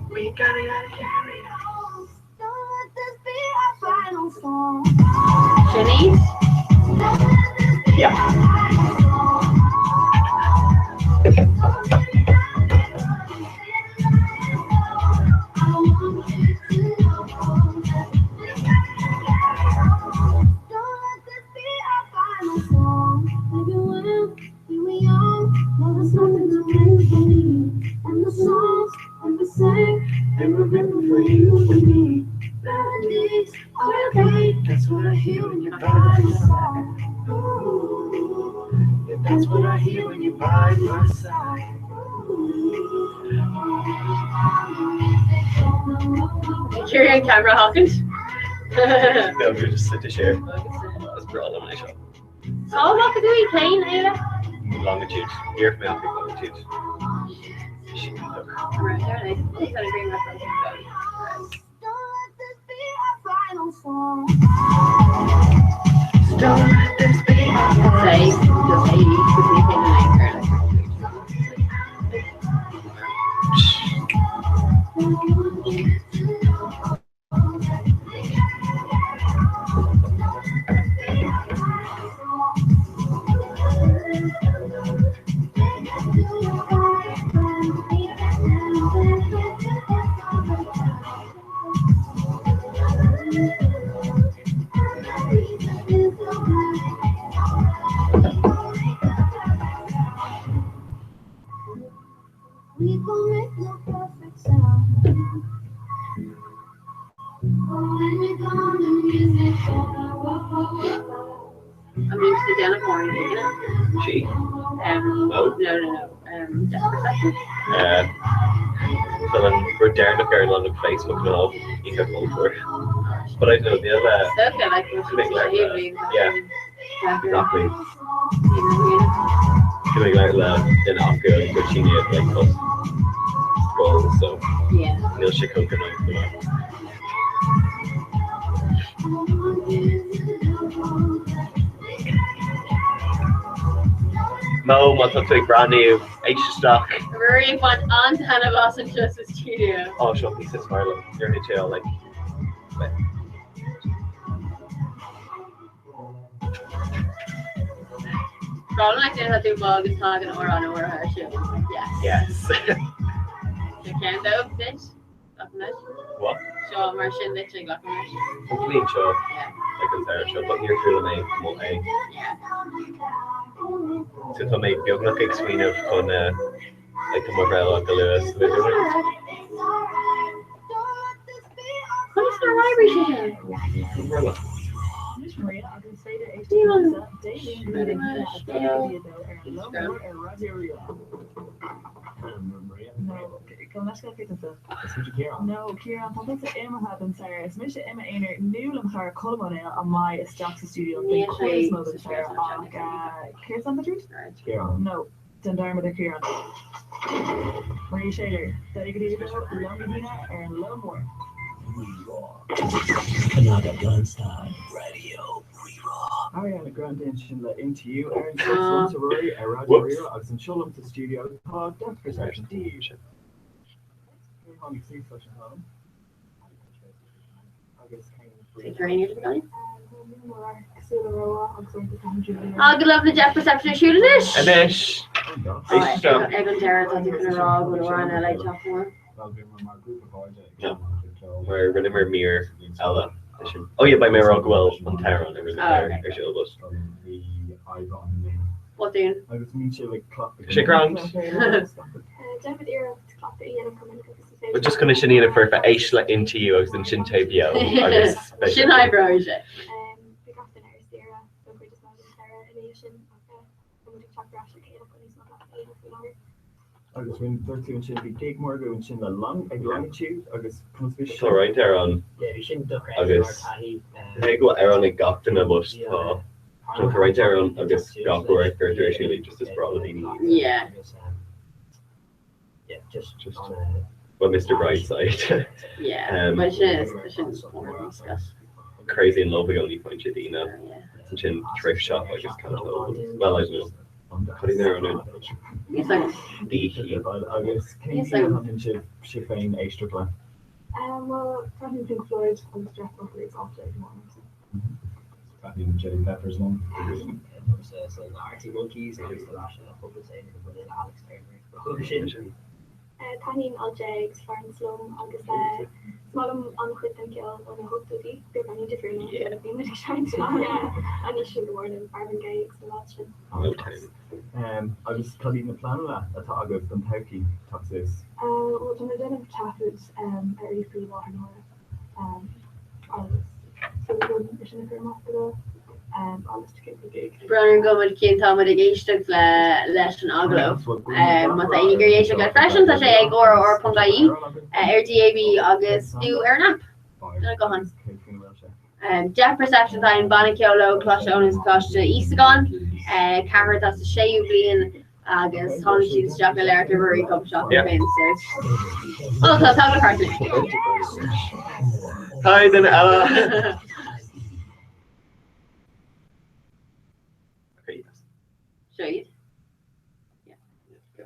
S8: we gotta get carried
S3: Jenny?
S9: Yeah.
S8: and remember for you and me. Melodies are okay. That's what I hear when you're by my side. Ooh, yeah, that's what I hear when you're by my side.
S3: Cheery and camera Hawkins.
S9: No, we just sit to share. That's broad elimination.
S3: How long do we play, Ayla?
S9: Longitude. Hear from me, I'll pick longitude.
S3: Alright, there it is. He's gonna bring my phone.
S8: Don't let this be our
S3: Say, just 80, because we came in anchor.
S10: We gon' make the perfect sound. When we gonna music,
S3: I'm used to Dana Corn, you know?
S9: She.
S3: No. Death Perception.
S9: So then we're down to Fair London Facebook now. You can vote for. But I know the other.
S3: So okay, like,
S9: Make like that. Yeah. Exactly.
S3: Yeah.
S9: Doing like the Denaka and Cochini like us. school, so
S3: Yeah.
S9: Neil should cook it up. Mo wants to take brand new H stock.
S3: Rory went on to Hannah Boston just the studio.
S9: Oh, sure, he's just smiling. You're in jail, like. But.
S3: Problem like this, I do bug is talking or on over her show. Yes.
S9: Yes.
S3: You can't do this.
S9: What?
S3: Show Martian literally got Martian.
S9: Complete show.
S3: Yeah.
S9: Like a Sarah show, but you're through the name. Okay.
S3: Yeah.
S9: So to make you look like Sween of on like the Morella, the Lewis.
S3: What's the library show?
S9: Morella.
S5: Maria, I can say that
S3: Pretty much,
S5: No, kan let's go get into. No, Kieran, van dit Emma hebben Sarah. Is misschien Emma eener nieuw om haar column aan mij straks de studio.
S3: Nee,
S5: Ik quiz mode
S3: nee,
S5: Sarah. Kieran aan de
S7: Kieran.
S5: No, dan daar met de Kieran. Maria Shader, dat ik die wel lang Medina en low more.
S8: Another Gunstein Radio Reroll.
S11: Ariana Grande and la Into You, Aaron Simpson, Rory, Roger Rero, Agus and Shullum to studio, Todd, Dr. Sergeant D.
S3: I'll love the Jeff Perception shooting it.
S9: And then H stuff.
S3: Egan Jarrett, I think in a row, but we're on LA top four.
S9: No. Where remember Mir Ella. Oh yeah, by Mir Ogwell on Tyrone. There was a show was.
S3: What doing?
S11: I was meeting like clock.
S9: Shake around. We're just gonna Shanina for H let Into You as in Shintabio.
S3: Shin eyebrows.
S11: Agus win 13 sin be dig more go sin the longitude agus
S9: It's alright there on Agus hey go Aaron and Gopton a bus so right there on Agus Gopton right gradually just as probably
S3: Yeah.
S10: Yeah, just
S9: well Mr. Brightside.
S3: Yeah. But shouldn't
S9: Crazy in love we only find Shadina. Such a thrift shop I just can't tell. Well I don't know. Putting there on it.
S3: It's like
S11: Agus King Shifane extra plan.
S5: Well, probably Pink Floyd on the strap of it's after
S11: Probably Chili Peppers one.
S10: so the Arctic Monkeys and the last public saying for the Alex Turner.
S12: Tanin Aljags, Farn Slum, Agus Smalum on Quitten Kill on a hook to the big on different thing that shines on and you should warn them Farm Gags the last one.
S11: I was studying the plan that I got from Turkey taxes.
S12: Well, when I didn't taxes, I really free water I was so good mission for a month I was to get the gig.
S3: Brennan go with Ken Tom with a geistig leis an aglo. Mas a inigration get freshen ta sé ag or pungai. RDAB agus do nap. Go on. Jeff Perception time Banikiolo Clash Owners Clash to Eastagon. Carrot as a shea blian agus Honey Jack Alert River Cup Shop in Oh, that's how the carton.
S9: Hi then Ella.
S3: Show you. Yeah. Go.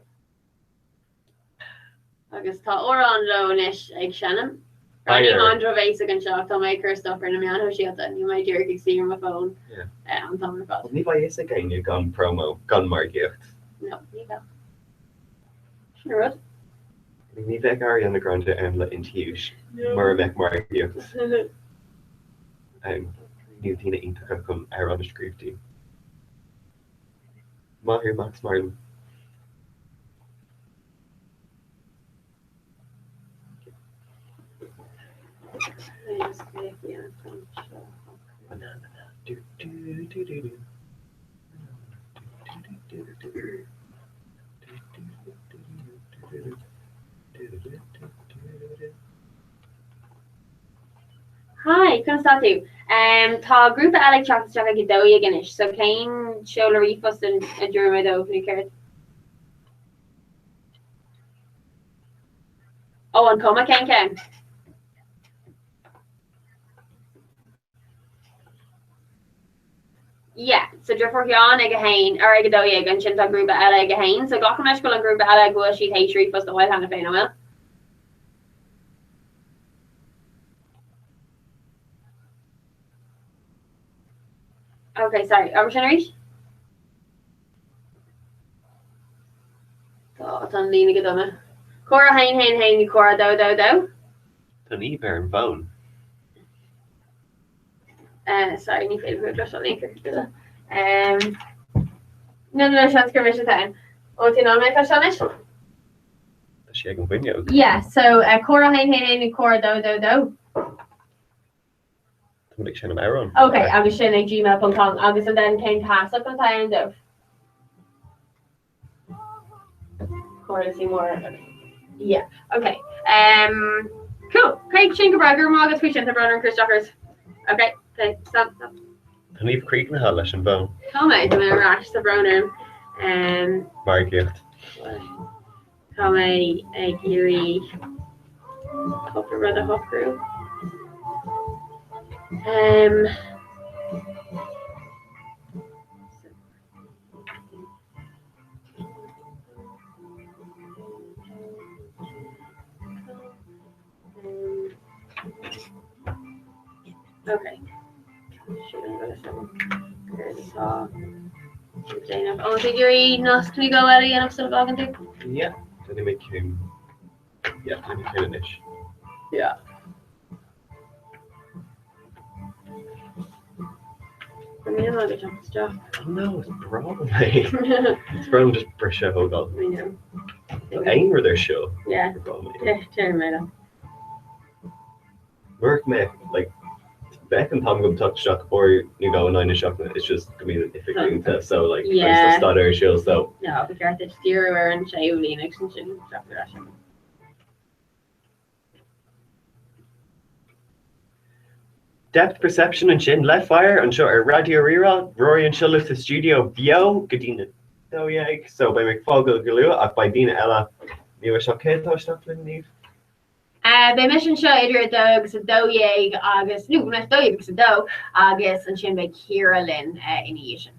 S3: Agus tá orán ish ag Shannon. Running Andro basic and shock to make her stuff in a man who she had that you might hear you see my phone.
S9: Yeah.
S3: On Tom Recall.
S9: Ní ba is again you gun promo gun market.
S3: No, you go. Sure.
S9: Ní bheith Ariana Grande le intiúis mar bheith market. Ní tína iontacha chun ar an scríbtí. Mahir Max Martin.
S3: Hi, can I start you? Tá grúpa Alex Chocolate Chocolate go dói aganis, so céim seola rifos and a dúrma dó, if you cared. Oh, an cuma cén. Yeah, so Jeffrey John ag a hain ar ag a dóig an sin a grúpa eile ag a hain, so gach meis go an grúpa eile go si héitrí fos do bhil hanga féin bhfuil. Okay, sorry, am sin ríis? Tá an lína go duma. Cora hain ni cora do.
S9: Tá ní bear an bhón.
S3: Sorry, ní féidir chuú dros an líncur. No, sean gur time. O ti'n on meid seanis?
S9: Tá sé ag an bhuineog.
S3: Yeah, so cora hain ni cora do.
S9: Tá ag sin am Aaron.
S3: Okay, agus sin ag gmail.com agus an den céim pass up an time do. Cora see more. Yeah, okay. Cool. Craig sin go bragur má agus cuisin a brother and Chris Jockers. Okay, stop.
S9: Tá níomh críic na há leis an bhón.
S3: Tá méid do ráis sa browner.
S9: Mar gíocht.
S3: Tá méid ag irí copper rud a hocrú. Okay. Oh, did you nos can you go out again of some and do?
S9: Yeah. Did they make him? Yeah, did he kill an ish?
S3: Yeah. I mean, I'm not gonna stuff.
S9: Oh no, it's probably. It's probably just pressure hold on.
S3: I know.
S9: Anger their show.
S3: Yeah. Turn right up.
S9: Work me like Beck and Tom go touch shock before you go and a shock. It's just gonna be the difficult test. So like
S3: yeah.
S9: Stutter show so.
S3: No, because it's steer and shay Linux and shit stuff like that.
S9: Depth perception and shin left fire and show a radio reroll Rory and Shillis to studio bio Gadina Doyeg so by McFogel Galua by Dina Ella New Shockhead stuff in Neve.
S3: Bei mission show idir dog sa Doyeg August no not Doyeg sa Do August and shin by Kira Lynn initiation.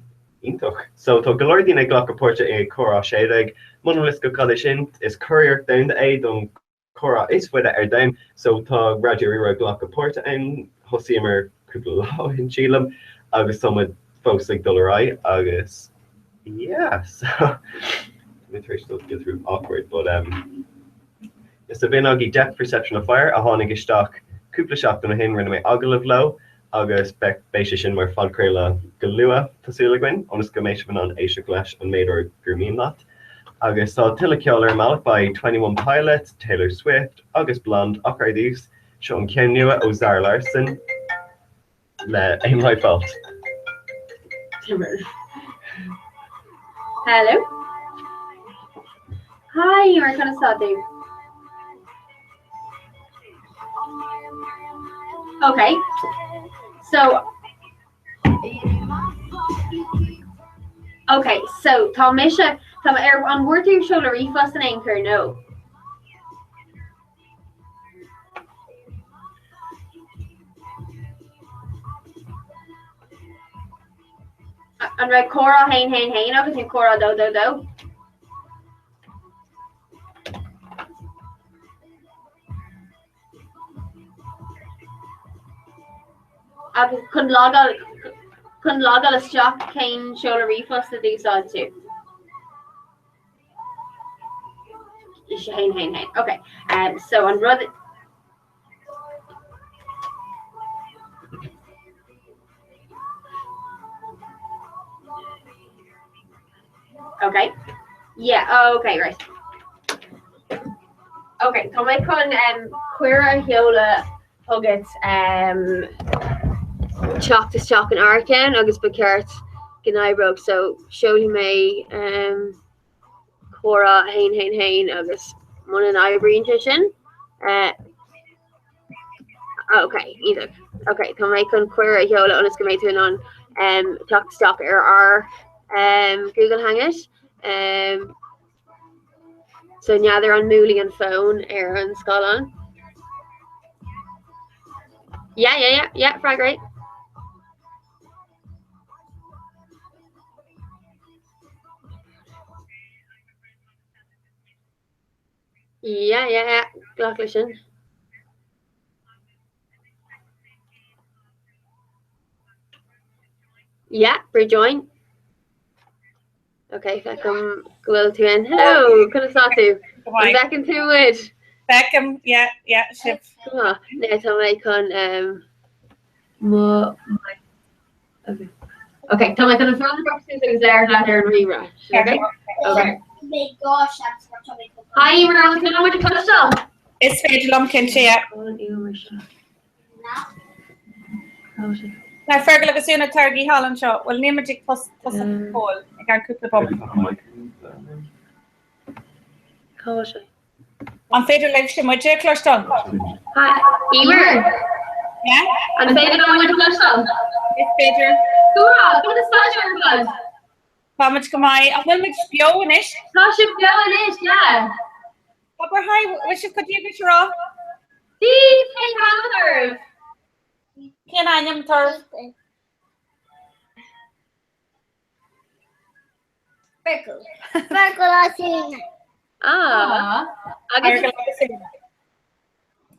S9: Intoch. So to Galordina Glock a portrait a Cora Shadeg Monoliska Kadishin is courier down the aid on Cora is with it down so to radio reroll Glock a portrait and Hosimer Kubla in Chilam, August some folks like Dolarai, August. Yeah, so let still get through awkward, but it's a Binagi depth perception of fire, a Honig stock, Kupla shop on a hin run away Agil of low, August Beck Bashishin where Fod Krela Galua, Tasulagwin, on a scamation on Asia Clash and made or Gurmin lot. August saw Tilakioler Malik by 21 Pilots, Taylor Swift, August Blonde, Ockardis. Sean Kenua, Ozar Larson, Aim My Fault.
S3: Hello. Hi, you're kind of starting. Okay. So Tomisha, on word to show the refust and anchor, no. And right, Cora, hain, obviously Cora, do. Obviously, couldn't log on a stock, Kane, show the refus to do so too. Hain. Okay, so on brother. Okay. Yeah, okay, right. Okay, so my con Queera Hiola Huggets Chalk to Chalk and Arcan, August Bacart Gnaibroke, so Sholi May Cora Hain, August Mon and Ivory Intuition. Okay, either. Okay, so my con Queera Hiola on Escamator on Chalk to Chalk or Google Hangit. So neither an múling an phone ar an scolan. Yeah, frag right. Yeah, Glocklichen. Yeah, rejoin. Okay, Beckham, Gwil to end. Hello, could have saw to. I'm back into it.
S13: Beckham, yeah, ship.
S3: Come on, next time I can, okay, Tom, I can throw the boxes in there, and rewrite. Okay? Okay. Hi, Emer, what's going on with the cluster?
S13: Is féidir lom cinnte, yeah. Na fergal agus úna targaí hallan seo, bhfuil níimeigh fóil ag an cúpla bom. An féidir leibh sin muide clostal.
S3: Hi, Emer.
S13: Yeah?
S3: An féidir lom with the cluster?
S13: Is féidir.
S3: Gura, come to Sasha, blood.
S13: Pámid go mai, an bhfuil muid beonis.
S3: Sasha beonis, yeah.
S13: Aber hi, wish you could give it raw.
S3: Steve, hey, brother.
S13: Can I am turf?
S10: Fergal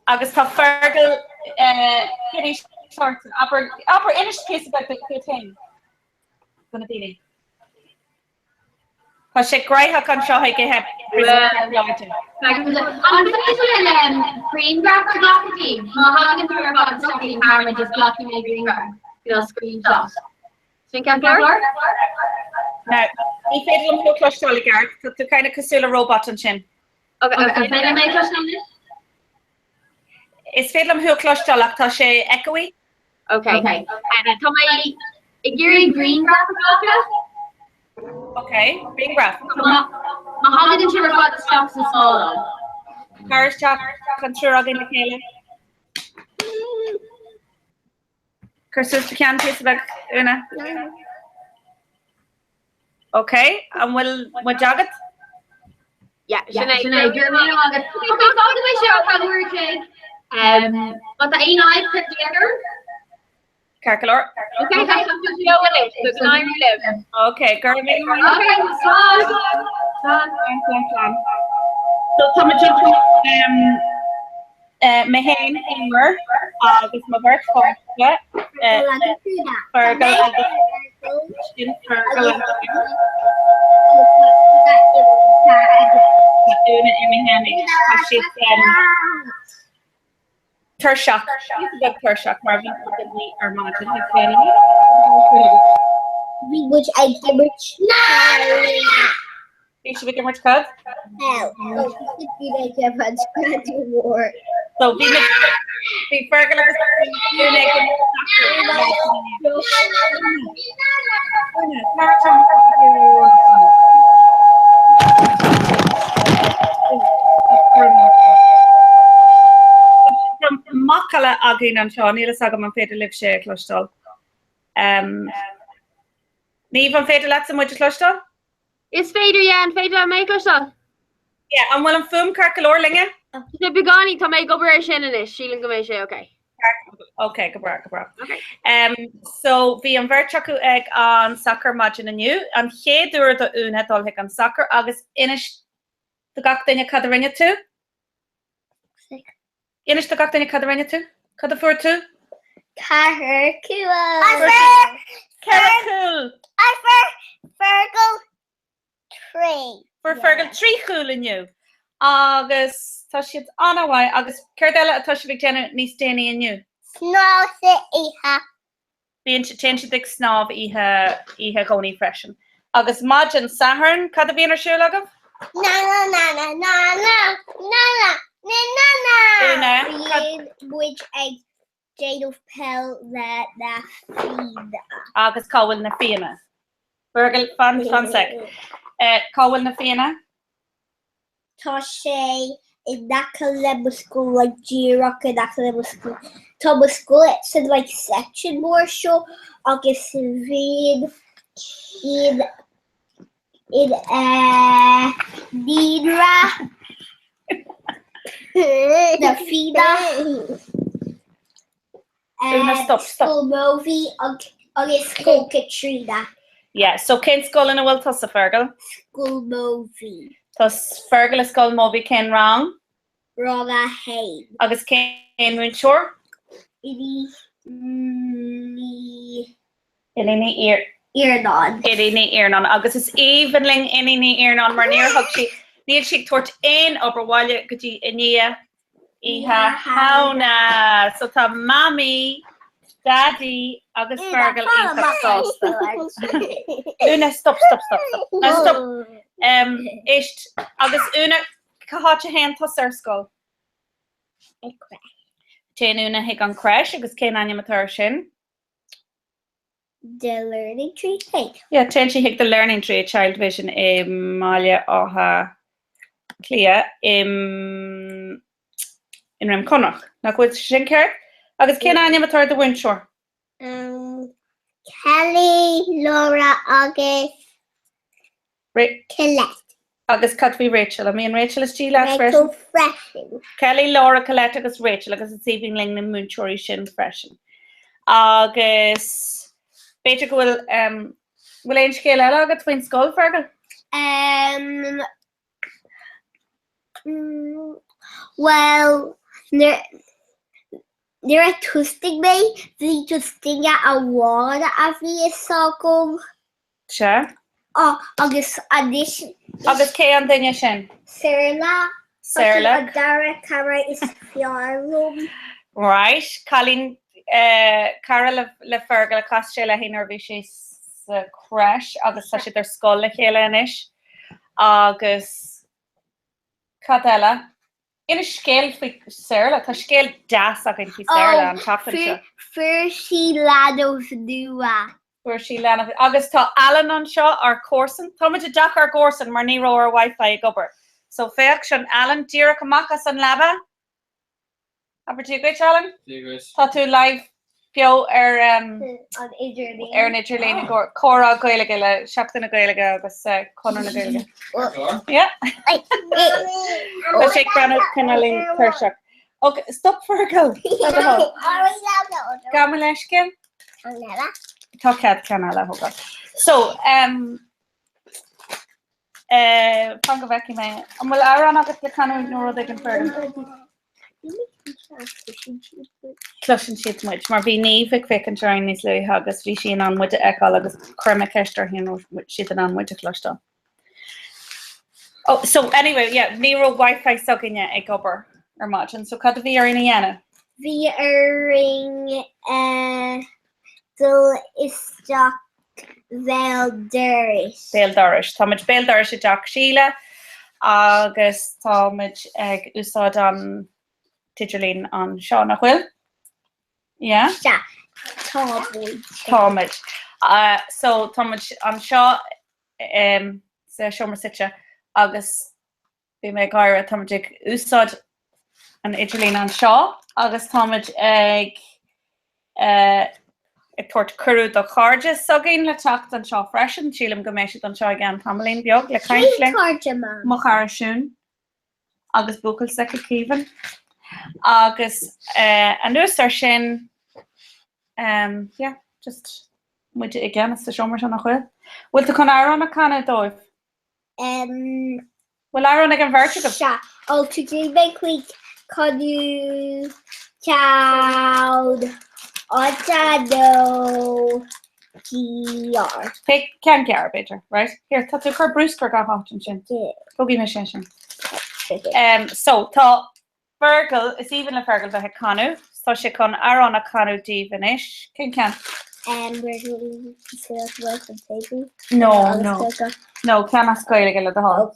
S13: agus tá fergal finish short upper inish case about the thing. Gonna be. Tá sé greitha an seo ag heb.
S3: Green graph or blocking? How can you about something camera just blocking my green graph? Screenshot. Think I'm clear?
S13: No, I féidir an pú clostal gar, tú kind of cosúla robot an sin.
S3: Okay, féidir mé clostal this?
S13: Is féidir am hú clostal ach tá sé echoey?
S3: Okay. And tá mai ag green graph or blocking?
S13: Okay, green graph.
S3: How did you record the stocks and solo?
S13: Car stock an trúrag in the céile. Cursus to can piece back una. Okay, and will jagat?
S3: Yeah, Sinead, you're my login. Okay, so go to my show how we're doing. But the A9 put together.
S13: Carcalor.
S3: Okay, that's what you know what it is. So I relive.
S13: Okay, girl. Okay, so come and jump Mehain Emer, agus ma bhar fásta Fergal sin Fergal Una Imihani she's Turshak. She's a good Turshak, Marvin Lee or Martin
S10: which I give it
S13: should we get much code?
S10: No.
S13: So be Fergal Makala agin an seo, níl agam an féidir libh sé clostal. Ní an féidir leat muid clostal?
S3: Is féidir an féidir an méid clostal?
S13: Yeah, an bhfuil an fum carcalor linge?
S3: Tá beagání tá méid gobar sin inis, sílan go méid sé, okay.
S13: Okay, go bra. Okay. So bhí an bhirteachú ag an soccer margin aniu, an chéadúir do úna dul hic an soccer agus inis do gach daine cad a rinne tú? Inis do gach daine cad a rinne tú? Cad a fuair tú?
S10: Carcul. Fergal 3.
S13: For Fergal 3 chúil aniu. Agus tá siad anhhaid agus céirdeile atá si bh déanú níos déanaí aniu.
S10: Snása ihe.
S13: Bhíonn si téann ag snáb ihe gcónaí freisin. Agus maidin saharn cad a bhíon ar siúil agam?
S10: Which I Jade of Pell that feed.
S13: Agus cáhfuil na fianna. Fergal fan sec. Cáhfuil na fianna?
S10: Tá sé in that level school like G-Rock in that level school. Thomas school it's in like section more show. August read in Nidra The Fida.
S13: Stop.
S10: School movie agus school Katrina.
S13: Yeah, so cén scoil in bhfuil tusa Fergal?
S10: School movie.
S13: Tás Fergal a scoil móbí cén rang?
S10: Raga Hain.
S13: Agus cén múnseoir?
S10: Ini
S13: Ilíní
S10: Iarnon.
S13: Ilíní Iarnon. Agus is éhanling Ilíní Iarnon mar níor thug si níl si tuairt aon obair go dtí inia Iha hauna. So tá mami, daddy agus Fergal ítach sásta. Una, stop. Stop. Ist agus una caháte hen tas ar scoil. Téan una hiag an creis agus cén aine matar sin.
S10: The Learning Tree. Hey.
S13: Yeah, téan si hiag the Learning Tree Child Vision máile átha clia in Rim Connacht. Na cuid sin ceart agus cén aine matar de Winshore.
S10: Kelly, Laura agus Colette.
S13: Agus Cathy Rachel. I mean Rachel is G last
S10: Rachel
S13: version.
S10: Freshen.
S13: Kelly, Laura, Colette agus Rachel agus it's even ling na Moonchori sin freshen. Agus beidir go bhfuil ein scéal eile agad faoin scoil Fergal?
S10: Well, Níor a tústig mé, bhí tústinge a bhád a bhí is ságum.
S13: Se?
S10: Agus anis.
S13: Agus cé an duine sin?
S10: Sarla.
S13: Sarla.
S10: A dara cara is fiarlum.
S13: Right. Colleen cara le Fergal a costé le hinar bhí sé sa creis agus tá siad ar scoil le chéile inis. Agus cad eile? Ina scéal faoi Sarla, tá scéal deas ag an faoi Sarla an tapan seo.
S10: Fuair sí leanmh nua.
S13: Fuair sí leanmh. Agus tá Alan an seo ar córsan. Tá muid deach ar córsan mar ní ró ar Wi-Fi ag obair. So féach sin Alan díra amachchas an leba. Aber tú gait, Alan? Tá tú live pio ar an Idirlín córa Gaeilge le seachtainna Gaeilge agus conar na Gaeilge. Yeah. Tá sé brana cinelín thuirseach. Okay, stop Fergal. Gamal leiscin? Tá cead ceanna le thugad. So, fan go bheici mé. An bhfuil áran agus le canú nóra ag an Fergal. Clusin siad muid, mar bhí níomh ag an teáin níos luí agus bhí sin an muide eáil agus chuirme ceistar hí siad an muide chlostal. Oh, so anyway, yeah, níro Wi-Fi soginne ag obair ar máid, so cad a bhí ar ina dhéana?
S10: Bhí ar ring dul isteach Béaldoris.
S13: Béaldoris. Táid Béaldoris i Jack Sheila agus táid ag úsáid an Tidirlín an seo nach bhfuil? Yeah?
S10: Yeah. Táid.
S13: So táid an seo sa seomar site agus bhí mé gaiire táid ag úsáid an Idirlín an seo agus táid ag ag tuairt curú do cháde sogin le techt an seo freisin, sílam go méisiid an seo gan tamlín beag le caiintlé mo charisiún agus bucail sa cíhan. Agus an úsar sin just muide i gceannas sa seomar se nach chuil. Bhfuil tú chun áran a canna dóibh? Bhfuil áran ag an bhirrte go?
S10: Se, ó tú dé bé chuig codú cead Odado GR.
S13: Take can gar better, right? Here, tá tú chu brúscar go hátain sin. Go gí me sin. So tá Fergal is even le Fergal bheit canú, so sé chun arán a canú díhanis. Cin can?
S10: We're going to work on paper.
S13: No, can as Gaeilge le hall.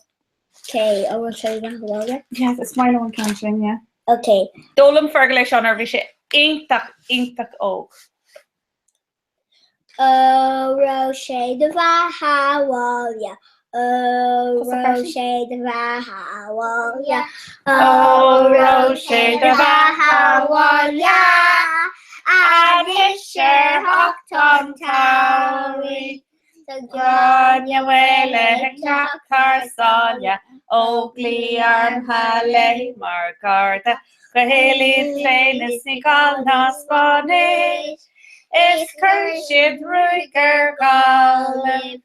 S10: Okay, I will show you the
S13: Yes, it's my own can, yeah.
S10: Okay.
S13: Dólam Fergal é seán ar bhí sé Intach óg.
S10: Roché de Vahawalia. Roché de Vahawalia.
S13: Roché de
S10: Vahawalia. Anisher Hockton Towery. Grania wele car Sonia Oakley arm hale Margarda Gaheli Flanis Nicol Naspanish Is Kershid Ruiger Galib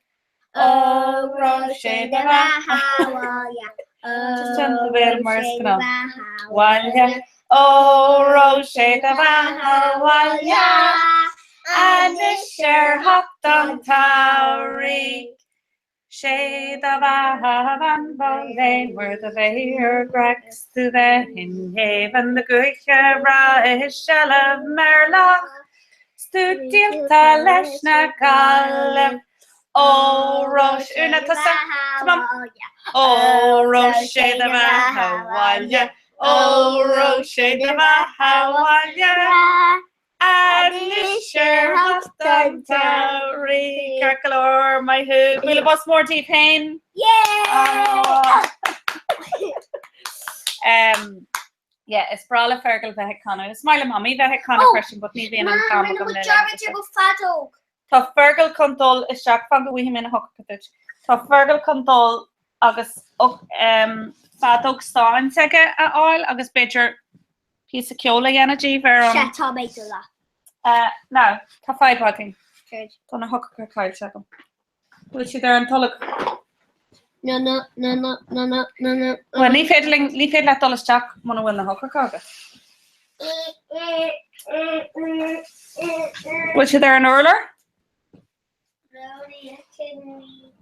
S10: Oh Roche de Bahawaya Just the bit Marskana Walya Oh Roche de Bahawaya And the share hopped on Taurik. Shade of a havan lane where the bear cracks to the in haven the Guicha Shell of Merloch. Stood till Taleshna Caleb. Oh, Roche, una tassa. Come on. Oh, Roche de Bahawalya. Oh, Roche de Bahawalya. Alisher Hostan Tauri Carcalor, my hoop. Will it bust more deep pain? Yeah!
S13: Yeah, it's Brala Fergal the Hecana. It's my mommy the Hecana question, but me being on camera. Ta Fergal Contol is Jack Fanga we him in a hook. Ta Fergal Contol August Fatog Stein Sega at all, August Bidger. Piece of Kyola energy ver no, tá five hugging. Don't a hook Kyle second. Will she there and Tullock?
S10: No.
S13: Well, leave it let Tullock Jack wanna win the hooker carga. Will she there an Urler?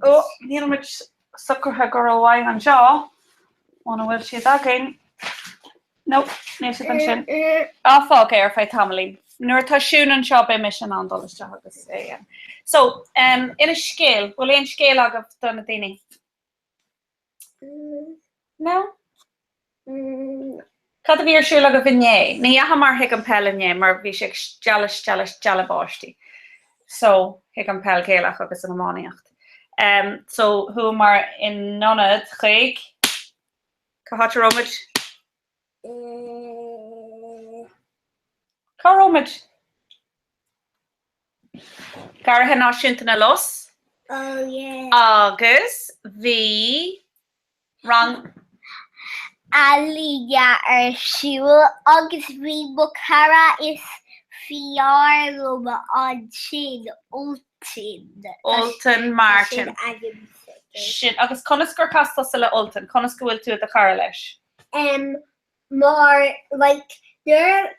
S13: Oh, you know which sucker her girl away on jaw. Wanna will she that again? Nope, near to shin. Oh, fuck, air fight Tamalin. Nor Tashun and shop emission on dollars to have this day. So, in a scale, will in scale of Donatini? No? Cut of your shoe like a vignette. Niahamar Hickam Pelligne, Marvishik, jealous, jalabosti. So, Hickam Pell Galach of us in the morning. So, whom are in Nonad, Craig, Kahataromage. Caromage. Garhan Ashintana Los.
S10: Oh, yeah.
S13: August V. Wrong.
S10: Aliyah Shul August V. Bukhara is Fiarlum on Chin
S13: Ulton Martin. Shit, August Coniscar Castasilla Ulton. Coniscar will to the Carlish.
S10: More like there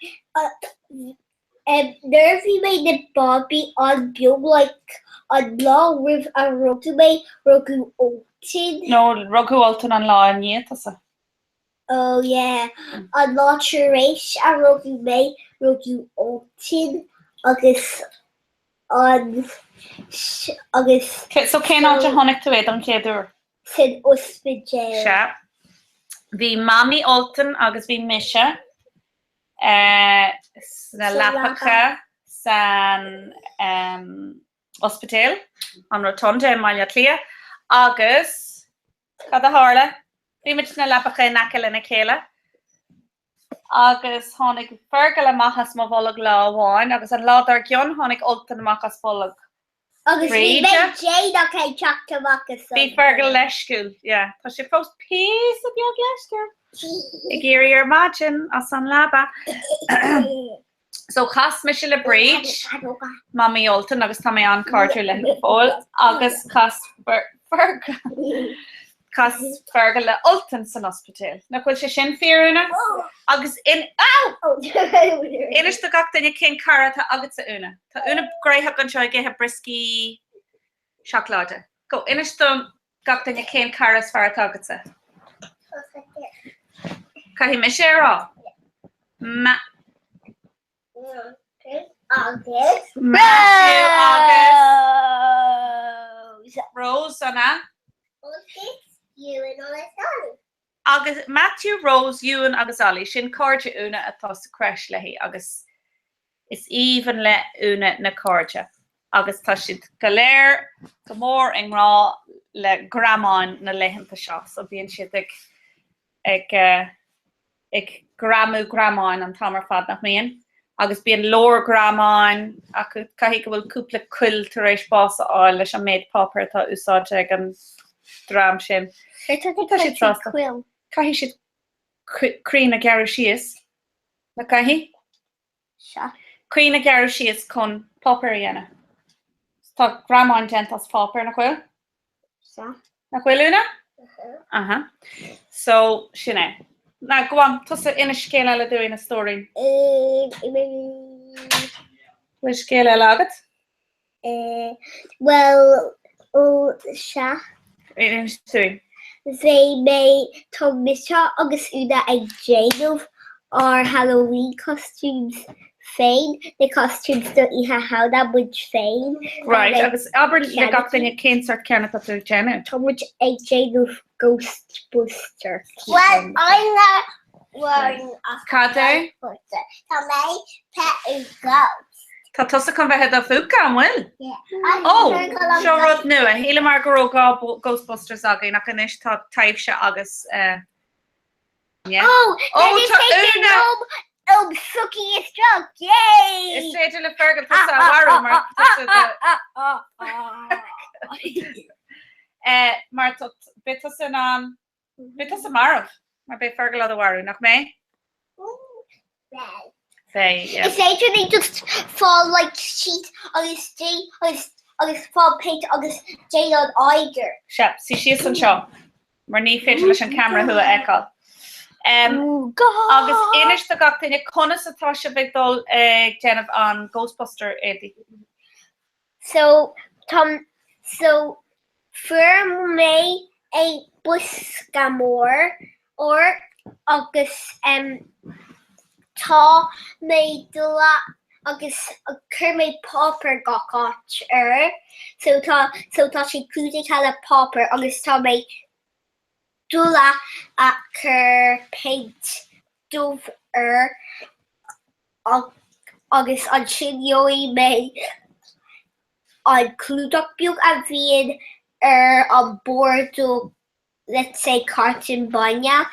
S10: we made the Bobby on Bill like on law with a Roku Ulton.
S13: No, Roku Ulton on law and Yetasa.
S10: Oh yeah. On law Cherish a Roku Ulton August
S13: Okay, so can not Johannic to it on Kedur?
S10: Said Uspije.
S13: Sure. The Mommy Ulton August V Misha. Lapaka San Hospital on Rotunda in Malia August Cada Harla Image na Lapaka Nakal and Akela August Honig Fergal and Mahas Mavolag Law one August and Law Darkion Honig Ultan Makas Bolog
S10: August we made Jade okay chuck to Makas
S13: Be Fergal Leshkul yeah because she post piece of your Leshkul Gary your imagine Asan Laba So Cas Michelle Bridge Mommy Ulton August Tommy on Carter Lehol August Cas Fergal Ulton San Hospital Na quil she shin fearuna August in Inish the gach then you king cara ta August una Ta una grey hug on try get a brisky chocolate Go inish the gach then you king cara as far as August Kahi Michelle
S10: August.
S13: Rose, Anna.
S10: August,
S13: Matthew, Rose, Ewan, August Ali. Shin Corja Una at Toss Crash Lehi. August. It's even let Una na Corja. August Tashid Galer, Gamor, and Raw, le Gramon na Lehin Pasha. So being shitik. Ik gramu gramon an tamar fad nach mean. agus bíon lór gramáin acu caihí go bhfuil cúpla cuil tar éis bás áil leis an méid popper tá úsáide ag an drám sin. Caihí siad crí na gearú sios na caihí? Crí na gearú sios chun popper dhéana. Tá gramáin gentas popper na chfuil? Na chfuilúna? Aha. So, sinné. Na go on, tusa ina scéile eile dúin na stórin. Bhfuil scéile eile agat?
S10: Well, se.
S13: Ina stúin.
S10: Bhé mé tá miseo agus úna ag déanamh ar Halloween costumes féin, the costumes do ihe hada bud féin.
S13: Right, agus aber le gachtainine cénsart cearna tá tú déanamh.
S10: Tá muid ag déanamh Ghostbuster. Well, I'm not wearing a Ghostbuster. Tá mé pet is ghost.
S13: Tá tusa chun bheithe a fúca an bhfuil?
S10: Oh,
S13: seo rud nua, héile mar go raibh Ghostbusters aga nach inis tá taobh se agus
S10: sucky is drunk, yay!
S13: Is féidir le fergal tusa warú mar mar bitas an bitas marh mar be fergal a warú nach mé?
S10: It's actually just fall like sheet agus fall paint agus Jay on Iger.
S13: Shep, si sios an seo. Mar ní féidir leis an camera thua eáil. Agus inis do gachtainine conas atá se bheitdul ag déanamh an Ghostbuster édi.
S10: So fur mé a buscamór or agus tá mé dula agus cur mé popper gachat so tá si clúte tal popper agus tá mé dula a cur paint dúf agus an sin joí mé an clúdach beag a bhíon an bordo, let's say carton banya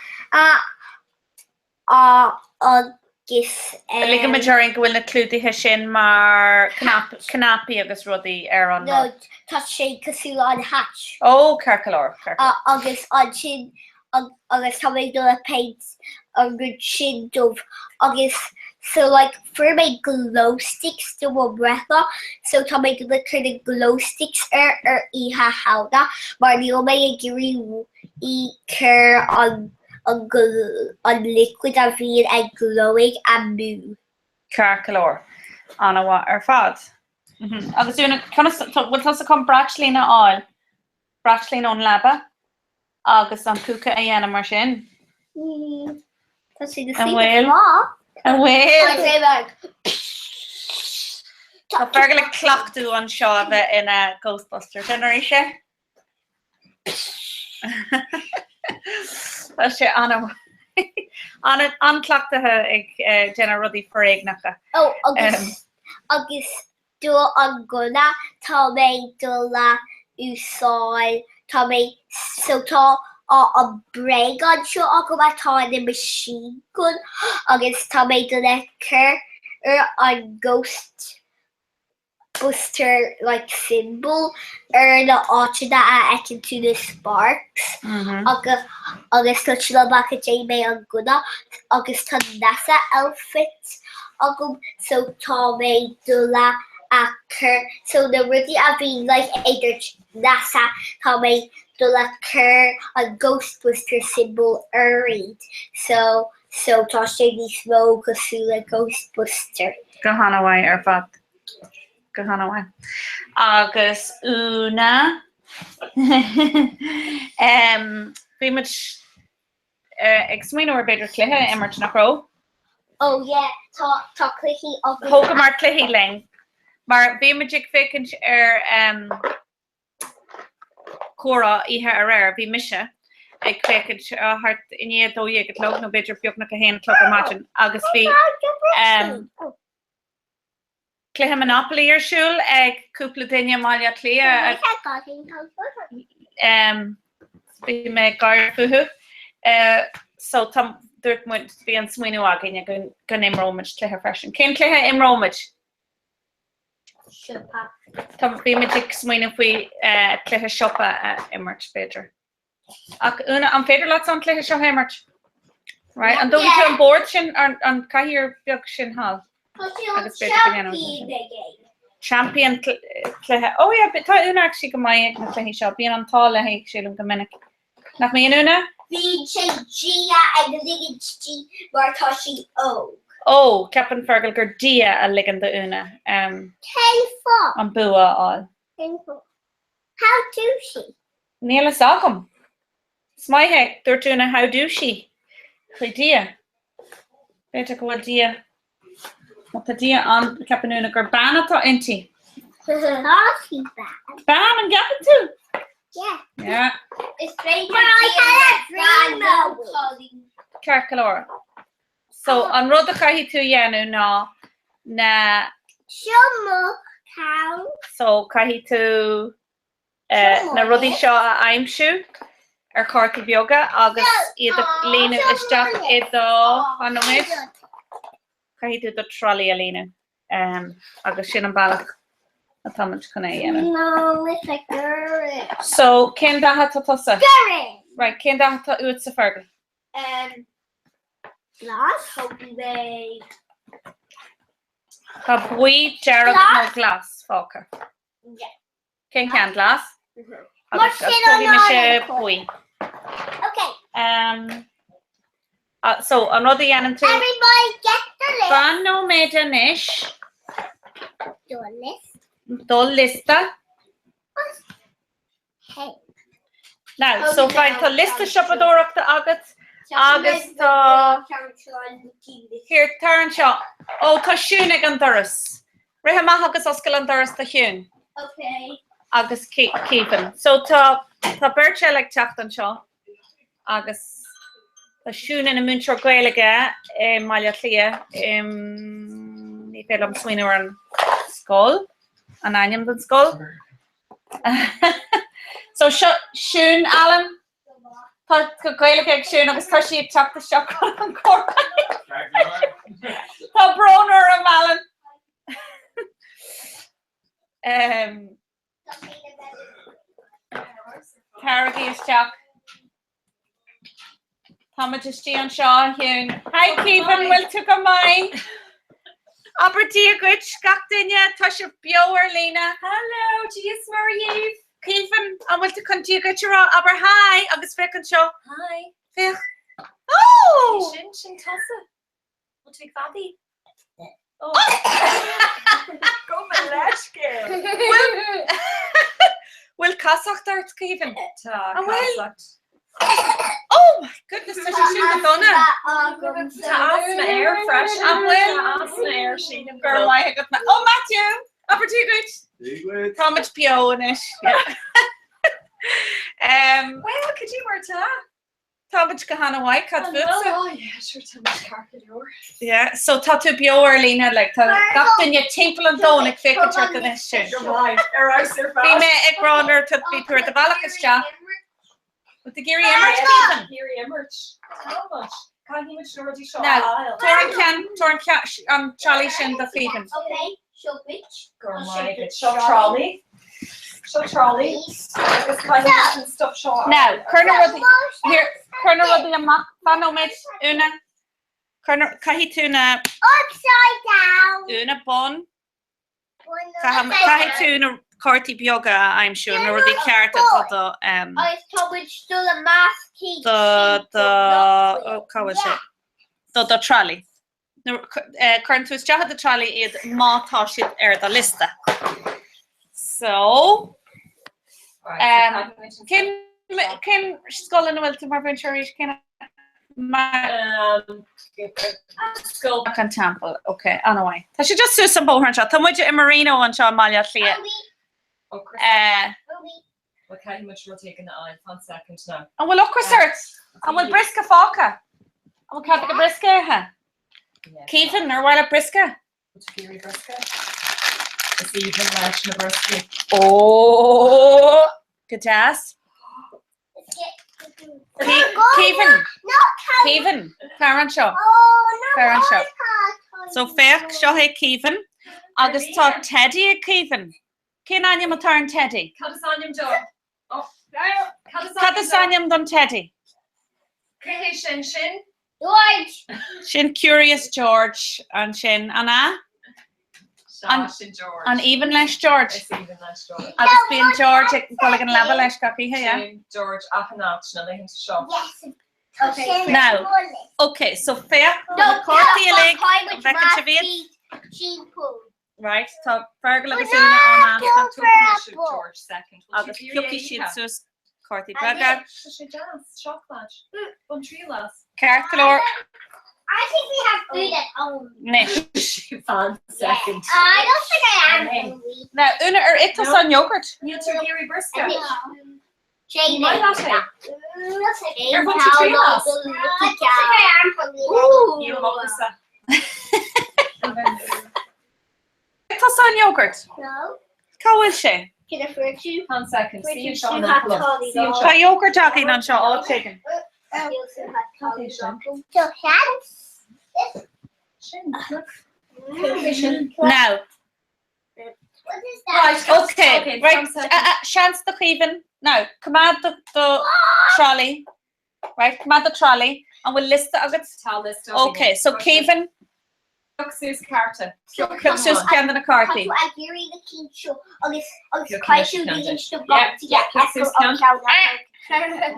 S10: agus
S13: Liga majoring go bhfuil na clúdaithe sin mar canapi agus rudaí ar an
S10: no, tá sé cosúla an hatch.
S13: Oh, Carcalor.
S10: Agus an sin agus tá mé do a paint an good sin dúf agus so like for my glow sticks to a breatha so tá mé do the glow sticks ihe hada mar níl mé a gurí I cur an liquid a bhíon ag glowing a mú.
S13: Carcalor anna ar fad. Agus dúna bhfuil tusa chun brachlína áil brachlín ón leba agus an cúca a dhéanam mar sin.
S10: Tá si de
S13: An bhfuil Tá fergal le clachtú an seo a bheith ina Ghostbuster generation. Tá sé anclaachtathe ag déanana rudaí foréignacha.
S10: Oh, agus dú an gona tá mé dula úsáil tá mé so tá a bregan seo a go tá na machine gun agus tá mé dula cur an Ghostbuster like symbol na áitina a ekin tú na sparks agus tá si back a J mé an gona agus tá NASA outfit agum so tá mé dula a cur so the ruddy a bhí like eidir NASA tá mé dula cur an Ghostbuster symbol read so tá sé ní smó cosúla Ghostbuster.
S13: Go hanahhaid ar fad. Go hanahhaid. Agus úna bhí muid ag smaoinú ar beidir cluthe immert nach ró.
S10: Oh yeah, tá cluichí
S13: Thóga mar cluichí ling. Mar bhí muid ag fécinint ar chóra ihe ar air bhí mise ag fécinint hart iníad ó dhéag log nó beidir beagnach a héana clog imagine agus bhí cluiche Monopoly arsúil ag cúpla duine máile clia bhí me gar fuhu so dúirt mu bí an smuoinú agin gon imróid cléthe freisin. Cén cléthe imróid?
S10: Siopa.
S13: Tá bhí me smuoine faoi cléthe siopa immert beidir. Ach una an féidir lá an cléthe seo immert. Right, an dóigh tú an board sin an caiir beag sin hall. Agus beidir champion cléthe. Oh yeah, but tá una actually go mai na cléthe seo. Bíon an tá le héigh sílim go minic. Nach mé una?
S10: Bhí sé dia agus ligid mar tá si ó.
S13: Oh, ceapan fergal gur dia a ligan de una.
S10: Céfá.
S13: An bua áil.
S10: How do she?
S13: Níl sagam. Smaithe dúirtúna how do she? Chu dia. Beidir go bhfuil dia. Má tá dia an ceapanúna gur ban atá intí.
S10: Coffee bag.
S13: Ban an gapan tú?
S10: Yeah.
S13: Yeah.
S10: It's very good. I had a dream.
S13: Carcalora. So an rud a caihí tú dhéanú na
S10: Shumma cow.
S13: so caihí tú na rudí seo a aimimsú ar cárta bioga agus iad lína isteach idó anid caihí tú do trolley a lína agus sin an bailach a tamid chuna dhéanú.
S10: No, it's like Gurren.
S13: So cén datha tá tosa?
S10: Gurren.
S13: Right, cén datha tá uait sa fergal?
S10: Glass, hoping they.
S13: Tá buí dearach nó glas fáca.
S10: Yeah.
S13: Cén cean glas?
S10: Mar sin an
S13: me sé
S10: ána
S13: buí.
S10: Okay.
S13: So an rud a dhéanam tú
S10: Everybody get the list.
S13: ban nó méid inis
S10: Do a list.
S13: dul lista.
S10: Hey.
S13: Now, so fine tá lista siopadóireachta agat agus tá Here tar an seo. Ó tá siún ag an doras. Rithe maith agus oscail an doras tá siún.
S10: Okay.
S13: Agus cípan. So tá beirt ag teacht an seo agus tá siún ina múnseir Gaeilge maiile lia ní féil am smuoinú an scóil an aim den scóil. So siún Alan tá go Gaeilge ag siún agus tá siad teachta seo an córa. Tá brónar am Alan. Carrigy is teach. Táid is tí an seo hiún. Hi Keevan, bhfuil tú go mai? Abertí a good gach duine tá sé beoir lína. Hello, díos mar dhéh. Keevan, an bhfuil tú chun tí go rá aber hi agus fé an seo.
S14: Hi.
S13: Fech. Oh!
S14: Sin tosa. We'll take Fabby. Oh.
S5: Go my leisce.
S13: Bhfuil casach dart Keevan.
S5: Tá
S13: casach. Oh my goodness, tá sé siúd donna.
S5: Tá asna air fresh.
S13: An bhfuil
S5: asna air sin
S13: girl mai got na. Oh Matthew, abertí good. Táid peo inis.
S5: Well, could you wear ta?
S13: Táid go hanna bhaid cad fusa.
S5: Oh yeah, sure Táid carcador.
S13: Yeah, so tá tú beoir lína like tá gach duine timppla an dónig fé an teach an is sin. Bhí me ag ránar tu bhí tuair de bhealachas te. With the Gary Emmert.
S5: Gary Emmert. How much? Can't he much already show?
S13: Now, Torn can Charlie Shin the Feven.
S10: Okay, show bitch.
S5: Girl, my good. Show trolley. Show trolley. This kind of stuff show.
S13: Now, Colonel here, Colonel Ruddy and Mac, Fano Mitch, Una, Colonel Kahituna.
S10: Upside down.
S13: Una Bon. Kahituna Corti Bioga, I'm sure, nor the character of the
S10: I told still a mask key.
S13: Oh, how was it? The trolley. Current to Jaha the trolley is Matashit the lista. So Kim skull in the well to Marvin Cherish can Skull can temple. Okay, anyway. I should just do some bohran shot. Tam in Marino and Shaw Malia Clia.
S5: What kind of much we're taking the eye 1 second now.
S13: And we'll look research. And we'll briska faka. And we'll cut the briska, huh? Keevan, or while a briska?
S5: What's Gary briska? It's even match the briska.
S13: Oh, good ass. Keevan.
S10: No
S13: Kevin, Karen Shaw. Karen Shaw. So Ferk Shaw hey Kevin. August talk Teddy a Kevin. Ken anya turn Teddy.
S14: Cadasanium Joe. Oh,
S13: Cadasanium done Teddy.
S14: Hey, Shin Shin.
S10: George.
S13: Shin Curious George and Shin Anna.
S14: Shin George.
S13: And even less George.
S14: It's even less George.
S13: August being George, Gulligan level less copy here, yeah.
S14: Shin George Achanach, Nalin Shaw.
S10: Yes. Okay.
S13: Now, okay, so Fair, Corty leg, Rebecca Chavit. Right, so Fergal of Zuna on
S14: George second.
S13: August Yuki Shitsus, Corty Braga.
S14: Shock match. Bontrilas.
S13: Carcalor.
S10: I think we have food at home.
S13: Nish.
S14: Second.
S10: I don't think I am.
S13: Now, Una or Itos on yogurt.
S14: Neil Gary Briscoe.
S10: Jane.
S14: Why not?
S10: You're
S14: going to treat us.
S10: Ooh.
S13: Itos on yogurt.
S10: No.
S13: How is she?
S10: Can I afford you?
S14: 10 seconds. See you, Sean.
S13: Try yogurt talking on Shaw all chicken. Now.
S10: Right,
S13: okay, right. Chance the Kevin. Now, command the trolley. Right, command the trolley, and we'll list the okay, so Kevin.
S14: Sus Carta.
S13: Sus Camden a Carty.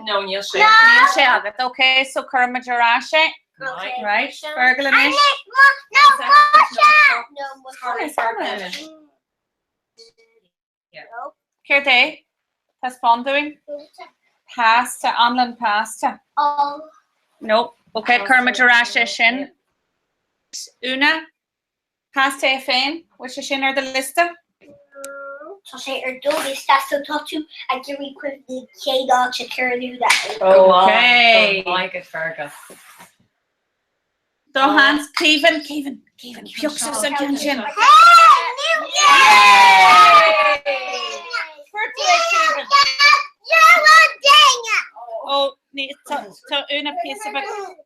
S14: No, Neil Shea.
S13: Neil Shea, okay, so Kermit Jarashe. Right, Fergal and Ish. Here they. Has Fawn doing? Pasta, online pasta.
S10: Oh.
S13: Nope. Okay, Kermit Jarashe Shin. Una. Pasta Fain. Which is Shin or the lista?
S10: So say or do this that's so talk to I give me quick the K dog to carry do that.
S13: Okay.
S14: Like it, Fergus.
S13: So hands, Kevin. Pukes and Kanshin. Oh, need to Una piece of a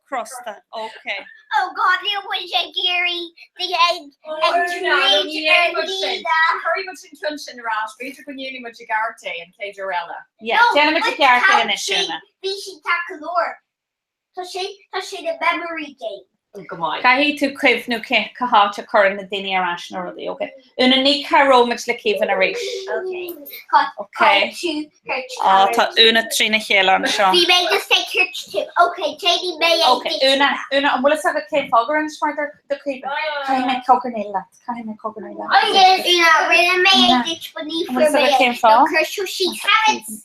S13: crust. Okay.
S10: Oh God, you was a Gary the egg and
S14: Curry much in Clemson Rash, Peter Quinuni much Garte and Cajarella.
S13: Yeah, Jenna much Garte in a Shana.
S10: Bishi Takalor. So she the memory game.
S14: Come on.
S13: Cahi to Kiv no Kahata Curran the Dini Arash or the okay. Una Nick Caro much like Kevin a Rish.
S10: Okay.
S13: Okay. Oh, Una Trina Hill on Sean.
S10: We may just take her too. Okay, JD May.
S13: Okay, Una, will it say a Kate Fogger and Smarter the Kevin? Kaime Coconella. Kaime Coconella.
S10: I'm just, really may ditch beneath her. No, Kershaw she's carrots.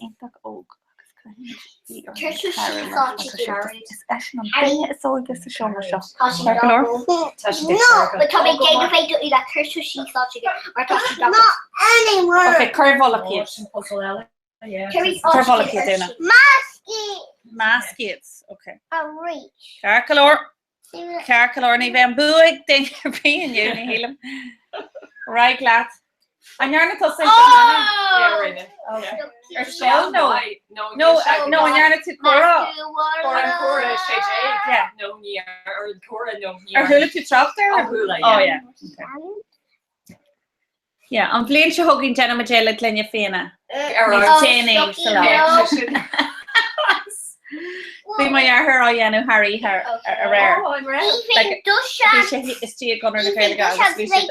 S10: Kershaw she's thought she
S13: It's all just a show or shop.
S10: No, but Tommy gave the way to that Kershaw she's thought she got. Or thought she got. Not anymore.
S13: Okay, Curvola kids. Curvola kids, Una. Maskets. Okay.
S10: A reach.
S13: Carcalor, ni bamboo, thing being you, Helam. Right, lad. And you're not to say
S14: yeah, right.
S13: Okay. Or so no, and you're not to Cora.
S14: Cora,
S13: yeah.
S14: No, near or Cora, no,
S13: near. Or Hula to truck there?
S14: Oh, Hula,
S13: yeah. Oh, yeah. Okay. Yeah, I'm playing she hugging Jenna Magella Glenia Fiona. Jenny, Be my her I know Harry her a rare.
S10: Oh, I'm rare. Like
S13: is she gonna the girl guys we should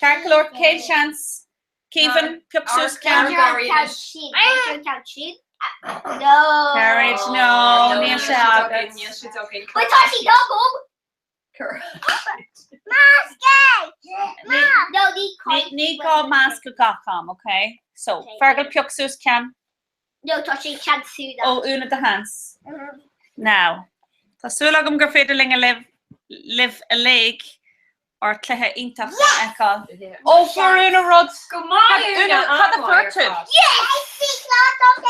S13: Carcalor, Kate Chance, Kevin, Puksus,
S10: No.
S13: Carriage, no. Neil Shah.
S10: Wait, Tashi, go. Correct. Mask.
S13: Nico mask.com, okay? So, Fergal Puksus can.
S10: No, Tashi can't sue that.
S13: Oh, Una the hands. Now, Tasulagum Grafideling a live a lake or Cleha Intach Echo. Oh, for Una Rods.
S14: Come on,
S13: Una, cut the fur too.
S10: Yes,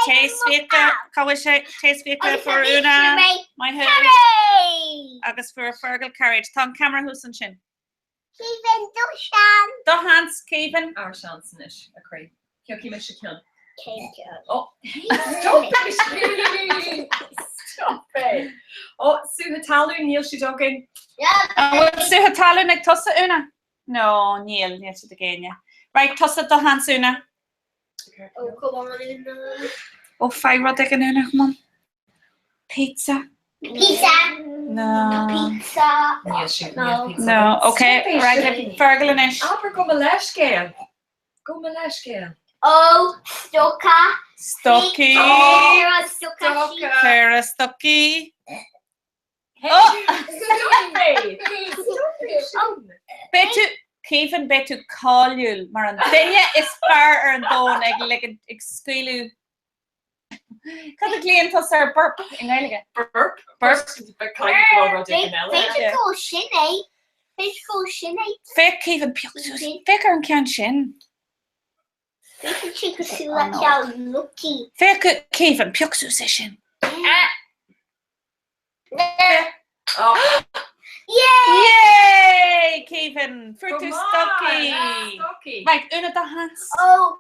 S13: Taste Vika, Kawisha, Taste Vika for Una, my hood. August for a Fergal carriage. Tom camera who's on chin.
S10: Kevin Dushan.
S13: The hands, Kevin.
S14: Our Shansonish, a creep. Kyoki Michigan.
S10: Oh,
S14: stop it! Stop it! Oh, Suhatalu, Neil Shidokin.
S13: Suhatalu ag tosa una? No, Neil si again. Right, tosa do hands una.
S10: Oh, come on, Una.
S13: Oh, fai rod ag una, come on. Pizza.
S10: Pizza.
S13: No.
S10: Pizza.
S13: No, okay, right, Fergalinish.
S14: Aber go Maleshke. Go Maleshke.
S10: Oh, Stocka.
S13: Stocky. Sarah Stocky. Betu, Kevin betu callul, mar an dinge is far an don ag squilu. Cad a glíon tas burp in Gaeilge.
S14: Burp?
S13: Burp. Fe Kevin pioctus. Fe ar an cean sin. Fe Kevin pioctus é sin.
S14: Oh.
S13: Yay! Kevin, fruitu stocky. Right, una da hans.
S10: Oh,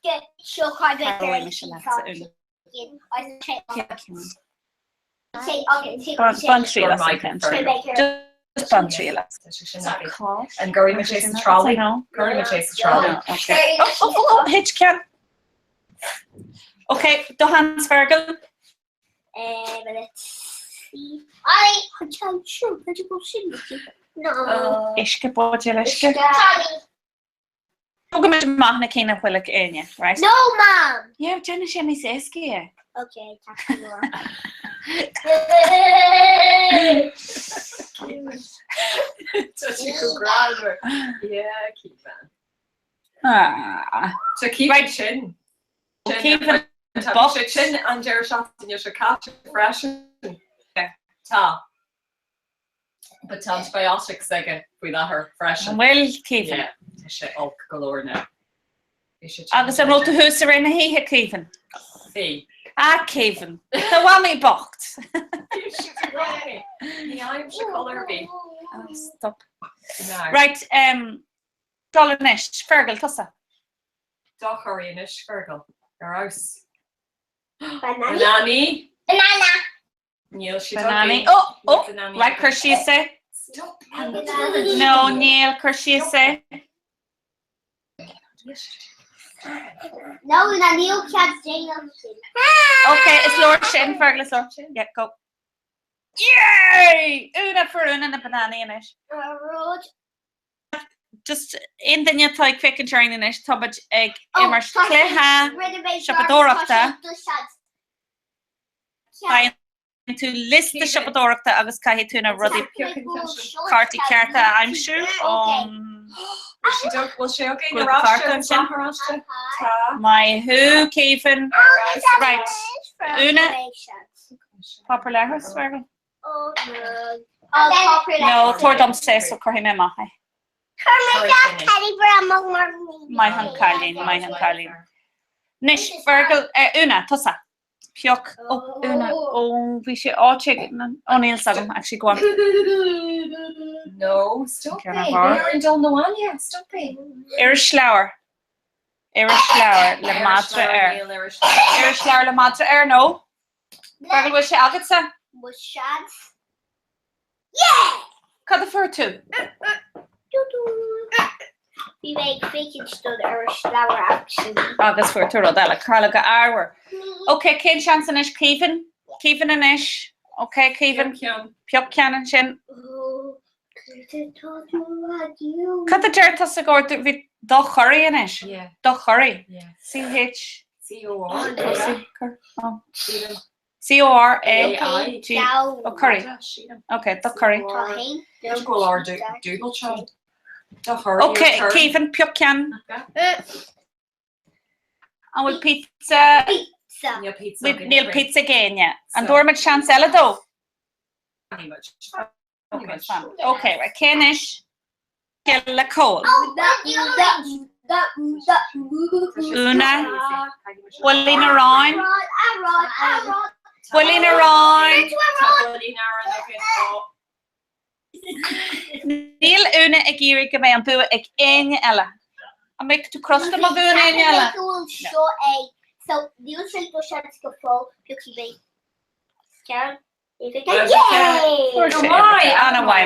S10: get shook I bet
S13: Just bantry
S14: and Gary Chase trolley. Gary Chase trolley.
S13: Okay. Oh, hitch can. Okay, the hands Fergal.
S10: Let's see. I can't shoot. No.
S13: Ishke bodje lishke. Ook met magna kina willik in je, right?
S10: No, Mom.
S13: Yeah, Jenna Shemmy says ski.
S10: Okay, thank you.
S14: Yeah, keep that.
S13: Ah.
S14: So keep
S13: right
S14: chin.
S13: Keep it
S14: chin and your shot and your catch fresh. Ta. But antibiotics again with her fresh.
S13: Well, Kevin.
S14: Yeah, shit all galore now.
S13: Agus an rot hús ar ina híthe Kevin.
S14: See.
S13: Ah, Kevin. The one me bocht.
S14: I'm colour be.
S13: Stop. Right, Dolanish, Fergal, tossa.
S14: Dochorianish, Fergal. Gross.
S10: Banana.
S14: Neil, she
S13: Banana. Oh, right, Kershise.
S14: Stop.
S13: No, Neil, Kershise.
S10: No, Neil can't say nothing.
S13: Okay, it's Lord Shin, Fergal, it's Lord Shin. Yeah, go. Yay! Una for una na banana in it. Just in the new toy quick and turning it, Tobach egg, Immersh Cleha, Shapadorachta. To list the Shapadorachta, Agus Kahituna Ruddy Carty Carta, I'm sure.
S14: Will she okay?
S13: My who, Kevin. Right. Una. Proper letters, Fergal. No, Tordom says so Corhim Emma. My Han Carlin. Nish, Fergal, Una, Tossa. Pioch, Una, we should all check it. O'Neill Sagam, actually, go on.
S14: No, stop it. We're in Dolnoania, stop it.
S13: Irish Flower, Le Matre Le Matre no. Fergal, was she Agatha?
S10: Yeah!
S13: Cut the fur too.
S10: We make bacon stood Irish flour actually.
S13: Agus for Turodella, Carlaga hour. Okay, Kane Shanson ish Kevin and ish. Okay, Kevin. Piop Cannon Shin. Cut the dirt to go to Doch Hurry in ish.
S14: Yeah.
S13: Doch Hurry.
S14: Yeah.
S13: CH.
S14: COR.
S13: CORAIG. Oh, curry. Okay, Doch Curry. Okay, Kevin Piocan. And with pizza. With Neil pizza again, yeah. And Dormant Chancella though. Okay, right. Kenish. Gella Cole. Una. Wallina Ryan. Wallina Ryan. Neil Una ag iri go mé an bua ag aine eile. A make tú crosta ma bhún in eile.
S10: Seo é so níl sé do se go fó piúí bé. Cean?
S13: Anna why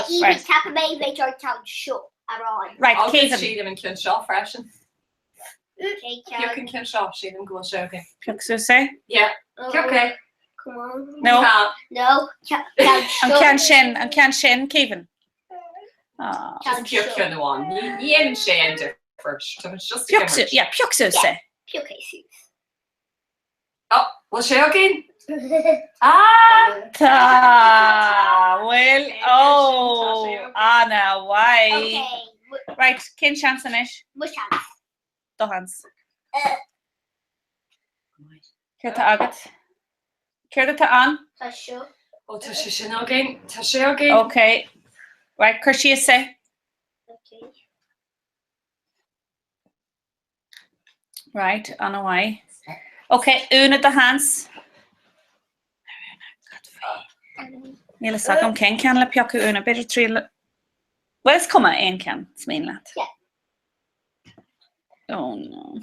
S10: even tap mé bheit town seo ará.
S13: Right, Kevin.
S14: She'd have been shot freshen. You can kill shot, she'd have go show again.
S13: Piúchsú sé?
S14: Yeah. Okay.
S10: Come on.
S13: No.
S10: No.
S13: An cean sin, Kevin. Oh.
S14: Just piúch the one. You ain't shame first. So it's just
S13: piúchsú sé.
S10: Piúchsú.
S14: Oh, well she again?
S13: Tá, well, oh, Anna, why?
S10: Okay.
S13: Right, cyn chance yn ish?
S10: Which chance?
S13: Dohans. Cyr ta agat? Cyr ta an?
S10: Ta sio.
S14: Oh, ta si sin again. Ta si again.
S13: Okay. Right, cyr si ysay.
S10: Okay.
S13: Right, Anna, why? Okay, una da hans. Níl sagam cén cean le peacu una beidir trí le... Well, is cuma ein cean, smín leat.
S10: Yeah.
S13: Oh, no.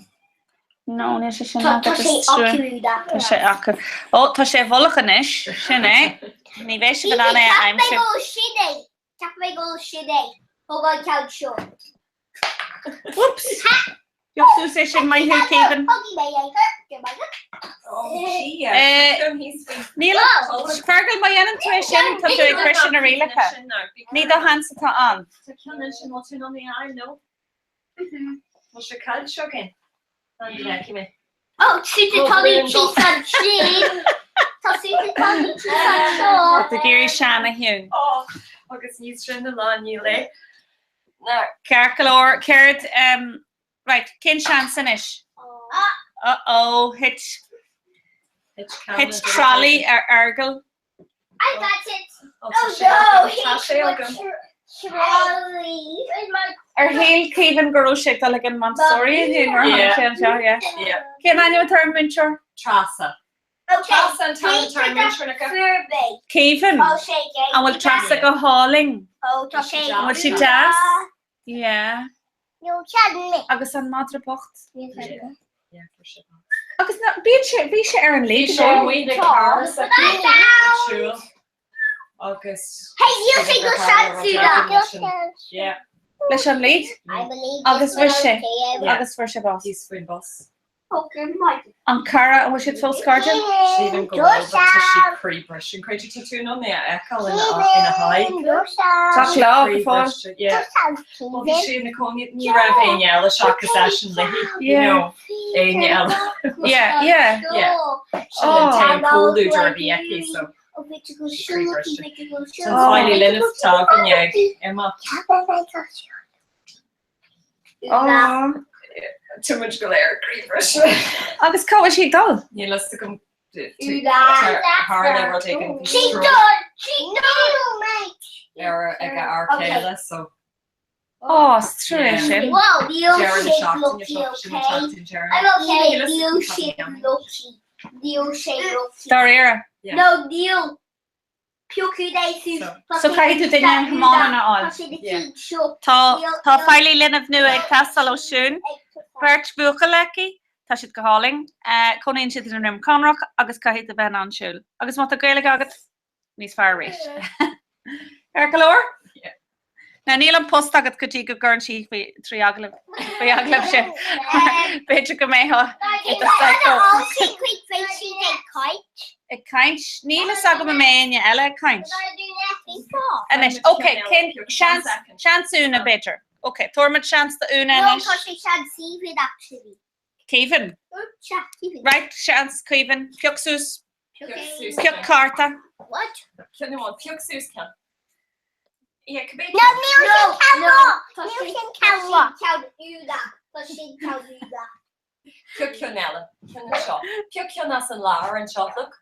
S13: No, ní sé sin
S10: Tá sé acu da.
S13: Tá sé acu. Oh, tá sé bholachan ish, sin é. Ní bheith sé bheith anna I'm sure.
S10: Tap me go shide. Hold on, count sure.
S13: Whoops. Piúchsú sé sin mai hiú Kevin. Níl fergal mai anam tú sin tá tú ag Christian a rilecha. Ní do hans atá an.
S14: Ta cean sin mo tú on the eye, no? Mo se cael siogin.
S10: Oh, Susan Tolly cheese on cheese. Tá Susan Tolly cheese on sure.
S13: Tá géirí seanna hiún.
S14: Oh, agus níos trin na lá ní le. Na.
S13: Ceir ceirt, right, cyn chance yn ish? Uh-oh, hitch trolley Ergel.
S10: I got it.
S14: Oh
S10: no, trolley.
S13: Hail Kevin Goroshe Gulligan Montessori. Yeah. Can I term venture?
S14: Trasa.
S10: Okay.
S13: Kevin. And will Trasa go hauling?
S10: Oh,
S13: and will she jazz? Yeah.
S10: No, chadney.
S13: Agus an madra bocht.
S14: Yeah, for sure.
S13: Agus na bí sé ar an lead.
S14: We the cars. August.
S10: Hey, you say go Sansuda.
S14: Yeah.
S13: Leis an lead?
S10: I believe.
S13: Agus for sé boss.
S14: He's free boss.
S10: Okay, Mike.
S13: An Cara, was it full scarlet?
S14: She didn't go over to she pre-brush and created tattoo on there. Echo in a high.
S13: That's love before.
S14: Yeah. Well, she in the corner, you read in yellow shock session, you know, in yellow.
S13: Yeah.
S14: She didn't cool do derby, so. So finally, Linus talking, yeah, Emma.
S13: Oh.
S14: Too much glare, creepers.
S13: Agus cá sí dal?
S14: Ní las to come hard over taking
S10: She done, mate.
S14: Era ag arcade, so.
S13: Oh, straight.
S10: Wow, you shape lucky, okay? I'm okay, you shape lucky. You shape lucky.
S13: Dara.
S10: No, you. Piúchú day
S13: So caiú duine an hamánna áil. Tá fáilí linmh nua ag tastal ó siún. Bert bucha leci, tá siad go háling, conaíonn siad an rim conrach agus caiith a bheith an siúil. Agus má tá gaile agat níos fear rééis. Ar go leir? Na níl an post agat go dtí go gurn si trí aglah sin. Beidir go métha ag caint, níl is aga méine eile caint. Anis, ok, cyn seansúna beidir. Okay, Tormod chance the una.
S10: No, because she shan't see it actually.
S13: Kevin. Right, chance Kevin. Piuxus. Piuk Carta.
S10: What?
S14: Can you want Piuxus can? Yeah, could be.
S10: No, Milton can walk. Count Uda. Because she can Uda.
S14: Piucionella. Can you shop? Piucionas and Lara and shop. Look.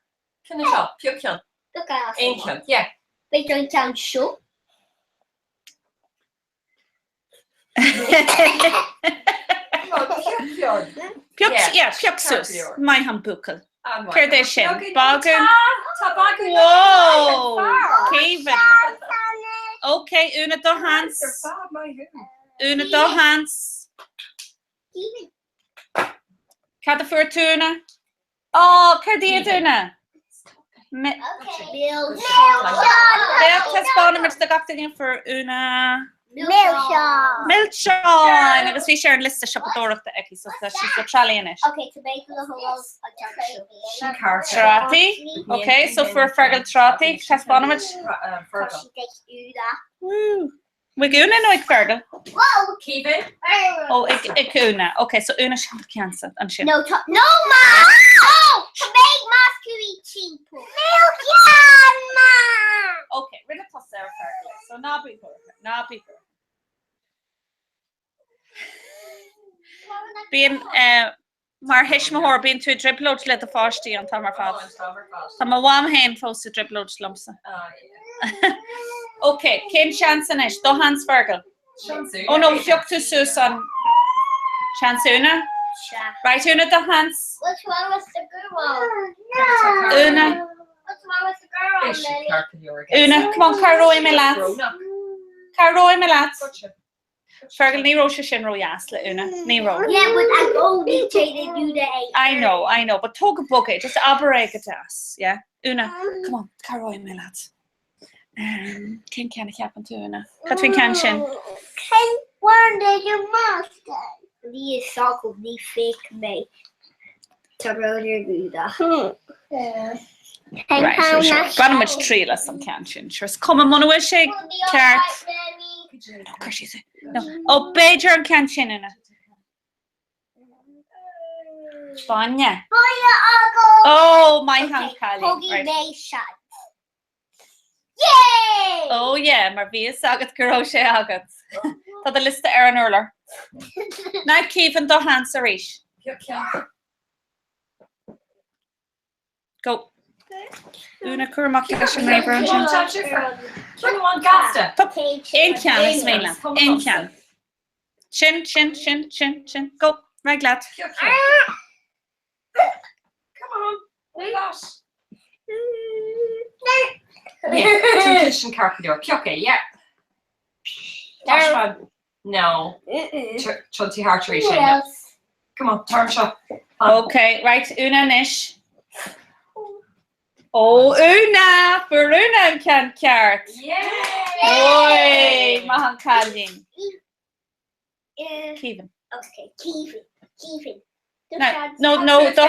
S14: Can you shop? Piucion.
S10: Look at us.
S14: Ancient, yeah.
S10: They don't count show.
S13: Piuxus. My hambukel. Cerdé sin. Bagun. Whoa. Kevin. Okay, una do hands. Una do hands. Cad a fuair túna? Oh, cardí túna? Tespána mar sta gachtaíon for una Milseán agus bhí sé an lista sipadóireachta aici so tá sí sa tralaíonis.
S10: Okay, to make the whole
S13: Trátaí? Okay, so for fergal trátaí, tespána mar Wig una no ag fergal?
S10: Whoa!
S14: Kevin?
S13: Oh, ag una. Okay, so una sin cansa an sin.
S10: No, no, ma! Oh, to make masculine cheap. Milseán, ma!
S13: Okay, rinne tá sé fergal. So ná bíchor. Bíon mar hisismór bíon tú driblóid le a fáistí an tamar fád. Tá má bhám hain fós a driblóid slumsa. Okay, cén seansan is, do Hans Fergal. Oh no, fiocht tú Susan. Seansúna? Right, una do Hans.
S10: What's wrong with the girl?
S13: Una.
S10: What's wrong with the girl, Lily?
S13: Una, come on, Carroi me lads. Carroi me lads. Fergal ní roise sin roias le una. Ní ro.
S10: Yeah, but I only traded you the 8.
S13: I know, but tug a bucket, just aberrate us, yeah? Una, come on, Carroi me lads. Cén ceanna ceapan tú una? Catrin can sin?
S10: Ken, where did your master? Ní is socle ní fake me. To roidir gúda.
S13: Right, sure. Gan much trílas an can sin. Sure, come on, mona bhfuil sé ceart. Oh, crush is it? No. Oh, Beijar an can sin una. Fáine. Oh, my hand Callie.
S10: Hoagie Nation. Yay!
S13: Oh yeah, mar bhí agat go raibh sé agat. Tá a lista ar an urlar. Ná Kevin do Hans a ríis. Go. Una curmach leis an raibh an sin. Ein cean is méile. Ein cean. Sin. Go. Right glad.
S14: Come on. Gosh. Yeah, Christian Carpenter. Okay, yeah. No. Chunty Hartery. Come on, turn shot.
S13: Okay, right, una nish. Oh, una! For una can cart.
S14: Yay!
S13: Oi, mahan Calvin. Kevin.
S10: Okay, Kevin.
S13: No, do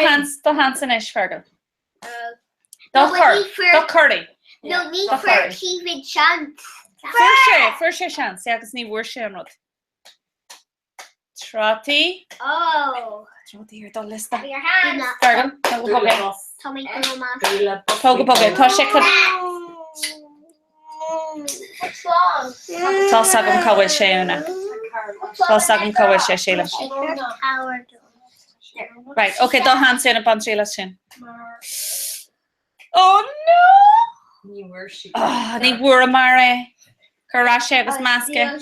S13: Hans an ish, Fergal. Do Curry.
S10: No need for Kevin chance.
S13: First chance. Yeah, because ní bhuair sé an rud. Trotty.
S10: Oh.
S13: Trotty, you're done lista.
S10: Your hands.
S13: Fergal, tugad
S10: Tommy,
S13: Tugad tá sé cad.
S10: What's wrong?
S13: Tá sagam cabhfuil sé una. Tá sagam cabhfuil sé Sheila. Right, okay, do Hans in a bantrila sin. Oh no!
S14: Ní
S13: bhuair mare. Currá sé agus másca.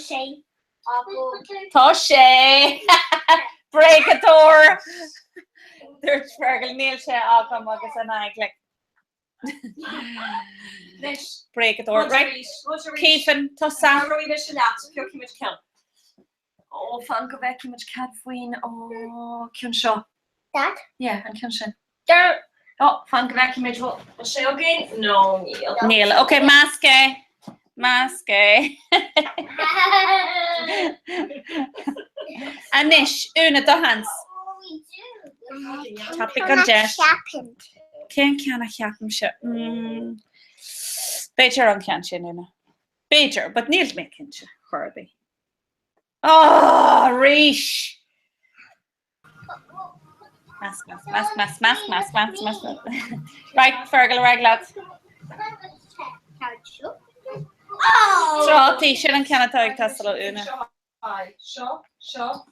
S13: Tá sé. Break a door. Dúirt Fergal níl sé ágam agus an aiglik. Break a door. Right. Kevin, tá sa.
S14: Oh, fan go bheith much cad faoin ó cion seo.
S10: That?
S14: Yeah, an cion sin.
S10: There.
S14: Oh, fan go bheith much what sé again? No,
S13: Neil. Okay, másca. Anish, una do Hans. Topic on Jess. Cén ceanna cheapim se. Beijar an cean sin una. Beijar, but níl mé cinse chuirdaí. Oh, Rish. Mask. Right, Fergal, right, lads.
S10: Oh!
S13: Trotty, sin an ceanna ag tastal una.
S14: Seo,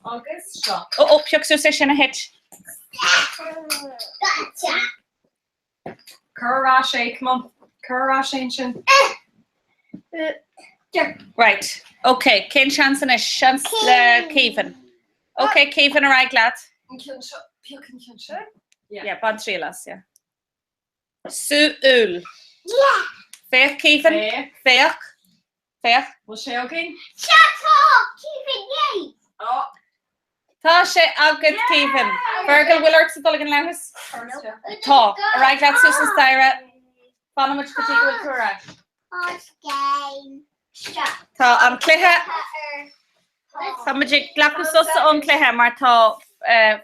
S14: agus seo.
S13: Oh, peach sú sé sin a hit.
S10: Gotcha.
S14: Currá sé, come on. Currá sé sin.
S13: Right. Okay, cén chance in a chance le Kevin. Okay, Kevin a right lad. Yeah, bad trilas, yeah. Suúl.
S10: Yeah.
S13: Fech Kevin. Fech.
S14: Will sé again?
S10: Shut up, Kevin, yay.
S14: Oh.
S13: Tá sé agad Kevin. Virgil Willard sa dul an lehas. Tá. Right, let's do some styra. Fanna much go tíigh cura. Tá an cluthe. Tá muidir glacu sosa ón cluthe mar tá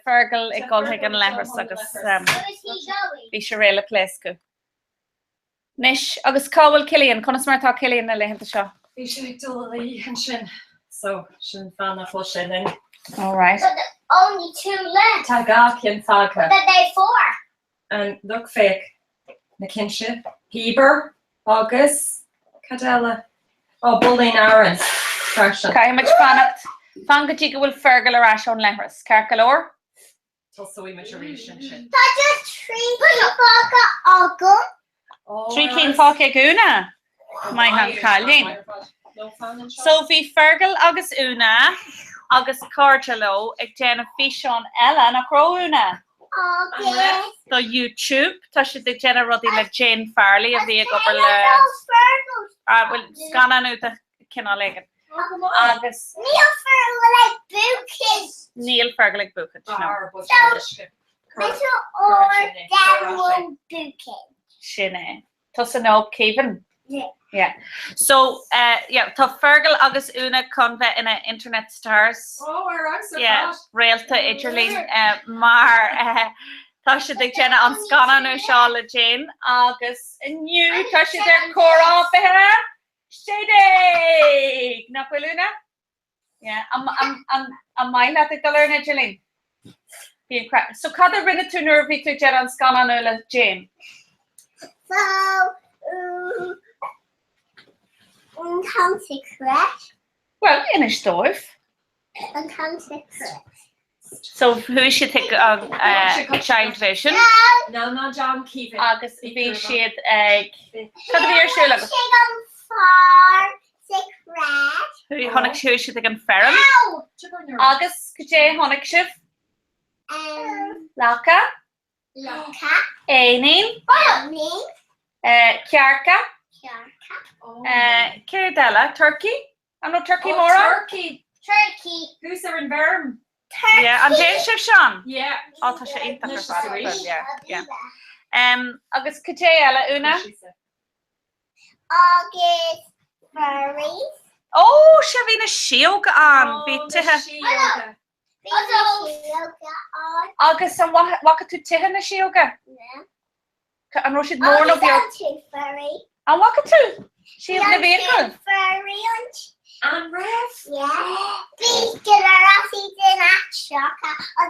S13: Virgil ag golthaigh an lehas agus bhí sé réile pléscu. Nis agus cábhfuil Cillian, conas mar tá Cillian na leihananta seo.
S14: Bhí sé ag dul í an sin. So, sin fanna fo sin in.
S13: All right.
S10: So only 2 left.
S14: Tá gach an fága.
S10: But they 4.
S14: And look fake. Na kinship. Heber. Agus. Cadella. Oh, Bulleen Aaron. Freshen.
S13: Cai much fannacht. Fan go dtí go bhfuil Virgil arás ón lehras. Ceir go leor?
S14: Tulsa we much a relation sin.
S10: Tá just 3 fága agu.
S13: 3 cín fáca gúna. Mai han callin. So bhí Virgil agus Una agus Cardillo ag déanamh fiseán eile na croúna.
S10: Okay.
S13: So YouTube, tá si ag déanamh rudí le Jane Farley a bhí ag obair le bhfuil scananú a cinál legan. Agus
S10: Neil Fergal like buchas.
S13: Neil Fergal ag buchas.
S10: Little or down buchas.
S13: Sinné. Tá san nó Kevin.
S10: Yeah.
S13: Yeah. So, yeah, tá Virgil agus Una chun bheith ina Internet Stars.
S14: Oh, we're so
S13: Yeah, réalta idirlín mar tá si ag déanamh an scananú seo le Jane agus inniu tá si ar chorá bethe. Shady! Na Una? Yeah, am maile ag galir na idirlín. So cad a rinne tú nuair bhí tú déanamh an scananú le Jane?
S10: So, county crash.
S13: Well, in a stove.
S10: County crash.
S13: So who should take child vision?
S14: No, John Kevin.
S13: Agus bhí siad ag cad a bhí ar siúil agus? Who tháinig siú siad ag an ferm? Agus go dé tháinig sibh? Láca? Éinín? Cearca? Ciridella, Turkey? I know Turkey more.
S14: Turkey. Who's there in Verm?
S13: Yeah, and Jane Shiv Sean.
S14: Yeah.
S13: Oh, Tasha ain't that yeah. Agus Kate Ella Una.
S10: August furries.
S13: Oh, Shavina Shioga on. Bit August and what could you na Shioga?
S10: Yeah.
S13: And Roshid more of your
S10: furry.
S13: And what could you? She's the vehicle.
S10: Furry
S14: and Ref.
S10: Yeah. Be good at in a shock or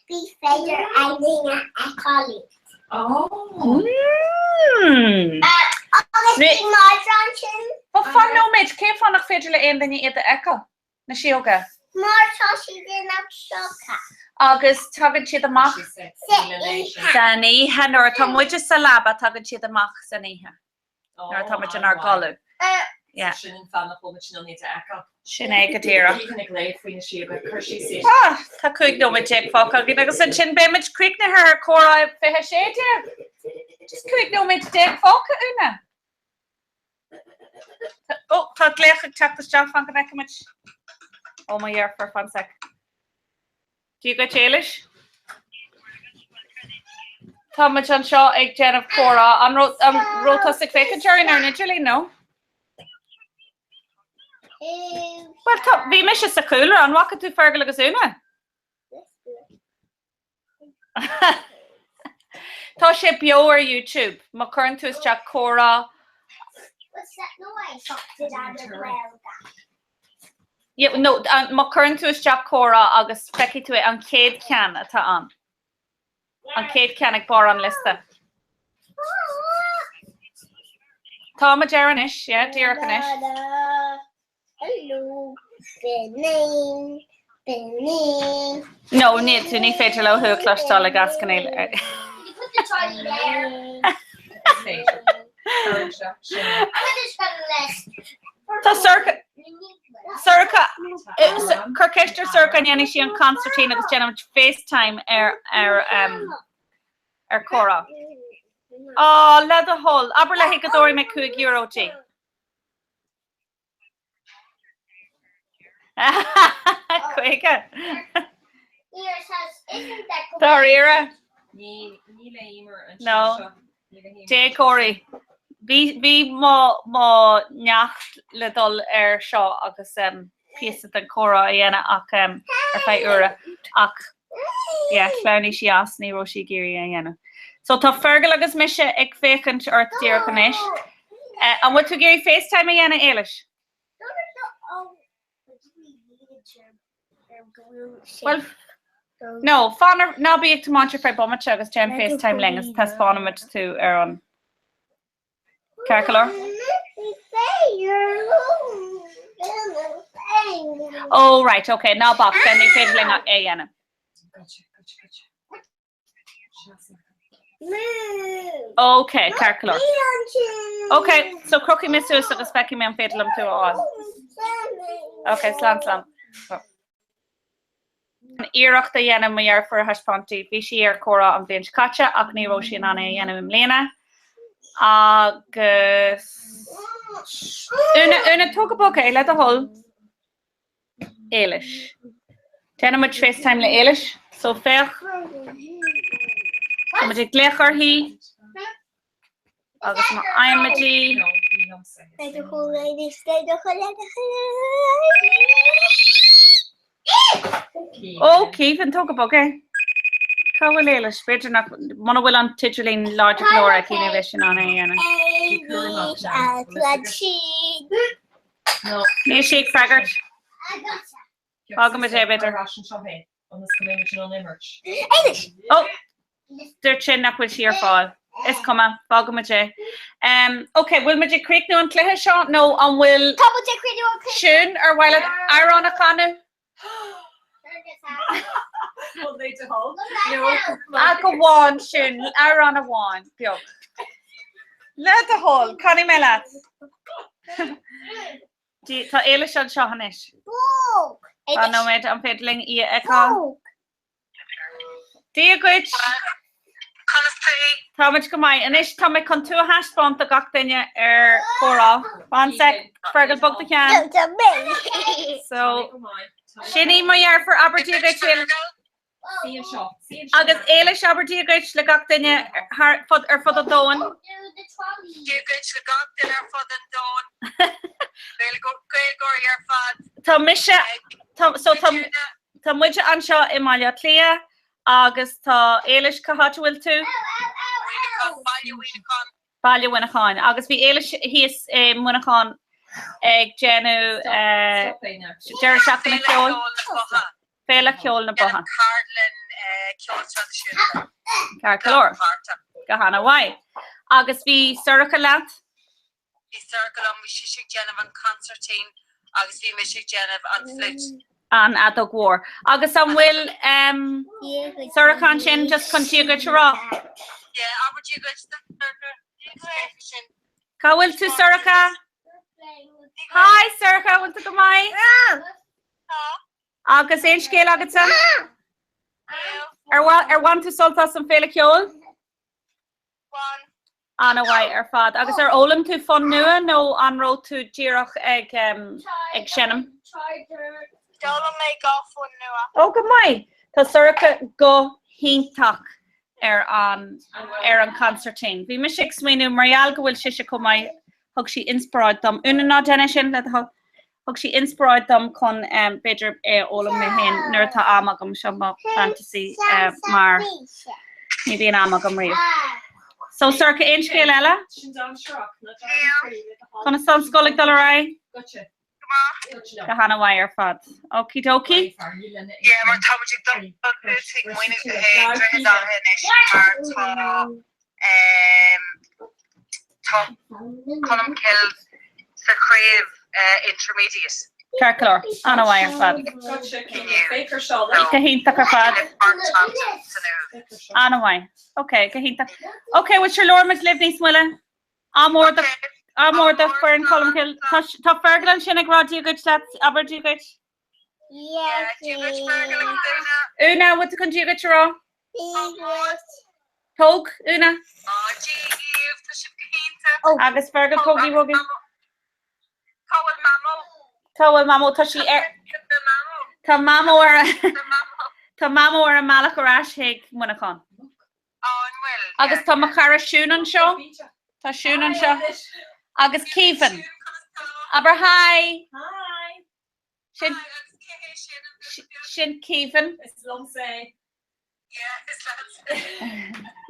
S10: be feather ending a collie.
S14: Oh.
S13: Wat fan no mate, came van nog feather ending in the echo. Na Shioga.
S10: More she did not shock.
S13: Agus tugann siad amach san ihe nuair tá muide sa labba tugann siad amach san ihe. Nuair tá muid an ar galú.
S14: Sin fan na sin ní echo.
S13: Sin é go tíra. Tá chuig nó mit ag fáca gin agus an sin béimiid cuiic na ar chorá fithe séide. Just chuig nó mit ag fáca una. Oh, tá léach teachtas teach fan go neicimiid. Oh my year for fun sec. Do you go Chalish? Thomas and Shaw ag Jen of Cora and wrote us a quick during our naturally no. Well, we miss us a cooler and walk to Fergal Gazuna. Tasha Biower YouTube. My current to is Jack Cora.
S10: What's that noise?
S13: Yeah, no, my current to is Jack Cora August Becky to it and Kate can at on. And Kate can ag bar an lista. Tom a Jeranish, yeah, dear Kanish.
S10: Hello, Benning.
S13: No, need to need fatal low who clutched all the gas canal.
S10: You put the trolley there.
S13: So circa Kirkester circa and Yanni she and Constantine agus Jenna FaceTime Cora. Oh, let the hole. Aberla Hicadori make Kuig Euro G. Quick. Tarira. No.
S14: No.
S13: Dé Corey. Bhí má neacht le dul seo agus píasa an chora a dhéana ach ar fé ura ach chlánaí si as ní ro si géirí a dhéana. So tá fergal agus mise ag fécant ar tíar canis. An bhfuil tú géirí FaceTime a dhéana éilis? Well, no, fanna ná bí ag tú máinte fé bomate agus tean FaceTime lengus tá fánamid tú ar an Carcolor? Oh, right, okay. Now box, then they feel like a Anna. Okay, Carcolor. Okay, so Crocky Missus at the specky man fatal to all. Okay, slam. An Iraq the Yana Mayer for Hashponti, Bishi or Cora on Vinch Kacha, Acne Roshin Anna Yana Lena. Agus una tóga boca le a hol éilis. Téna muid FaceTime le éilis, so fech muid ag gléachar hí agus má aimimetí. Ó, Keith an tóga boca. Cáhfuil éilis, beidir nach mana bhfuil an titulín láidir glóra cína bhesin anna dhéana. Ní siag freagart. Fágam é beidir. Oh, dúirt sin nach bhfuil si ar fáil. Is cuma, fágam é. Ok, bhfuil me de críicnú an cluthe seo? No, an bhfuil sin ar bhfuil arán a chanu? A go bháin sin ar an a bháin beag. Le a hall, Connie me leat. Tá éilis an seo hanis. Tá nó méid an féidling í eá. Dí a goid Tá muid go maiid, inis tá mé chun tú a haspont a gach daine ar chórá. Bán sec fergal bog de cean. So, sinní mar for Aberdeen Gaitfield. Agus éilis Aberdeen Gaitfield le gach daine ar fod a dóin. Tá mise tá muide an seo i maiile clia agus tá éilis cahatúil tú. Bailile Winnicán. Agus bhí éilis híos Winnicán ag Jennu deir seach na ceol. Féile ceol na botha. Carcolor. Gahanna White. Agus bhí Suracha leat.
S15: Bhí Suracha an bhí sisigh Jenna an concertín agus bhí misigh Jenna an flute.
S13: An adog war. Agus an bhfuil Suracha sin just chun tíú go rá.
S15: Yeah, Aberdeen
S13: Cá bhfuil tú Suracha? Hi, Suracha, bhfuil tú go maiid? Agus éon scéal agat sa? Ar bhain tú soltas an féile ceol? Anna White ar fad. Agus ar ólam tú fun nua nó anró tú díreach ag sinnam?
S15: Dólam mé go fun nua.
S13: Ó go maiid. Tá Suracha go híntach ar an concertín. Bhí me sé smaoinú marall go bhfuil siise go maiid thug si inspiráid dom. Una ná déine sin le thug si inspiráid dom chun beidir ólam mé hen nuair tá amagam seo má fantasy mar ní bhíon amagam riamh. So Suracha éon scéal eile? Chuna san scolaigh dul ra? Gahanna White ar fad. Okie dokie?
S15: Yeah, mar támuigh dom bhúigh muoine dréthe dá héis mar tá colm kill sa craobh intermediate.
S13: Carcolor, Anna White ar fad. Cahíntaach ar fad. Anna White. Okay, cahíntaach. Okay, what's your Lord McLive níos muile? Amor the fern column kill. Tá fergal an sin ag rádí go leat Aberdeen goit? Una, what chun dí go rá? Tóg, Una? Agus fergal tógí bógin? Cáhfuil mamó tá sí ar tá mamó ar Tá mamó ar an malach arás héig munachán. Agus tá mar cara siún an seo? Tá siún an seo? Agus Keevan. Aber hi.
S14: Hi.
S13: Sin Keevan.
S14: It's lumsay.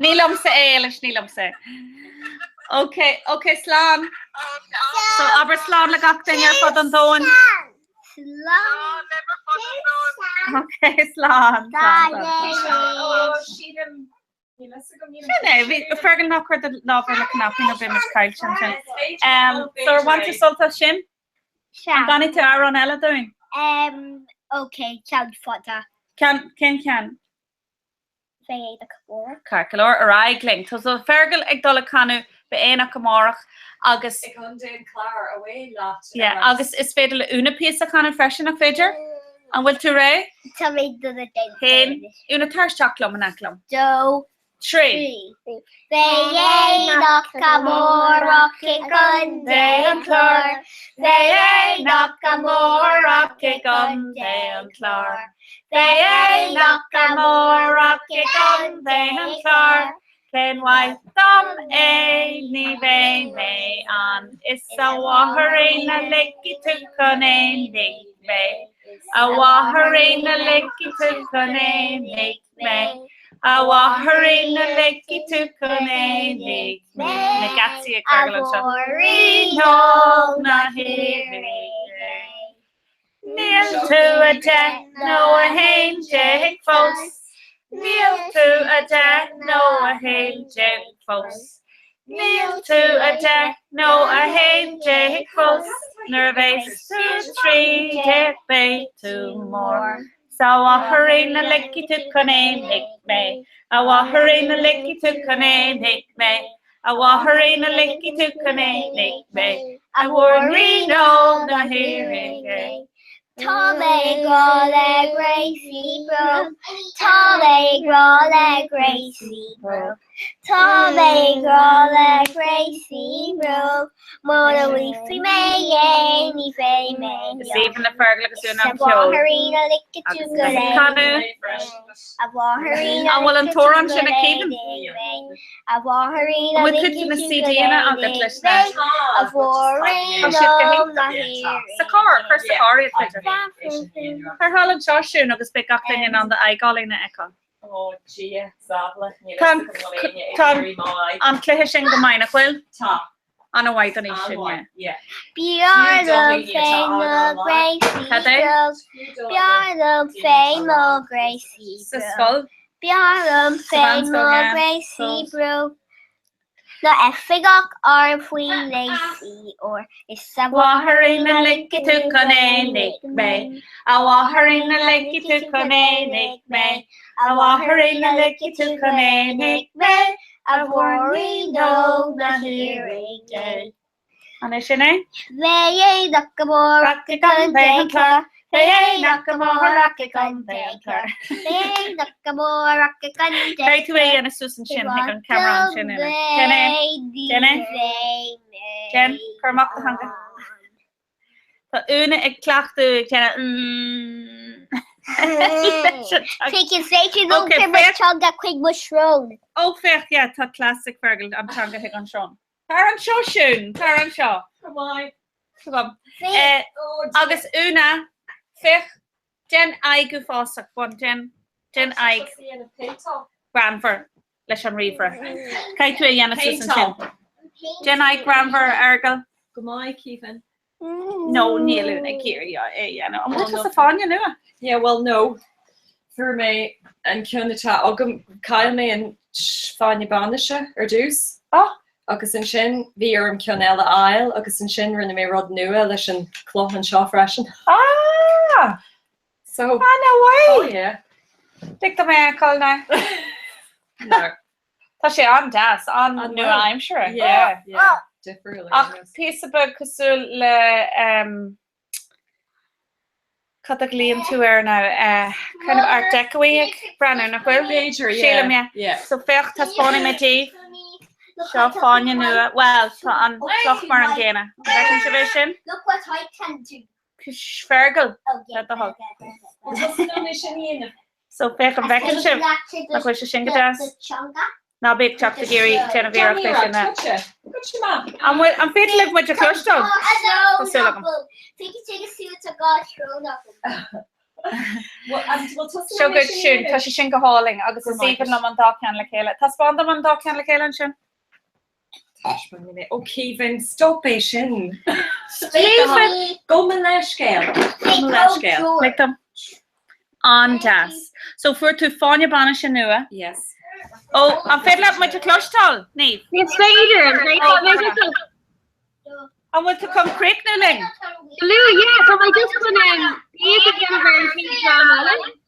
S13: Nílam sa leis nílam sa. Okay, slán. So aber slán le gach daine ar fod an dóin. Okay, slán. Sinné, fergal nach chuir de lábhar le cnapí nó bimar cail sin. So want to solta sin? Gan tú ar an eile doin?
S10: Okay, cean fada.
S13: Can.
S10: Fé a cabóra.
S13: Carcalor ar aigling. Tá so fergal ag dola canú be éach amárach agus
S14: Ag an dún clár away lot.
S13: Yeah, agus is féidir le úna píos a canú freisin a féidir? An bhfuil tú ré?
S10: Tá mé do a den.
S13: Hen, úna tarsteachlam an aclam.
S10: Do.
S13: Trí.
S10: Fé nach cabóra ke gun de an clár.
S13: Fé nach amórach ag an dé an clár. Fé nach amórach ag an dé an clár. Ken waith dom ní bhe mé an. Is a waharí na lici tu con nig mé. A waharí na lici tu con nig mé. A waharí na lici tu con nig mé. Na gatsi a cargal an
S10: Waharí
S13: no na hiri. Níl tú a de no a hain jig fós. Níl tú a de no a hain jig fós. Níl tú a de no a hain jig fós. Nervous to tree get bay to more. So a hurry na licky to cone make me. A hurry na licky to cone make me. A hurry na licky to cone make me. I worry no na hearing.
S10: Tommy Grole Gracie Bro. Tommy Grole Gracie Bro. Tommy Grole Gracie Bro. Mona Weefy May, any fay may.
S13: Even the fergal is doing on
S10: Harina lick it to good. A Waharina.
S13: I will tour on Shinna Keegan.
S10: A Waharina.
S13: We could in a CD in it on the list. A
S10: Warina.
S13: The car, first the car is her Holland Joshua agus be gachling in on the eyegalling echo.
S14: Oh, gee, sadly.
S13: Can am clear sin go mine will on a white donation.
S10: Yeah. Beyond the fame of Gracie. Beyond the fame of Gracie. Beyond the fame of Gracie, bro. No effigok or fui lazy or is a
S13: waharing a licky to connect me. A waharing a licky to connect me. A waharing a licky to connect me. A worry no the hearing day. And is your name?
S10: They knockable rocket on banker.
S13: They knockable rocket on banker.
S10: They knockable rocket on banker.
S13: Right away and a Susan Shin on camera on Shin. Jen, Cormac the hunger. But Una a clock to Jenna.
S10: Take your station don't that quick bush road.
S13: Oh fair, yeah, that classic Fergal. I'm trying to hit on Sean. Taran Shaw soon. Taran Shaw.
S14: Come on.
S13: August Una fair. Jen I go fast one Jen I Granver. Lesham Reaver. Kai to a Yana Susan Jen I Granver Ergal.
S14: Good morning, Keevan.
S13: No, Neil Una Kiri, yeah, no. And what was the fun, you know?
S14: Yeah, well, no. For me, and Kiona chat, Kyle me and Fanya Banisha, or Deuce.
S13: Oh.
S14: Agus in Shin, Vier Kionella Isle, Agus in Shin, Rinna me Rod Nua, Lishan Cloth and Shaw Freshen.
S13: Ah!
S14: So.
S13: No way!
S14: Oh, yeah.
S13: Take the man call now.
S14: No.
S13: Tá sé an das an nu I'm sure.
S14: Yeah. Differently.
S13: Piece of book cosúil le Cataglion to air now kind of art decoy Brenner nach bhfuil
S14: major yeah.
S13: So fecht tá spawning me Dave. Seo fáinne nua well tá an cloch mar an géine. Recognition.
S10: Look what I can do.
S13: Fergal.
S10: Oh, yeah.
S13: The hug. So fech an vekin sib nach chu sin godas. Na big chop the Gary Genevieve fish na. Am fit live with your cluster. So good shoot tá sin go háling agus is even am an dá cean le chéile. Tá spáin am an dá cean le chéile sin?
S14: Okay, then stop it, sin. Go me leis scale.
S13: Like them on das. So for to Fáinne Banna sin nua.
S14: Yes.
S13: Oh, I'm fed up with the clostal, Neve.
S3: It's later.
S13: I want to come quick, Nuling.
S3: Lou, yeah, so I just gonna use the university drama.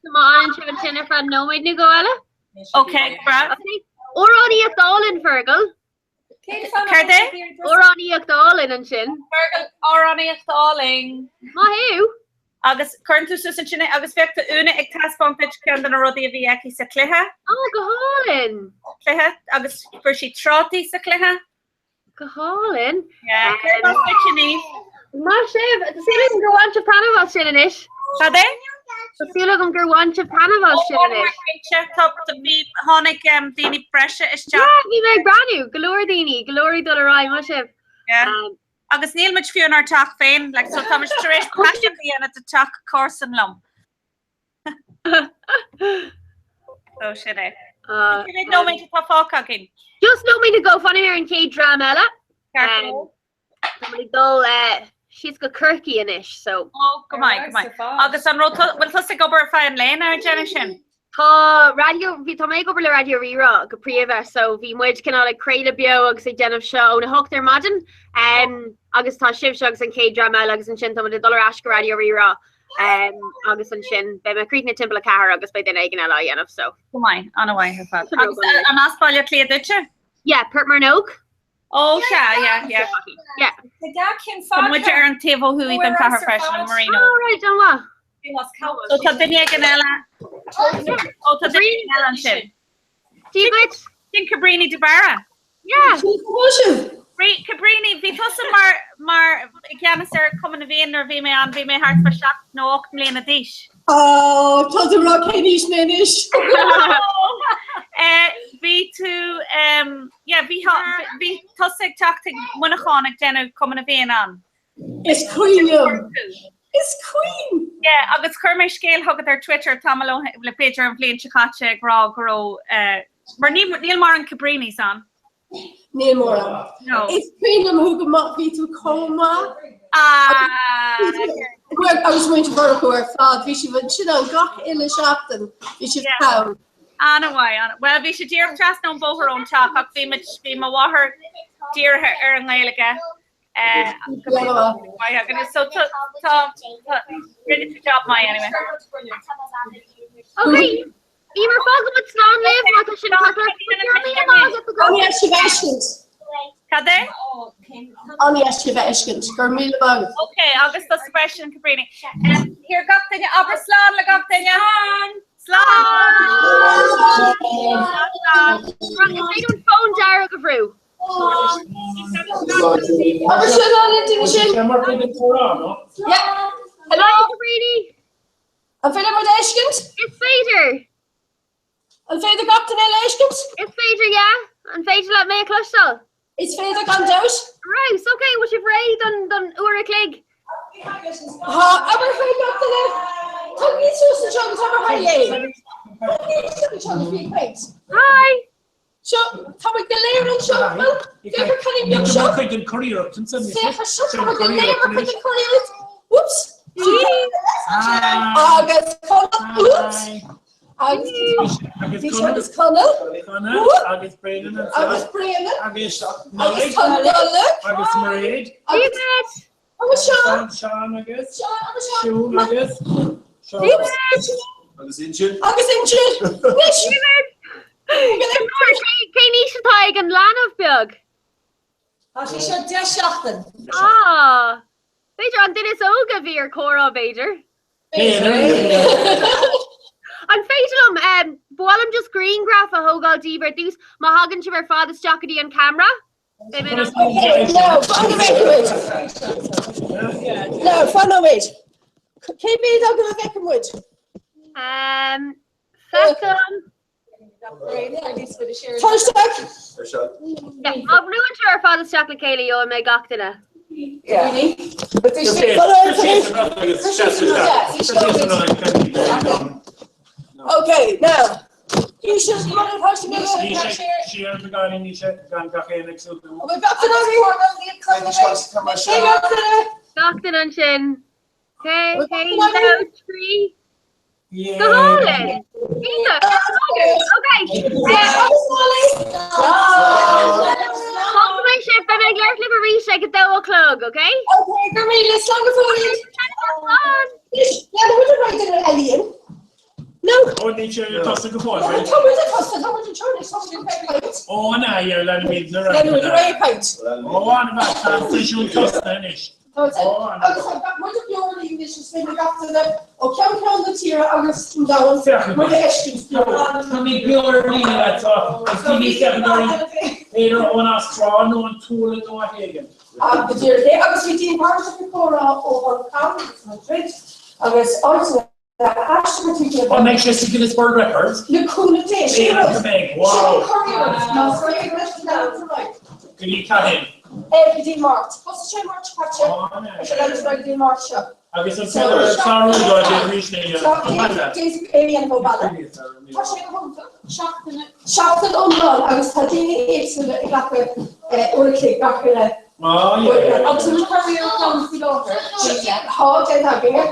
S3: Come on, Jennifer, no way to go, Ella.
S13: Okay, Brad.
S3: Or on the Acdolin, Fergal.
S13: Cardé?
S3: Or on the Acdolin and Shin.
S13: Fergal, or on the Acdolin.
S3: Ma who?
S13: Agus current to Susan Chin, Agus Vector Una, a task on pitch can and a rodi of Yaki Sakleha.
S3: Oh, Gaholin.
S13: Kleha, Agus for she trotty Sakleha.
S3: Gaholin?
S13: Yeah,
S3: Mashiv, the ceiling go on to Panama Shinish.
S13: Cardé?
S3: The ceiling go on to Panama Shinish.
S13: Check up the beep, Honic, Dini pressure is
S3: yeah, we make brand new. Glory Dollarai, Mashiv.
S13: Yeah. Agus Neil much few in our talk fame, like so Thomas Trish practically and at the talk course and lum. So should I? You know me to pop all cooking.
S3: Just know me to go funny here in K Dramella. Somebody go she's got Kirky in ish, so
S13: come on. Agus an rot will to go over fine lane our generation.
S3: Radio vi to make over the radio rira go priva so vi muid can like create a bio agus a den of show na hook their imagine agus tá ship shows and K drama agus an chin with the dollar ash radio rira agus an chin be ma create na temple car agus by den again ala enough so
S13: come on away her fat an aspalia clear ditcha
S3: yeah Pert Marnoak
S13: oh yeah
S14: the dad came
S13: from which Aaron table who even car fresh and Marino
S3: oh right don't wa
S13: so tá dinne ganella oh tá dinne galan sin Tin Cabrini de Barra
S3: yeah
S13: Cabrini vi to mar Gannister coming a vein or vi me hart for shop no mlena dish
S16: oh tá rock hadish nenish
S13: vi to vi tosig tactic monachonic den coming a vein on
S16: it's queen It's Queen.
S13: Yeah, agus curme scale hug their Twitter tamalo le page and flin chikache grow mar Neil mar an Cabrini son.
S16: Neil Moran. No. It's Queen who come up to coma. I was going to work where thought we should on gach ille shaften. We should pound.
S13: Anna why well we should dear trust on both her own talk up be ma waher dear her an leilige. So ready to job my anyway.
S3: Okay. You were fucking with Snow Live, what the shit
S16: Only Ashivashkins.
S13: Cadê?
S16: Only Ashivashkins. Gormila Bug.
S13: Okay, August the expression Cabrini. Here got the upper slán le got the slán.
S3: I don't phone Dara Gavru.
S16: Yeah.
S3: Hello, Cabrini.
S16: I'm feeling with Ashkins.
S3: It's Fader.
S16: I'm feeling Captain Ashkins.
S3: It's Fader, yeah. And Fader let me a cluster.
S16: It's Fader gone out.
S3: Right, okay, what you've raid on Ura Clegg.
S16: Ever heard Captain Tell me Susan Jones ever heard
S3: Hi.
S16: So, Tommy Galera and Shuffle. Never can you
S17: You're not career up to some.
S16: Whoops. August Connell. August Connell.
S17: August Brandon.
S16: August Brandon.
S17: August
S16: August
S17: Mairead. Sean, I guess. Sean, I guess. August Inchil.
S16: August Inchil.
S3: Nisha Teig and Lanofbjörg.
S16: She should just shachten.
S3: Beter an Dennis Olga vir Cora Beter. An Fatalum, Boalum just green graph a Hogal Deaver Deuce Mahagan to her father's jockety on camera.
S16: No, follow it. Keep me dog of a Beckenwood.
S3: I've ruined her father's chocolate Kaylee, you'll make Octana.
S16: Yeah. But they say, okay, now. You should come on and post it.
S17: Share the guy in the chat, gone cafe next to them.
S16: We're back to
S3: Octana and Shin. Hey, now 3.
S17: Yeah.
S3: The Holland. Okay. Compliment shift, I'm going to get a recheck at the clog, okay?
S16: Okay, Carmela, slug of food. Yeah, there was a right in an alien. No.
S17: Only share your toss of right? Oh, no, you're letting me the right pint. Oh, I'm about to fish you toss finish.
S16: Agus mu beorla English is fin gafta ó cean the tíre agus tú dáhan mu eistú
S17: mi beorla atá tí éidir ón astrá nó an túla nó a hégan.
S16: Betíir é agus bhí tíon mar córa ó an Madrid agus áitina
S17: What makes you think it's bird records?
S16: Le cooler dish.
S17: Wow.
S16: No,
S17: can you cut in?
S16: Every March. What's the March patch? I should have started March.
S17: I guess I'm sorry, I didn't reach
S16: This alien go bala. Shafton on ball. I was telling it's like orchid back in a.
S17: Oh yeah.
S16: Up to the career comes the daughter. Hard and having it.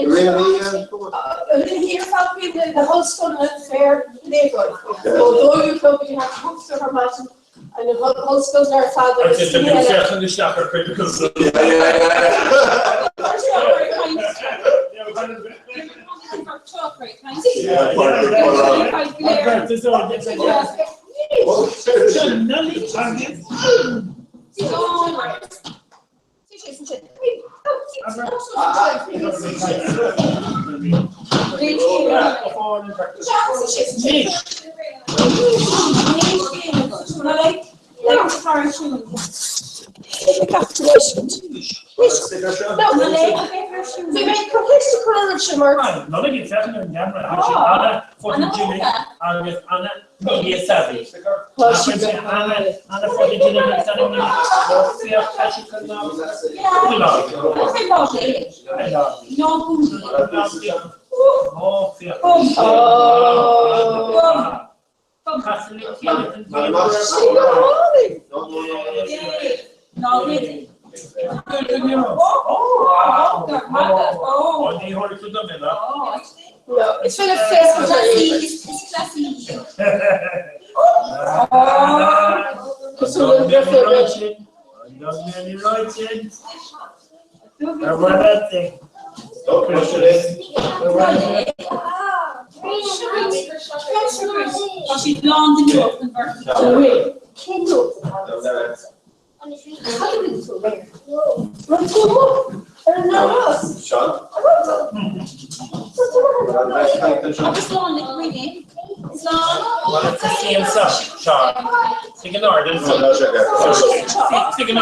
S16: Really? Here help me the whole school fair neighborhood. Although you probably have to hook her mountain. And the whole school's our father.
S17: I just didn't say the shocker critical.
S16: No, it's for the first
S18: She's blonde and you're converted.
S17: Well, it's the same stuff, Sean. Take an order. Take an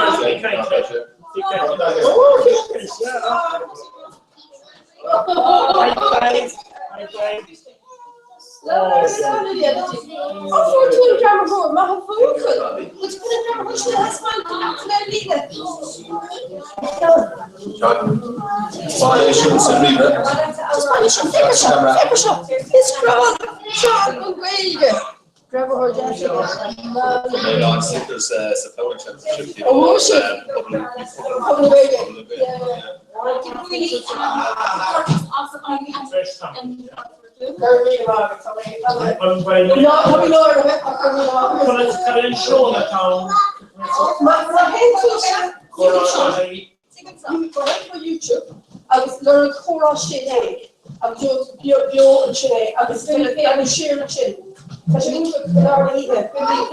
S16: I was learning choral shit. I was doing bio and shit. I was doing sheer shit. I should already eat it. Oh,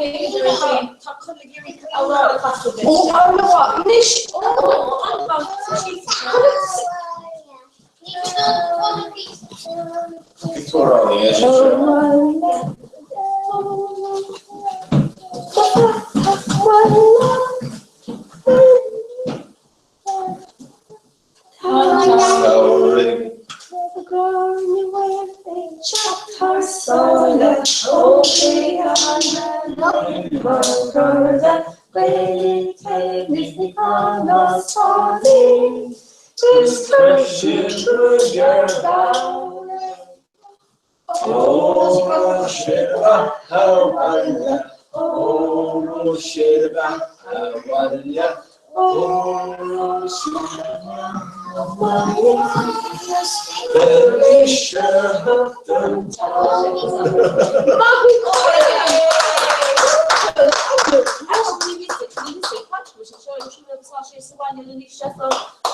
S16: I know what? Nish. sole,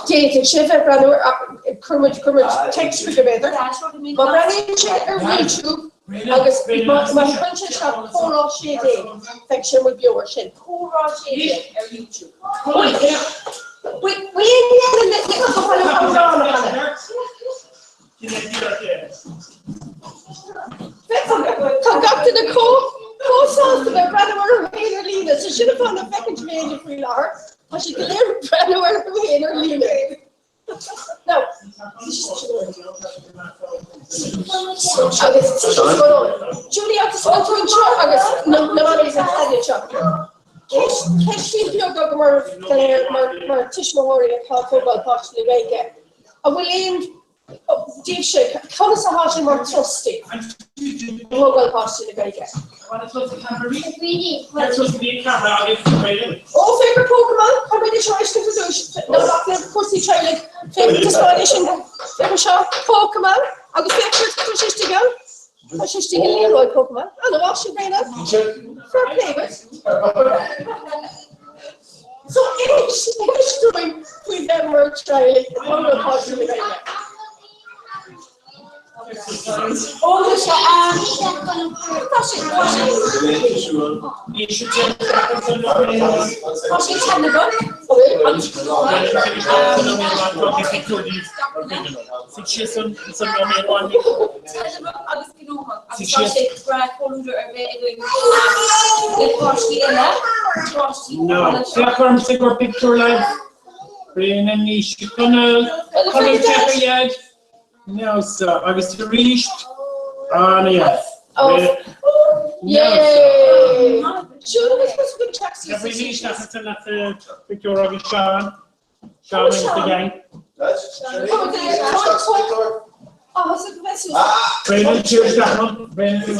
S16: Date Shiva brother Kermit text for together. But Granny Richu August my French shop Polo Shade Faction with your shit. Polo Shade Richu. We come up to the co-sauce to the brother or Rainer Lena, so should have found a second major for Lar. I should get there, brother or Rainer Lena. No. Julie out to school to enjoy August. No, nobody's a head shop. Kesh Pio Gogomar, Tish Mahori, and Cal Football Partially Vega. And William Deep Shake, Collis Hashi more trusty. Football Partially Vega.
S17: That's supposed to be a camera.
S16: Oh, favorite Pokemon? How many choice to do? No, not the pussy trailing. Favorite Spanish and favorite shop? Pokemon? I was favorite British to go. I should stick a Leroy Pokemon. I know what should bring up. Fair play with. So, each time we never try one of possibly right now. Oh, this
S17: No, platform secure picture live. Bring in niche tunnel. No, sir. I was reached. Yes.
S16: Oh, yay! Sure, we're supposed to go check.
S17: Every niche that's the picture of Sean. Sean is the gang.
S16: Oh, it's a message.
S17: Brandon, cheers, that one. Brandon,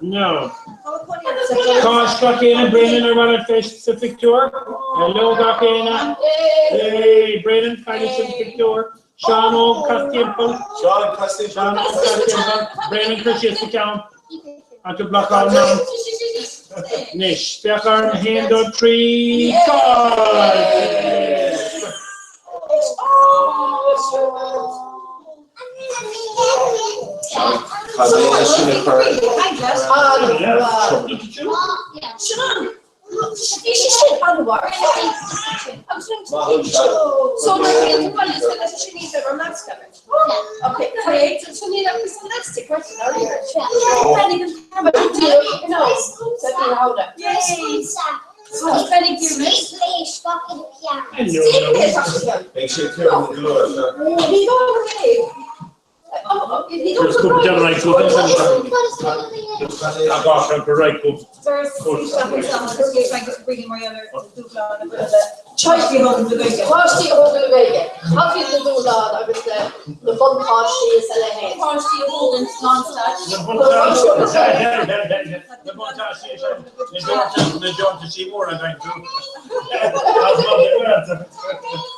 S17: no. Cause Gakena, Brandon, are one of the Pacific Tour. Hello, Gakena. Hey, Brandon, Pacific Tour. Sean O'Castillo. Sean O'Castillo. Brandon, Chris account. And to block out now. Nish, Becker, hand on 3 cards.
S16: Okay, create so need a piece of plastic, right? The fun party is ahead. Party holding non-stop.
S17: The don't see more I think too.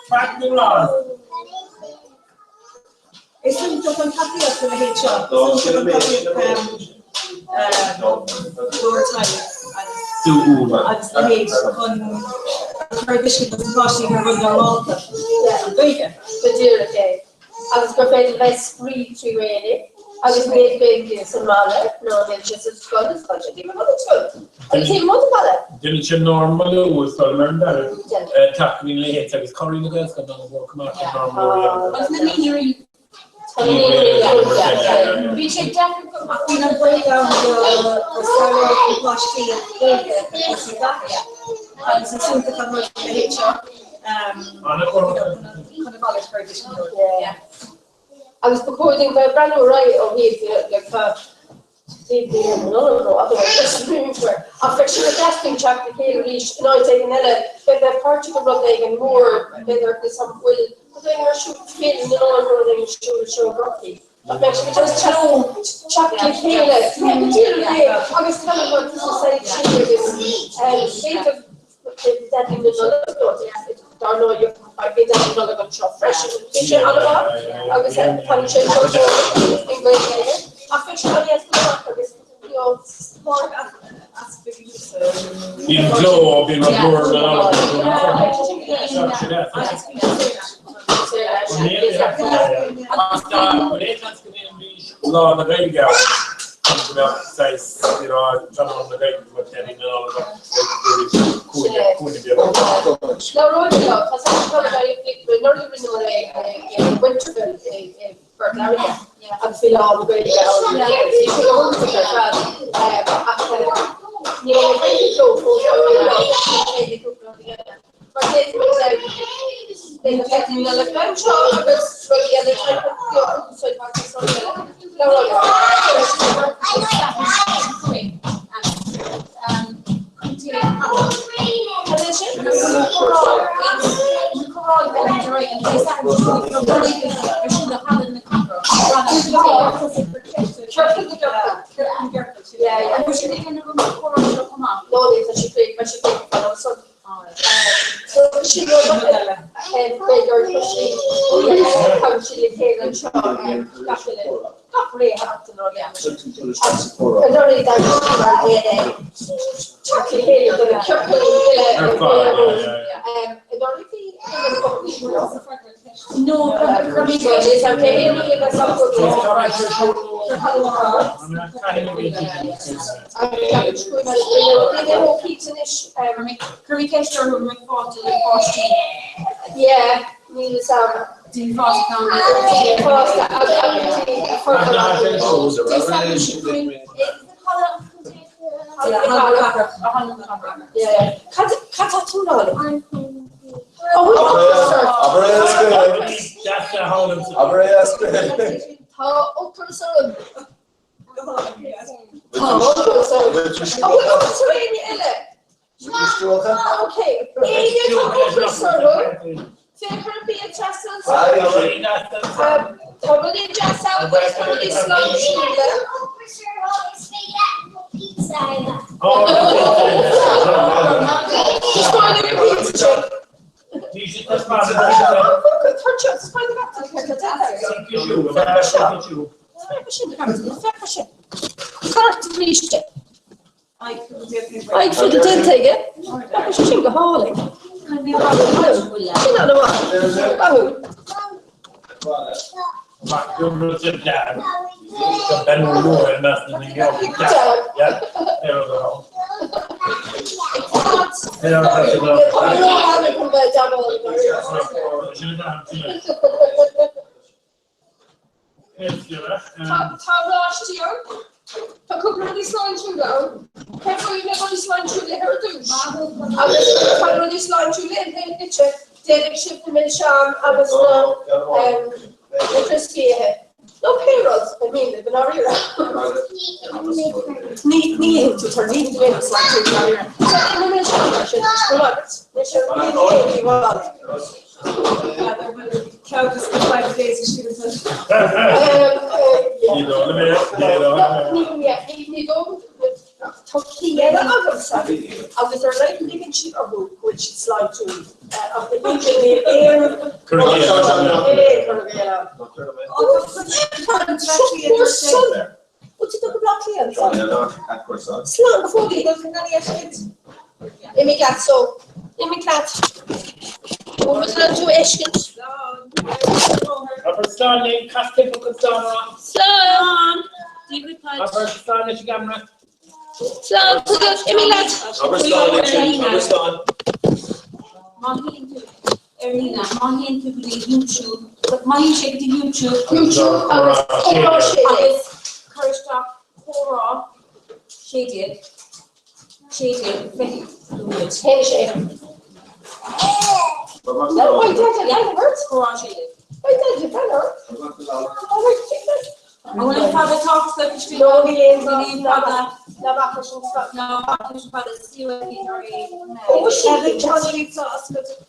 S17: Back the law.
S16: It's un po' fantastico come che c'ho. Als de heet van Kurdish party hebben we daar al. Ja, beter. Natuurlijk. Als ik bij de free to read. Als ik weet ben Somalië, nou dan is het school, dus kan je niet meer wat school. Ik zie moet vallen.
S17: Dit is normaal hoe het vermender. Tak min lehet så vi kan ringa ganska då och komma till normal.
S16: Vad är det ni We take definitely put my break down the salary quantity and so soon to come with the HR. Yeah. I was recording the brand new right on here, like affection casting chapter here reach no taking the particle of the more better some will they are shoot feeling the other thing show rocky. Affection just chocolate here I was telling what to say state of that in the don't know you I've been down another gun shop fresh kitchen all about I was at punching English affection yes you know small
S17: in glow in a door no the baby girl says you know someone the baby was telling me all about cool
S16: no road no because I winter I feel all great yeah, means I should didn't take it. I should go hauling. A couple of these lines you go. Every never this line to the heritage. I was kind of this line to live in picture. David shipped them in Sham. I was crispy. No payrolls. I mean, they've been already around. Me to turn even to it. Like to be around. So I'm going to Countess for 5 days and she was I was already living cheap a book which is like to of the what's it block here? Slang before we go Immigrant What was that to Eshkins?
S17: Upper Starling, Castle Constana.
S16: Sloan!
S17: Upper Starling, Gamma.
S16: Sloan, put it, Emmy lad.
S17: Upper Starling,
S18: Erlina, mahin to the YouTube, but mahin check the YouTube.
S16: YouTube,
S18: agus Kirstock, Cora, Shaded, very good.
S16: Shaded. No, why did you hurt?
S18: Cora Shaded.
S16: Why did you hurt?
S18: I want to have a talk to the street.
S16: No, we ain't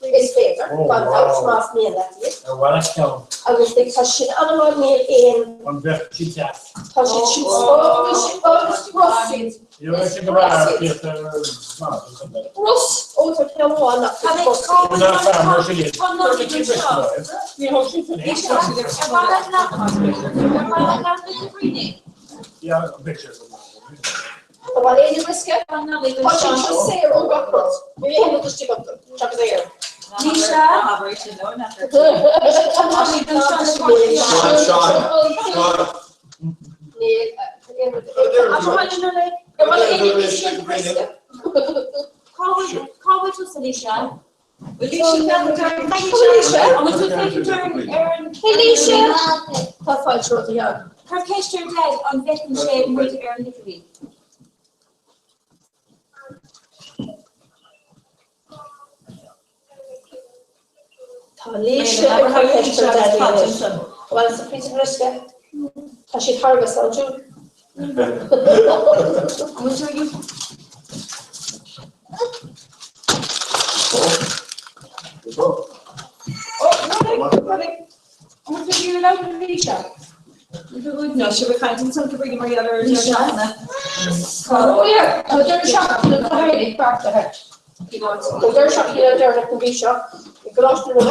S16: Is beter, want outsmaas meer dat is.
S17: Well, that's no.
S16: I was think als je allemaal meer in.
S17: One bit, she's that.
S16: Als je ziet, alles crossing.
S17: You know, think about it.
S16: Ross, over heel aan dat.
S17: We're not farmers again. You know, she's an yeah, a picture.
S16: Wat is je riske? Als je het zeer ongekort. We hebben het stuk op. Check it there.
S18: Nisha. Call it to Alicia.
S16: Dat valt short ja.
S18: Carcaster dead on vetting shade with Aaron Italy.
S16: Alicia, Carcaster dead. Wat is de piece of risk? Als je het harvest aan doen.
S18: What are you?
S16: Running. I'm going to figure it out with Alicia.
S18: No, should we find something to bring Maria or
S16: Oh, yeah. Oh, there's a shop in the Friday, back to her. So there's a shop here, there's a coffee shop. You can also do it.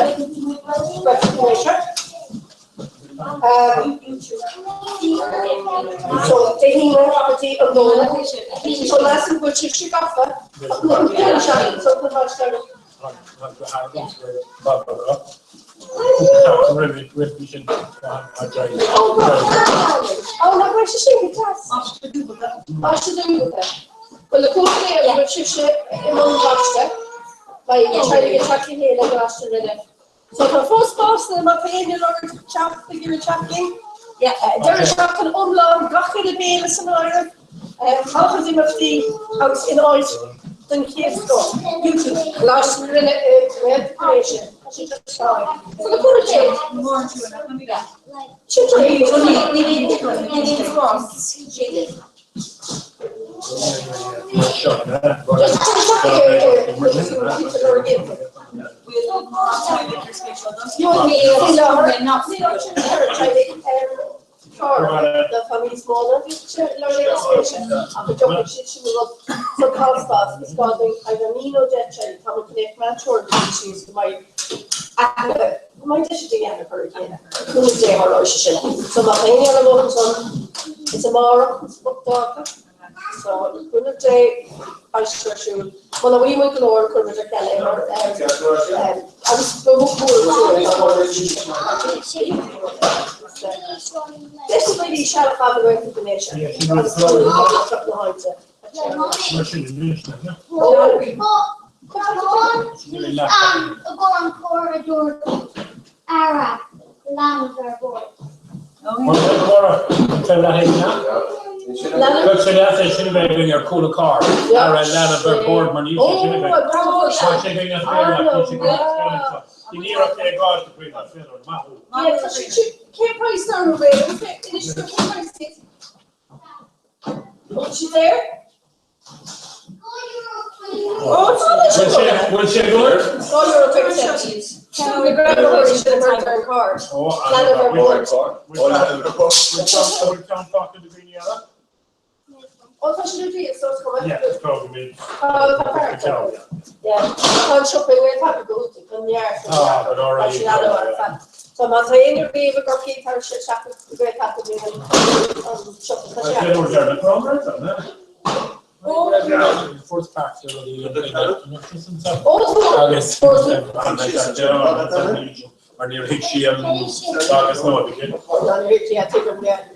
S16: Recognition. So taking more property alone. So last week, which is Chicago. So put much there.
S17: Oh,
S16: no, where's the singing class? I should do with that. Well, the cool thing is, which is in one box, by trying to get back in here, like last year. So for first boss, the Mappanian Lord chap, figure chapping. Yeah, there's a chap in Umlaw, Gachel the Bayless and Ireland. How could he have the house in Ice? Then kids go. YouTube, last year, we had the creation. So the poor kid.
S18: More to it. Let me go.
S16: The family's mother, so Carlsbad is calling Ivanino Jetchelli, Tommy Connect Match or she's my dish again for again. Who's there or she so my any other one son it's a more book so couldn't say I should well we went to Lord could have Kelly or I was this is really shall have the right information.
S10: Go on corridor Arab Lander boy.
S17: Look, so that's a should have been your cool car. Or board money. You need to take God to bring that fiddle.
S16: Yeah, can't price down the way. Oh, she's there?
S17: What's your good?
S16: Oh, you're a quick set. Can we grab the word? Should have heard their card. Oh, I should do it, so it's coming.
S17: Yeah, it's probably.
S16: Yeah, I can't shop away, I have to go to the yard.
S17: But already.
S16: So I'm saying you're being a good kid, shop the great happening and shop the
S17: Fourth pack, or near Hitchy and August, no, again.
S16: Yeah, take them there.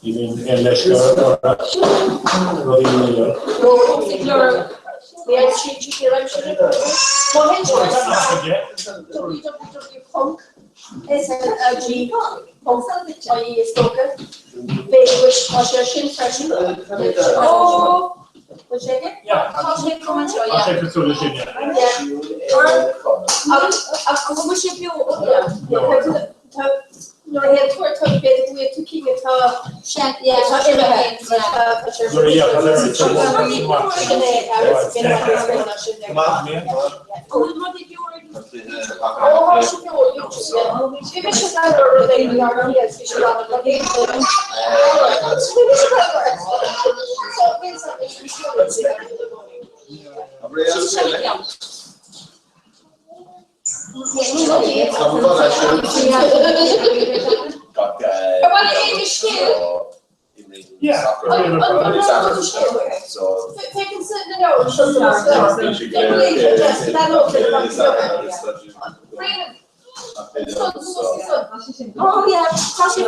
S17: You mean, and let's go.
S16: May I see you here? www.punk SLG I stoken. Which was your shin fresh. Oh, was it?
S17: Yeah.
S16: I'll take comments.
S17: I'll take the solution, yeah.
S16: I wish you no, I had tour to bed with to keep it shed. Yeah,
S7: So
S16: they can sit in the nose. Oh yeah, Tasha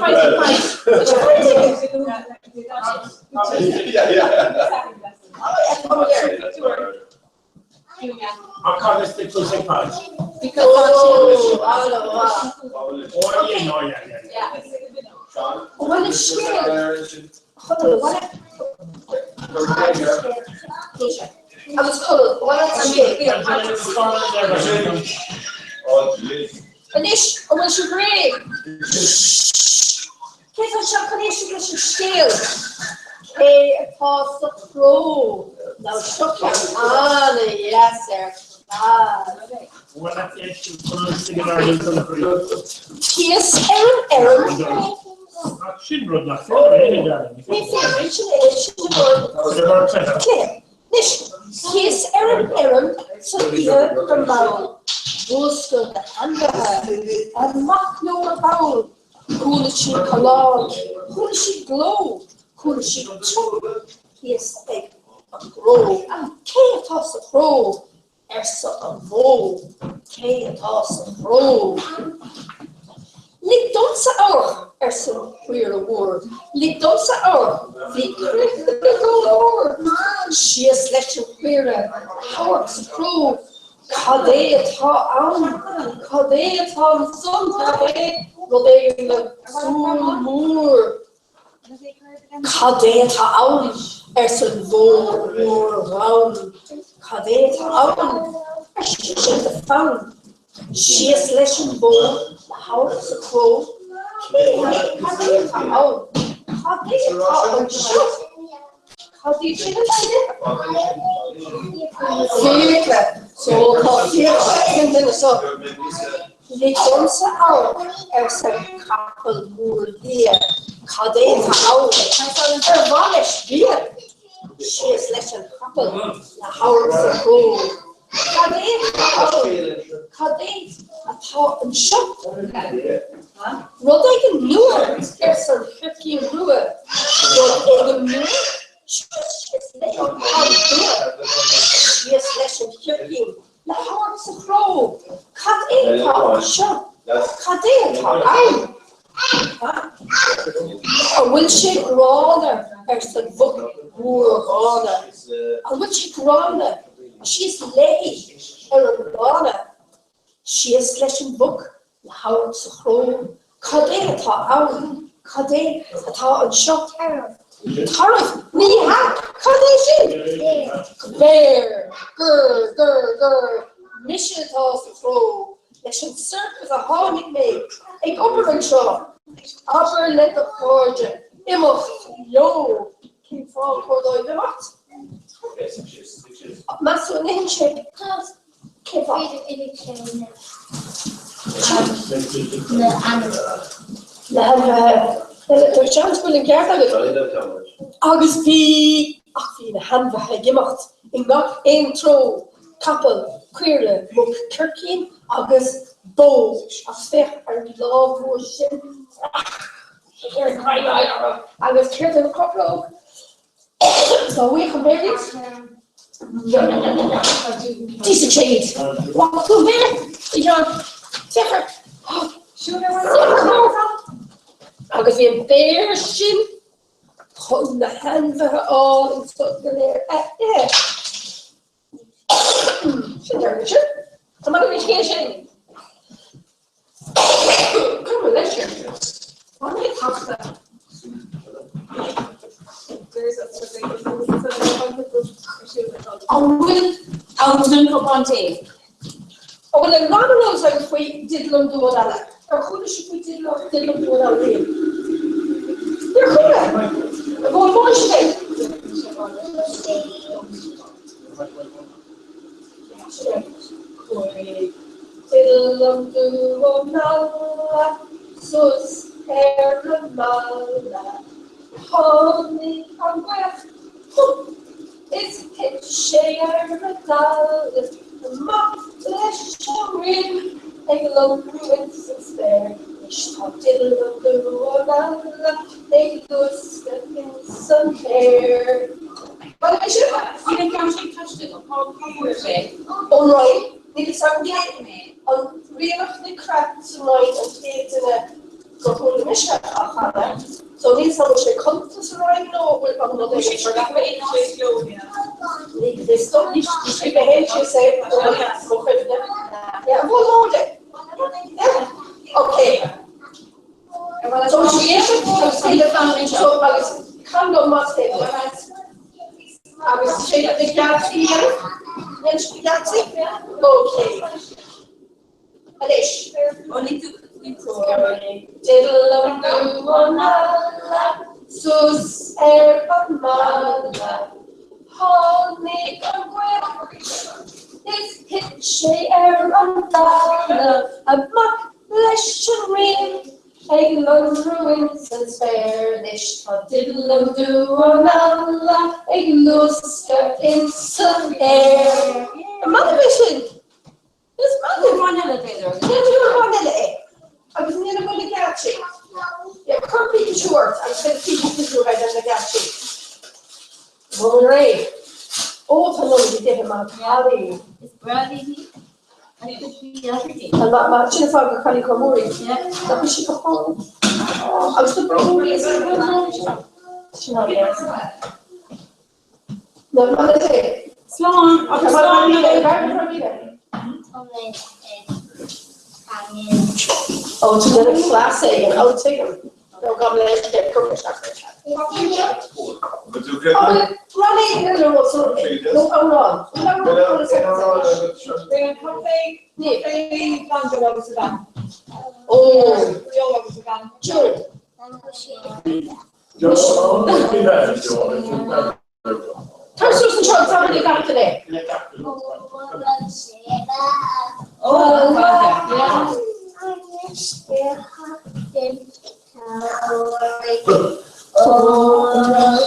S17: I can't stick to the punch.
S16: Because
S17: oh, yeah.
S16: When it's scared. I was told, why not Anish, I want you great. Kids are shot Anish, you should steal. Hey, across the floor. Now, shook yes, sir. Yes, Aaron.
S17: Shouldn't not fair, any darling.
S16: Yes, Aaron, so here the mouth. Wolfskin, the underhair, and mock no about. Who does she collage? Who does she glow? Who does she choke? Yes, egg, a grow, and Kate toss the crow. Ersa a voe, Kate toss the crow. Lig dansa our, Ersa queer a word. Lig dansa our, the critical lord. She is lechen queer, horse crow. Cadê tá son rodeiga sul Cadê tá Erson vor round Cadê tá she the found she is lechen bo house crow Cadê tá so the dancer out as a couple who dear Cadeta out her vanish dear she is less than couple the house of gold Cadeta a top and shop Rodrigo knew there's a 15 ruler Rodrigo knew she is less than 15 the heart's a crow. Cut in top shop. Cut in top and will she rather as the book more rather and will she rather she's late rather she is slashing book the heart's a crow. Cut in top cut in top and shop. Tariff, me hat, Kadeshin. Bear, grr. Mission toss the flow. Mission circus a harmony made. A government show. Upper let the forge. Immoch, yo. King Fall Cordoy Vimot. Master name check. Keep up. The chance will get August be a hand gemacht. In got intro, couple, queerle, book Kirkin, August bow, a spec and love worship. August Kirtan the couple. So we compare this. Decent shades. Walk to bed. John, check Agus vi bear sin put the hand for her all and stuck in there. Richard. I'm not going to change anything. Come on, let's share. What do you talk about?
S18: Alwyn Copante.
S16: Oh, well, a lot of those are if we did them do that. Or who should we did them do that? They're cool. I'm going to today. Did them do that? Sus Hermana. Honey, I'm with. It's share the dollar. The mock flesh ring, take a long ruins and spare. Stop till the road, take good step in some hair. But I should have.
S18: You didn't touch it.
S16: All right, it's on real of the cracks right and stays in a couple of mission. So these are which they come to right now. We're on the list for that. They stop the behavior, you say, yeah, we'll load it. Okay. So she is to see the family show, but it's kind of must have. I was saying the Gatsby, yes, Gatsby. Okay. Alish.
S18: Only two.
S16: Sus Hermana. Honey, I'm this hitchy air on a mock flesh and ring, a long ruins and spare, this diddle do another, a luster in some air. Mother mission! This mother one elevator. I was never going to catch it. Yeah, come be short. I said, keep it short, I didn't catch it. Ray. Oh, hello, you did him out. Howdy.
S18: It's Bradley. I could be everything.
S16: And my chin for Kali Komori. Yeah. That was she go home. I was the Bromori. She not yes. No, let's say.
S18: Sloan.
S16: Okay, what about you? Oh, to get a class A and I'll take him. No, God bless you. Come on, Ronnie, no, also, no, I'm wrong. Oh, June. Tell Susan Charles how many you got today. Oh, yeah. Oh,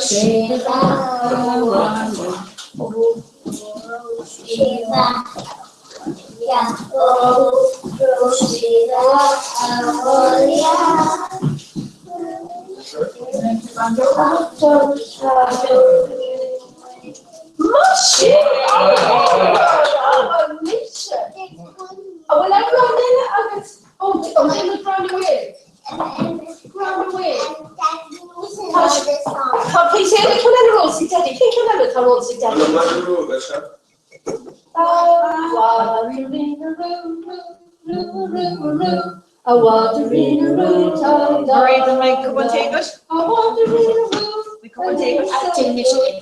S16: Shiva, Shiva, yeah, oh, Shiva, well, I'm going in. Oh, they look round the way. Round the way. Please say the calendar rolls. See, Daddy, can't calendar rolls. See, Daddy. I want to read a room.
S18: Marie, the mic, come and take it.
S16: I want to read a room.
S18: We come and take it. Acting Michigan.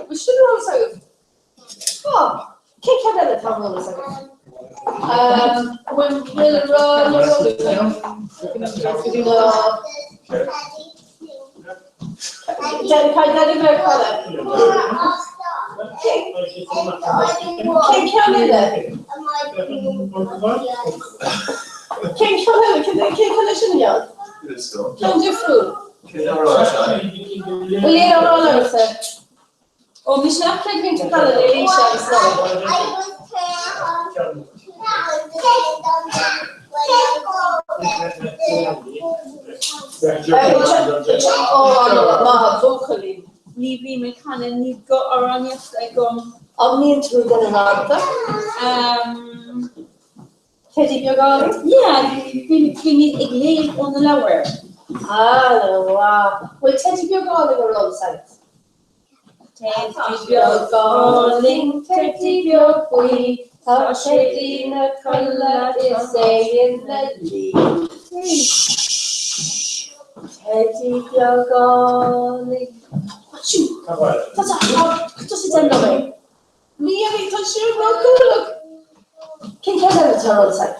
S16: We should have also. Oh, can't count that time roll a second. When will run, Daddy better call it. Can't count it. Can't count it. Can't count it. Can't do food. Will you know all of it? Oh, Michelle, can't bring to color the Alicia is not. Vocally.
S18: Leave me kind of need go around yesterday. Go.
S16: I'm mean to go around. Teddy Björn?
S18: Yeah, we need a glade on the lower.
S16: Ah, wow. Well, Teddy Björn around sides. beag gáling, teddy beag buí, tá sé dína colla is é in na lí. Teddy beag gáling. Just a demo way. Me and me touch you, look. Can you get out of turn side?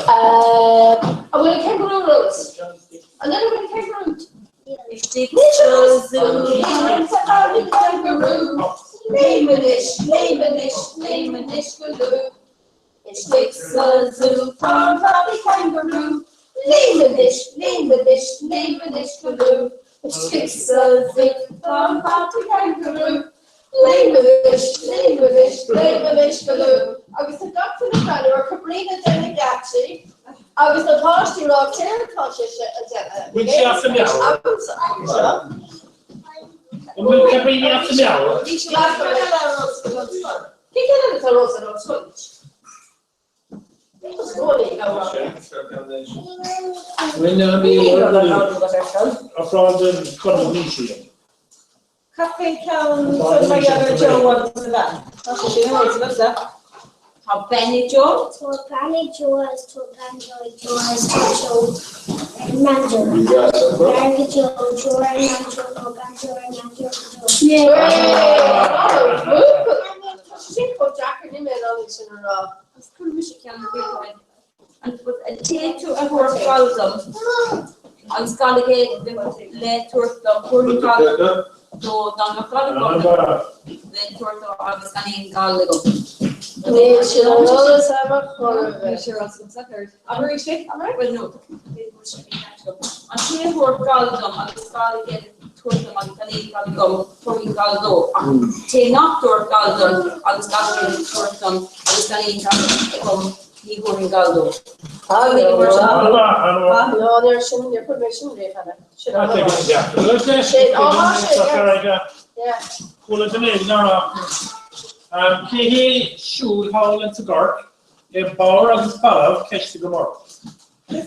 S16: I will kangaroo roads. Another one kangaroo. Kangaroo. Lemonish, galoo. It sticks a zoo from Bobby Kangaroo. Lemonish, galoo. It sticks a zoo from Bobby Kangaroo. Lemonish, galoo. I was the doctor of the or Cabrina Delegati. I was the pastor of Territory.
S17: Which after meow? Will Cabrina after meow? When I be from the Condominium.
S16: Cafe Town, so my other Joe wants to that. Benny Joe?
S10: Benny Joe is to Benny Joe is to Manjo. Benny Joe, Joe and Manjo, Banjo and Manjo.
S16: Yeah. She's got Jack and him in on this in a row. That's cool, Michigan. And put a take to a horse column. And Scarlet let her the poor column. So, down the column, then toward the August and Gallego.
S17: He should haul into Gork, a bar of his fellow, catch the Gomorrah. He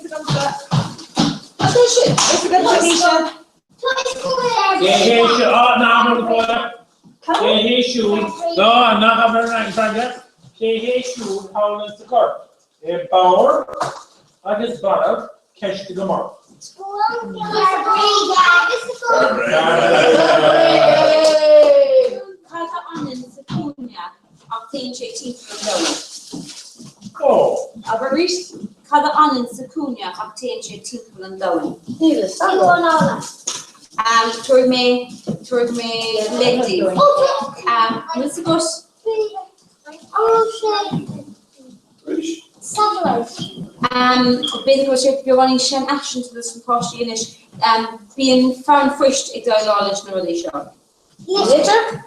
S17: should, no, I'm not having a rank for that. He should haul into Gork, a bar of his fellow, catch the Gomorrah. Oh.
S18: Abaris, cada anin secunia obtain your tinkle and down. Turme, lady. Musicus. Basically, you're running Shem action to this party in it, being found first, it's all knowledge, no relation. Litter?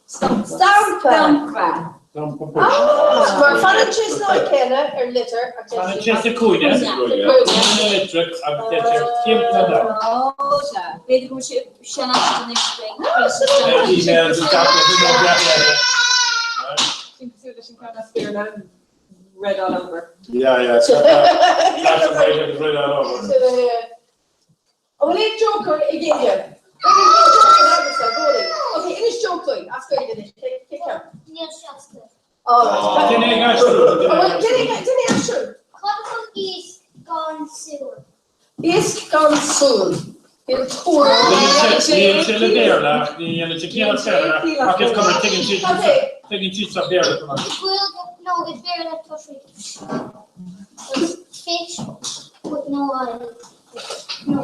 S18: Stampa.
S16: Maar van het is nooit kennen, litter.
S17: Van het is de koeien, hè? Electric,
S18: weet ik hoe je Shanna de next thing. Red all over.
S17: Yeah. That's red all over.
S16: Oh, leave Joker again. Okay, it is Joker. After you did it, take care.
S10: Yes, that's good.
S16: All right. Didn't answer.
S10: East gone soon.
S16: East gone soon. It's cool.
S17: There, the tequila cellar. I can come and taking sheets up there.
S10: No, it's very like fish. Fish with no oil. No.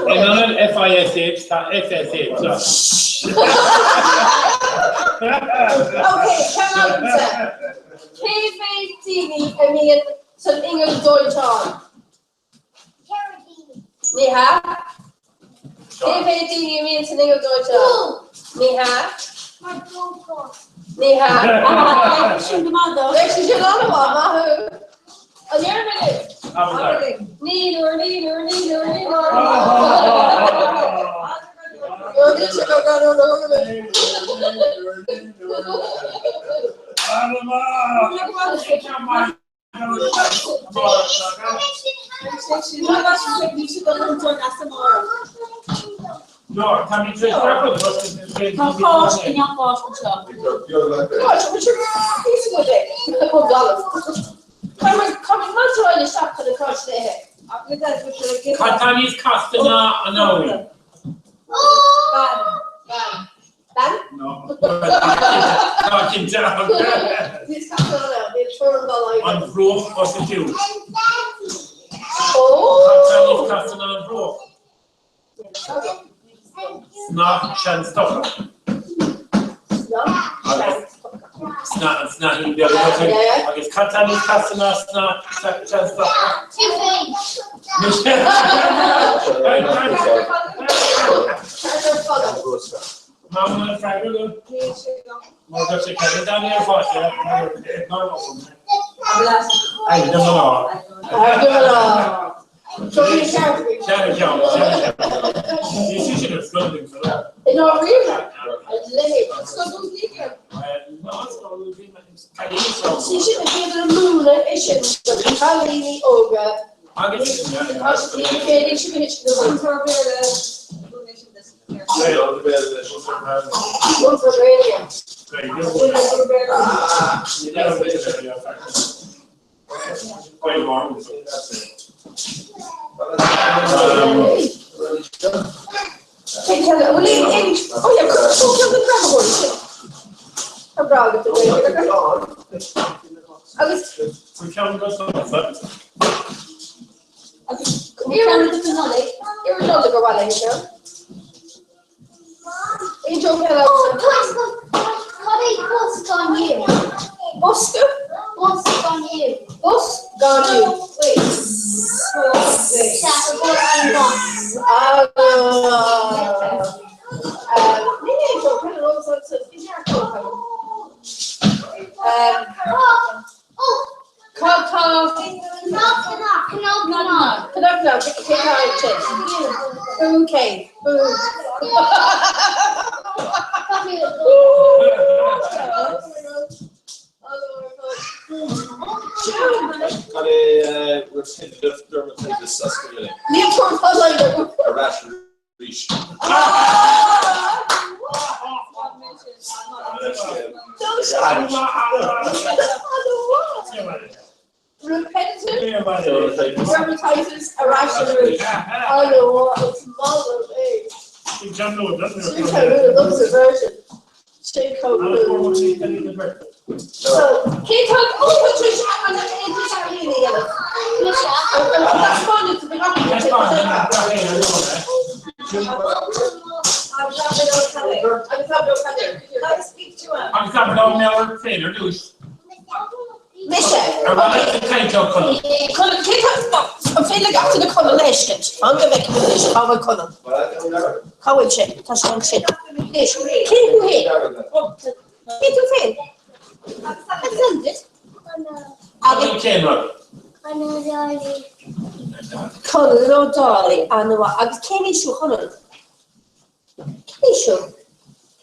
S17: And not FISH, it's SSH.
S16: Okay, come on. TV, I mean, some English Deutsch on. Miha? TV, means some English Deutsch on. Miha? Miha? This is your other one, Mahu. Oh, you're a minute. Neither.
S17: No, Tommy Trish Circle.
S18: Tá forte, que não forte, já.
S16: Gosh, which is good day. Oh, God. Come on, join the shop for the coach there.
S17: Katani's Castana, no.
S16: Dan?
S17: No. Talking down.
S16: This Castana, they turn the light.
S17: On Brook, what's the two?
S16: Oh!
S17: Katani's Castana on Brook. Snot, Shan Stopper. Snot, in the other country. I guess Katani's Castana, Snot, Shan Stopper. Mamma, Fraggle. More of a chicken down here for you. I don't know.
S16: So you can't.
S17: You should have floated for that.
S16: No, really? It's so good. She should have given a moon an issue. So you can't leave me over.
S17: I'll get you.
S16: Okay, she can hit the moon for a bit. One for radio. Oh, yeah, Okay. Repetitive dermatitis, irrational. Oh no, it's mother.
S17: You jump over, doesn't
S16: She loves a version. She coat. So, can you talk? Oh, Patricia, I'm going to introduce you together. That's fun. It's a big
S17: I'm coming on now, trainer, do it.
S16: Michelle.
S17: Feel
S16: after the coalition. I'm going to make a decision. How am I How will she? That's one shit. Can you hear? Can you feel? Colin O'Donnell and I came in to Honor. Kisho.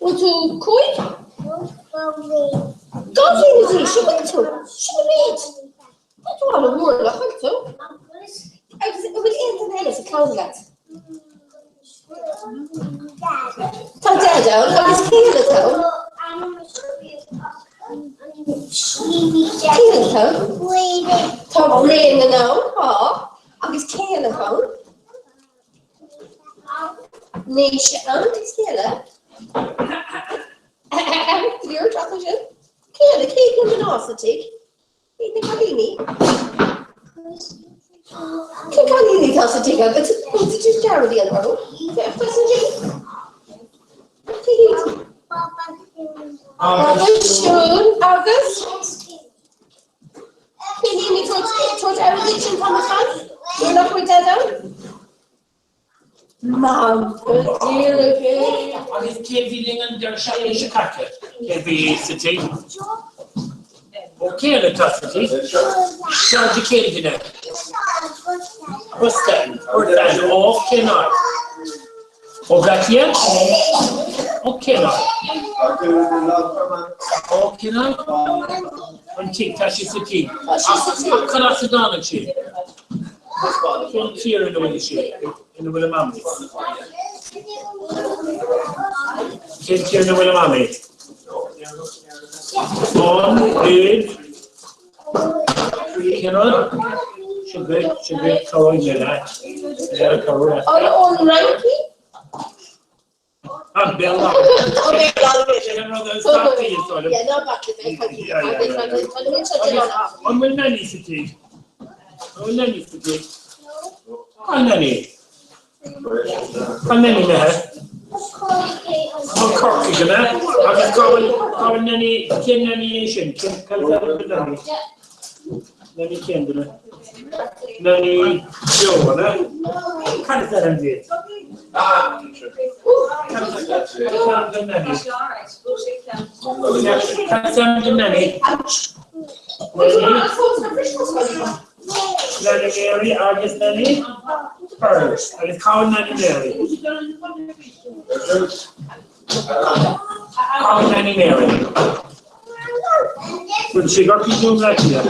S16: What to Koi? Godly is he? She went to. She read. That's what a word I went to. It was in the as a closet. Tell Dad down. I was Kayla down. Kayla down. Tell Rain the now. I was Kayla down. Nisha and Kayla. You're chocolate. Kayla, cake and velocity. Eat the Kalini. Kalini tells the digger, but it's just charity on the road. August. Can you need to everything from the time? You're not with that down? Mom, dear, okay.
S17: I just can't be in the shiny Chicago. Can't be city. Okay, the custody. So you can't do that. What's that? What's that? Oh, cannot. Oh, that yet? Okay, not. Oh, cannot. And keep Tashi City. Can I sit down and cheat? Don't fear in the way she in the way the mom is. Kid na wala mami. On, big. Kinod. Should be coloring nila. Yeah, color.
S16: On Nike?
S17: Bella.
S16: Yeah, no, back to me.
S17: On will nanny city. On nanny city. On nanny. On nanny there. On Corky gonna. I'm just going nanny. Ken nanny nation. Ken nanny. Nanny Ken gonna. Nanny Joe gonna. Kind of that I'm doing. Nanny Mary, August Nanny, Pearls. I was calling Nanny Mary. Calling Nanny Mary. When she got to do Latvia.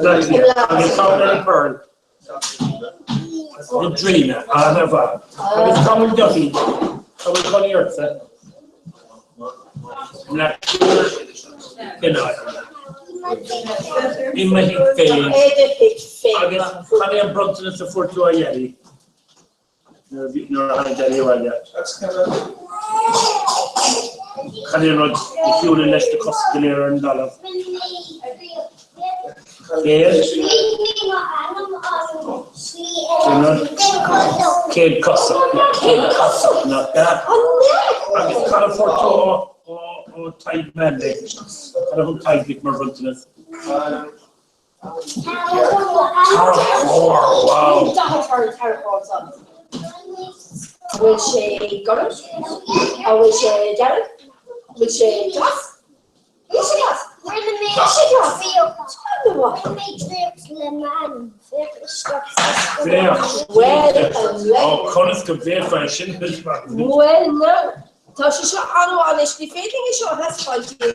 S17: Latvia. I was calling Nanny Pearl. The dreamer, I was calling Duffy. I was calling Earth. In my face. I am brought to support to a Yeti. No, I tell you what, can you not, if you will let the cost of the and dollar? Yes. Kid Costa, not that. I can't afford to type mandate. I don't type it more than this. Wow.
S16: Will she got it? Or will she get it? Will she glass? Will she glass?
S10: We're the
S16: Well, no. Tá sé seo anháis ní féidir é seo hesáiltí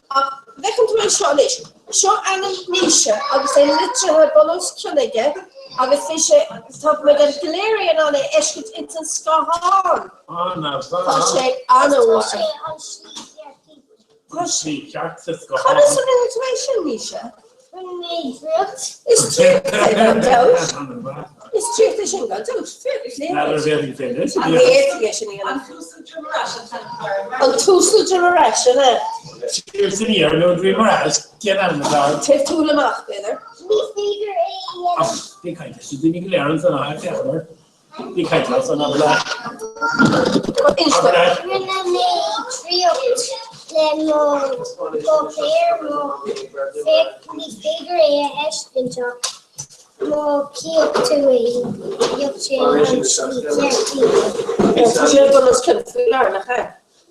S16: ach bhecinn tú seo leis. Seo anam níise agus é litre bonus cruige agus fi sé tá me an gléiríon anna eiscint in an scaán. Tá sé anháil. Is true to sing that too. Two generation,
S17: Cheers in here, no dream ass. Get on the dog.
S16: Take two of them off there.
S17: They kind of should be clearance and I have they kind of also not that.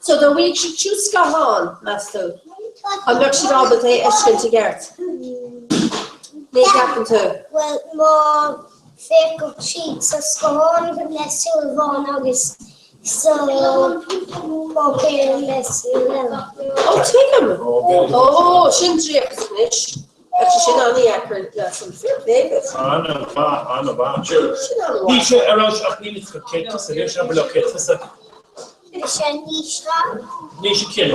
S16: So the week should choose Gahan, Master. I'm not sure all the day Eshkin to get. Make happen to.
S10: Well, more fake of cheeks of Gahan, but less Silvan August. So, okay, less
S16: Oh, take him. Oh, Shindriak. Actually, on the acre, some fair babies.
S17: I know about you. Nisha, around Achilles, Kaketas, and Nisha Bloketas. Nisha Kill.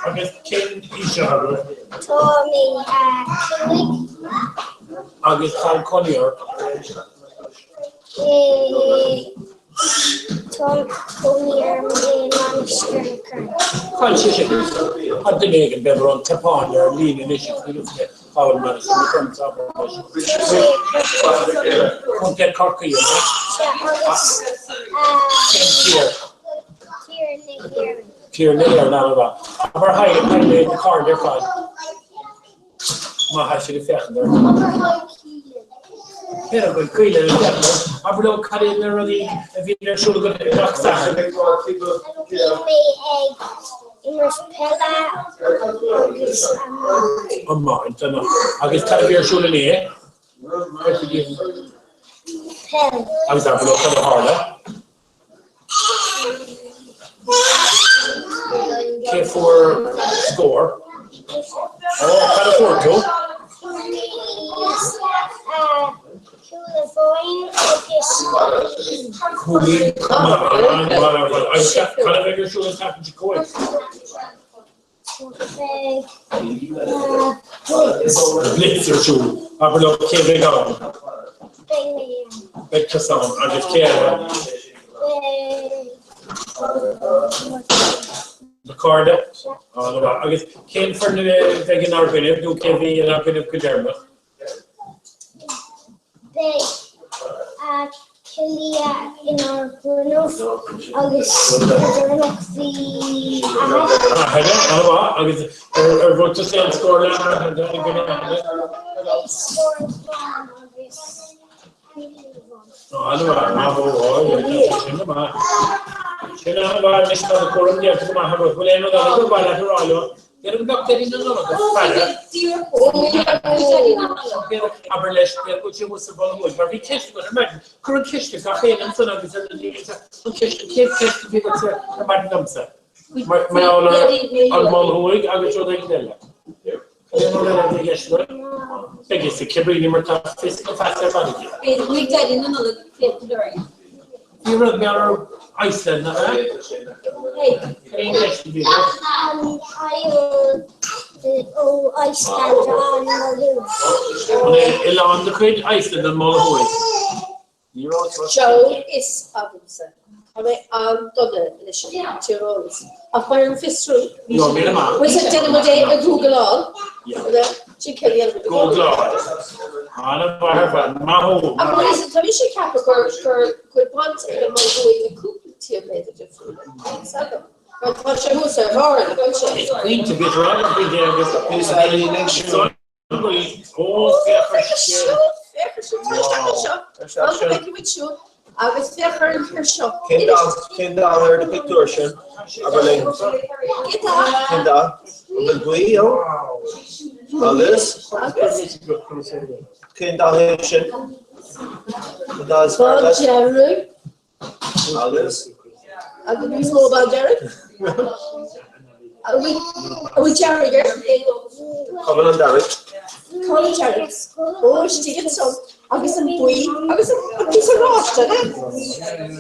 S17: I guess Kill Nisha.
S10: Tommy,
S17: I guess Carl Collier.
S10: Tom Collier, Monster.
S17: Conscious. Had the Megan Bever on Tapan, your lean initiative. Power medicine comes up. Can't get cocky. Tier near now about. Our high in the car, they're fine. My house should have there. Here, good, cool, I will cut in there already. If you're sure to go to the box, oh, mine, I guess cut a beer shoe in here. I was out for the harder. K4 score. Oh, cut a 4 too.
S10: fine,
S17: Cooling, come on, whatever. I kind of figure sure what's happened to Coy. Blitzer shoe. Aber då kan vi gå. Väcka samman. Jag vet the card. I guess came for the vegan organic. Do can be an organic kuderma.
S10: They actually in our Bruno August the
S17: I guess wrote to say score and I don't Iceland, Iceland the Queen, Iceland and Mulhoy.
S16: Joe is Robinson. I done the Tyrol's. I've got him fist through. Was it dinner day at Google all? She can get it.
S17: Google all. I'm
S16: going to tell you she can't for good ones and I'm going to cook the tea made the different. But what she was her hard, don't she?
S17: It's clean to get around and be there with the piece of next year.
S16: I was there for her shop.
S19: Kindle her the picture show. Aberlin. Kindle. The guio. All this. Kindle Hitchin. Does
S16: Jerry.
S19: All this.
S16: I didn't know about Jerry. Are we Jerry here?
S19: Coming on Derek.
S16: Colin Jerry. Oh, she did some. I was a boy. I was a piece of roster.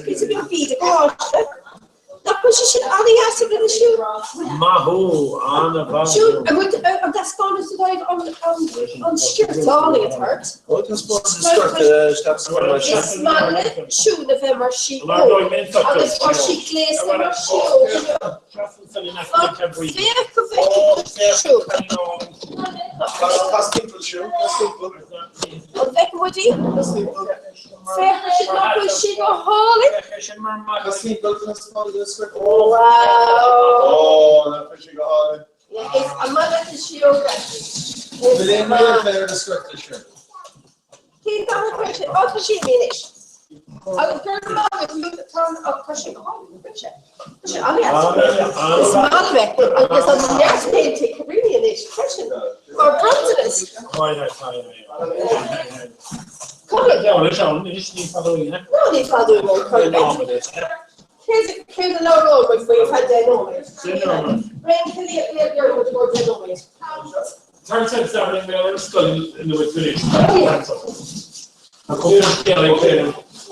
S16: Piece of your feet, a roster. That was she only asked him in the shoe.
S17: Maho, Anna
S16: Shoot, and that's going to survive on skirt all it hurt.
S19: Oh, that's what the skirt
S16: Yes, man, shoe November she opened. And it's what she glazed and what she opened. Shoe.
S19: That's simple shoe. That's simple.
S16: And Becky Woody. Fair, she not go she go haul it.
S19: That's simple.
S16: Oh wow.
S19: Oh, that's she got.
S16: Yeah, it's a mother to she over.
S19: The name of the skirt shirt.
S16: Keep on question. What does she mean it? I was going to move the turn of pushing home. It's Malbec. Because on the next page, take really an issue question. Or Brunswick. Come on.
S17: No,
S16: they follow Here's a low road before you've had that moment. Rain can you go towards that moment?
S17: Turns out something we are still in the village.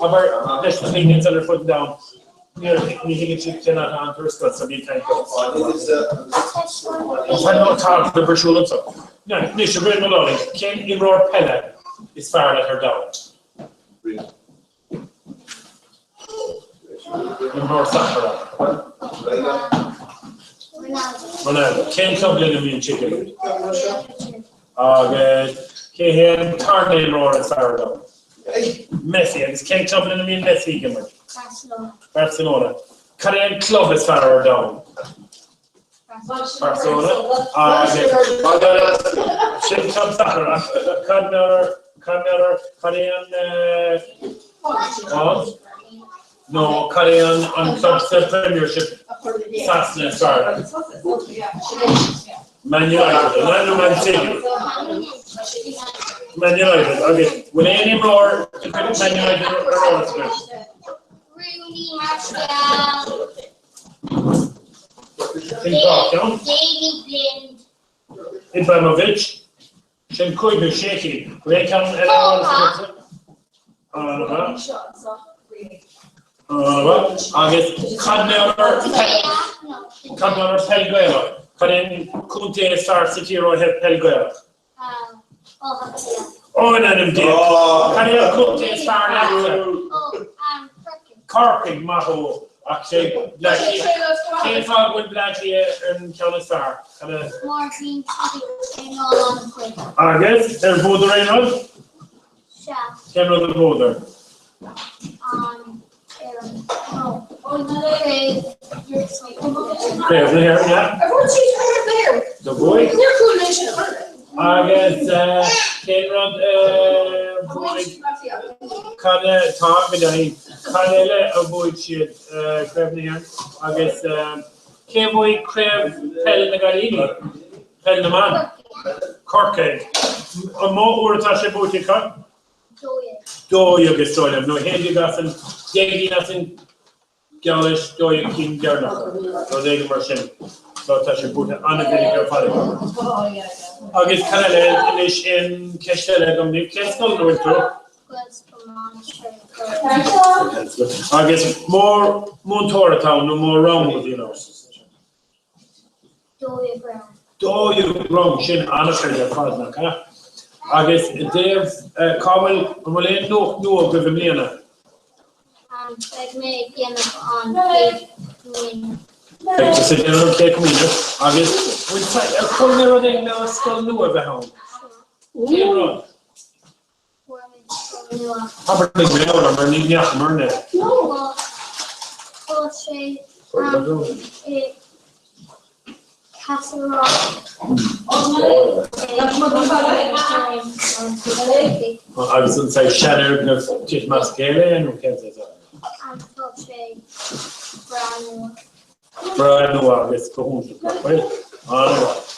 S17: Aber nästa ingen så får down. Ni hinner tycka att han förstår så vi kan gå. Och han har tagit det personen så. Nej, ni ska börja med lång. Can in roar Pelle is far let her down. In roar Sakura. Ronaldo, can come in the chicken. Okay. Can turn in roar and far down. Messi, it's King Tubman and me Messi again. Barcelona. Korean club is far down. Barcelona. Shin Club Sakura. Korean. No, Korean on club premiership. Sassner started. Man United. Man City. Man United, okay. Will any more to Man United or
S10: Rooney, Martial, Daily Blind,
S17: Ibrahimovic, Shenkoy Shaky. Will they come and Agus Cadmar Pelguera. Cadin Kunte Star City Road have Pelguera. Oh, and I'm dead. Cadin Kunte Star Nature. Corking Maho. Actually, Blackie. Can't talk with Blackie and County Star. Agus, there's Boulder Reynolds. General Boulder. There's the hair, yeah. The boy. Agus, Canada, talk me down. Canada, a boy shit, Crevnian. Agus, K-boy Crev, Pel Nagalini, Pel Naman, Corkhead. A more Urtasha Botica. Do you get stolen? No, Henry Gasson, Daily nothing, Galish, do you King Garner, or they version. So Tasha put on a very father. August Canada in Kestel, and the Kestel went through. I guess more Montora town, no more wrong with you know. Do you wrong? Shin honestly, their father, huh? I guess Dave Carmel, Mullen, no, give him Lena.
S10: Like me, on
S17: So general cake me, I guess we find a corner thing now still new of the home. Came run. Probably we know I'm running out of money.
S10: Castle Rock.
S17: I was going to say Shadow of Chief Mascale and who can say that? Brian, no, it's going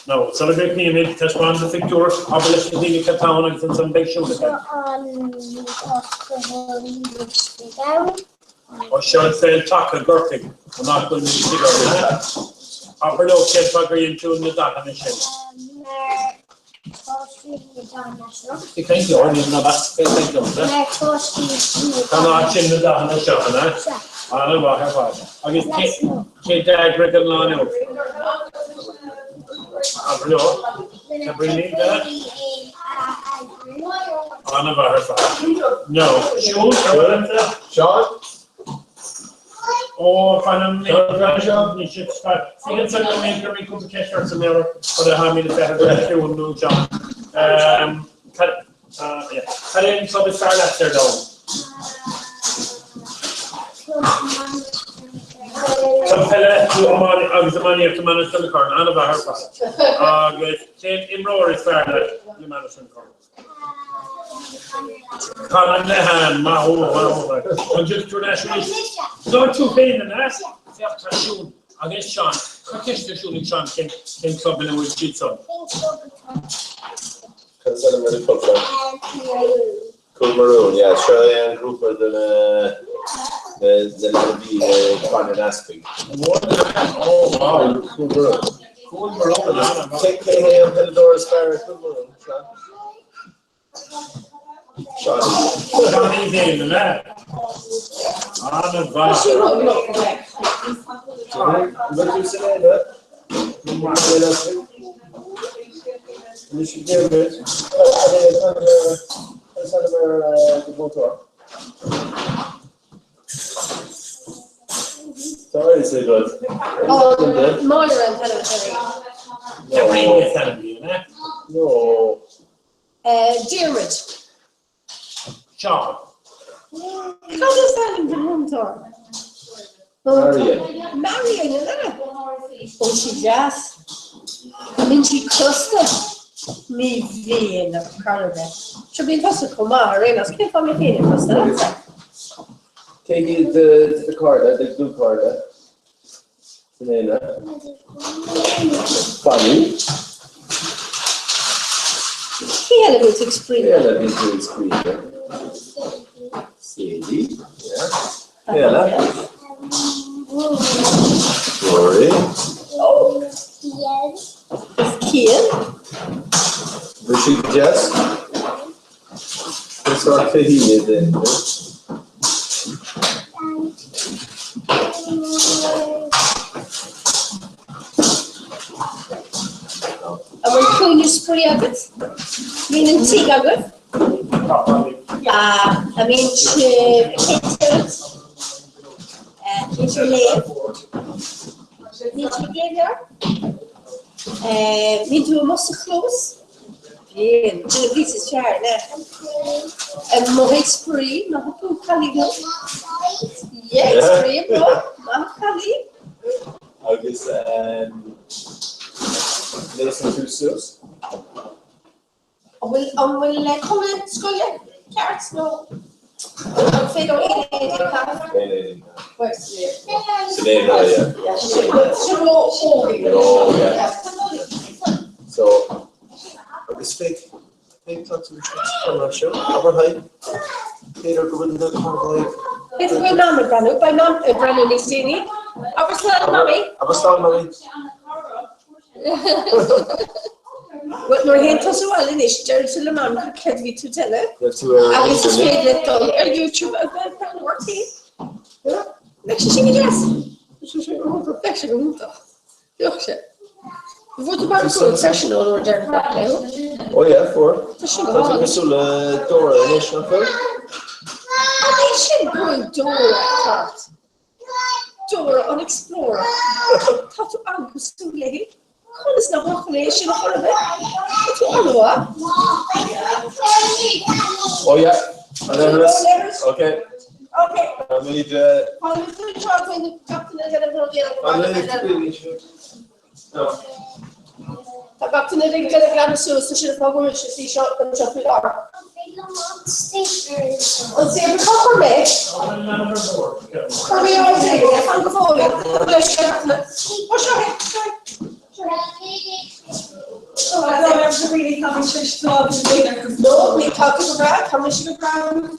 S17: no, celebrate me, made test one the victor, abolish the Dini Town and some big show. Or shall I say, talk a Gurting? I'm not going to be bigger. Upper low kids are going to the data machine. Thank you, I didn't know that's thank you. I'm not in the data machine. I don't know how far. I guess Kate Dad Rickon Lano. Upper low. Can bring me that? I don't know how far. No. Sean? Oh, find them. You should start. You can send them in to come to catch for some error, but I have me to say I will no job. Yeah. I didn't so the start left there though. So I was the money of the manage the car, none of our part. Good. In roar is fair that you manage the car. Colin Lehan, Maho, I'm just international. Not too pain in that. After June, I guess Sean, I guess the shooting Sean came clubbing and with Jitson.
S19: Consider Cool Maroon, yeah, Australian group of the Conor Asping. Oh, wow, Cool Maroon. Cool Maroon. Take him to the door as far as Cool Maroon.
S17: Johnny's in the net. On the bus.
S19: You should give it. Sorry, so good.
S16: Oh, Moira and
S19: No.
S16: Dearwood.
S17: Sean.
S16: How does that in the room tour? Marion, isn't it? Oh, she just. And she clustered me vein of Canada. She'll be interested to come out, right? Let's keep on me vein of
S19: Take it to the card, the blue card. Funny.
S16: He had a bit to explain.
S19: Yeah, let me do explain. CD, yeah. Yeah, Rory.
S16: Oh, yes. Kian.
S19: Richard Jess. sort of he then.
S16: And we're clean spree of it. Meaning tea of it. Yeah, I mean, it's your leg. Need to get here. Need to muscle close. Yeah, do a piece of chair there. And more spree, not too calibre. Yes, spree, bro. Not calibre.
S19: I guess, listen to Sus.
S16: We'll come in school, yeah. Carrots, no. Fiddle in Where's
S19: So, this fake talks to the camera show. Over high. Peter, go in the corner.
S16: It's my mom, Brandon. My mom, Brandon Listini. I was telling mommy. But no hint as well in this. There's a man can't be to tell it. I was just made it on YouTube about working. Next thing it is. Professional. What about professional or
S19: Oh yeah, for. I think we saw Dora National Fair.
S16: They should go Dora. Dora on Explorer. Thought to Angus too late. It's not population of it.
S19: Oh yeah, and then let's, okay.
S16: Okay.
S19: We need
S16: Captain didn't get a gun so should have over she shot and shot it out. Let's see if for me. For me, I say, I'm the phone. What's your head? No, we talk about commission ground.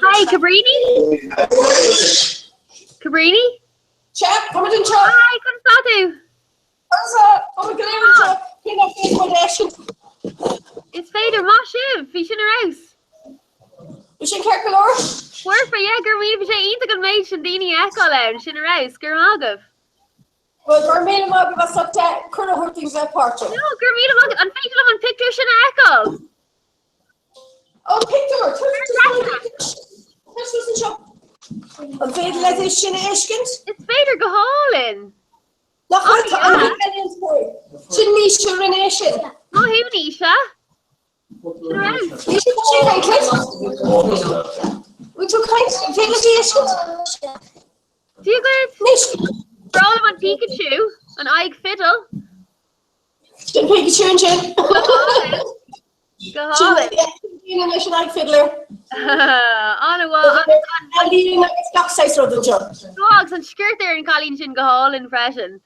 S20: Hi, Cabrini. Cabrini?
S16: Chat, come in, chat.
S20: Hi, come It's Fader, Moshiv, Fish in her house.
S16: Is she Kerkalor?
S20: Where for yeah, Gurmina Bisha eat the good mate Shandini Echo Lounge in her house, Gurmagav.
S16: Well, Gurmina Magav was up that Colonel Hurting's that part.
S20: No, Gurmina Magav, and Fader on picture Shina Echo.
S16: Oh, picture. This wasn't shop. And Fader let his Shina Eshkins?
S20: It's Fader Gaholin.
S16: Look, I'm millions for it. Shanisha Renation.
S20: Oh, who Nisha?
S16: We took kind of
S20: do you guys roll him on Pikachu and Ike Fiddle?
S16: Jen Pikachu and Jen.
S20: Go home.
S16: Jen Ike Fiddler.
S20: On a wall.
S16: And you know it's got size of the job.
S20: Dogs and skirt there and Colleen Shin go hall impression.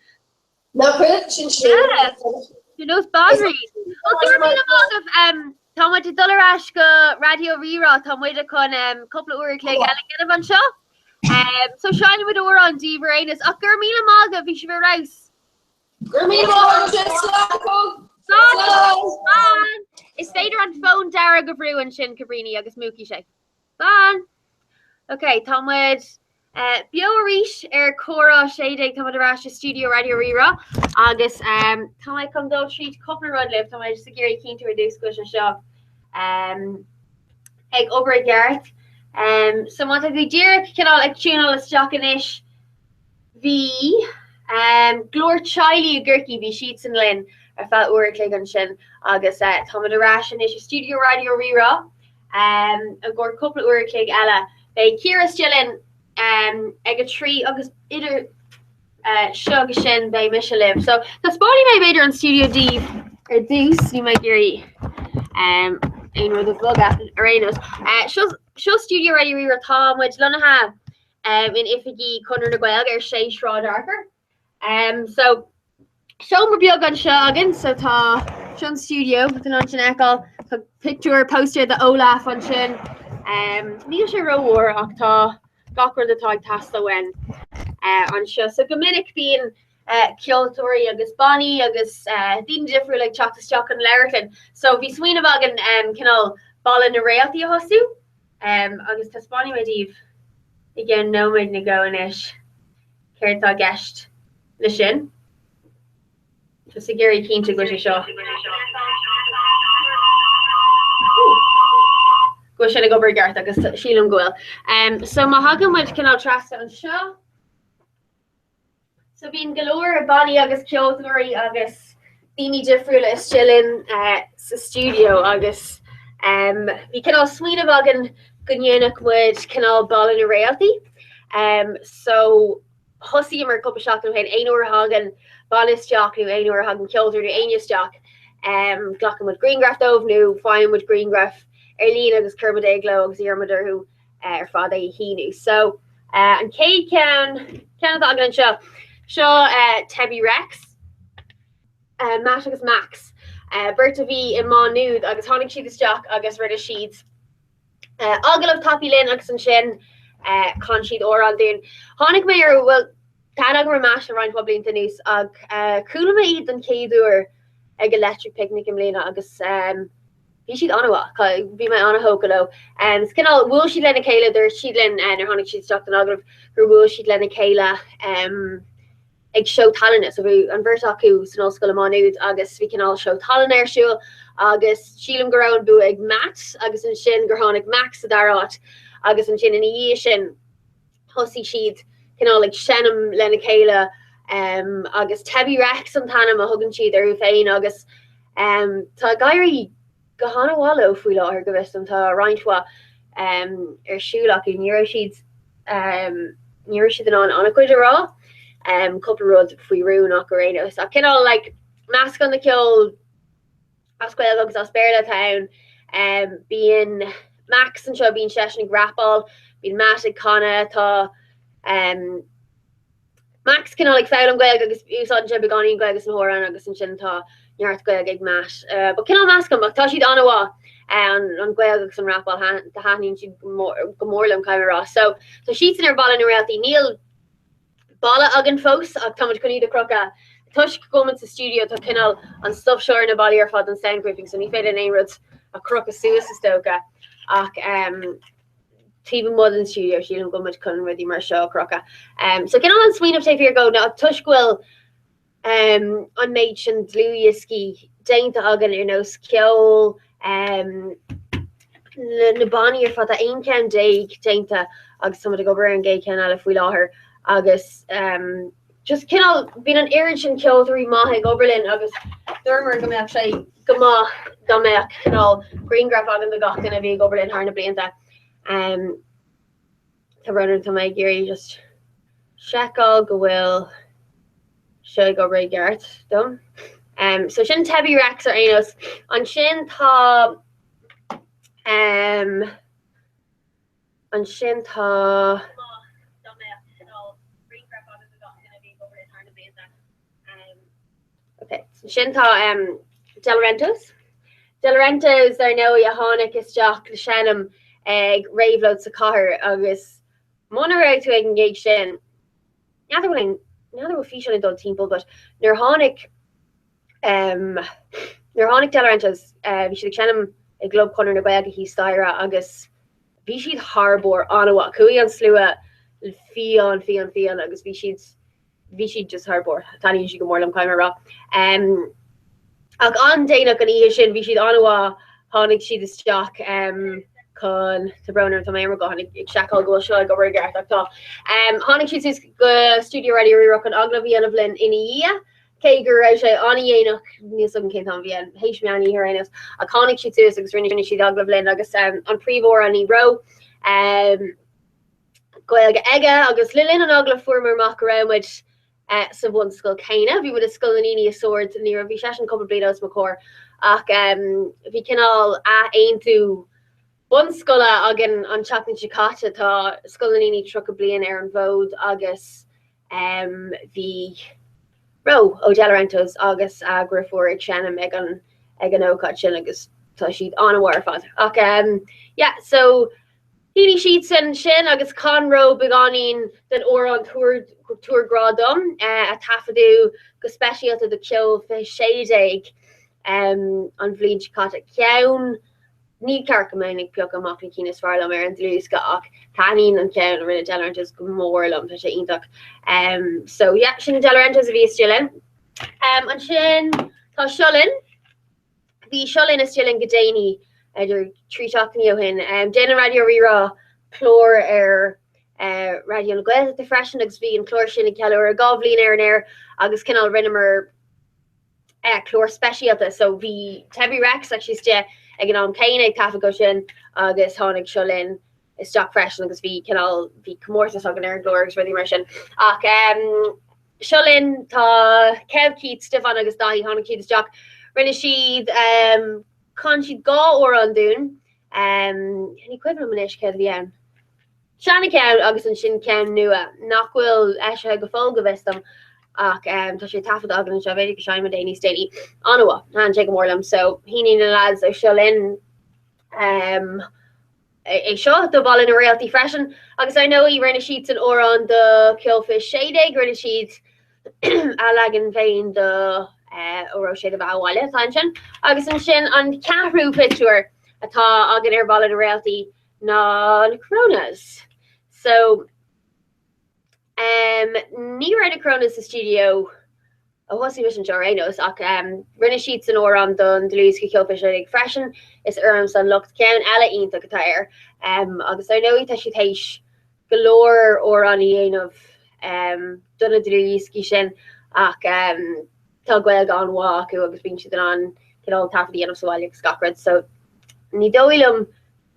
S16: No, good. Shin.
S20: You know, boundaries. Oh, there are a lot of Tom went to Dullarash go radio rera. Tom went to con couple of hours like Ellen van Shaw. So shining with over on D Veranus. Oh, Gurmila Maga, Fish of a Rice.
S16: Gurmila Maga,
S20: Is Fader on phone Dara Gavru and Shin Cabrini Agus Mookie Shake. Ban. Okay, Tom went Biorish Cora Shade Tom Dullarash Studio Radio Rera. Agus Tom I come go treat couple of run live. Tom I just Gary keen to reduce cushion shop. Egg over Gareth. So what go Derek can all like tune all the stock in ish. V Glor Chiley Gurky V Sheets and Lynn I felt work like on shin August Tom the Rash and ish studio radio rera. A gore couple of work like Ella. They Kira still in ag tree August either Shug Shin by Michelle. So that's body my bader on Studio D or Deuce you might hear ein the vlog after Arenas. Show Studio Radio Rera Tom which Lunaha in Ifigi Connor na Gwelg or Shay Shraw Darker. So show me Bill Gun Shagan so ta Shun Studio with an on echo picture poster the Olaf on Shin Neil Shiro War Octa Gawker the Tag Tasta when on show so Dominic being Kyotori agus Bonnie agus Dean different like Chocolate Stock and Larrikin. So vi sween about and can all ball in the rail the hostu agus tas Bonnie my Eve again no mid na go ish Kerta guest the shin just a Gary keen to go to show go should I go Garth agus Sheelan Goel so Mahagan which can all trust on show. So being galore Bonnie agus Kyotori agus Dini Diffrula is chilling sa studio agus we can all sween of again Gunyanuk would can all ball in a reality so Hussy and Mercup shock and Ainor Hagen Bonus Jock new Ainor Hagen Kyotori Ainius Jock Glocken with Greengraft Ove new fine with Greengraft Erlina agus Kermade Glow agus Yermader who her father he knew so and Kate can Hagen show Tebby Rex Matt agus Max Berta V in Ma nude agus Honig she the stock agus Rita Sheeds Ogle of Toppy Lynn agus and Shin con sheed or on dune Honig Mayor will Tag mash around wobbling to news Kula eat and Kadur ag electric picnic in Lena agus she'd Onawa be my Anna Hokalo and skin all will she Lena Kayla there she'd Lynn and her Honig she'd stock the Ogle her will she'd Lena Kayla ag show talent so we an Vertaku so no school am nude agus we can all show talent air show agus Sheelam go around bu ag Matt agus and Shin Gerhonic Max Darot agus and Shin in a Shin Hussy she'd can all like Shannon Lena Kayla agus Tebby Rex and Tana Mahugan she'd there Fain agus ta Gary Gahana Wallow fwy law her gyfestum ta Rhaintwa Shoelock in Euro she'd on a quid raw couple roads fwy rue knock arena so can all like mask on the kill Asquel agus Asperla town being Max and show being Sheshin grapple being Matt and Connor ta Max can all like foul on Gweg agus use on Jebigani and Gweg and Horan agus and Shin ta Yart Gweg ag Mash but can all mask on but Tashi Donawa and on Gweg agus and Rapal the Hanin she Gomorlam Kaimara so she's in her ball in her reality Neil Bala agan fos Thomas Connie the Croca Tush Gomans the studio to Kinnell on stuff shore in a body or fod and sound grouping so he fed in Airwoods a crook of Suez Stoka Even more than studio she don't go much con with the show croca so can on sween of take here go now Tush Quill on Mage and Louiski Dainta Hagan you know skill Nabani or fod the aim can day Dainta agus some of the go and gay can if we law her agus just can been an irritant kill 3 Mahig Oberlin agus Dermer go actually Gama Damek green graph on the gach and a big Oberlin Harna Blinta to run into my Gary just check all go will should go right Garrett done so Shin Tebby Rex or Anos on Shin Ta on Shin Ta okay so Shinta Delarentos there no Yahonic is Jock the Shannon Raveload Sakar agus Monterey to engage Shin neither will feature in adult team but Nerhonic Delarentos we should Shannon a globe corner na bag he styra agus vi she'd harbor Onawa Kui on Slua Fion agus vi she'd just harbor Tani she go more lam camera on Dana can Shin vi she'd Onawa Honig she the stock con to Browner to Mayor go ag shackle go show go rigar tá. Honnig she's go studio ready rock an agla vi of Lynn in a Kegur ani ní some came on bien Hmani here a conic she too rinne she agla Lynn agus on prevor an ro go ega agus lilin an agla former mock around which sa one skull Kana vi would a skull in swords near a vi couple bledos macor ach vi can all aim to one scola agin an chapin chicata tá scolanini truck a blian an vod agus the ro o Delarentos agus agrifor Shanna megan oka chin agus tá sheet on a war fat ach yeah so Heedy sheets and shin agus conro beganin den or on tour gradum a tafadu go special to the kill fish shade egg on vlin chicata kiaun ní carcamonic piog am mach kines farlam an dluska ach tanin an cean rinne Delarentos go mórlam tá sé intach so yeah sin Delarentos a vi stillen an sin tá sholin the sholin is stillen gadani idir tríachnío hin déna radio rira chlór radio gwe de freshen agus vi an chlór sin ke a goblin an air agus kinál rinnemer chlór specialta so vi tebi rex actually ste ag an céine tafa go sin agus tháinig sholin is stock fresh agus vi kinál vi commórtas ag an air glórs really mar sin ach sholin tá Kev Keith Stefan agus dahi hánig Keith stock rinne siad kan si ga or an dún any kwi manish ke vi Shanna ke agus an sin ken nua nachhfuil e go fol go vestam ach tá sé tafad agan se ve sein ma déni steady anwa han take morlam so hini na lads o sholin e shot the ball in a reality freshen agus I know he rinne sheets an or on the killfish shade egg rinne sheets a lagin vein the or shade of awale attention agus an sin an caru picture atá agin air ball in a reality na coronas so ní right coronas the studio a hosi mission Jorenos ach rinne sheets an or on don deluski killfish egg freshen is san looked can ela inta tire agus I know ita she teish galore or on of donna deluski sin ach tá gweld an walk agus bin si an all tafdi an soáleg scacred so ní dóilum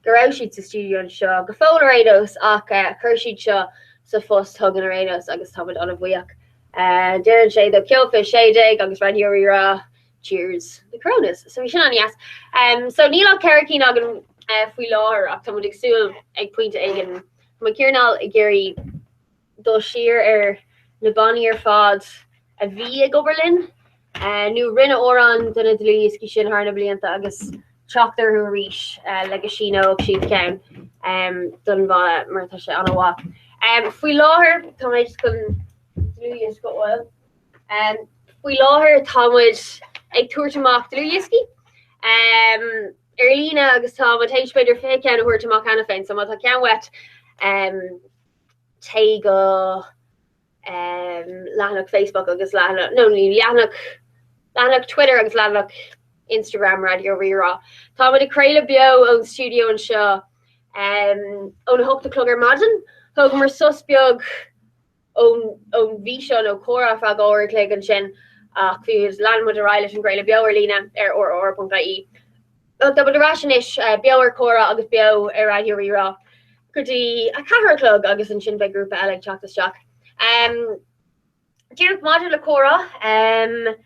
S20: goráid sa studio an seo go fórados ach chuirsid seo sa fós tugan arédos agus tá an bhuiach dean sé do killfish shade agus radioíra cheers the coronas so vi sin an yes so níl ceircín agan fui láir ach tá agsúil ag puinte aigen ma cearnal i géirí dó sir na banní fad a bhí ag Oberlin nu rinne oran duna dlíski sin harna blianta agus chotar hu ríis legashino si cean dun ba martha se anwa fui láhar tá kun dlúis go oil fui láhar táid ag tuairteach dlúiski Erlína agus tá teis beidir fé cean huairteach anna féin so tá cean wet te go Lanach Facebook agus Lanach no Lanach Twitter agus Lanach Instagram radio rira tá a creile bio on studio an seo on hope the clugger madden hog mar susbiog on vi no chora fa go kle an sin ach fi land mod Irish an greile bio Lena or.ie double the rationish bio chora agus bio radio rira Kudi a car club agus an sin big group like chat the shock Dear modular chora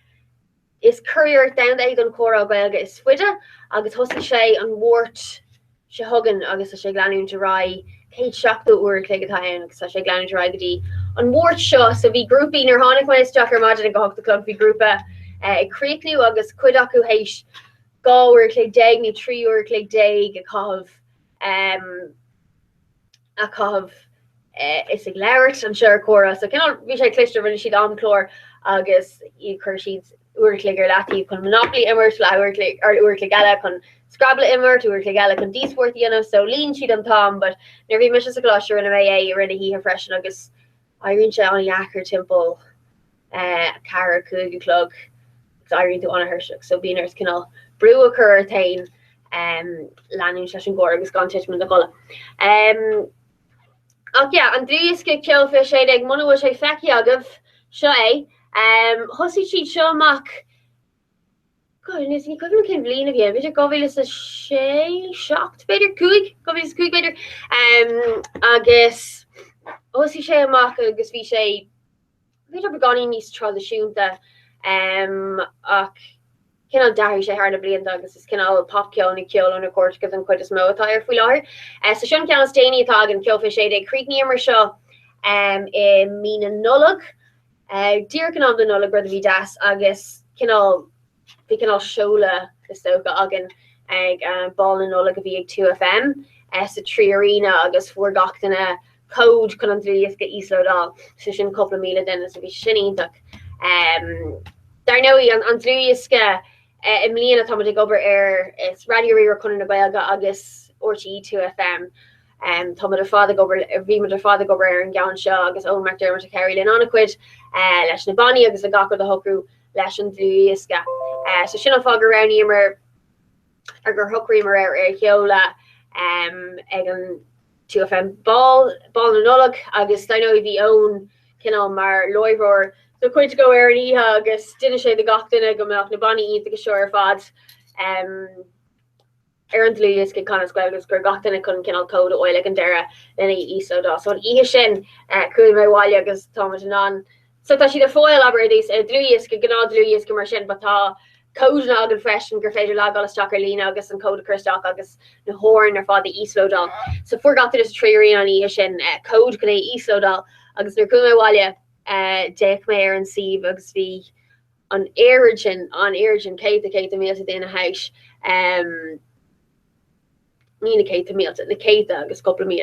S20: is courier down there on chora belga is swida agus hosti sé an wart se hugan agus sé glanún to rai Kate shock the word like time so sé glanún to rai the an wart show so vi grouping or honic when stocker module go the club vi groupa creek new agus kuidaku heish go or click dag ni tree or click dag a cov is ag leirt an sure chora so ken vi sé clister rinne siad amchlór agus I chur siad uirligger lati chun monopoly immert le uirlig or uirligala chun Scrabble immert uirligala chun dísworth so lean siad an tom but ner vi mis a glosher in a rinne hi her freshen agus Irene se an yacker timple cara cug clug Irene to on her so beaners can all brew a curtain leanú leis an ggóir agus gan tiitmin de gola. Ach yeah, an dríosca ceolfa sé ag muna bhfuil sé feici agah seo é. Thosaigh siad seo amach ní cuiimh cin bbliana a bhí, beidir gohfuil is a sé seacht beidir cúig, gohfuil is cúig beidir. Agus thosaigh sé amach agus bhí sé beidir beganí níos tradiisiúnta ach cinál dathir sé thar na blianta agus is cinál popceol na ceol an cuairt go an chuid is mó atá ar faoi láthir. So sin ceann déanaí atá an ceolfa sé ag críicní mar seo I mína nullag. Dír can am den nullag rud a bhí das agus cinál bhí cinál seola is tóga agan ag ball na nullag a bhí ag 2FM sa trí arena agus fuair gachtainna cód chun an dríos go íslódá so sin coppla míle den is a bhí sinítach. Dar nóí an dríosca I mlíana tá ag obair is Radio Rira chun na Gaeilge agus RTE 2FM. Tá mar fád gobar bhí mar fád gobar an gaan seo agus ón McDermott a Kerry Lynn annacuid leis na Bonnie agus a gachar a hocrú leis an dríosca. So sin an fágur raní mar ar gur thucraí mar ar cheola ag an 2FM ball na nullag agus I know bhí ón cinál mar loibhór so chuid go ar an ihe agus duine sé de gachtainna go meach na Bonnie ionta go seo ar fad ar an dlúis go canas gweilgus gur gachtainna chun cinál cód óil an deire lena ísodá. So an ihe sin chuil mé bháile agus táid an so tá siad a fóil aber dís dlúis go gná dlúis go mar sin batá cód na agan freisin gur féidir le gal Stockar lína agus an cód chuteach agus na hórin ar fád íslódal. So fuair gatain is tríí an ihe sin cód go é íslódal agus nar chuil mé bháile deich mé ar an sih agus bhí an éirisin céit a mé déna hais nína céit a mílte na céite agus coppla mí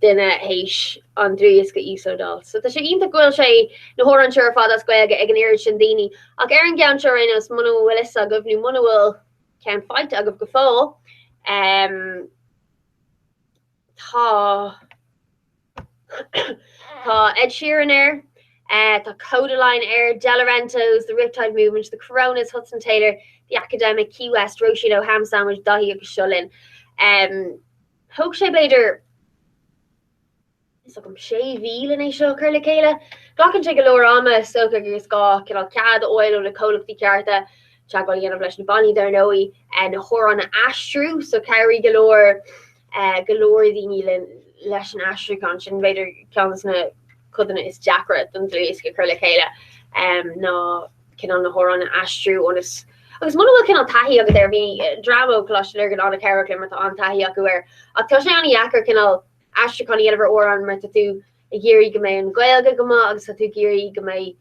S20: duine héis an dríos go ísodal. So tá sé ionta ghfuil sé na hóran seir fád as Gaeilge ag an éiri sin daoine ach ar an gaan seo rénas muna bhfuil is agah nó muna bhfuil cean fáilte agah go fáil tá Ed Sheeran air, tá Codaline air, Delarentos, the Riptide Movement, the Coronas, Hudson Taylor, the Academic, Key West, Roshido, Ham Sandwich, Dahi agus Shullin. Thug sé beidir is gom sé bhíle é seo chuir le chéile. Glachann sé go leor ama so gur gá cinál cad óil ó na cólachtaí cearta teagáil dhéanamh leis na Bonnie dar nóí na chóir an astrú so ceirí golóir daoine leis an astrú gan sin beidir ceannas na codanna is deacrat an dlúis go chuir le chéile ná cinál na chóir an astrú ónas agus muna bhfuil cinál taithí agus ar bhí drama cloisiir go anna ceir mar an taithí acu ar ach tá sé anna dheacar cinál astrachaní ever or an mar tú a géirí go mé an Gaeilge go agus tú géirí go mé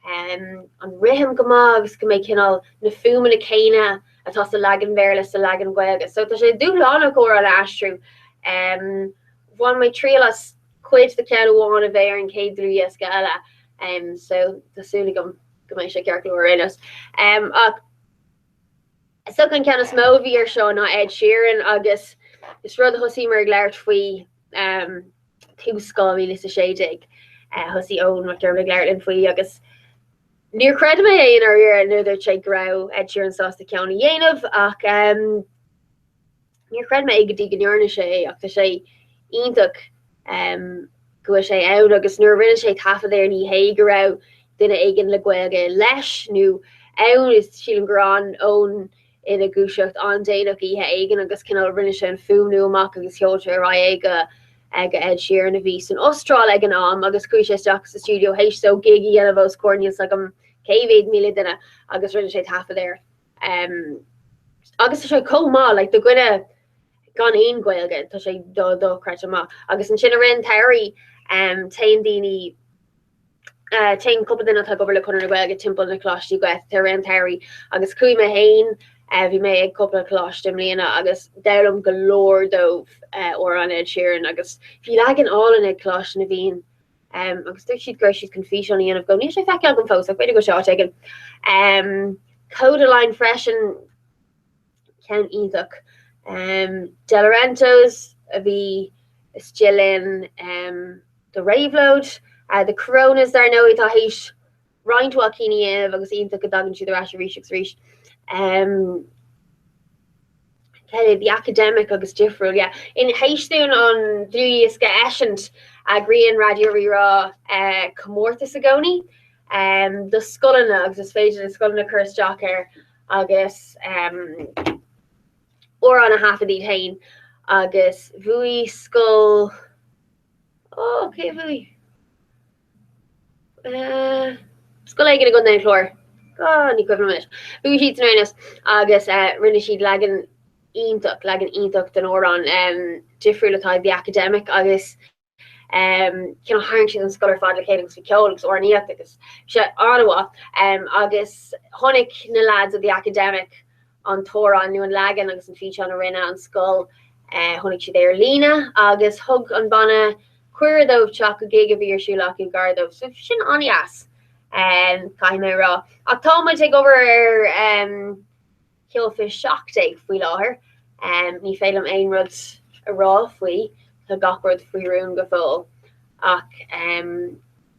S20: an rihim go agus go mé cinál na fuúma na céine atá sa legan bhéir sa legan Gaeilge. So tá sé dú lána go an astrú. Bhain mé trílas cuid de cean bháin a bhéir an céad dlúis go eile. So tásúla go mé sé cear glóir rénas. Ach so kan ceannas mó bhí ar seo ná Ed Sheeran agus is rud a hosí mar léir faoi túscá bhí is a séideigh hosí ón McDermott léir in faoi agus níor cred mé éon ar nuidir sé grá Ed Sheeran sásta ceanna dhéanamh ach níor cred mé ag go dtí gneorna sé ach tá sé ionach go sé ann agus nuair rinne sé tafa ir ní hé go rá duine aigen le Gaeilge leis nó ann is síl an grán ón ina gúiseocht an déanach ihe aigen agus cinál rinne sé an fúmnú amach agus heoltar ra aige ag Ed Sheeran a bhí san Austrráil ag an am agus cuiisteach sa studio hééis so gigi ana bhs corníos ag an céhéad míle duine agus rinne sé tafa ir. Agus sé comá le do gcuine gan éon Gaeilge tá sé dó creit amach agus an sinna rin teirí tain daoine tain cuppa duine tá gobar le chunar na Gaeilge timppla na chlátí go tar rin teirí agus cuaime hain bhí mé ag coppla chláistim líana agus dém go leor dómh ó an Ed Sheeran agus bhí legan álan ag chláis na bhíon agus tu siad gréis siad confíisiún íanamh go níos sé feice an fós ach beidir go seo aigen. Codaline freisin cean ionach. Delarentos a bhí Stillin the Raveload, the Coronas dar nó tá héis roiinthaíine agus ionach go dagan siad ará ríseach ríis. the academic agus difriúil, yeah. In héistún an dlúis go eisiant agrion radio rira comórtas a gcónaí, the scolanna agus is féidir the scolanna chus Jacker agus or an a half a tain agus bhuaí skull okay bhuaí skull ag go na chlór ní cuiimh mis bhuaí siad an agus rinne siad legan ionach den órán difriúlatá the academic agus kin haing si an scholar fad lekéings fi ceolalas or níach agus se anha agus honnig na lads of the academic an tóra nu an lagan agus an fi an a rinne an skull honnig si déir lína agus hug an banna cuiirdóh teach a gig a bhí siúla acu gardóh so sin anias cai mé rá ach tá mai take over Killfish shock day fhui láthair ní féilm ein rud a rá fhui tá gachrod faoiún go fóil ach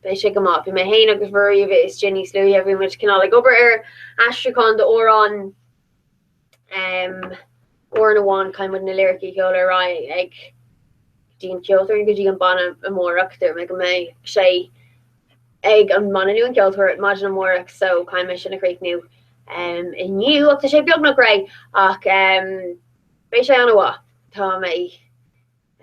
S20: bei sé go má mé héin agus bhí a bheith is Jenny slú a bhí mu cinál gobar astraán de órán or na bháin caiim na lyricí ceola rá ag dín ceoltar go dtí an banna a mórachtar me go mé sé ag an manú an ceoltar má an mórach so caiim me sin na créicniu inniu ach tá sé beag na gré ach bei sé anhá tá mé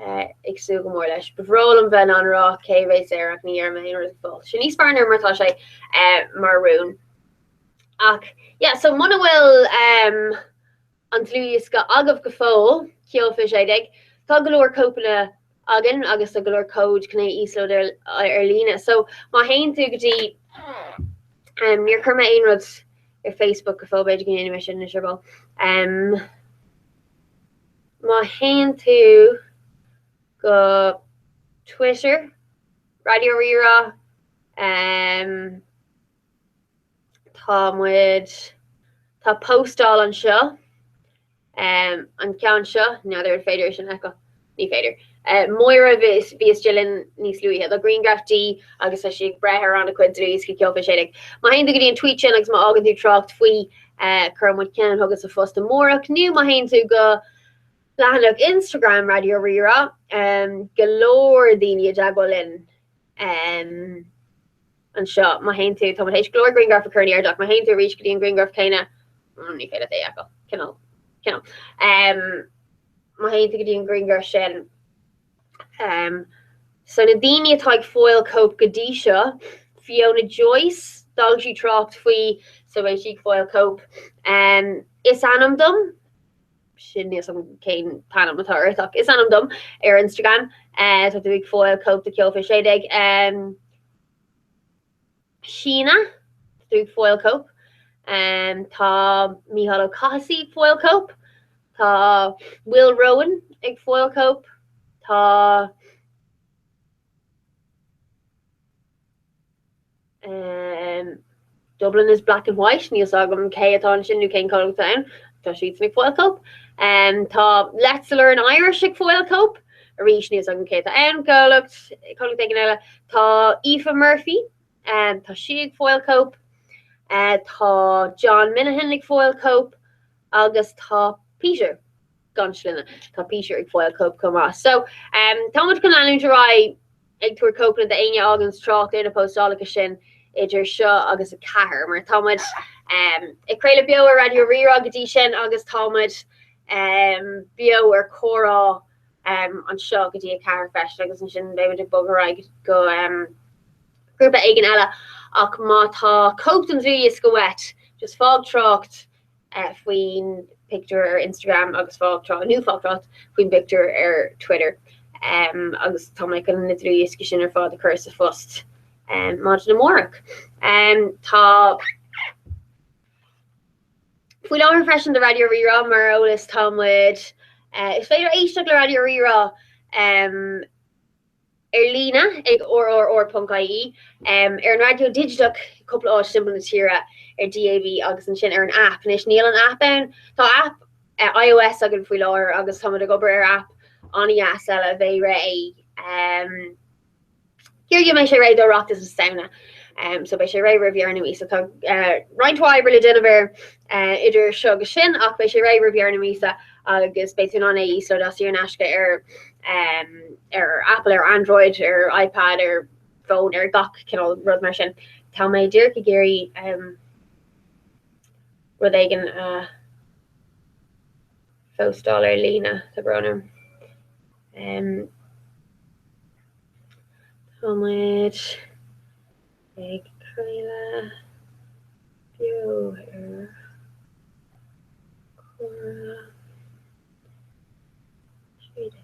S20: ag sú go mór leis bhróil an bheith anrá céhééis ar ach ní ar mé fáil sin níos fearnar martá sé marún ach so muna bhfuil an tlúis go agah go fóil Killfish éideag tá goúir cópanna agan agus a goúir cóid cné ísló ar lína so má hain tú gotí níor chuma aon rud ar Facebook go fóbéid gin animation na sibal má hain tú go Twitter Radio Rira tá postáil an seo an cean seo neidir féidir sin echo ní féidir Moira vis Jillian níos luúthe a Greengraftí agus a si brethir an a cuiidrís go Killfish éideag má hain go dtíon tweet sin agus má agan tú trocht faoi chumid cean agus a fós an mórach nu má hain tú go lehanach Instagram Radio Rira golóir daoine a deagháilin an seo má hain tú tá hééis glóir Greengraf a chuirní arach má hain tú ríis go dtíon Greengraf chéine ní féad é echo cinál má hain tú go dtíon Greengraf sin so na daoine atá ag foiil cóp go dtí seo Fiona Joyce dal si trocht faoi so bheith si foiil cóp is anam dom sin níos an céin tanam natáach is anam dom ar Instagram tá tú ag foiil cóp de Killfish éideag Sheena tú ag foiil cóp tá Mícheál Ó Cossaí foiil cóp tá Will Rowan ag foiil cóp tá Dublin is black and white níos agam cé atá sin nu cén Colin Town tá siad ag foiil cóp tá Let's Learn Irish ag foiil cóp a ríis níos agam cé an gocht Colin eile tá Aoife Murphy tá si ag foiil cóp tá John Minahan ag foiil cóp agus tá Peter ganslina tá Peter ag foiil cóp comrá so tá mu gan anú rá ag túair cópna de aine agans trocht in a postálacha sin idir seo agus a cethir mar táid agréile bio a Radio Rira gotí sin agus táid bio ar chorá an seo gotí a cethir feist agus an sin David ag bogará go grúpa aigen eile ach má tá cópt an bhí go wet just fág trocht faoin picture ar Instagram agus fágtá nu fágtrácht faoin picture ar Twitter agus tá me an nitrí isci sin ar fád a chus a fust má na mórach tá fuil á freisin de Radio Rira mar ólas támuid is féidir éisteach le Radio Rira ar lína ag or.ie ar an radio digitach couple á simbal na tíra ar DAB agus an sin ar an app is níl an app an tá app iOS agin fuil láir agus tá a gobar ar app aní eile bheith ré Hier mé sé ré do rock is sauna so bei sé ré reviearnamí so tá reinintá rile denver idir seo go sin ach bei sé ré reviearnamísa agus beitún an íslo dasí an asca Apple ar Android ar iPad ar phone ar gach rud mar sin. Tá mé dúir go géirí rud éigen fóstáil ar lína sa brunam. Táid ag creile bio ar córa siúdig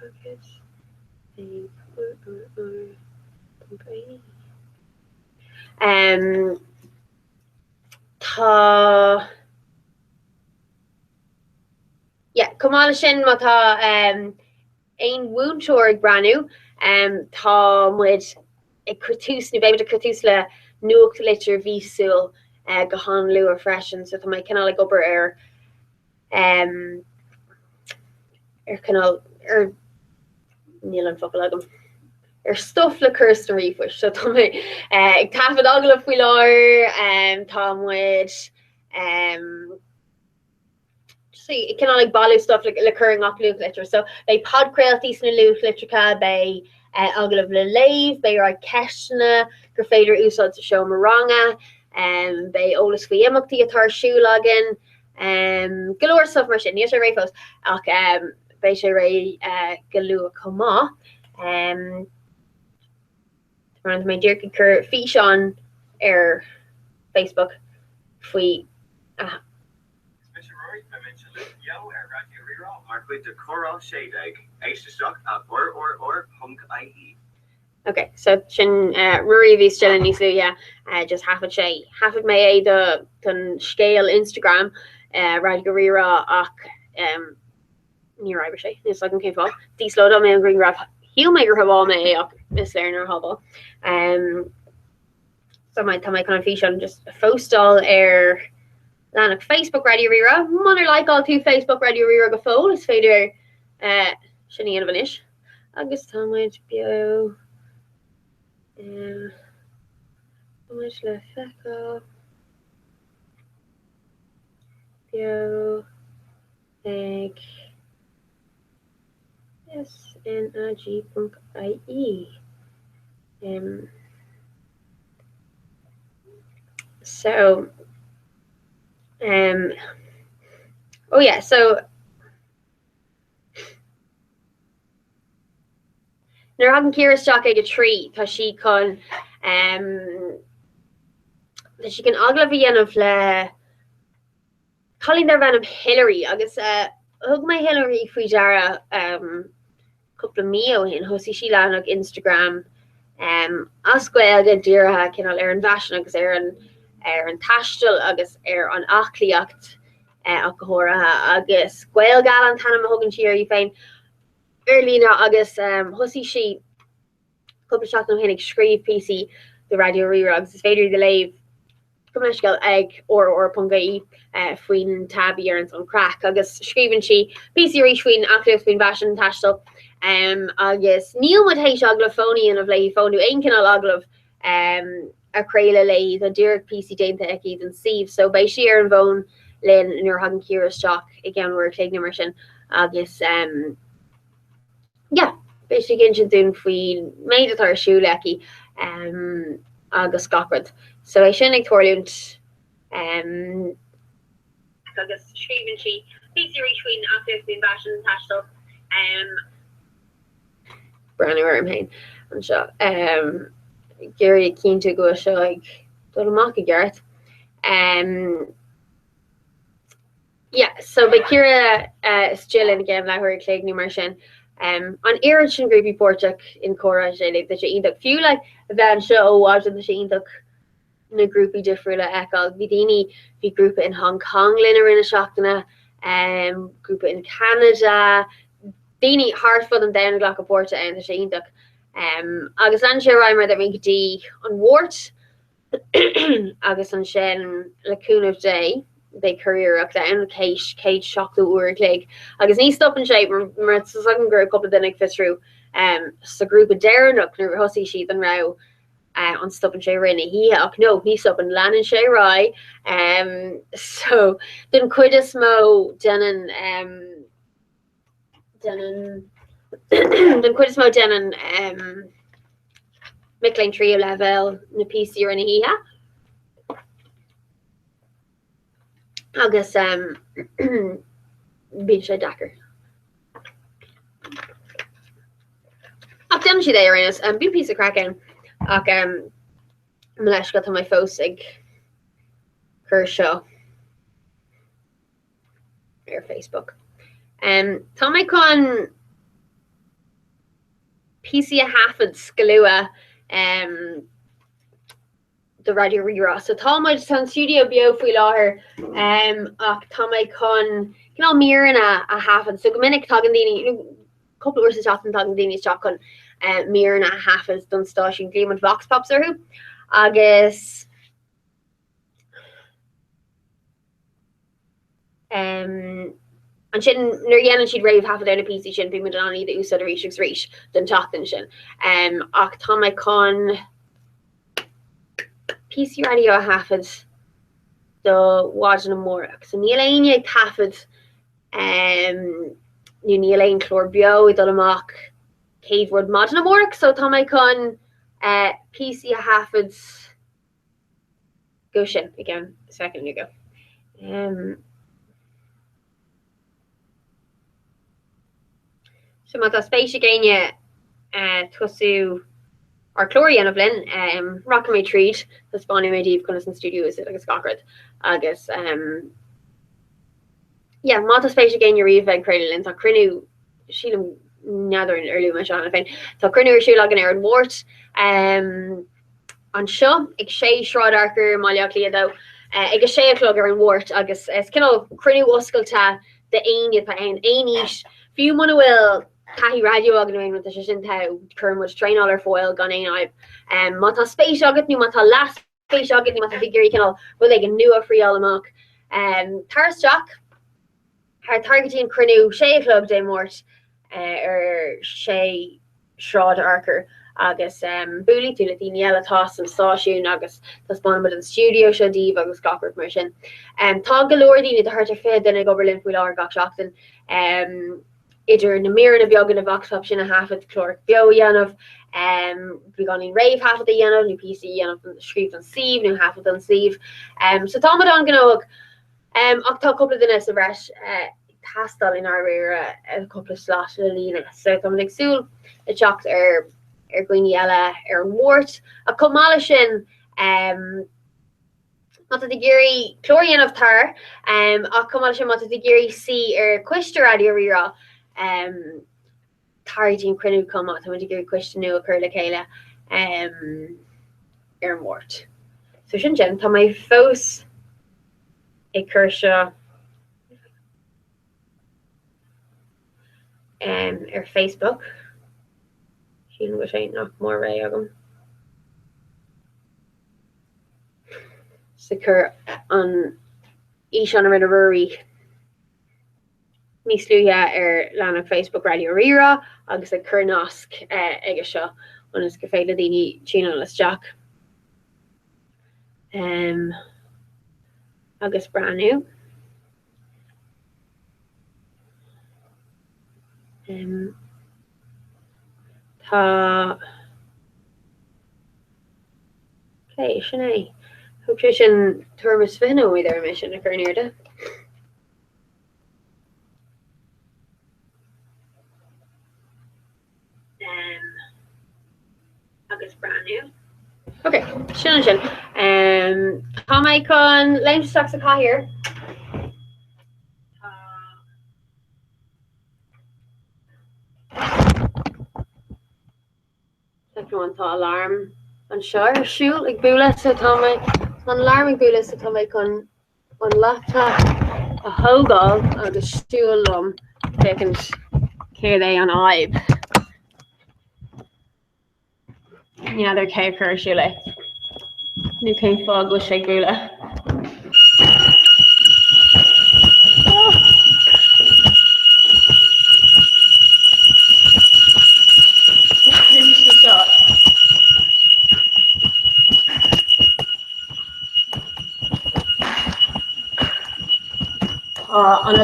S20: agus tá cumála sin má tá ein bhúnseoir branú tá muid ag crutús nu bébé a crutús le nuach litir vísúil go hanlú a freisin, so tá mai canal ag obair ar canal ar níl an focail agam ar stuff le curst a rifuis, so tá mé ag tafad agla faoi láir tá muid see canal like balu stuff like occurring off loop litter. So they pod crealties na loop litrica, they agul of le lave, they are keshna, grafader usod to show maranga, they olus fi emokti atar shoe login, galore stuff mar sin, yes I rafos, ak beisha ray galu koma, around my dear cur fish on air Facebook, fui Okay, so sin Rory vi still in Isu, yeah, just half it may the scale Instagram, right Gorira ak near Irish, it's like okay fall. These load on me and green graph, he'll make her have all my Miss Lerner hobble. So my time I kind of feature on just Fostal air. Dan op Facebook Radio Rira. Mother like all two Facebook Radio Rira go phone is fader Shani and Vanish. August time went bio. Much le feco. Bio egg SNRG.ie. So oh yeah, so Nar hagan Kira stock ag a tree tá she can agla vi of le calling their van of Hillary agus hug my Hillary fui jara couple of mio hin hosi she lan ag Instagram asquel de dira kin al an fashion agus an tastal agus an achliacht alcohora agus gwel gal an tanam hogan cheer you fein Erlina agus hussy she couple shot no hinnig screeve PC the Radio Rerugs is fader the lave commercial egg or pungai fween tabby or on crack agus screven she PC reshween active between fashion tastal agus Neil would hate aglophonian of lay phone ein can aglof a creile lei the Derek PC Jane Ekid and Steve so by sheer and bone Lynn in your hugging Kira stock again we're taking immersion agus yeah basically engine doing we made it our shoe lucky agus Scotland so I shouldn't torlunt agus Stephen she PC between active between fashion tastal brand new arm and so Gary keen to go show like little market Garrett yeah so by Kira still in again like her Clegg new martian on Irrishin Groupie Portuck in Cora that she end up few like van show watch the she end up in a groupie different echo Vidini the group in Hong Kong Linner in a shockna group in Canada Dini hard for them down Glock of Porta and the she end up agus an sé Reimer that ring D on Wart agus an Shen Lacoon of Day they career up down Kate shock the Ur Clegg agus ní stop and shape mar second girl couple of the fit through so group of Darren up near Hussy sheet and row an stoppen sé rinne hi ach no ní stoppen lean sé rá so den cuid is mó dennen den cuid is mó dennen Micklein trio level na PC rinne hiha agus bí sé dakar ach dem si é rinne bí pí a kraken ach leis go mai fós ag chur seo ar Facebook. Tá mé chun PC a hafad scalua the radio rerá. So tá muid san studio bio faoi láthair ach tá mé chun míran a hafad. So go minic tá an daoine couple of hours chat an tá an daoine teach chun míran a hafad don stáisiún Gleamon Vox Pops arthú agus an sin nuair dhéanann siad raibh hafad ar na PC sin bhí muid an iad úsad a ríis ríis den teachtain sin ach tá mé chun PC radio a hafad do bhád an mórach. So níl aine ag tafad nu níl aon chlór bio i dul amach céad rud mod an mórach, so tá mé chun PC a hafad go sin again a second ago. So má tá spéisi géine tosú ar chlórian of lin rock mé tríd the spawning mé díobh chun an studio is agus scarad agus yeah má tá spéisi géine riomh ag creile lin tá crinú sílam neadar an earliú me seán féin tá crinú siú legan ar an mórt an seo ag sé srádarchar maileach liadó ag a 6 o'clock ar an mórt agus is cinál crinú oscailta de aine pa aoníis fiú mana bhfuil Cahi radio agad nuing with the sin tau curmuch train all our foil gun aib mata space agat nu mata last space agat nu mata figure canal with like a new free all amok Tars Jack her targeting crinu Shay Club day mort Shay Shroud Archer agus bully to the yellow toss and sawshoe agus the spawn with the studio show div agus gopper merchant Tog galordi the heart of fed then I go Berlin with our gok shockton idir na mirror na biogan na Vox Pop sin a half at chloric bio yanov we gone in rave half of the yanov new PC yanov screef and sieve new half of them sieve so Tom on gonna octo couple of the nest of rash castle in our rear a couple of slash lina so I'm like soul a chocked green yella wart a comalishin Mata the Giri chlorian of tar a comalishin mata the Giri C quister radio rira targeting crinu come out to give question new occur like Kayla mort so sin gen tá my fós a cursha Facebook she was ain't knock more ray agam secure on each on a ruri Mísluúja lena Facebook radio rira agus a curnask aige seo an is go féile daoine Gina les Jack agus brand tá okay sinné hope sin tuamas finno with their mission occur near de agus brand new. Okay, sin. Tá mé chun leimteach a caiir. Tá alarm an seo siúil ag buúla sa tá mé an alarm ag buúla sa tá mé chun an laptop a thógáil agus stúil fécinn céir é an aib. Yeah, they're cave Shule. New King Fog with Shagula.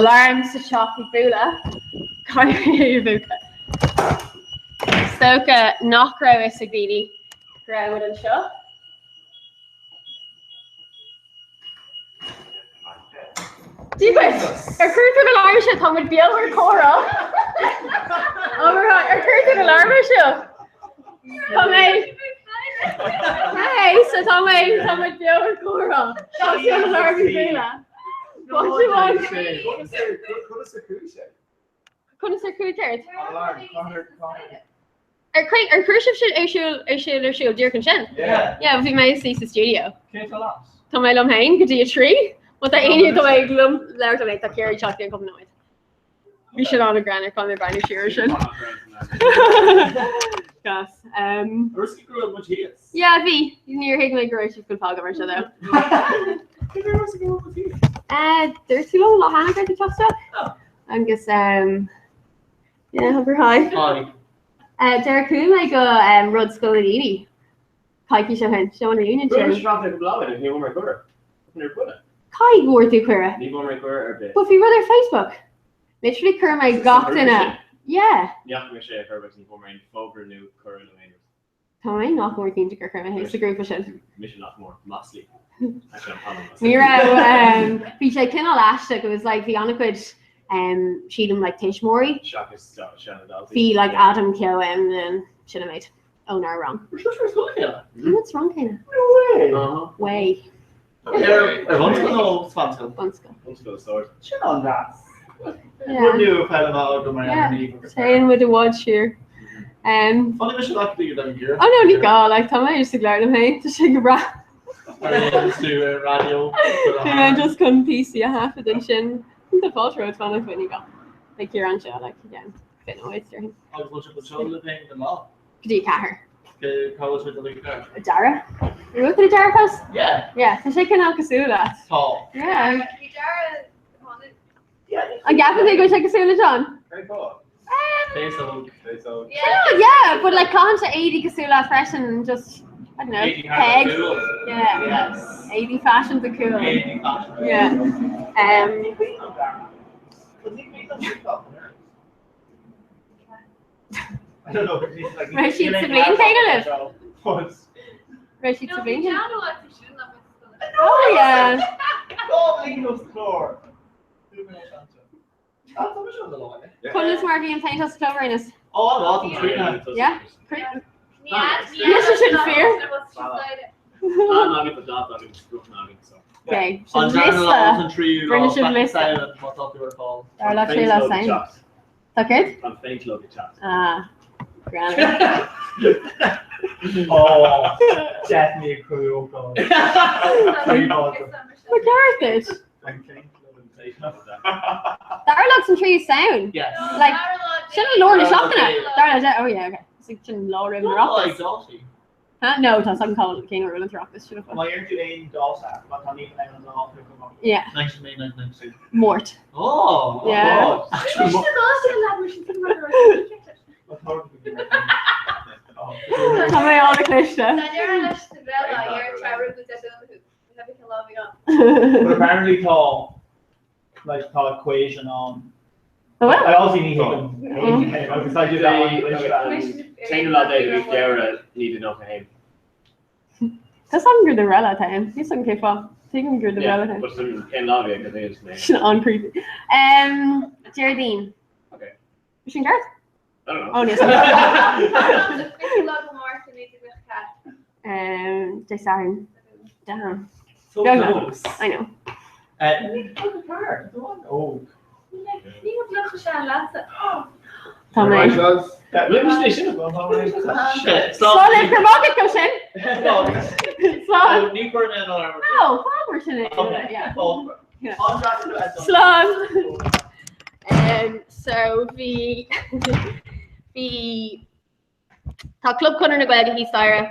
S20: alarm sa chocolate bula. Caiú búca. Stoca nach ra is a grídi. Ra with an seo. Díbert, cruútar an alarm seo tá mud beal ar córa. Cruútar an alarm seo. Tá mé. Hey, so tá mud beal ar córa. Tá sí an alarm bula. What do you want? Cúnas ar cúteirt? Ar cruúisih sin ar siúil dúr an sin? Yeah, bhí mé sí sa studio. Tá mé lom hain go dtí a trí? Wat dat ene do ik glum leir me dat keir chat kom nooit. Wie should an a granite kan bijna cheersen. Gas. Ja wie neer he me gro kun pa mar se. There's lo la han de chasta. Agus yeah over high. Derek cool me go rud school edi. Kaiki se hen show an union. Kai goor tú cuire. But fi rud ar Facebook. Literally cur my gacht in it. Yeah. Tá mé nach mór cinn gur chu hééis a grúpa sin. Ní bhí sé cinál láiste go was like bhí annacuid siadm like Tishmori. Bhí like Adam Kyo and sinna méid. Oh no wrong. What's wrong kinda? Way. Saying with the watch here. Oh no, ní gá, like tá mé just a gláir am hain to shake a bra. Just couldn't PC a half of den sin. The fault road fan of when you got like you're on show like again. Fit no it's during. Dí cather. Dara? You look at the Dara post? Yeah. Yeah, so she can have Kasula.
S19: Tall.
S20: Yeah. And Gavin, they go check Kasula, John?
S19: Very cool.
S20: Yeah, but like can't 80 Kasula fresh and just I don't know, pegs. Yeah. Yes. 80 fashions are cool.
S19: 80 fashions.
S20: Yeah.
S19: I don't know.
S20: Rashid Sabine kind of live. Rashid Sabine. Oh yeah. Colours Marvy and paint us cleverness.
S19: Oh, I love them.
S20: Yeah. Yes, you shouldn't fear. Okay.
S19: On Lista.
S20: British Lista.
S19: What thought they were called?
S20: Our luxury last time. Okay.
S9: I'm faint love the chat.
S20: Grand.
S19: Oh, definitely a crew.
S20: McCarthy. Dara looks and trees sound.
S19: Yes.
S20: Like, shouldn't Laura shop in it? Dara, oh yeah, okay. So shouldn't Laura in the rock? Huh? No, it's something called King or Ruling Rock. This should have fun.
S19: My ear to aim Dawsa, but I'm even on the off.
S20: Yeah.
S19: Nice to meet you.
S20: Mort.
S19: Oh.
S20: Yeah.
S19: Actually,
S20: Tá mé ála cliste.
S19: But apparently tall, like tall equation on. I also need him. Because I do that.
S9: Take a lot of days there need to know for him.
S20: That's under the rella time. He's on K-pop. Take him through the rella time.
S9: But some in love because it is me.
S20: She's on creepy. Geraldine.
S9: Okay.
S20: Is she Garth?
S9: I don't know.
S20: Oh, yes. Desarn. Damn.
S19: So
S20: no,
S19: close.
S20: I know.
S19: Oh.
S20: Tommy. Solid promoted cushion. Slug. Oh, farmer should yeah. Slug. So the tá club chunar na gaige hí Sarah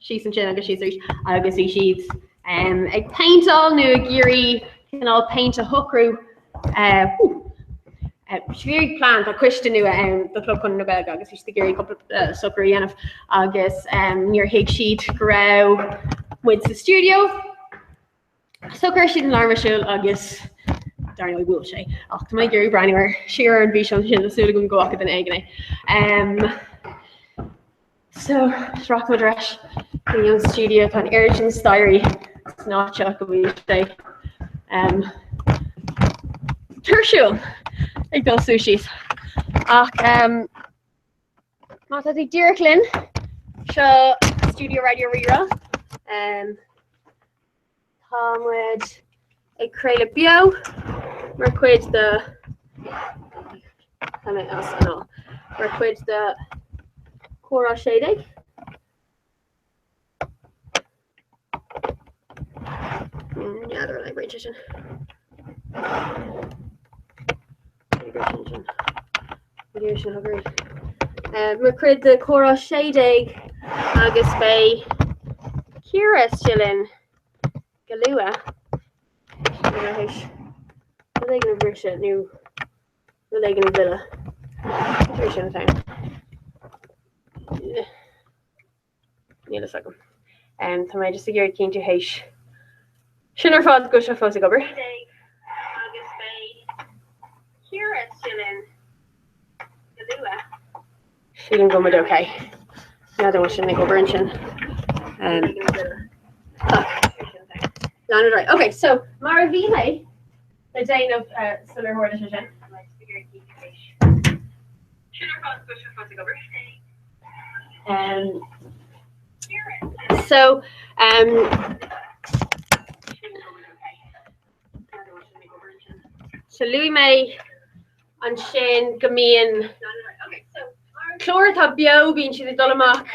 S20: she's an sin agus she's agus í she's ag paintal nu a géirí canál paint a hookrú very plant a cuiiste nu the club chunar na gaige agus she's the géirí couple supper dhéanamh agus níor hiig siad go raibh with the studio so chuir siad an alarmisiúil agus darn I bhfuil sé. Ach tá méid gurí breiniir siar an bhí sin nasúla gon gocha den éigené. So srach mo dreis in studio tá Airjin Styrie snáteach go bhí sé. Tuirsúil ag dul sushis. Ach má tá Deireadh Lynn seo Studio Radio Rira. Támuid ag creile bio mar cuid de mar cuid de Cora Shading. Yeah, they're like attention. Mar cuid de Cora Shading agus bé Ciara Shillin Galua. They're going to bridge it new. They're going to villa. Need a second. And to my just a year keen to Heish. Shinner fod go show fos gober. She didn't go with okay. Now I want to make over and chin. Landed right. Okay, so Maravine, the Dane of Solar Horde Decision. So Louis May an sin gomíon chlór tá bio bíonn siad dul amach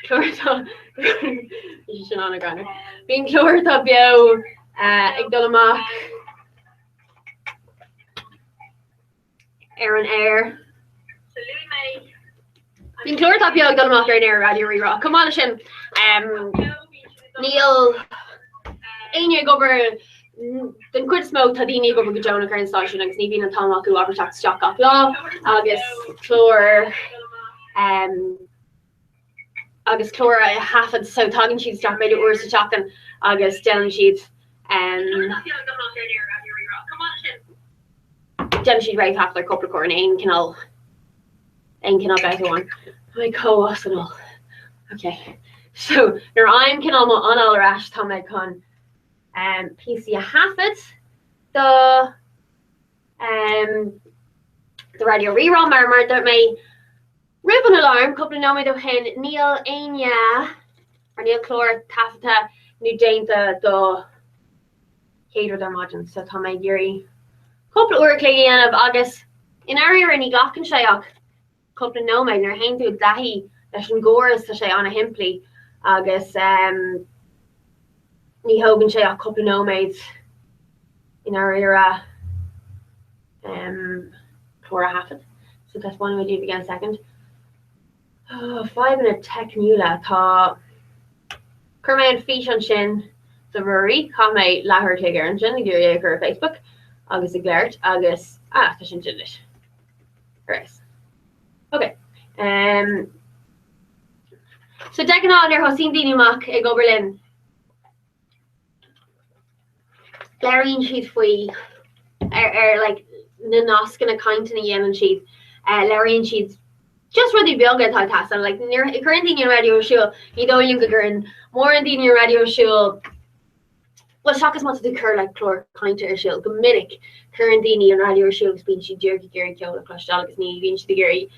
S20: chlór tá sin anna gana bíonn chlór tá bio ag dul amach ar an air. Bíonn chlór tá bio ag dul amach ar an air Radio Rira. Cumá sin Neil Aine gobar den cuid smó tá daoine go go Jonah ar an stáisiún agus ní bhíon an táach acu aberteach teach ach lá agus chlór a hafad so tágann siad straach méidir uair sa teachtain agus dean siad raibh hafad ar coppla cór an aon cinál beit one. My co-os and all. Okay. So your I'm can almost on all rash Tom con PC a halfit the Radio Rira Marmar that may ribbon alarm couple no me do hen Neil Anya or Neil Clore Tafta New Jane the Cater their margins so Tom Yuri couple or of August in area any Glock and Shayok couple no me nor hen to dahi that gores to say on a himply August ni hogan sé a couple nomads in our era Cora Hafford. So that's one we do again second. 5-minute tech nula tá Kerman feet on shin the Rory come lahar tiger and Jenny Gary Facebook August Glart August shin English. Right. Okay. So decan on there Hosin Dini Mac ag Oberlin. Larry sheet fwy like na nascan a kaint in yen and sheet Larry sheet just really build get task like near current in radio show you know you could more in the radio show what shock is much to occur like chlor kaint or show gomininic current in radio show being she jerky Gary kill clutch is knee being the Gary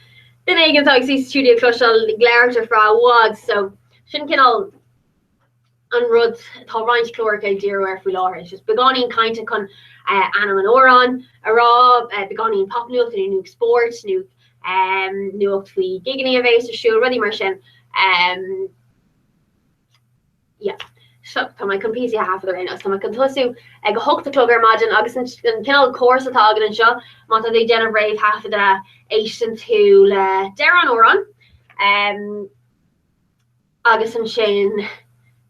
S20: then I can talk see studio clutch glare or fra wads so shouldn't get all unrud tá range chloric dear where for law it's just begonin kind of con anam and oran a raw begonin pop new new sports new fee gigging of ace show ready martian yeah so my compete half of the rhinos so my contosu ag hook the clogger imagine August and kinal course at target and show mata they generate half of the Asian to Darren oran August and Shane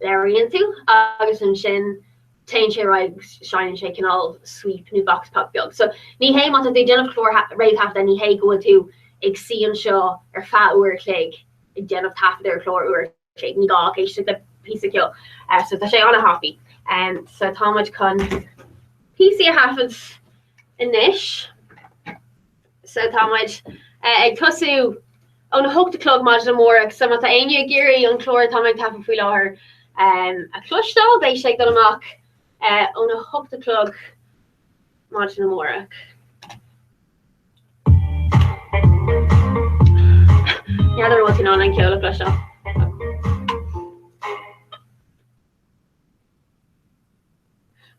S20: Larry into August and Shin Tain right shine shaking all sweep new box pop bilg. So ni hey mata they den of floor right half then ni hey go to see and show or fat or clig den of half their floor or shake ni ga okay the piece of kill so the shay on a happy So támuid chun PC a hafid inis. So támuid ag tosú on a hook the clog module more some of the anya geary on chlor támuid tafa faoi láthair a clustal bei sé dul amach on a hook the clog module more. Yeah, they're working on and kill a flush off.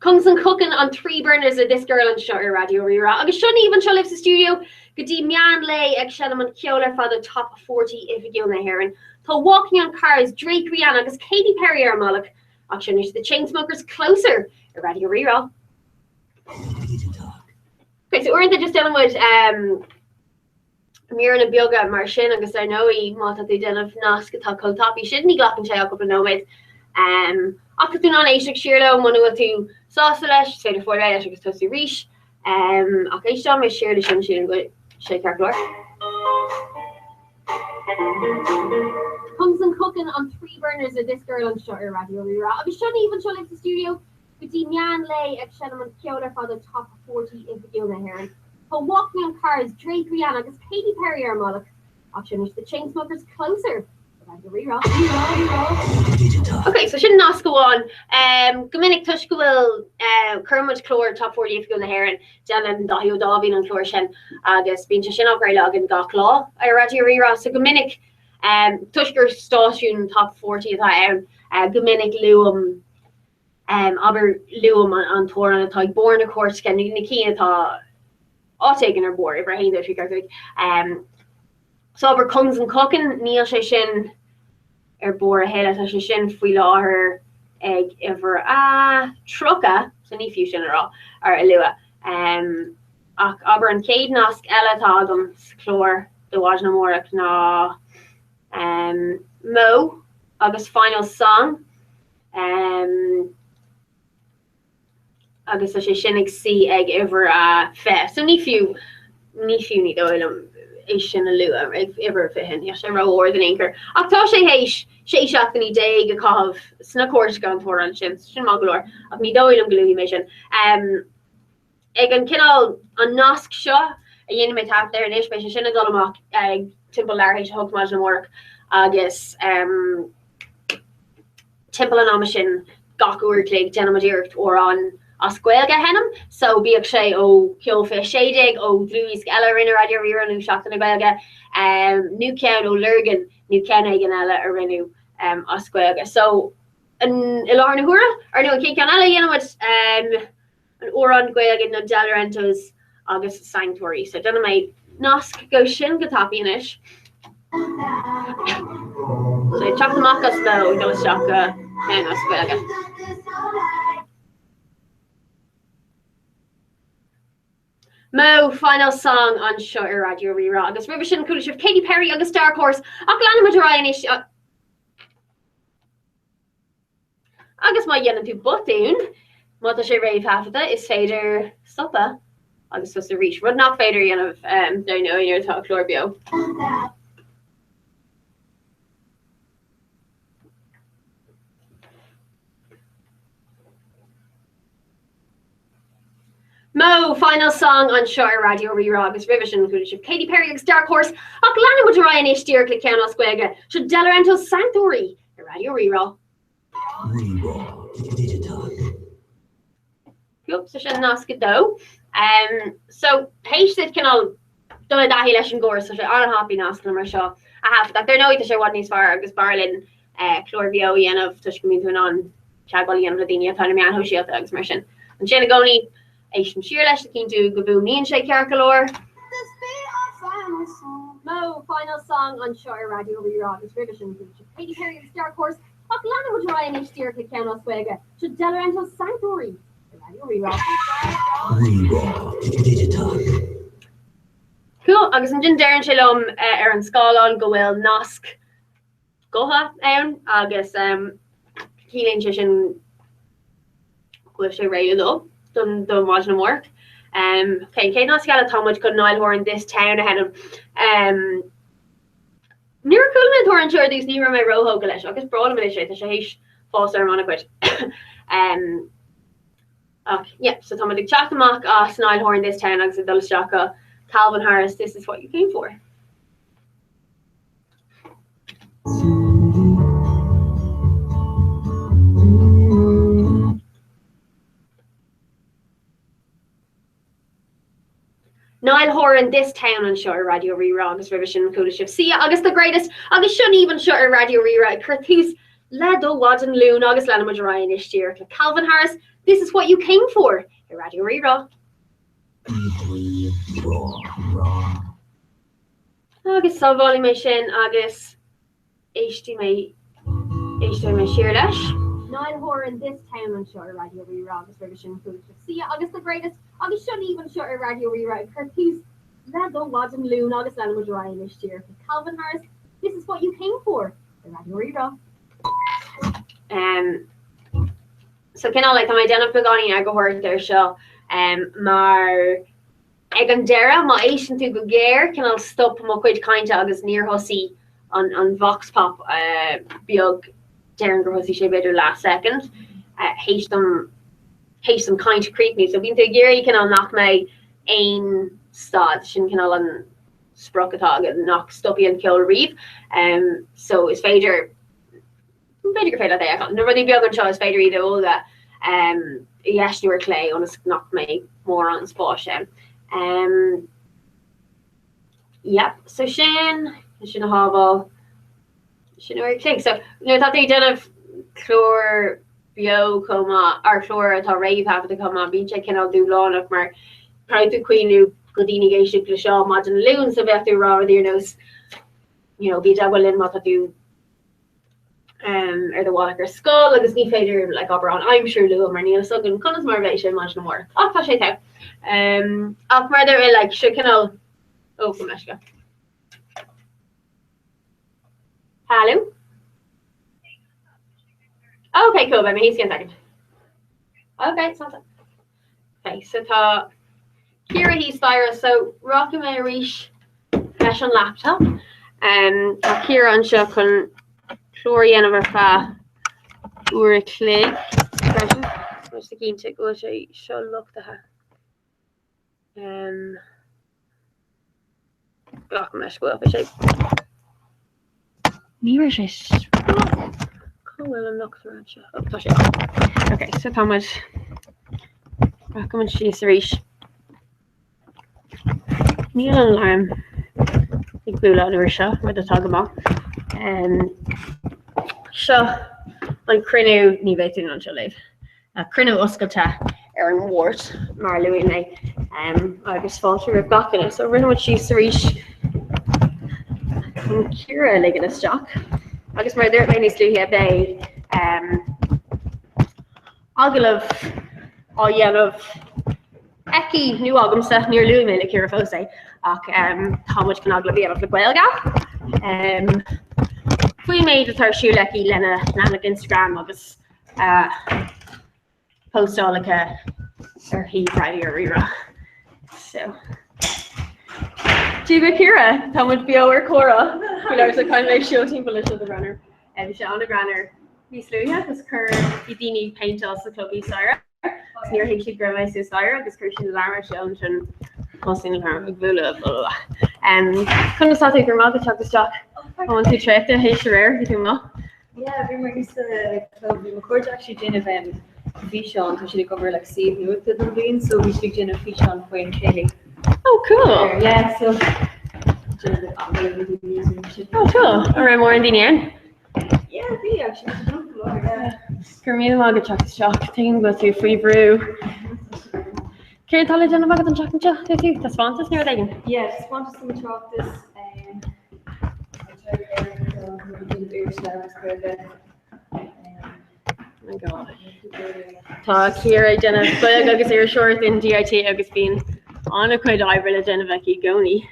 S20: Comes and cooking on 3 burners of this girl and shot her radio rira. I shouldn't even show lives the studio. Gadi Mian lay a Shanaman Kyola for the top 40 if you na heron. To walking on cars, Drake Rihanna, because Katy Perry or Moloch. Auction is the Chainsmokers closer. A radio rira. Okay, so we're in the just dealing with Mir na bioga mar sin agus ar nói má a denmh nasc atá coltapí sin ní ghlachan sé go nóid. Ach tú ná éisiach siirle manú tú sása leis féidir fór leis agus tosí ríis. Ach éiste mé siirle sin sin go sé carlór. Comes and cooking on 3 burners of this girl on shorter radio rira. Agus shouldn't even show the studio. Gadi Mian lay ag Shanaman Kyola for the top 40 if you na heron. For walking on cars, Drake Rihanna, because Katy Perry or Moloch. Option is the Chainsmokers closer. Okay, so shouldn't ask go on. Gomininic tuisce bhfuil Kermid chlór top 40 if you go na heron. Jalan dahio davin an chlór sin agus bíonn sin ágra legan gach lá ar radio rira. So gomininic tuiscer stáisiún top 40 atá ann. Gomininic luam aber luam an tór an atá born a cuat cen na cíine atá taken her board over hey so over comes and cooking Neil sin er bor head as sin fui law her egg ever trucka so ni fusion or a lua aber an Cade nask ella tagum chlor the was no more na Mo agus final song agus sé sinnig si ag ever fe. So ní fiú ní dóm é sin a lu ag ever fi hin sé ra or den anchor. Achtá sé héis sé seach ní dé go cáh sna cuat gan for an sin maglór ach ní dóm glúí mé sin. Ag an cinál an nasc seo a dhéana mé tap there inis mé sinna dul amach ag timp leirhééis hog mar an work agus timp an am sin gaúir clé genamadircht or an Asquelga henam, so be sé ó Kyofish Shadig ó Louis Ella in a radio rira nu shot na belga nu cean ó Lurgan nu cean gan ella a rinnu Asquelga. So an ilar na hura or no ke can ella you know what an oran gwelga no Delarentos agus sanctuary. So done my nask go shin gatapianish. So chop the makas though no shaka and Asquelga. Mo final song on Shorter Radio Rira agus revision cool of Katy Perry agus Dark Horse agus my yen to button what sé rave hafta is fader stoppa agus supposed to reach rud not fader yen of don't know your talk chlorbio. Mo final song on Shorter Radio Rira agus revision cool of Katy Perry agus Dark Horse Lana would Ryan Ishtir Clicano Squega should Delarento Sanctuary Radio Rira. Cool, so she's not good though. So H said can all do a dahi lesson gore so I'm happy nascal mar show. I have that there no to share what needs for agus Barlin Chlorvio yen of tush coming to an Chagbali and Ladinia Tanamian Hoshi of the exmersion. And Shenagoni Asian sheer lesh the king to Gabu me and Shake Carcalor. Mo final song on Shorter Radio Rira is revision Katy Perry of Dark Horse Lana would Ryan Ishtir Clicano Squega should Delarento Sanctuary Radio Rira. Cool, agus an Darren Shalom ar an scáil go bhfuil nasc goha ann agus cílíonn sé sin chuir sé réú don máid na mór. Cé nasc eile támuid go náilthóir in this town ahead of Níor coolman thuir an seir dús ní mé rothóga leis agus brala sé sé hééis fás ar manna cuid. Yeah, so Tom Dick Jack Mac, Snile Horn this town, agus Dulles Jacka, Calvin Harris, this is what you came for. Niall Horan this town on Shore Radio Rera agus Revision Cooliship. See August the greatest August shouldn't even Shore Radio Rera Curtis Ledo Wadden Loon August Lanama Ryan this year. Calvin Harris, this is what you came for. Radio Rera. August Savali Mission August HDMA Shirlash. Niall Horan this town on Shore Radio Rera August Revision Cooliship. See August the greatest August shouldn't even Shore Radio Rera Curtis Ledo Wadden Loon August Lanama Ryan this year. Calvin Harris, this is what you came for. Radio Rera. So kind of like I'm identifying Pagani I go hard there show mar Egandera my Asian to go gear can I'll stop my quite kind of August near Hussey on Vox Pop Biog Darren Hussey she better last second hate them kind of creep me so being to gear you can I'll knock my ain start shin can I'll on sprocket hog and knock Stuppy and kill Reeve so it's Fader Fader Fader there. I can't really be able to show us Fader either. All that. Yes, you were Clay on a knock me more on spot. Yep. So Shane, Shane Havel, Shane or Clay. So you know that they done a chlor bio coma or chlor at rave have to come on beach. I cannot do lawn of my proud to Queen Lou Godini Gation to show modern loons of after raw with your nose. You know, be double in what to do. Or the Wallaker skull agus ní féidir like Oberon I'm sure Lou mar níl so gon conas mar bheith sé much more ach tá sé te ach mar there like she canal oh from Meshka hello okay cool but he's getting second okay it's not that okay so tá Kira he's fire so Rocky my reach mesh on laptop tá Kira an seo chun Florian of fa ure clay what's the game to go show look to her block mesh go up a shape near she's well I'm not around okay so how much come and she's reach Neil and Lime big blue out of her shot with the tug about Seo an crinú ní bhéú an seo leibh. Crinú oscailta ar an mhórt mar luí mé agus fáilte rih gachanna, so rinne si saríis an cura ligan isteach. Agus mar dúirt mé níos luí bé agalah á dhéanamh eici nu agamsa níor luí mé le cura fósa ach tá muid can aglah bíanamh le Gaeilge. We made a third shoe lucky Lena Instagram agus post all like a or he Friday or Rera. So Jiva Kira, that would be our Cora. There's a kind of like show team polish of the runner. And Shauna Granner, Miss Luia, because Kerr Dini paint us the clubby Sarah. Near Hinchy Grandma Sue Sarah, because Christian Lara shown and costing her blah blah. Couldn't start taking her market chocolate stock. I want to try to hey rare, you know.
S5: Yeah, we were used to club we record actually Jane of fish on so she cover like Steve Newitt to the bean, so we speak Jane of fish on Wayne Kelly.
S20: Oh cool.
S5: Yeah, so
S20: oh cool. Around more in the end.
S5: Yeah, we actually
S20: Kermina market chocolate stock thing go through free brew. Karen Tala Jenna Magat and chocolate chocolate too. That's sponsors near Legan.
S5: Yeah, sponsors some chocolate
S20: my god. Tá Ciara Jenna Buig agus ar short in DIT agus bíon anna chuid ábhar le Jenna Becky Goni.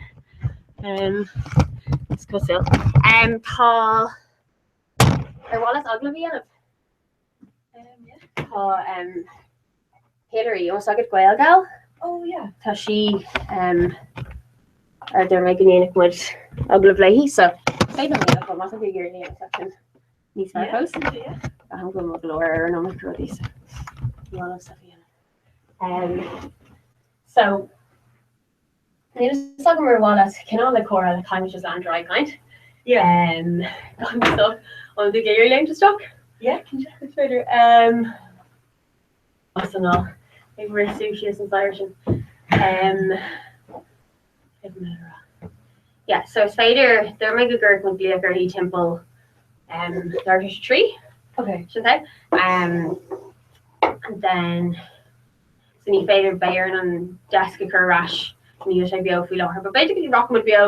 S20: It's cossil. Tá ar bhálas agla bhí Tá Hillary os agad Gaeilge.
S5: Oh yeah.
S20: Tá she ar der me gnéananig muid agla bléihí so féidir mé go mas go gur ní section níos mar post. I'm going to lower and I'm going to Well, stuff so Níl sag mar bhla cinál le chora le caiimiis an dry kind. Yeah. So on the gear lane to stock. Yeah, can you check this further? Also no. Maybe we're sushi and Irish. Yeah, so Spider, they're mega gurk with the girly temple Darkish tree. Okay. Should I? And then Sunny Fader Bayern and Jessica Rash. And you should be able to feel her. But basically rock would be a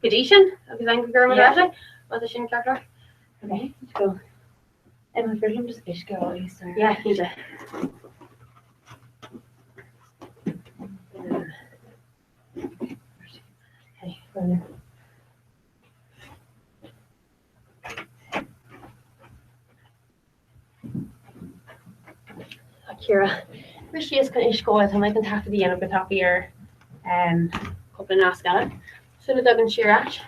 S20: Gadishan, because I'm girl yeah. What's the shin character? Okay, let's go. And my version just fish go all Easter. Yeah, he's a hey, brother. Kira, she is going to go with him. I can tap the end of the top of your couple of Nascala. So the dog and Shirach.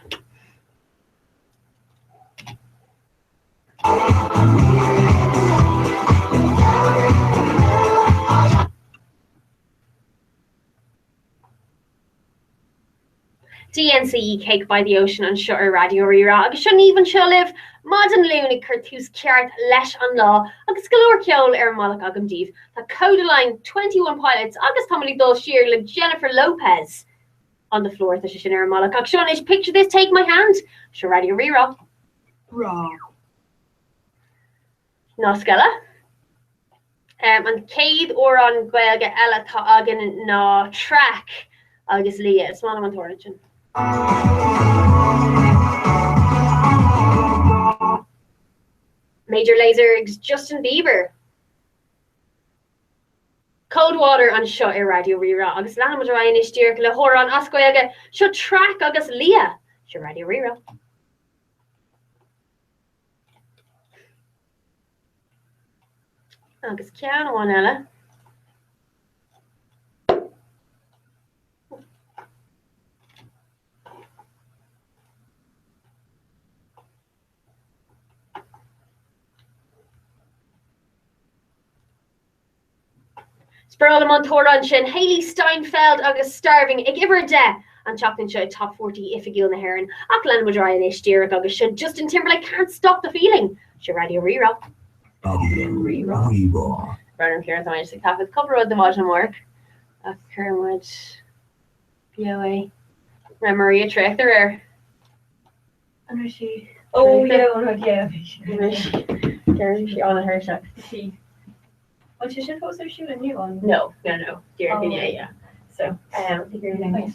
S20: DNCE Cake by the Ocean and Shutter Radio Rira. Agus shouldn't even show live modern lunig Curtus Kiart Lesh on Law. Agus Galore Kiol Malak Agam Div. The Codaline 21 pilots. Agus Tommy Dole Shear like Jennifer Lopez on the floor. The Shishin Malak. Shonish, picture this, take my hand. Shutter Radio Rira. Raw. Noskella. And Cade or on Guelga Ella Ta Agan na track. Agus Leah. Small amount of origin. Major Lazer Justin Bieber. Cold Water on Shut Radio Rira. Agus Lana Ryan is dear Le Horan Ascoyaga. Shut track Agus Leah. Shut Radio Rira. Agus Kiana one Ella. Sperla Montoran Shin, Hayley Steinfeld, August Starving, Igiver De, and Chocolate Show top 40 if Gil na Heron, Ackland Madryan Ishtir, August Should Justin Timberlake can't stop the feeling. She Radio Rira. Rira. Running here at the Magic Cafe, cover of the Modern Work. Kermwood, POA. Maria Trek, there. And she. Oh, yeah, she on her shot. Oh, she should also shoot a new one. No. Yeah. So, I think you're going to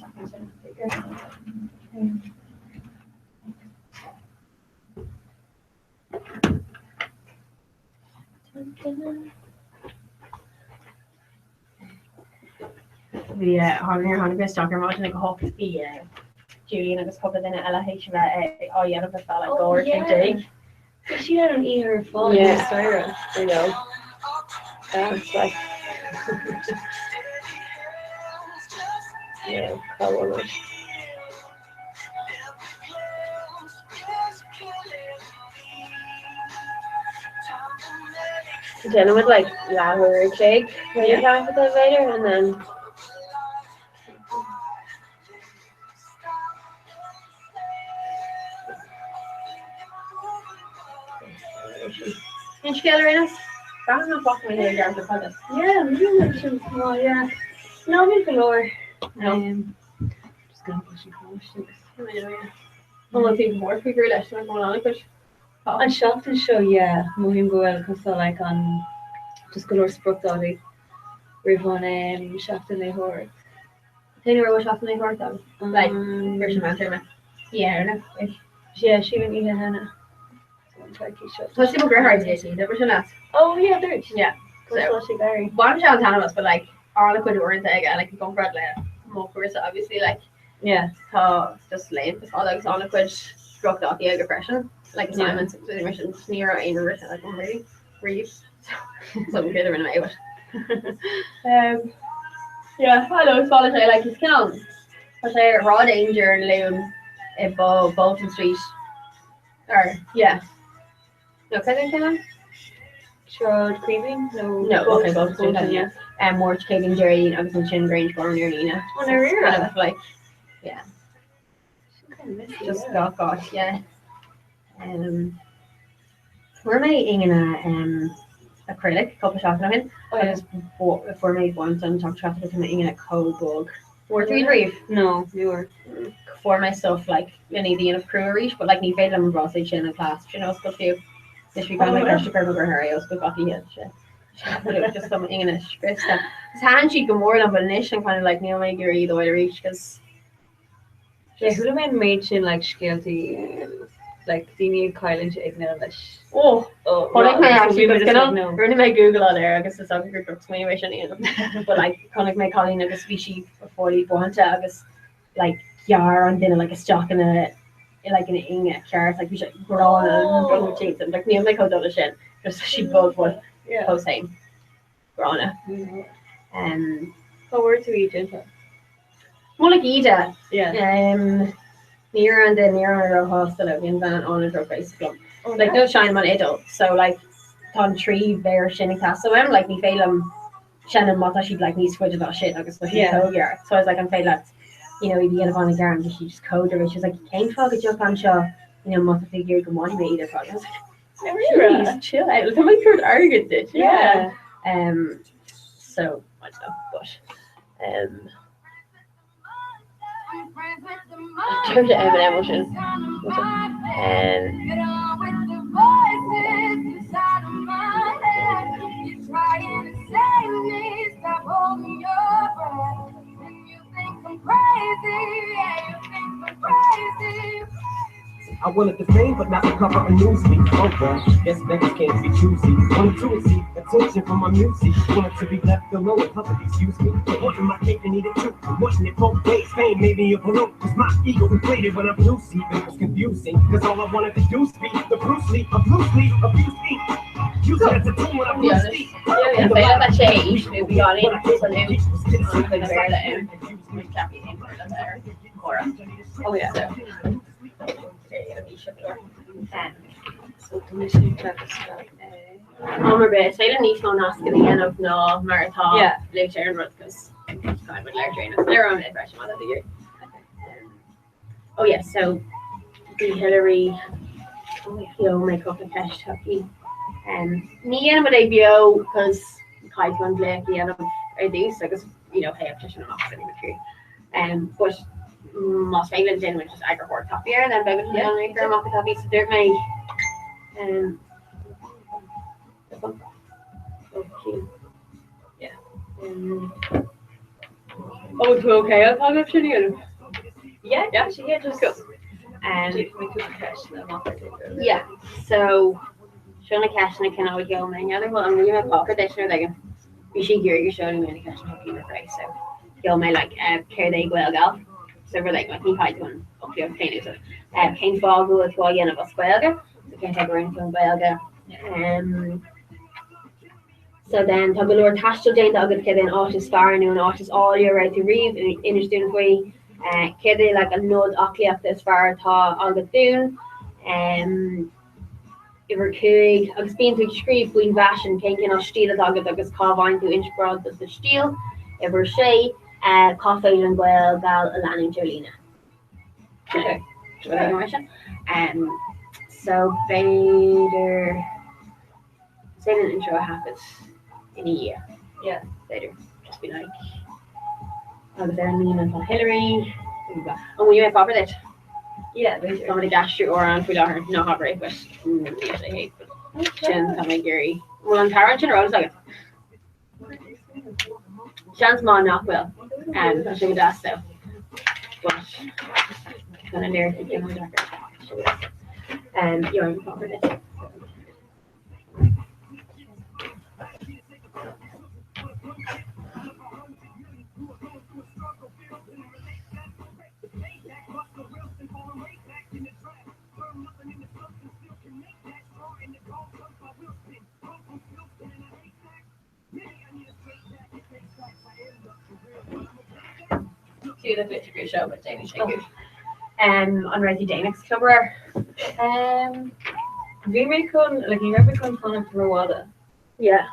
S20: the Harvey Honey Stalker Martin like Hawk the Julian agus couple in Ella H oh yeah the fella like Gore big. She don't eat her phone. Yeah, Sarah. I know. It's like yeah, probably. Jenna would like louder shake when you're talking with the elevator, and then and she gather in us. That's not fucking my hair down to colors. Yeah, maybe small, yeah. No, maybe lower. No. Just gonna push and push. Well, people more figure less than going on because
S5: An seachtain seo muhím gohfuil chu like an just go spruchtádí rihán seachtain le hort.
S20: Taylor was seachtain le hort like version man. Yeah, no.
S5: Yeah, she went in Hannah.
S20: So she was hard to see. There was an
S5: Oh yeah, there is.
S20: Yeah.
S5: So she very.
S20: One child was, but like all I could do was like go for it more course obviously like
S5: yeah.
S20: So it's just lame because all like all I could struck off the depression. Like assignments, missions, near and written like I'm really read. So we get in my way. Yeah, hello, it's college I like his count. But I raw danger and loom at Bolton Street. Or yeah. No cousin can
S3: Shrod Creeping?
S2: No, okay, both full-time, yeah. Morch Kagan Jerry, agus an Chin Grange Born near Nina.
S3: Oh, no, really?
S2: Kind of like, yeah. Just gosh, yeah. We're making acrylic, couple shots of it. I just bought for me once and talked traffic to making a cold bug. Or three brief? No, you were. For my stuff, like, you need the enough crew reach, but like, need fail them brought each in a class, you know, it's good for you. This week, I'm like, there's the purple girl, Harry, I was good lucky, yeah, shit. Just some English, it's handy go more than, but initially, I'm kind of like, Neil, make your either way to reach, because.
S5: Yeah, who have made sin like skeelty, like Dini Kylan to ignore this.
S2: Oh, like my actually was gonna running my Google on there. I guess it's all good for communication, you know. But like, kind of my colleague of a species before you want to, I guess, like yar and then like a stock in a like an inga carrot, like we should grow and go cheats and like me and my code all the shit. Just she both would post same, growna.
S3: What word to eat into?
S2: More like Ida.
S3: Yeah.
S2: Near and then near our hostel in Van on a drug race club. Like no shine on adult. So like on tree there shinning cast. So I'm like me fail Shannon Mata she'd like me switch that shit like it's code yard. So I was like I'm fail that you know you'd get up on a garden she just code her. She was like you can't fog a joke on show, you know, Mata figure good morning me either fog. I was like, really? Chill out. It's my third argument did. Yeah. So I don't know, but in terms of emotion,
S8: I wanted the fame, but not the cover of newsweek. Oh well, guess niggas can't be choosy. Wanted to receive attention from my music. Wanted to be left alone and puppets use me. But wanting my cake and eat it too. I'm watching it both ways. Fame made me a balloon. Cause my ego inflated when I'm loosey. But it was confusing. Cause all I wanted to do is be the Bruce Lee of loosely abused me. Use it as a tool when I'm loosely.
S2: Yeah, they have that change. Maybe on it. So they could bear that in. Oh yeah. So Bit, I didn't need to ask at the end of no marathon later and run because kind of large train of their own impression of the year. Oh yeah, so the Hillary make up a cash talkie. Me and my debut because Kite one Blake the end of these, so because pay attention off anyway. But most favorite in which is Agrahort top year and then Bevan Hill and off the top so they're my yeah. Oh, it's okay. I'll talk to you. Yeah, she can just go. Yeah, so Shona Cash and I can always go, man. Yeah, well, I'm really my pocket this year. Like, you should hear you're showing me any cash and hooking the price. So, you'll my like, care they well golf. So, we're like, he had one up here, painting stuff. Paint fog with Wayan of us, Belga. So, can't take her into Belga. So then tá go leor taistil déanta agad cé an átas fearnú an átas áile right to riomh inar dún faoi cé le an nód acliacht is fear tá agad dún iwwer cuaig agus bíonn tú scríb buin bheasin cén cin stíle agad agus cábhain tú insprad de stíl iwwer sé cáféil an ghil gal a leanú Jolina. So beidir say an intro happens in a year. Yeah, later. Just be like, I was there and Hillary. And when you went over that, yeah, somebody dashed you around for her. No, not great, but yes, I hate. But Jen, come like Gary. Well, I'm tired. I was like, Jen's mom not well, and she would ask so. But then I'm there thinking, my doctor. And you're in over this. See the great show, but Danish on Ready Danish cover.
S5: We may come like you ever come from Rwanda.
S3: Yeah.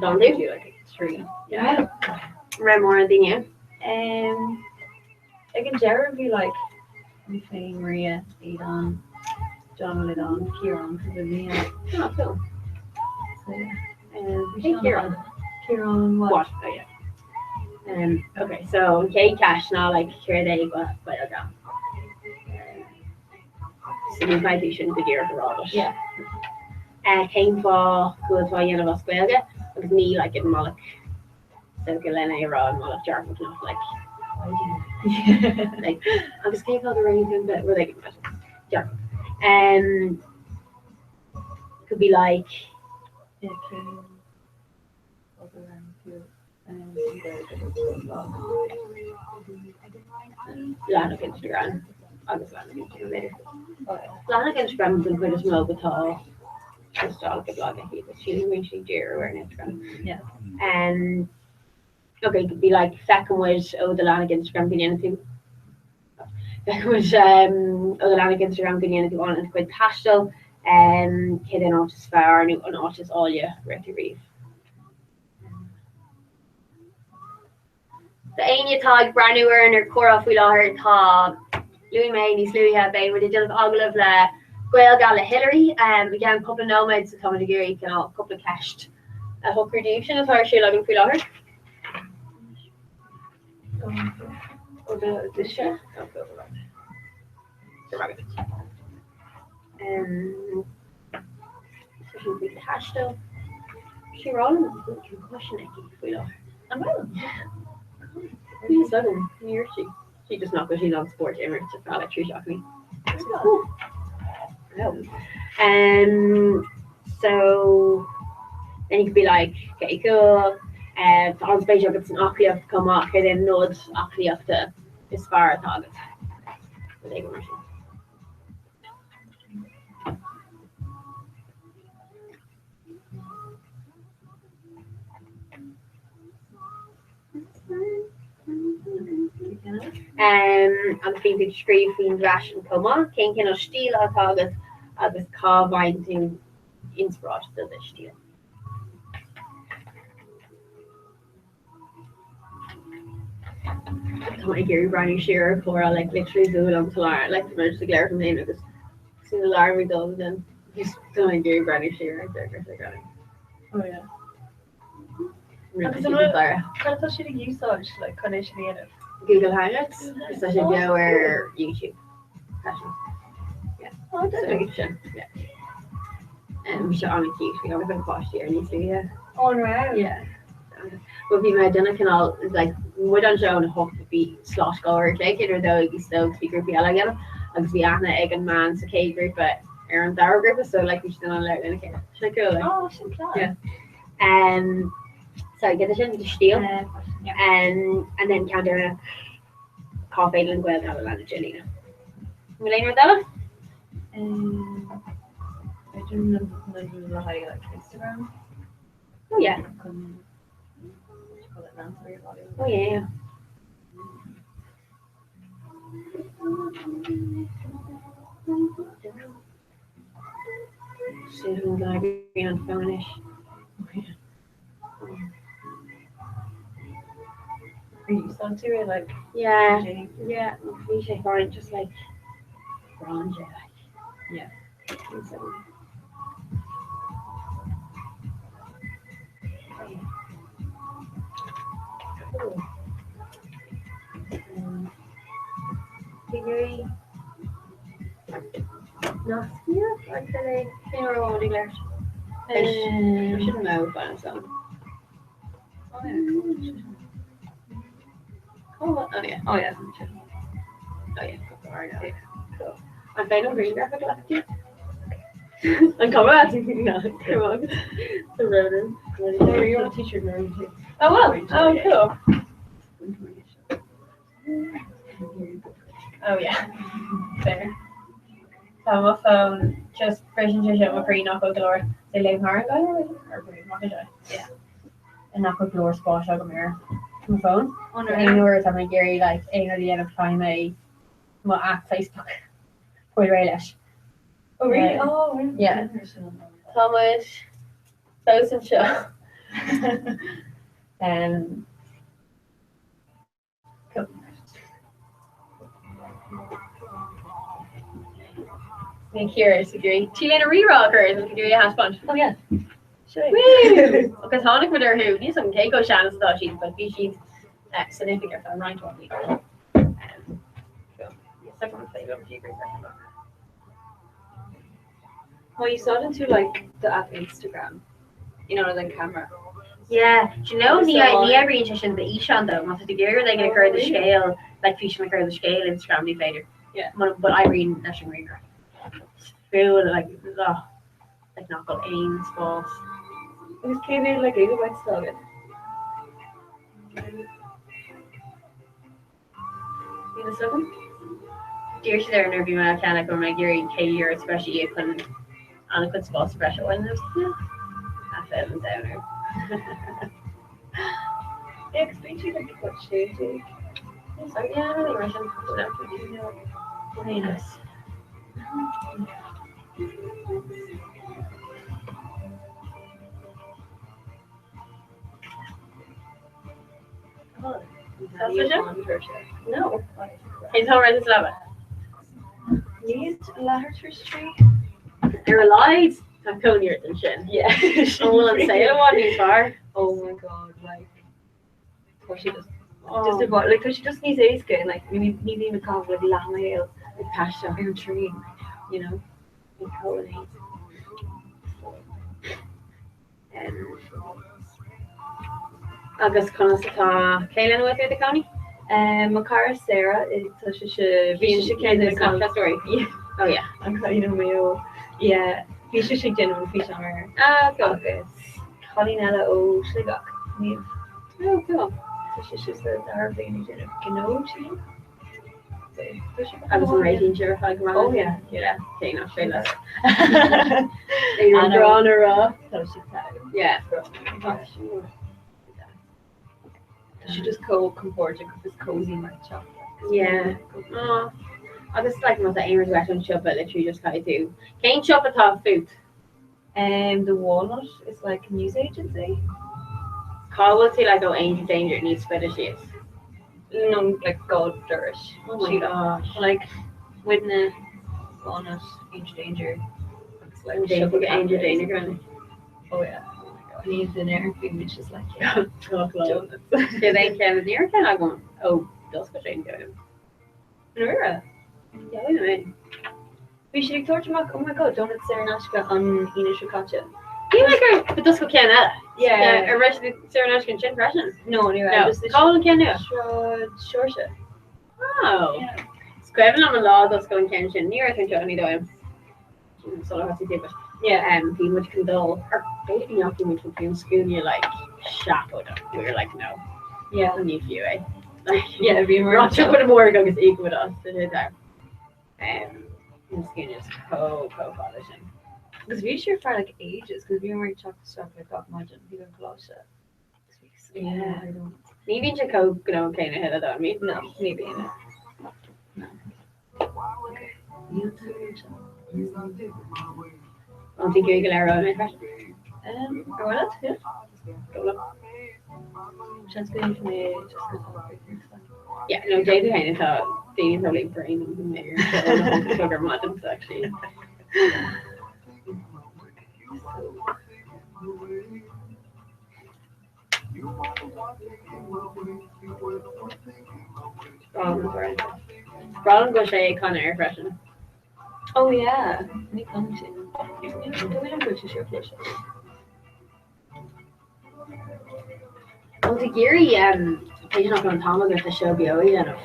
S3: Don't do like 3.
S5: Yeah.
S3: Red more than you.
S5: I can Jared be like, I'm playing Maria, Aidan, John Lidon, Kieran, Vivian.
S3: Oh, cool.
S5: So yeah.
S3: Hey,
S5: Kieran, what?
S3: Oh yeah. Okay, so Kate Cash now like here they go, but down. So we might be shouldn't be here for all of us.
S5: Yeah.
S3: Came for good for you of us Belga, because me like in Moloch. So Galena around Moloch Jarvis not like like I was came for the raven, but we're like Jarvis. Could be like
S5: Yeah, Kieran.
S3: Lana Instagram. Agus Lana Instagram later. Lana Instagram is quite a small but tall. Just all the blog I hate, but she's when she dear or Instagram.
S5: Yeah.
S3: Okay, it could be like second was the Lana Instagram being anything. Second was the Lana Instagram being anything on and quite pastel. Hidden artist fair and an artist all you ready reef. The Anya tag brand new earner Cora Fuller Tom Louis Mayney's Louis Bay with a deal of Ogle of La Gael Gala Hillary again a couple of nomads to come to Gary can a couple of cashed a hook redemption as far as she logging Fuller. Or the share. So she'll be cashed though. She rolling with concussion Fuller. I'm well. Who's loving? Who is she? She just not because she's on sport gamer. It's just not like she shocked me. Oh. So then you could be like, okay, cool. On space you get an Ockley to come up, and then nod Ockley up to Aspire target. But they were an fin scríb fin ras an coma, cén cin stíl atágad agus cáhainting inspirát do stíl. Tá Gary Brownie shearer Cora like literally do am to learn like the most glare from him agus sin alarm do then he's doing Gary Brownie shearer
S5: Oh yeah.
S3: Really
S5: Kind of should use such like conditioning in it.
S3: Google Hangouts, such a video or YouTube. Yeah.
S5: Oh, that's
S3: so, yeah. We should on a cute. We have a bit of here, and yeah.
S5: Oh wow.
S3: Yeah. But we might done a canal like we don't show the hook to be slosh go or take it or though you still speak group yellow again. Because we Anna Egg and Man's a group, but Aaron Dower group so like we still on like in a kid. Should I go like?
S5: Oh, should
S3: yeah. So get the shin to steal. And then counter coffee and well down the Jelena. Milena Della?
S5: I don't know how you like Instagram.
S3: Oh yeah.
S5: Oh
S3: yeah. Susan Library on phone-ish.
S5: Are you still to it? Like
S3: yeah, yeah. We should find just like bronze, like
S5: yeah.
S3: So, Degree. No, yeah. Actually, you're already English. I shouldn't know by myself.
S5: Oh yeah.
S3: Oh yeah. Oh yeah. Oh yeah. Alright. Cool. I'm fine on green graphic left you. And come on. No, come on. The rotor.
S5: Oh, you're on a t-shirt room too.
S3: Oh well. Oh cool.
S5: Oh yeah. Fair. My phone just fresh to show my free knock out the door. They leave her or knock it out. Yeah. And knock out the door spot out of mirror. My phone.
S3: Oh no.
S5: And words I'm like Gary like ain't at the end of time my app Facebook. Quite relish.
S3: Oh really? Oh really?
S5: Yeah.
S3: Thomas. Close and show. Cool. I'm curious, agree. Chilean re-rockers, we can do a hash punch. Oh yeah. Sure. Woo! Because Honic with her who needs some Keiko Shannon's thought she's but she's significant on right one week. Cool. Second one flavor of Hebrew.
S5: Well, you saw them too, like the app Instagram, you know, the camera.
S3: Yeah, do you know ní every intention the Ishan though, not to gear they can occur the scale, like fish make the scale Instagram the later. Yeah. But Irene National Ringer. Feel like like knuckle aim balls.
S5: It was kind of like a white slogan.
S3: You know something? Dear she's there interview my mechanic or my gear K year especially if on a good spot special one. Yeah. I fell down there.
S5: Yeah, because they do like what shade take.
S3: So yeah, really Russian. Very nice. Oh, no. Hey, how red is lava?
S5: Need a ladder to street.
S3: They're alive. I'm going near than shit.
S5: Yeah.
S3: I'm willing to say it one these far.
S5: Oh my god, like what she just about like cause she just needs ace skin, like we need even call like llama ale with pasture and tree, you know. And holidays.
S3: Agus Constata Kaylin with the county.
S5: Makara Sarah is such a
S3: story. Yeah. Oh yeah.
S5: I'm kind of real. Yeah. Fisher should genuine fish on her.
S3: Ah, cool.
S5: August. Colinella O Shligok.
S3: Oh, cool.
S5: So she said our family did a Ganochi.
S3: I was rating sure like
S5: oh yeah.
S3: Okay, not straight left.
S5: You're
S3: drawn her up.
S5: So she said.
S3: Yeah.
S5: She just comforted because it's cozy matcha.
S3: Yeah. Oh, I just like most of Amy's restaurant shop, but literally just kind of do. Can't shop at top food.
S5: The Walnut is like a news agency.
S3: Carl will say like, oh, Angel Danger needs better shit.
S5: No, like gold durish.
S3: Oh my gosh.
S5: Like Widna, Walnut, Angel Danger.
S3: It's like Angel Danger.
S5: Oh yeah. Needs an air which is like
S3: donuts. Do they can near can I go? Oh, those go train going.
S5: Nura.
S3: Yeah, wait a minute.
S5: We should ignore Jamak. Oh my god, donuts Sarah Nashka on Ina Shakacha.
S3: You like her, but those go can
S5: yeah.
S3: Arrested Sarah Nashka and Chin Freshen.
S5: No, anyway.
S3: No, Colin can do.
S5: Shorsha.
S3: Oh. Scribbling on the law, those go in Chin near I think Johnny though. So I have to do it. Yeah, he would condole her baby knocking me from school. You're like shackled up. We're like, no.
S5: Yeah,
S3: I need you, eh? Like,
S5: yeah, we were
S3: not sure what more going to equal with us to do that. And skin is polishing.
S5: Because we sure for like ages. Because we were wearing chocolate stuff like that. Imagine even closer.
S3: Yeah, I don't. Maybe to coke, you know, kind of hit it on me.
S5: No, maybe not.
S3: No. I don't think you're going to learn my question.
S5: Or what? Yeah.
S3: Go look.
S5: Just going to me.
S3: Yeah, no, Jay kind of thought they probably brain them there. So sugar mountains actually. Brown go say kind of air freshener.
S5: Oh yeah. Any content. Do we have to share flesh?
S3: Well, the Gary, he's not going to Tom get the show BOE, you know.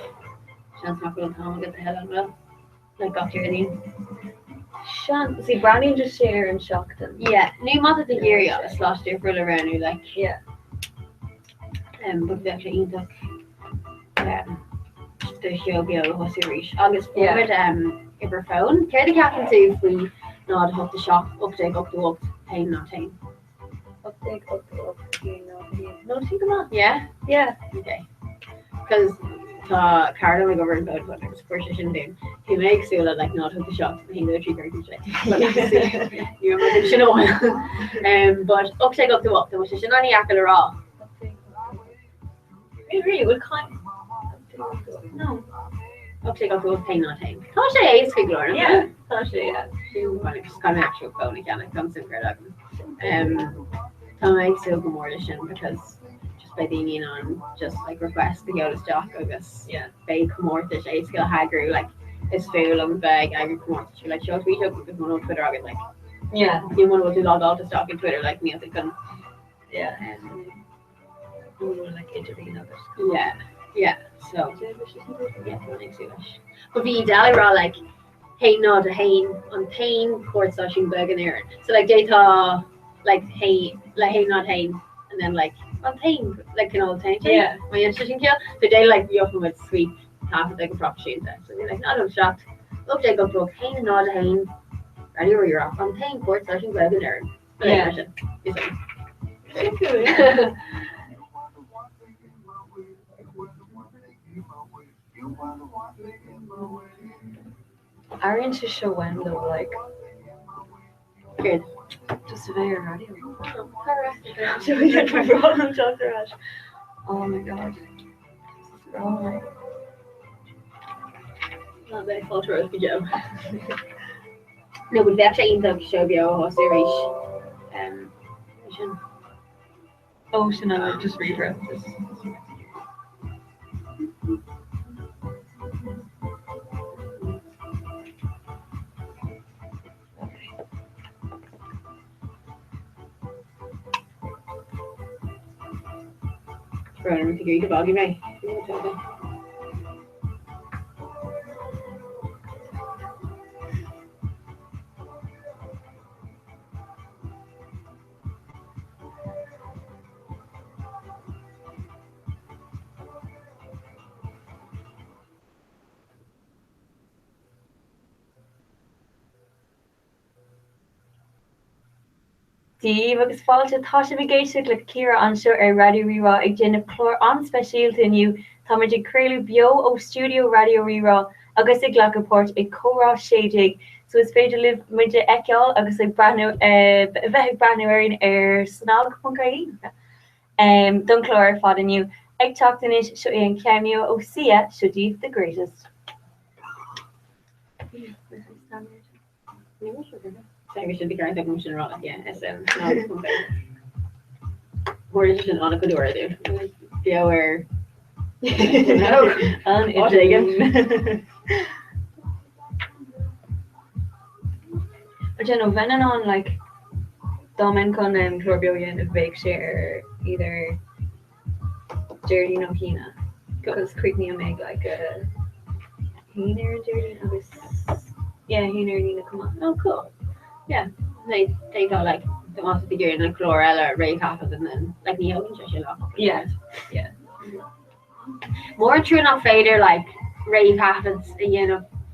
S3: Sean's not going to Tom get the hell out of it. Like after anything.
S5: Sean, see, Brownie just share and shocked him.
S3: Yeah, new month of the Gary, I was last year for around who like.
S5: Yeah.
S3: But we actually eat like. The show BOE was series. August forward, if her phone. Care the captain too if we not hook the shop, uptake, up the up, pain, not pain.
S5: Uptake, up the up, pain, not pain.
S3: No, think about. Yeah?
S5: Yeah.
S3: Okay. Because Tá Carla me govern about what was first sin din. He makes you like not hook the shot. He go tree garden check. You imagine she know. But okay go to up. There was she not yakal raw. Really would kind. No. Okay go to pain not pain. Tá sé is fi glor. Yeah. Tá sé yeah. You want to kind of actual phone again it comes in for that. Tá makes you go more than because by being in on just like request to go to stock agus they come more to say skill hagru like is full on bag I come more to like show tweet up because one on Twitter I like you want to do log all to stock in Twitter like me I think like intervene others so but be Dali raw like hey no the hain on pain court session bag in there so like data like hey not hain and then like on pain like an old time my interesting kill the day like you often with sweet half of like a prop sheet so you're like not I'm shocked look they go broke hain not hain ready where you're off on pain court session bag in there
S5: Aren't you sure when though like
S3: good
S5: just a very radio. Oh my god.
S3: Not very cultural as job. No, but that's a the show bio series.
S5: Ocean and just read
S3: Right, to get boggy me.
S5: Dí agus fáilte tá sé vigéisi le Kira anseo Radio Rira ag déanamh chlór an speisialta inniu tá muidir creaú bio ó Studio Radio Rira agus ag ghlacaport ag chórá séideigh so is féidir liv muide eiceáil agus ag bheith brenuirin snag.caí. Don chlór fád inniu ag tatanis seo é an cameo ó Sia Shudif the Greatest.
S3: We should be current motion around SM or just an on a good order yeah where
S5: vennen on like Domin con chlorbillion of bake share either dirty no hina because quickly make like a hina dirty hina Nina come on.
S3: Oh cool. Yeah, they got like the most of the gear and chlorella ray happens and then like the oven just off.
S5: Yeah.
S3: More true enough fader like rave happens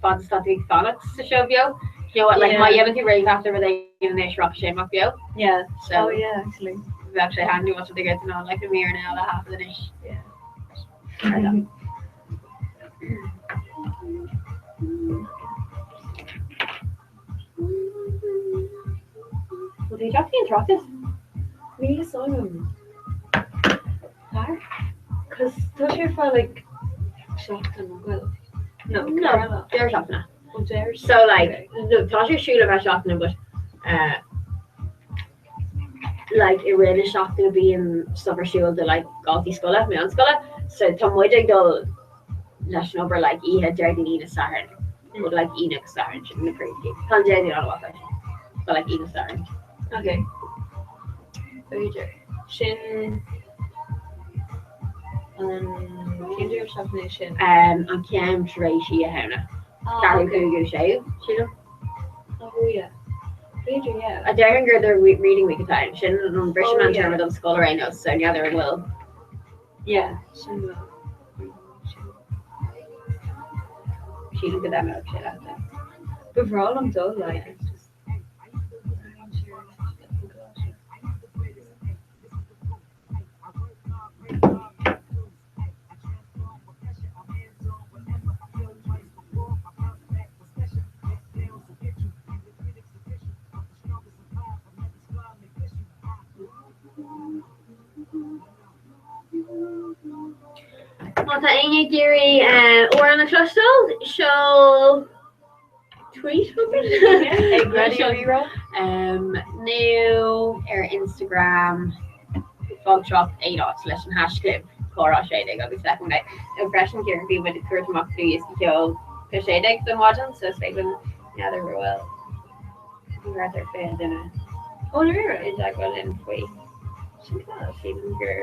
S3: fun static phonics to show you. You know what like my event rave after where they give an rock shame up you.
S5: Yeah.
S3: So
S5: actually.
S3: It's actually handy what they get to know like a mirror now that half of the dish.
S5: Yeah.
S3: Well, did you have to interrupt this?
S5: Me saw them. Because those are for like shocked and well.
S3: No, they're shocked now.
S5: Oh, they're
S3: so like the Tasha should have shocked them, but like it really shocked to be in summer shield to like Galti Sculla, me on Sculla. So Tom Wojcik go national over like he had dirty Nina Sarin. But like Enoch Sarin in the pre-game. Tom Jerry on what but like Enoch Sarin.
S5: Okay. Shin Kinder something shin.
S3: On Cam Tracy Hannah. Carrie Kugu Show.
S5: Oh yeah. Yeah.
S3: A Derringer they're reading week of time. Shin on Brishman term with them scholar I know, so yeah there will.
S5: Yeah, Shin will.
S3: She look at that milk shit out there.
S5: But for all I'm told like
S20: Tá aine géirí ó an na clostal seo tweet
S3: Ag Radio
S20: Rírá. New Instagram fogtrop 8 leis an hasclip chorá séideag agus le na impression cear bhí bud chuach fiú is ceol pe séideag don wajan so fégan neadidir roiil rather fé duna ó is ag bhfuil in faoi gur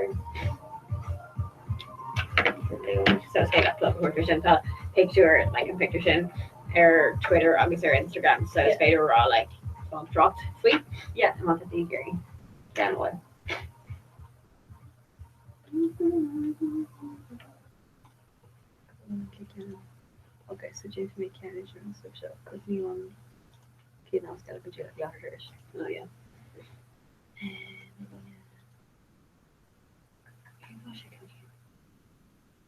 S20: so say that plug sin tá picture like an picture sin Twitter agus Instagram so it's féidir rá like dropped sweet yeah I'm on the theory down one.
S5: Okay, so Jay for me can insurance of show because me on kid now still be the auditors.
S20: Oh yeah.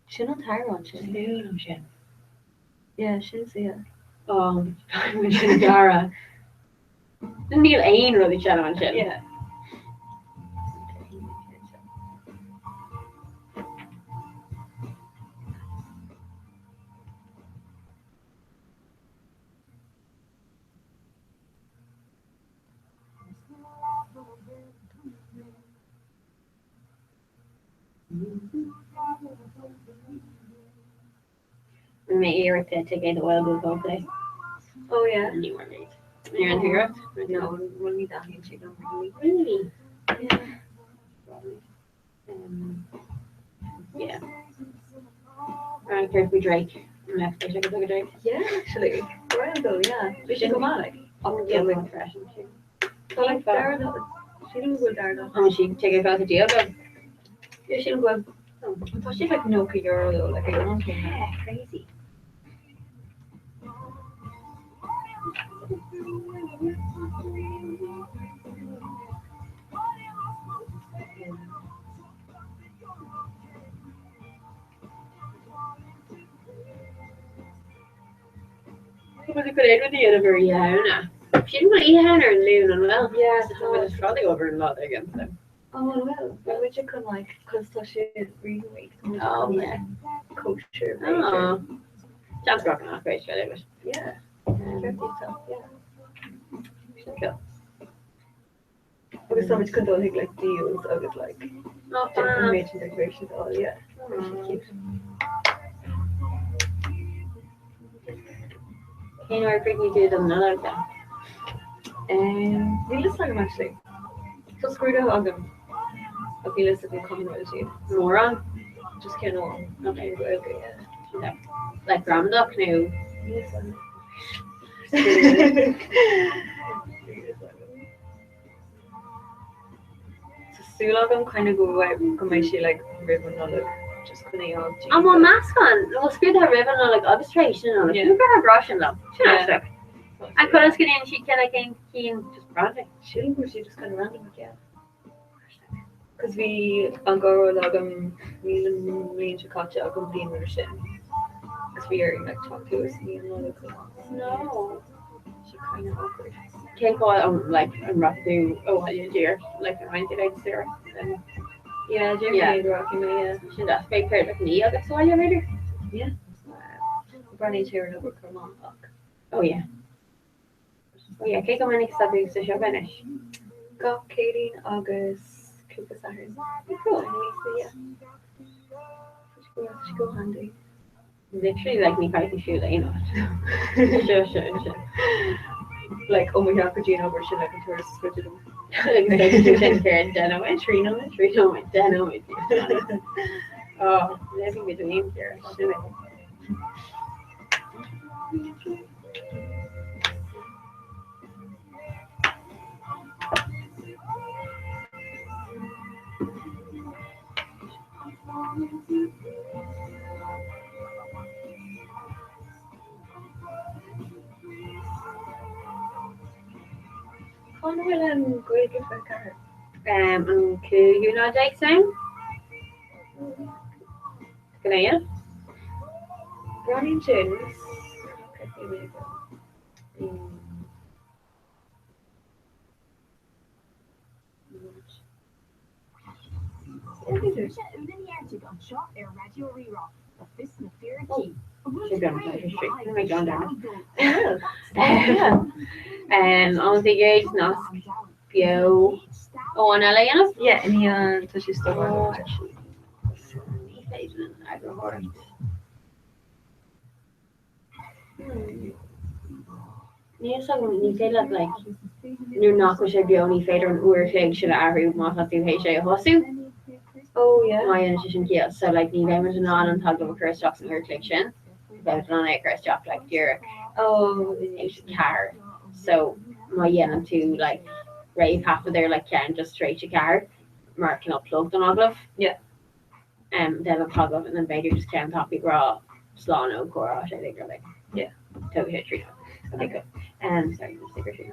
S5: She's not tired on Shin. Yeah, she's yeah.
S20: Shin Gara. Níl aon rud se an sin.
S5: Yeah.
S20: Mé éireachta te the well go go play.
S5: Oh yeah.
S20: You were late. You're in here?
S5: No, we'll need that in chicken.
S20: Really?
S5: Yeah.
S20: Yeah. Around here we Drake. Left I should go Drake.
S5: Yeah, actually. Well though, yeah. We should go on like.
S20: Yeah, we're fresh and shit.
S5: So like Darla. She didn't go Darla.
S20: Oh, she take a class of deal but
S5: yeah, she didn't go. Oh, I thought she's like Nokia girl though, like a young thing.
S20: Yeah, crazy. Was it good with the other very Hannah? She didn't want to eat Hannah and Loon and well.
S5: Yeah,
S20: so it was probably over in lot against them.
S5: Oh well, but we should come like because she is really weak.
S20: Oh yeah.
S5: Kosher.
S20: Oh. John's rocking off great straight away.
S5: Yeah.
S20: Cool.
S5: Because so much control like deals, I was like
S20: not
S5: information decorations all yeah. Cute.
S20: You know, I think we did another thing.
S5: We list like actually. So screwed up on them. Okay, list of commonality.
S20: More on?
S5: Just can't know.
S20: Okay.
S5: Okay, yeah.
S20: Like Ramduck now.
S5: Yes, so Sulagam kind of go away come she like ribbon like just kind of
S20: I'm on mask on. Well, screw that ribbon on like illustration on it. You got her brushing though. She not stuck. I could have skin in she can like keen just branding.
S5: She just kind of random again. Because we Angora lagam we and Chakacha agam being with shin. Because we are like talk to us me and Lola
S20: No.
S5: She kind of awkward.
S20: Can't call it like I'm rough to what you do like I did I Sarah.
S5: Yeah, Jeremy rocking me, yeah.
S20: She does great pair like me, I guess why you later.
S5: Yeah. Brandy's here over come on back.
S20: Oh yeah. Oh yeah, cake on my next subject to show finish.
S5: Got Katie in August. Cooper Saturday.
S20: Cool.
S5: So yeah. She go handy.
S20: Literally like me fighting shoe that you know. Sure.
S5: Like oh my god, could you know where she like a tourist switched them.
S20: Oh, living between here.
S5: Con will go give her car.
S20: And you know Jake saying? Can I hear?
S5: Ronnie James.
S3: She's going to history. Oh my god, on the gauge, not go on LA.
S5: Yeah, and so she's still
S3: Oh,
S5: on.
S3: actually. Níl sam ní féile le nu nach sé beoní féidir an uairléig se ahrú má tú hééis sé a hosú.
S5: Oh yeah.
S3: Mai an sin kia so like ní bhéidir an an tag of Chris Jocks an uairléig sin. But an Chris Jock like Derek.
S5: Oh,
S3: car. So my dhéanam tú like raibh half of there like cean just straight your car. Mark can upload an aglah.
S5: Yeah.
S3: Then a tag of and then beidir just cean topic raw slán ó chora sé ag like.
S5: Yeah.
S3: Totally hit tree. Okay, good. Sorry, the sticker tree.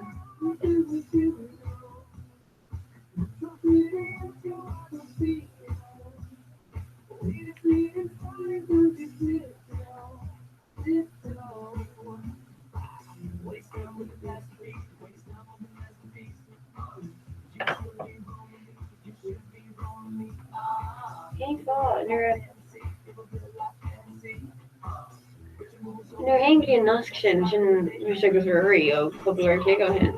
S3: No, angry and nask sin se go ri ó pobl ke go hen.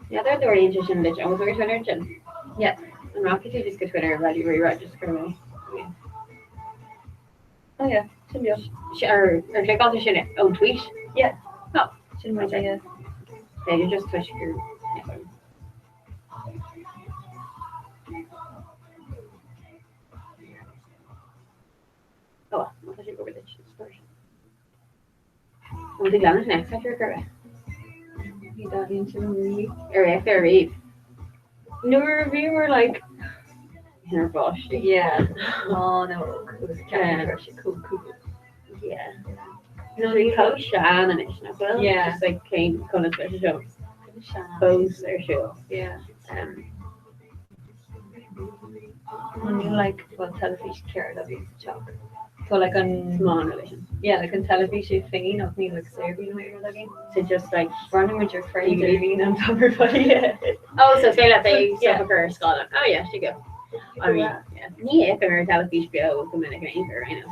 S3: Yeah, they're the orientation that I was very Twitter. Yeah, and Rocket just get Twitter ready rewrite just for me.
S5: Oh yeah,
S3: or check out the shit on tweet.
S5: Yeah.
S3: No,
S5: shouldn't my say
S3: yeah, you just twitch your. Oh, I thought you go with the version. What the gun is next after correct?
S5: You got into the movie.
S3: Or after Eve.
S5: No review were like
S3: her boss.
S5: Yeah. Oh no, it was cool.
S3: Yeah. No, the coach Shan and it's not well.
S5: Yeah.
S3: Just like came kind of special show. Both their show.
S5: Yeah. And you like well television care that is chalk. So like on
S3: small relation.
S5: Yeah, like on television thingy, not me like serving what you're looking.
S3: So just like
S5: running with your friends and leaning on top of everybody. Yeah.
S3: Oh, so say that they suffer for a scholar. Oh yeah, she go. I mean, yeah. Ní if ar television bio go minic anchor, I know.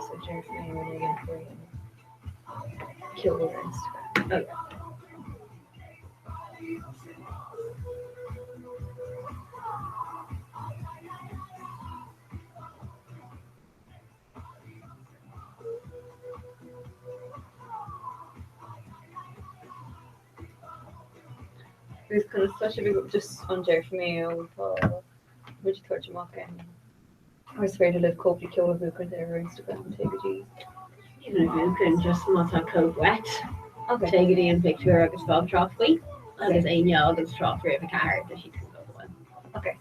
S5: So Jared May when you're gonna free kill the Instagram. Oh yeah. It was kind of such a big just on Jared Mayo which torch him off and I was afraid to live Copley kill a book on their Instagram and take a G.
S3: Even if you can just not have cold wet.
S5: Okay.
S3: Take it in picture agus fog trophy. Agus ein agus trophy of a card that she can go one.
S5: Okay.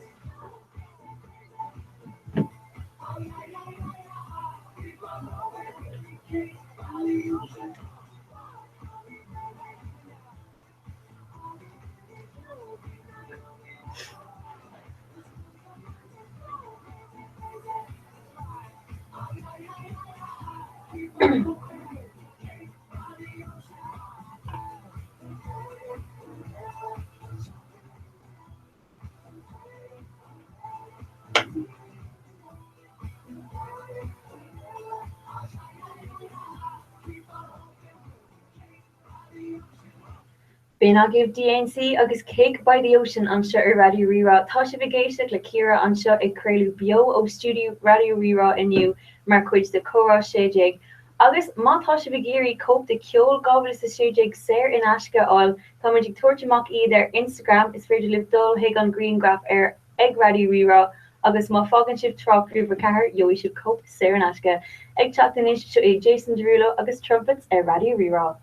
S5: Been I give DNC agus Cake by the Ocean anseo ar Radio Rira tá sé vigéisteach le Ciara anseo ag creaú bio ó Studio Radio Rira inniu mar chuid de chorá sééig. Agus mátá sé vigéirí cóp de ceol gabhfuil sa sééig séir in asca áil tá muid ag tuairteach iad ar Instagram is féidir libh dul hiag an Green Graph ar ag Radio Rira agus má fágan sib tráú ba cethir jo is cóp séir in asca ag chatanis seo é Jason Derulo agus trumpets ar Radio Rira.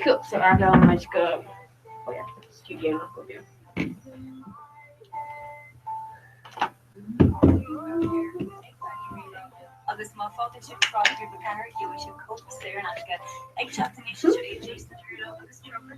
S3: Cool. So I go on my go. Oh yeah, studio not go there.
S5: agus má fáte si fráú becar you sin copas there and get ag chat in tree just the true agus trumper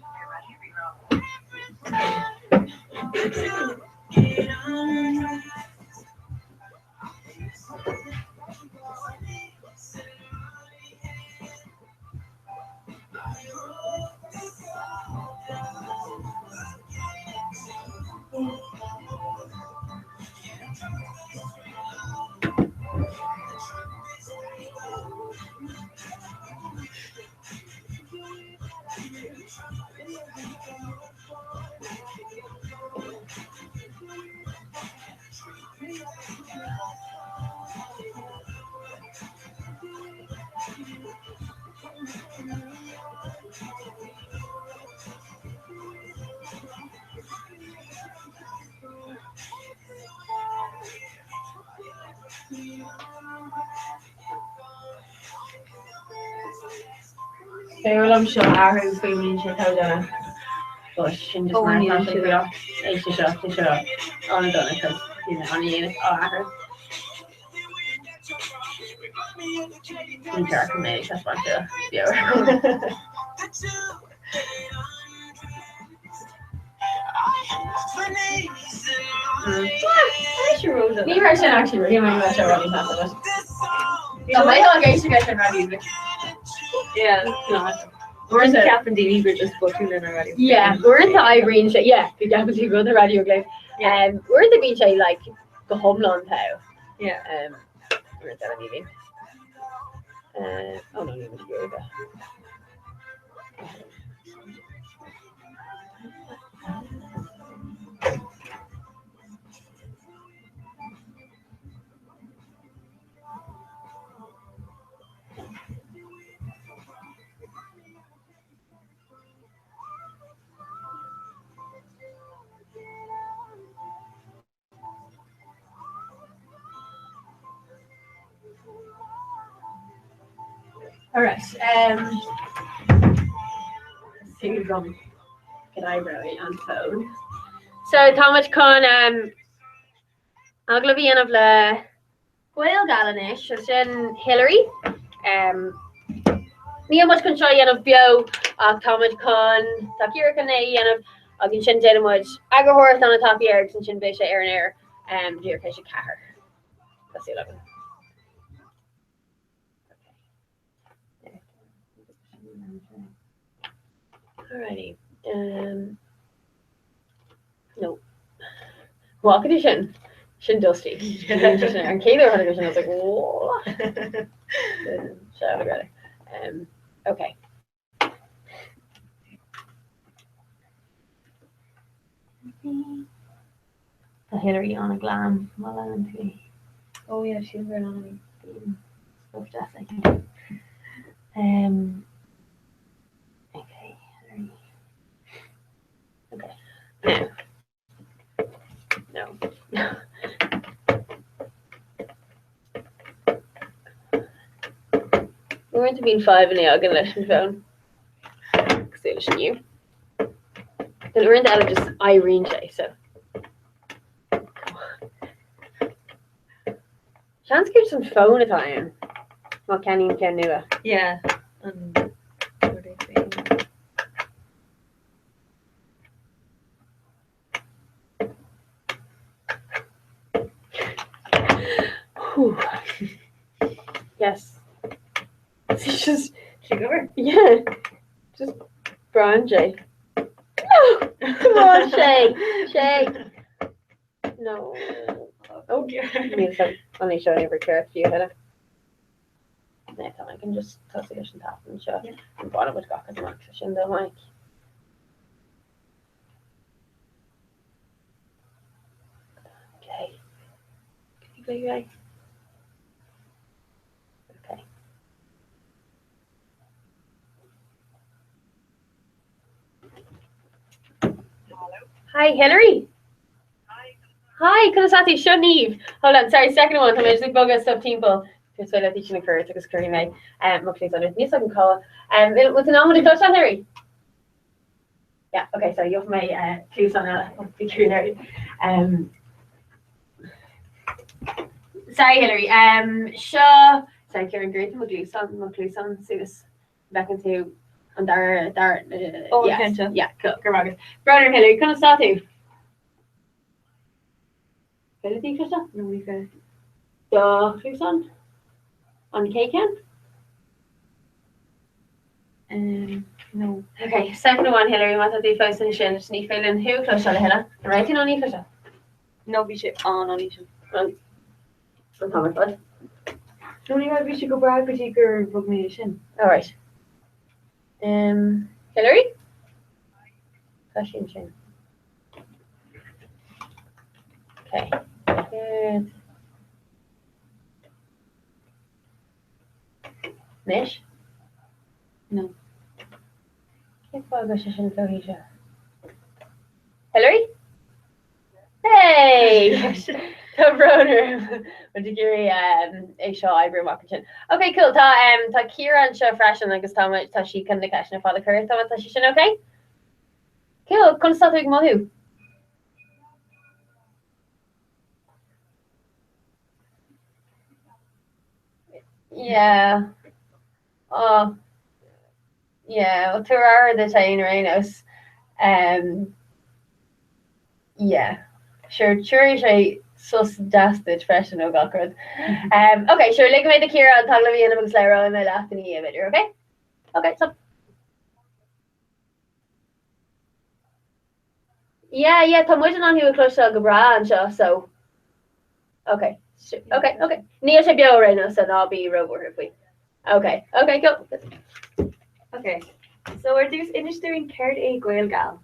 S3: I'm sure Aaron feeling shit out there. But she just
S5: when you
S3: not
S5: should
S3: it up. It's just up. On done because you know on the unit. Oh, Aaron. Dark make that's what the yeah. Ní ra sin actually really my much already happened. No, my delegation got ready. Yeah, no. We're in the Captain D. We're just booking in already. Yeah, we're in the Irene show. Yeah, we definitely go to the radio game. We're in the beach like the Homeland Town. Yeah. We're at that meeting. Oh no, you must go there. All right. See you from get eyebrow on phone. So Thomas con aglavian of la Gael Galanish or sin Hillary. Ní much con show of bio Thomas con Takira can of agin shin denimud agahorth on a top year and shin bisha air and air dear Kesha Kahar. That's the 11. Alrighty. No. What condition? Shin dusty. And Kayla had a condition. I was like, whoa. Okay. The Hillary on a glam. Oh yeah, she's very on a stuff definitely. Okay. No. We're going to be in 5 in the Agan phone. Because they you. Then we're in that of just Irene J, so. Chance give some phone at time. What can you can do? Yeah. Yes. It's just sugar. Yeah. Just Brian J. No. Come on, Shay. Shay. No. Okay. I mean, so only showing every character you had. Next time I can just toss it and tap and show. And bottom with got the max in the mic. Okay. Can you go right? Okay. Hi, Henry. Hi, Kunasati, Shuneve. Hold on, sorry, second one. I'm just like bogus stuff people. Just so that teaching occurred, it's like a curry night. Much on it. Yes, I can call. What's the name of the close on, Harry? Yeah, okay, so you have my clues on that. I'll be clear there.
S20: Sorry, Hillary. Shaw. Sorry, Kieran Great. McLuson. See this back into on dar.
S13: Oh,
S20: Yes.
S13: Kencha.
S20: Yeah, cool. Good. Brother Hillary, can I start you? Hillary, Krista? No, we got. Cluson. On K-Can?
S13: No.
S20: Okay, second one, Hillary, mata di fawr san sin, ní félinn hiú close le heile. Right in on Eifra.
S13: No, bhí sé an Eifra.
S20: An Thomas bud.
S13: No, ní bhí sé go brag gotí gur bhog mé sin.
S20: All right. Hillary? Fashion sin. Okay. Good. Nish?
S13: No.
S20: Hillary? Hey! Tá broner. Would you give me a show Ibram Watkins? Okay, cool. Ta Kira and show freshen agus ta she can the cash na father curry. Ta she should okay? Cool. Come start with Mahu. Yeah. Oh. Yeah, well, 2 hours the chain Rhinos. Yeah. Sure, she sus dasted fresh and ogakard. Okay, sure, like me the Kira and Taglavi and amongst Lyra and my last in the video, okay? Okay, so yeah, Tom Wijan on who close to Gabra and so okay. Sure. Okay. Nia should be all right now, so I'll be robot if we. Okay, cool.
S13: Okay, so we're just doing Caird A Gaelgal.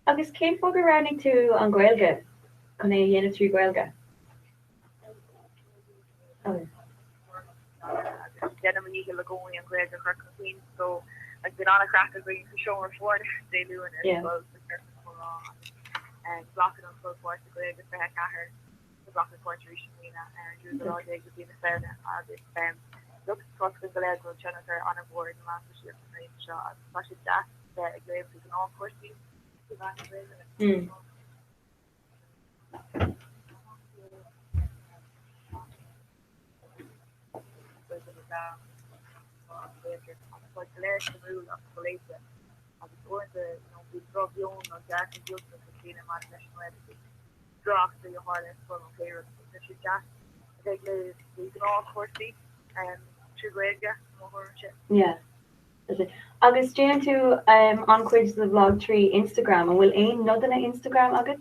S13: Agus céim fog aránig tú an Gaeilge chun é dhéanamh trí Gaeilge.
S21: Gentlemen, you can look only and grade the correct queen. So I've been on a crack as we used to show her for they do it as well as the person for and blocking on full force the grade with the heck at her the blocking force recently and use it all day to be in the fair look to the leg will channel her on a board and last year from the shot especially that grade we can all course be
S13: Yeah. Agus déan tú ancuid the vlog tree Instagram and will aim nod na Instagram agad?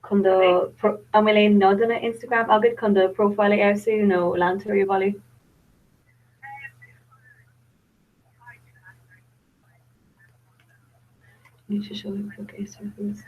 S13: Chun do and will aim nod na Instagram agad chun do profile airsu no lanturí bali? Need to show you quick Acer please.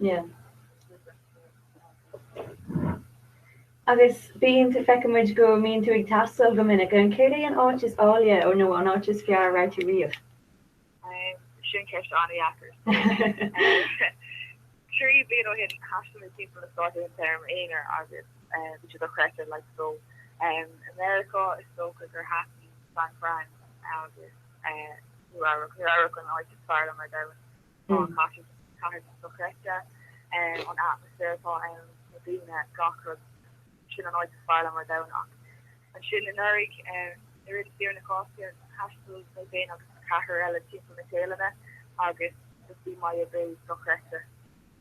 S13: Yeah. Agus bíon tú feicimiid go míon tú ag tastal go minic an céir an áit is ália ó nó an áit is fear ráití riamh.
S21: Sin ceist anna yackers. Tree being on hidden passionate people that started in term Ainer August, which is a question like so. America is so because they're happy San Fran August who are going like to start on my down on cautious so correct on atmosphere and Medina Gawker should not to start on my down and should in Eric there is here in the cost here hashtag my vein of Caher relative from the tail of it August to see my ability so correct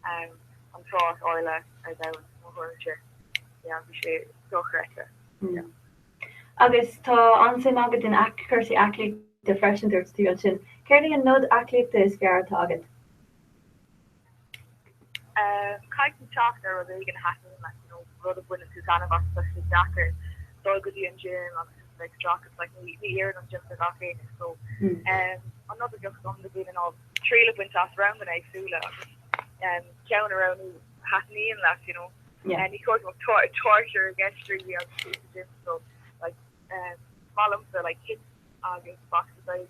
S21: I'm thought oil I down more yeah we should so correct.
S5: Agus tá ansin agad in chuirsaí aclaí de freisin dúirtí an sin. Céirlí an nód aclaíochta is fearrta agad.
S21: Kite and chocolate are really gonna happen, like, you know, rud of winning Susanna Voss, especially Jacker. So good you in gym, and like chocolates, like we hear them just like okay. So, another just on the being of trail of winter around when I feel down around who has me and that, you know.
S5: Yeah.
S21: And he calls them torture against really on the gym. So, like, small are like hits against boxes out,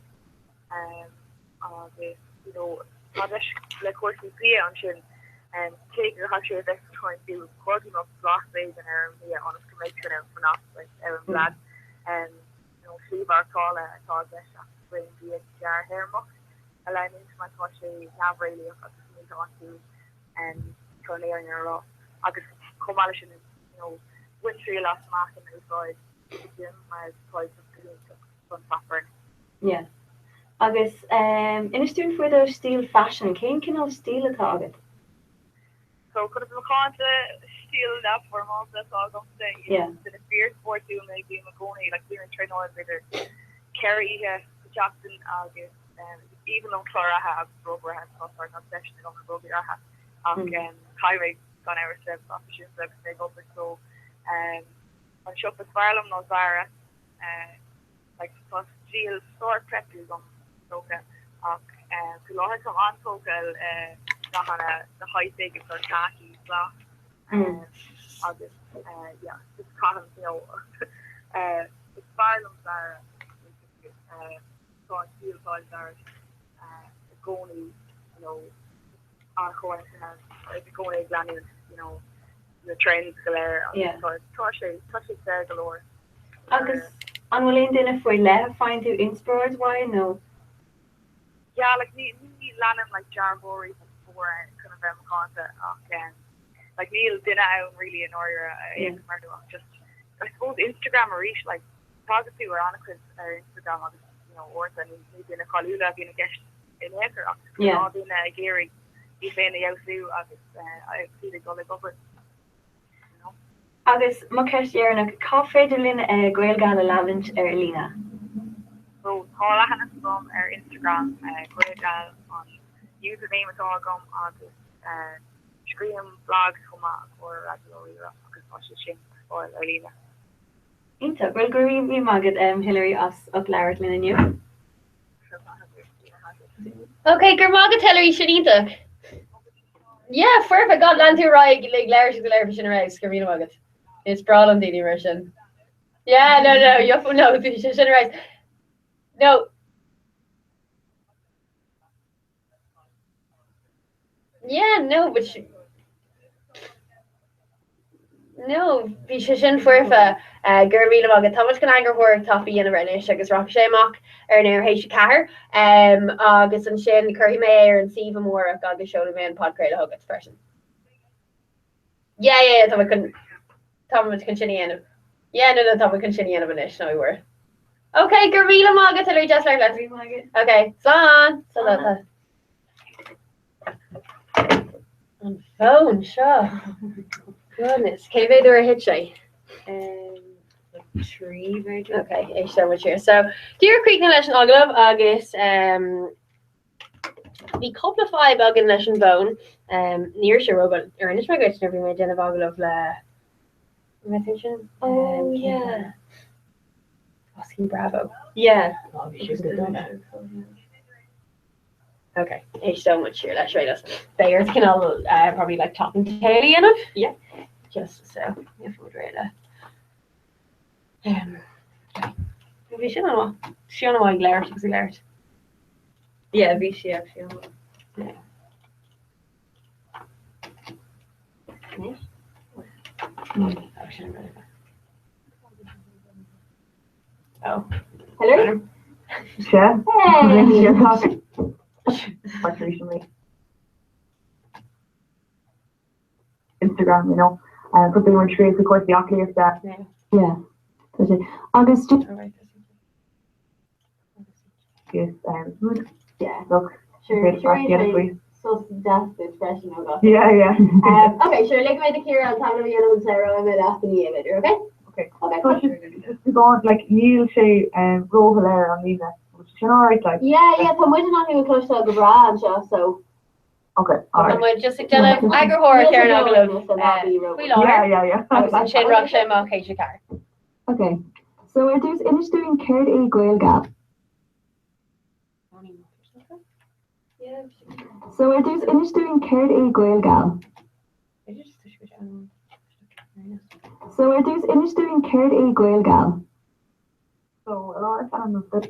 S21: you know, like horse we play on chin. And take your hot shade extra time to quote him up block days and on his connection and for not like Aaron Vlad and you know Steve our call this bring the jar hair muck allow me to my touch nav really if I need to want to and turn air in your law I could come out and you know win 3 last mark and inside the gym my price of fun suffering.
S5: Yeah. Agus in a student for those steel fashion came can all steel a target.
S21: So could have become to steal that for months. That's all I'm saying.
S5: Yeah.
S21: The fear sport too, maybe Magoni, like we were in training with Kerry, Jackson, August, and even though Clara have broker has not session on the broker have, and Kyrie gone out steps off the shoes like they go so, on shop with Farlam no Zara, like plus Jill sword prep is on Soka, to Laura come on Soka, on the high figures or khaki black August yeah just cotton you know it's Farlam's are so steel toys are Goni you know our coins and Goni Glanny you know the trains galore so Toshi there galore
S5: Agus an bhfuil aon duine faoi le find tú inspired why no
S21: yeah like me landing like Jarbory kind of concept like Neil did out really in order just I suppose Instagram or reach like photography or on Instagram you know or then maybe in a Kalula being a guest in Eker all being a Gary if any else do I see the go over you know
S5: Agus má ceirna cá féidirlinn Gaelga lavint Lina
S21: so Paula Hannah from our Instagram Gaelga on username is all gone on this screen blogs come out for Radio or Alina.
S5: Inta, well go we magad Hillary us up Larry Lynn and you.
S20: Okay, Germaga Hillary Shanita. Yeah, perfect. God land to right like Larry to Larry Fishin Rex, Karina Magad. It's broad on the immersion. Yeah, no, you have no Fishin Rex. No. Yeah, no, but no, bhí sé sin fuirfa gur bhí agad tá gan agur thuir tofií in rinne agus rock séach ar neir hééis se cethir agus an sin chuhí mé ar an sih mór agus seo mé an podcréile agad person. Yeah, tá chun sinna anam. Yeah, no, tá chun sinna anam inis nó bhfuir. Okay, gur bhí agad ar just like let's okay, slán so on phone, sure. Goodness. Can they do a hit shy?
S5: Tree, very good.
S20: Okay, so much here. So, Dear Creek Nation Oglove, August, the couple of 5 Ogden Nation Bone, near Shirogan, or in this migration, every made of Oglove,
S5: oh, yeah.
S20: Asking Bravo.
S5: Yeah.
S20: Okay, thanks so much here. Let's rate us. Bears can all probably like talking to Haley enough. Yeah, just so if we'd rate maybe she don't know why glare she's glared.
S5: Yeah, be she actually.
S20: Yeah. Oh,
S21: hello.
S1: Yeah.
S21: Hey.
S1: Like recently. Instagram, you know, but they were true, of course, the Oculus that. Yeah. August. Yes, yeah, look.
S20: Sure.
S1: So
S20: that's the expression of
S1: Yeah.
S20: Okay, sure. Like my Kira, I'll tell you Sarah, I'm at after the image, okay?
S1: Okay. So just go on, like, Neil Shay and Ro Hilaire on Lena, which is alright, like.
S20: Yeah, tá muid an anú close go bra an seo, so.
S1: Okay,
S2: Tá
S1: alright.
S2: muid just ag duna agrahóir ar an aglah bhí
S1: Yeah.
S2: agus an sin rug sé má chéise car.
S5: Okay. So dús inis doing cared é gweil gal. So dús inis doing cared é gweil gal. So dús inis doing cared é gweil gal.
S1: So a lot of animals that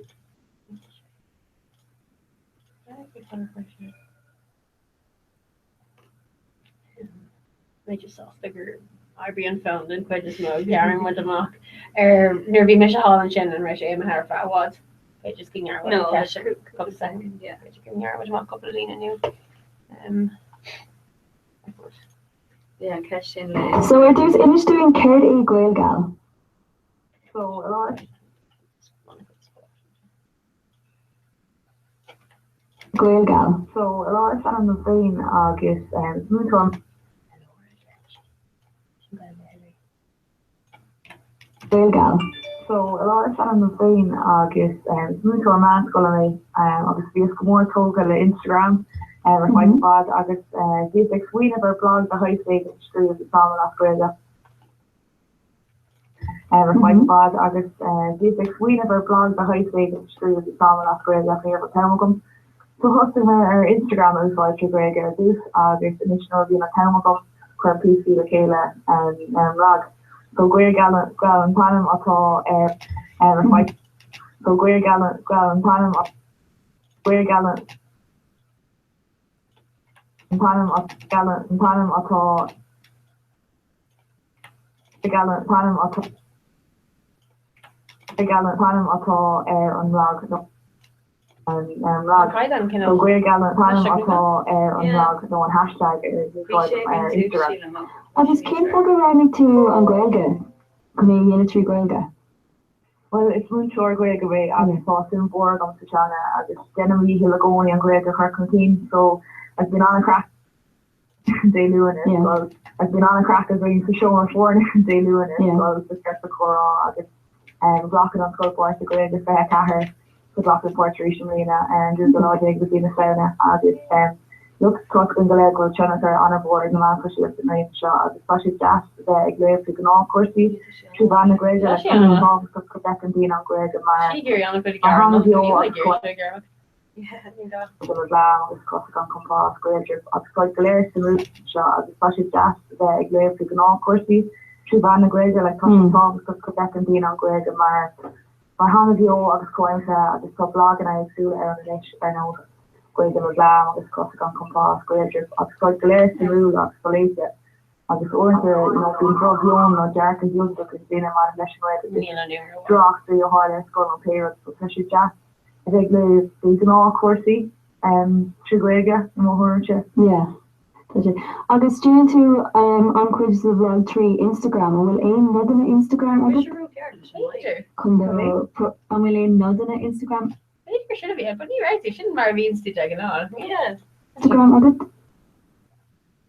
S3: They just saw figure Iberian found and quite just know Garen went amok. Nervy Michelle and Shannon Rush aim her for what. They just king her
S20: No,
S3: cash couple seconds. Yeah, king her with my couple of lean new.
S5: Yeah, cash in. So dús inis doing cared é gweil gal.
S1: so a lot
S5: Gweil gal.
S1: so a lot of animals vein agus mutual
S5: Gweil gal.
S1: so a lot of animals vein agus mutual man colony agus vi more talk on Instagram my spot agus G6 we never blog the high state through the song of Greta my spot agus G6 we never blog the high state through the song of Greta here for so hosting our Instagram is like Greg this agus initial being a Tamagum where PC the Kayla and Rog so Greg Gallant Panam atá my so Greg Gallant Panam Greg Gallant Panam atá Gallant Panam atá Gallant Panam atá on Rog Rog so Greg Gallant Panam atá on Rog no one hashtag is Instagram.
S5: Agus céim fog go rannig tú an gweilge go mé dhéana trí gweilge.
S1: Well, it's one short Greg away. I've saw soon board on Suchana. I just generally he'll go on Greg or Kirkland so I've been on a crack day doing it. So I've been on a crack as I for show for day doing it. So I was just get the core on. I just blocking on Scott Boy to Greg if I had her to block the Portuguese Marina and just a lot of between the sauna. I just look truck in the leg with Jonathan on a board and the man for she left the night shot especially just the glare to all courses to ban the grade like Tom to Quebec and being on grade and my compass grade quite glare to move shot especially just the glare to all courses to ban the grade like Tom to Quebec and being on grade and my hand you I was going to the top blog and I do I know Greg and Lam, agus cos gan compass, Greg, agus quite glare to rule, agus police, agus order, being drug young, or Jack and Young, because being a man of drugs to your heart and skull and parents, especially Jack. I think they can all coursey, to Greg, and more
S5: Yeah. Agus dúin tú an cuid sa vlog 3 Instagram, an bhfuil éon nod na Instagram agus? Chun an bhfuil éon nod na Instagram?
S3: It should be, but you're right. You shouldn't Marvin's to take it on. Yeah.
S5: Instagram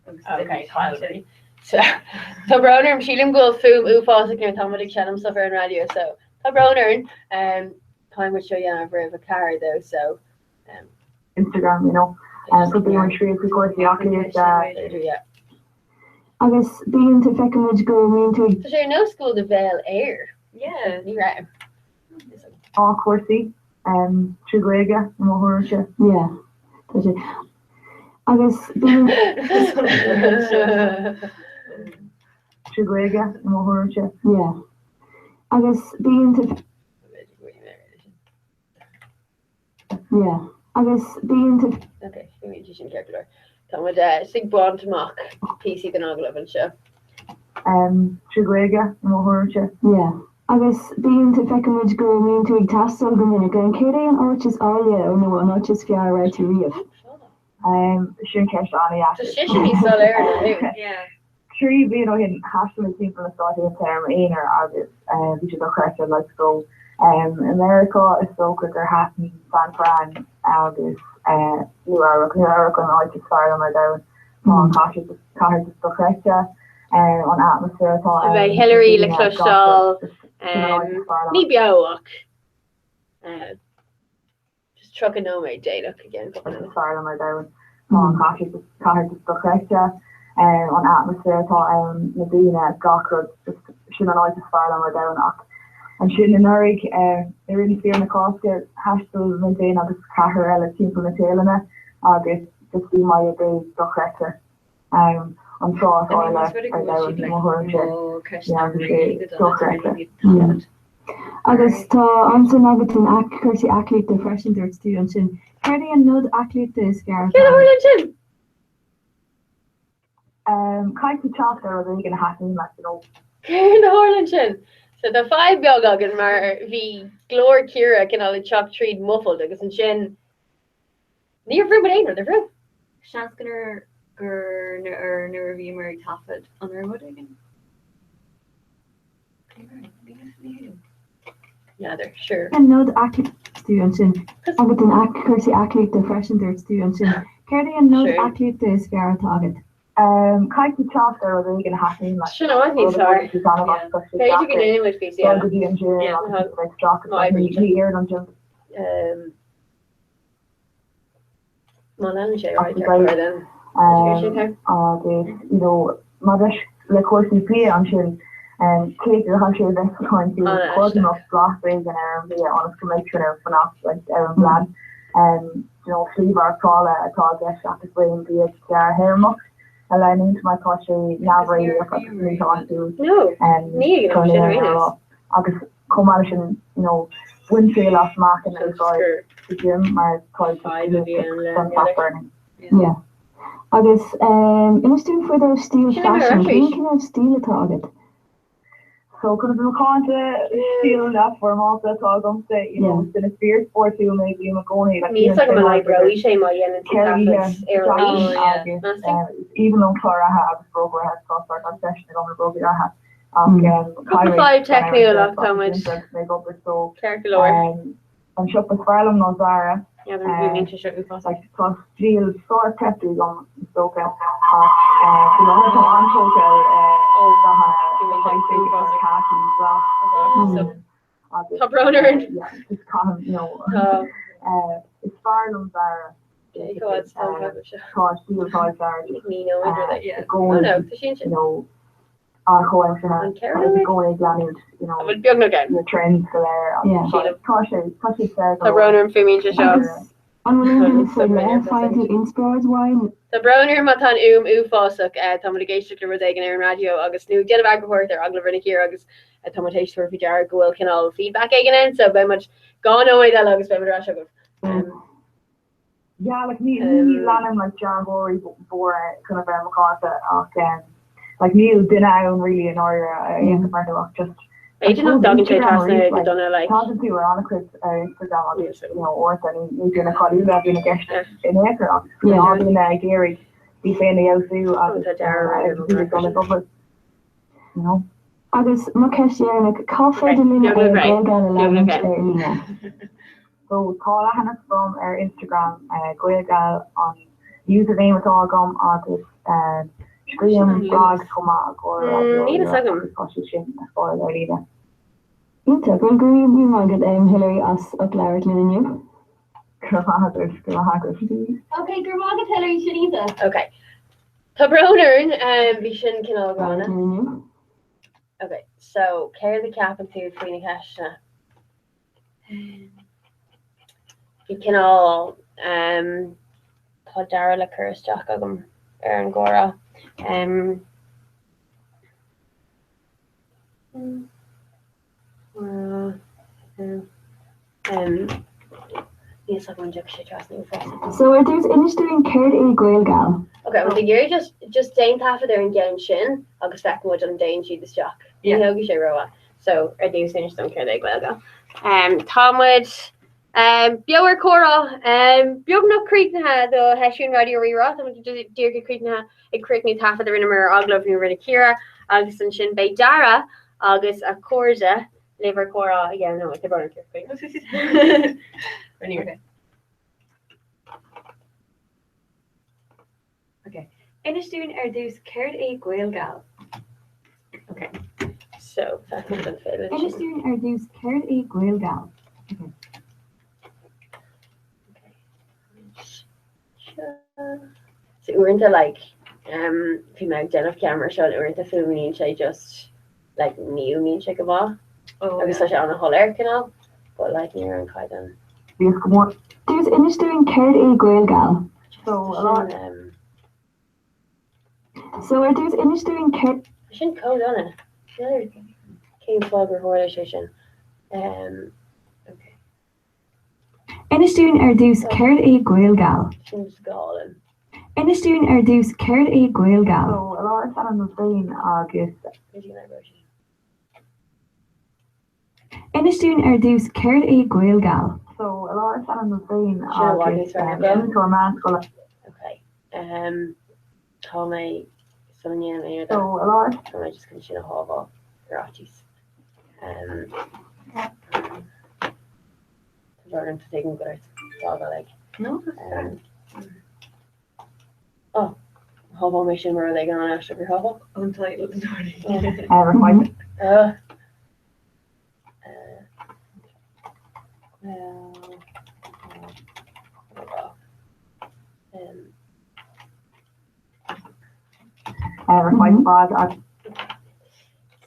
S3: Okay, quality. So Browner, Sheelam Gold Foom, Ufos, and Tomatic Shannon Suffer and Radio. So Browner, time would show you a very of a car though. So
S1: Instagram, so they were sure of course the Oculus.
S3: Yeah.
S5: Agus bíonn tú feicimid go míonn tú.
S3: So you're no school to Vale Air. Yeah, you're right.
S1: All coursey. Triglega Mohorcha.
S5: Yeah. Agus
S1: Triglega Mohorcha.
S5: Yeah. Agus bíonn Yeah. Agus bíonn
S3: Okay, you should calculate. Come with sig bond to mock PC can all level show.
S1: Triglega Mohorcha.
S5: Yeah. Agus bíonn tú feicimid go míonn tú ag tastal go minic an céad é an áitis áile ó nó an áitis fear ra tú riamh.
S1: Sin ceist anna
S3: So she should be so there. Yeah.
S1: Tree being hin hashtag team from the start of the term einer agus which is a question like so America is so quicker happening San Fran agus New York and I just started on my down on cautious the correct an atmosphere
S20: Bei Hillary le clustal ní beach just truck no my day look again
S1: mar down car dochrechte an atmosphere nadina gacro just sin an áid far mar down ach an sin in nurig really fear na cosket hastal maintain agus cahar eile timp na telene agus just be mai be dochrechte an tro
S5: agus tá anson agat an chuirtí aclíte de freisin dúirtú an sin. Chuirdaí an nod aclíte is gar.
S20: sin?
S1: Caiici chapter a gan hatin le
S20: na Harlan sin. So the 5 beag agan mar bhí glór cura cin all chop tríd muffled agus an sin níor bhrú éar de bhrú.
S5: Seanscanar gur nu a bhí mar tafad an mu again.
S20: Yeah, they're sure.
S5: And nod aclíte an sin. Agat an chuirtí aclíte de freisin dúirtú an sin. Chuirdaí an nod aclíte is gar agat.
S1: Caiici chapter a gan hatin le
S20: sin
S1: mother le course play an sin Kate han sé going to closing off blackberries and via honest connection fan like plan sleeve our call atá after playing via hairmo aligning to my country now on to agus commission wind trail off mark and the gym my burning
S5: yeah agus in for those steel fashion thinking of steel target
S1: so could have con steel enough for also talk say it's been a fierce sport too maybe going even though Clara has broke her head cross our session on the broke I have
S20: 5 technical
S1: so and shop with Farlam no Zara like plus real sort tattoos on so
S20: Top runner
S1: it's Farlam Zara trends
S20: Tá browner mat an fásach tá géiste le an ar radio agus nu de aghoir ar agla rinne here agus tomatéis for fi jar gohfuil canal feedback again so very much gone away that agus be
S1: yeah like me land like John Bory bore kind of McCarthy like Neil didn't own really in order just
S20: agent dog done like
S1: talking to her on a quiz Instagram or any you're gonna call you that in a guest in the Gary be saying the
S5: agus ma like coffee
S1: so call Hannah from our Instagram goegal on username at all gum artist Scream blog come or
S20: need a second
S5: Inta gon green you magad Hillary as a Claret Linu.
S20: Okay, Gurmaga Hillary Shanita. Okay. Tá browner vision canal grana. Okay, so carry the cap and food for Kashna. You can all Podara la curse Jackagum Aaron Gora.
S5: So there's industry in Caird a Gael gal.
S20: Okay, well you're just Dane Taffa there and getting shin, I'll go back much on Dane she the shock. You know you roa. So I do finish don't Caird a Gael gal. Tomwood Biower Cora Biogno Creek na the Hessian Radio Rera, Dear Creek na a Creek ni Taffa there in a Oglov new Kira, August and Shin Bay Dara, August a Corza. Liver Cora again, no, the burner here. Okay. Inistún dús céir é gcuil gal.
S3: Okay. So that's not the fit.
S1: Inistún dús céir é gcuil gal.
S3: So we're into like if you make Jennifer camera shot we're into filming and just like new mean check of all.
S20: Oh,
S3: I was such on a whole air canal, but like near and quite on.
S1: There's Inistún céir é gcuil gal. So a lot. So there's Inistún céir.
S3: I shouldn't code on it. The other King Fogger Hortition. Okay.
S1: Inistún dús céir é gcuil gal.
S3: She's galling.
S1: Inistún dús céir é gcuil gal. So a lot of an féin agus. Inistún dús céir é gcuil gal. So a lot of an féin agus.
S3: Okay. Call my Sonia and
S1: so a lot.
S3: So I just continue to haul off garages. Learn to take good dog like.
S20: No.
S3: Oh, hobo mission where are they going after your hobo?
S20: Untitled.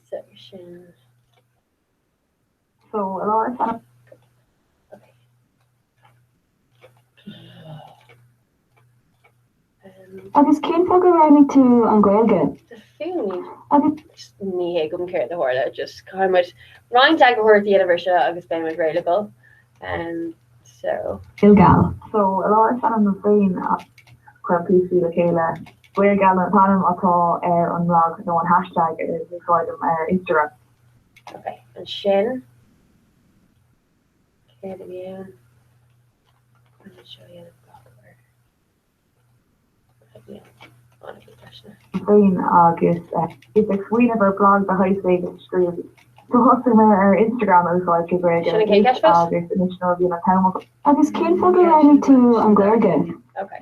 S3: Section.
S1: So a lot of fun. Agus cén fog around to an Gaeilge.
S3: The feeling. Ní hé gom céir the horla just kind of Ryan tag hor the university agus ben with reliable. So
S1: Ilgal. So a lot of fun on the vein PC the Kayla. We're gathering Panam atá an blog no one hashtag is recorded Instagram.
S3: Okay, and Shin. Okay, again. I'm gonna show you the blog word. On a question.
S1: Vein August it's like we never blog the high state stream. So hosting our Instagram is like a great August initial view of how August came for around to an Gaeilge.
S3: Okay.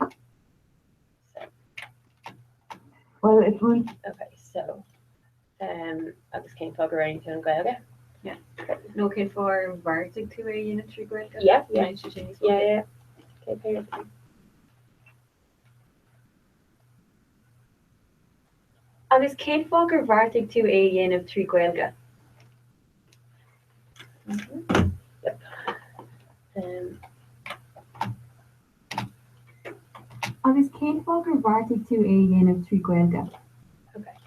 S1: Well, it's really
S3: okay. So, I just came talk around to Gaeilge.
S20: Yeah. No kid for Vartic 2A unit 3 Gaeilge.
S3: Yeah. Yeah. Okay.
S20: And is Kate Fogger Vartic 2A unit 3 Gaeilge?
S3: Yep.
S1: Agus Kate Fogger Vartic 2A unit 3 Gaeilge.
S3: Okay.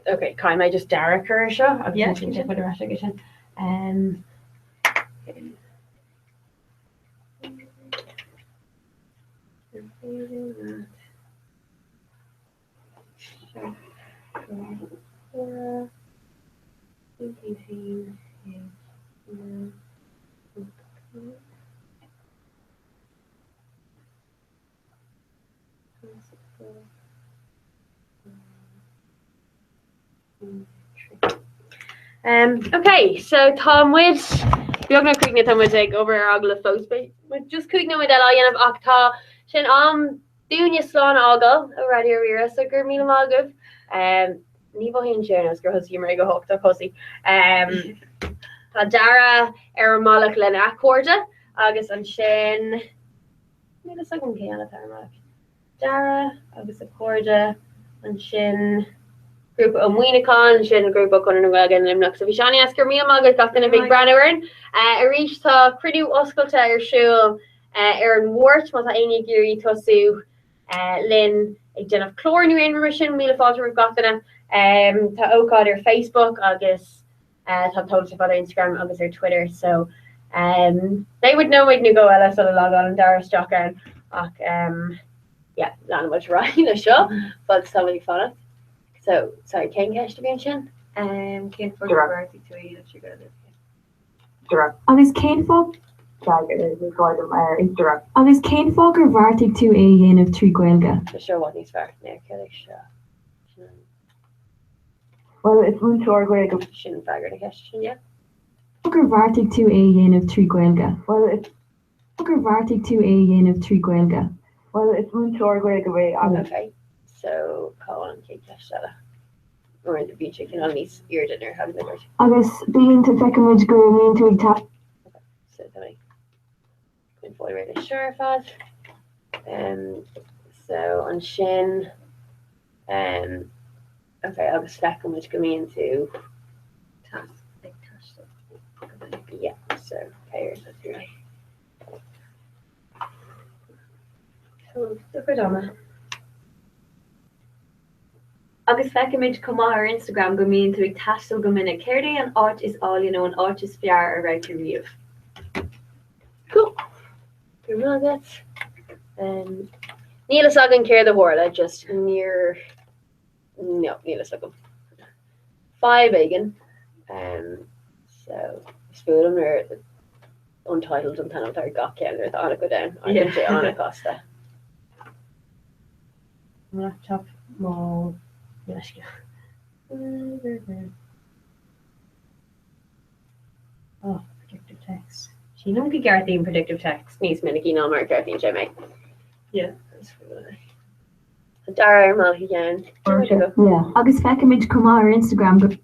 S3: Okay, can I just Derek her show?
S20: Yeah.
S3: For the recognition. Okay, so Tom Wood, we're going to quickly Tom Wood take over our agla folks, but just quickly know that I have Octa. Shin Dunya Slán Agel already Rira, so Gurmina Malgov. Nivo Hin Jonas, girls, you may go hooked up, pussy. Dara Malak Lena Corda, August and Shin. Maybe the second Kiana Tarmac. Dara, August Corda, and Shin. Group of Winicon, Shin group of Conan Wagon, and Lux of Ishani Asker Mia Maga got in a big brand earn. Reach to Pridu Osculta or Shul, Aaron Wart, Mata Amy Giri Tosu, Lynn, a gen of Chlor New Inversion, Mila Falter we've got in to Okad or Facebook, August, top told about Instagram, August or Twitter. So they would know we'd go LS on a log on and Dara Stock and yeah, not much right in the show, but somebody fun it. So sorry, Ken Cash to mention. Ken for Vartic 2A that you got it.
S1: Direct. On this Kane Fog Instagram. On this Kane Fog or Vartic 2A unit 3 Gaeilge.
S3: For sure what he's for. Yeah, Kelly sure.
S1: Well, it's one to our Gaeilge.
S3: Shouldn't fagger the question, yeah.
S1: Fog or Vartic 2A unit 3 Gaeilge. Well, it's Fog or Vartic 2A unit 3 Gaeilge. Well, it's Munchor Greg away.
S3: Okay. So Colin Kate Stella. Or the beach chicken on these ear dinner. How does it work?
S1: Agus being to second go mean to tap.
S3: So then I can fully read a sure fad. So on Shin. Okay, I'll just second which go mean to task. Yeah, so payers, that's right. So the Pradama.
S20: Agus feicimid cumá ar Instagram go míonn tú ag taistil go minic céir é an áit is áil an áit is fear ar right to riamh.
S3: Cool. Good nuggets. Nílas agan céir the hórla just near. No, nílas agan. 5 bacon. So spoon them are untitled and kind of their gawk calendar that Anna go down. I can say Anna Costa. Laptop more. Yes, oh, predictive text. She don't get Garthy in predictive text. Needs Minicky no more Garthy and Jimmy. Yeah, that's really. Dara Malky again.
S1: Yeah. August Feckimage come on Instagram.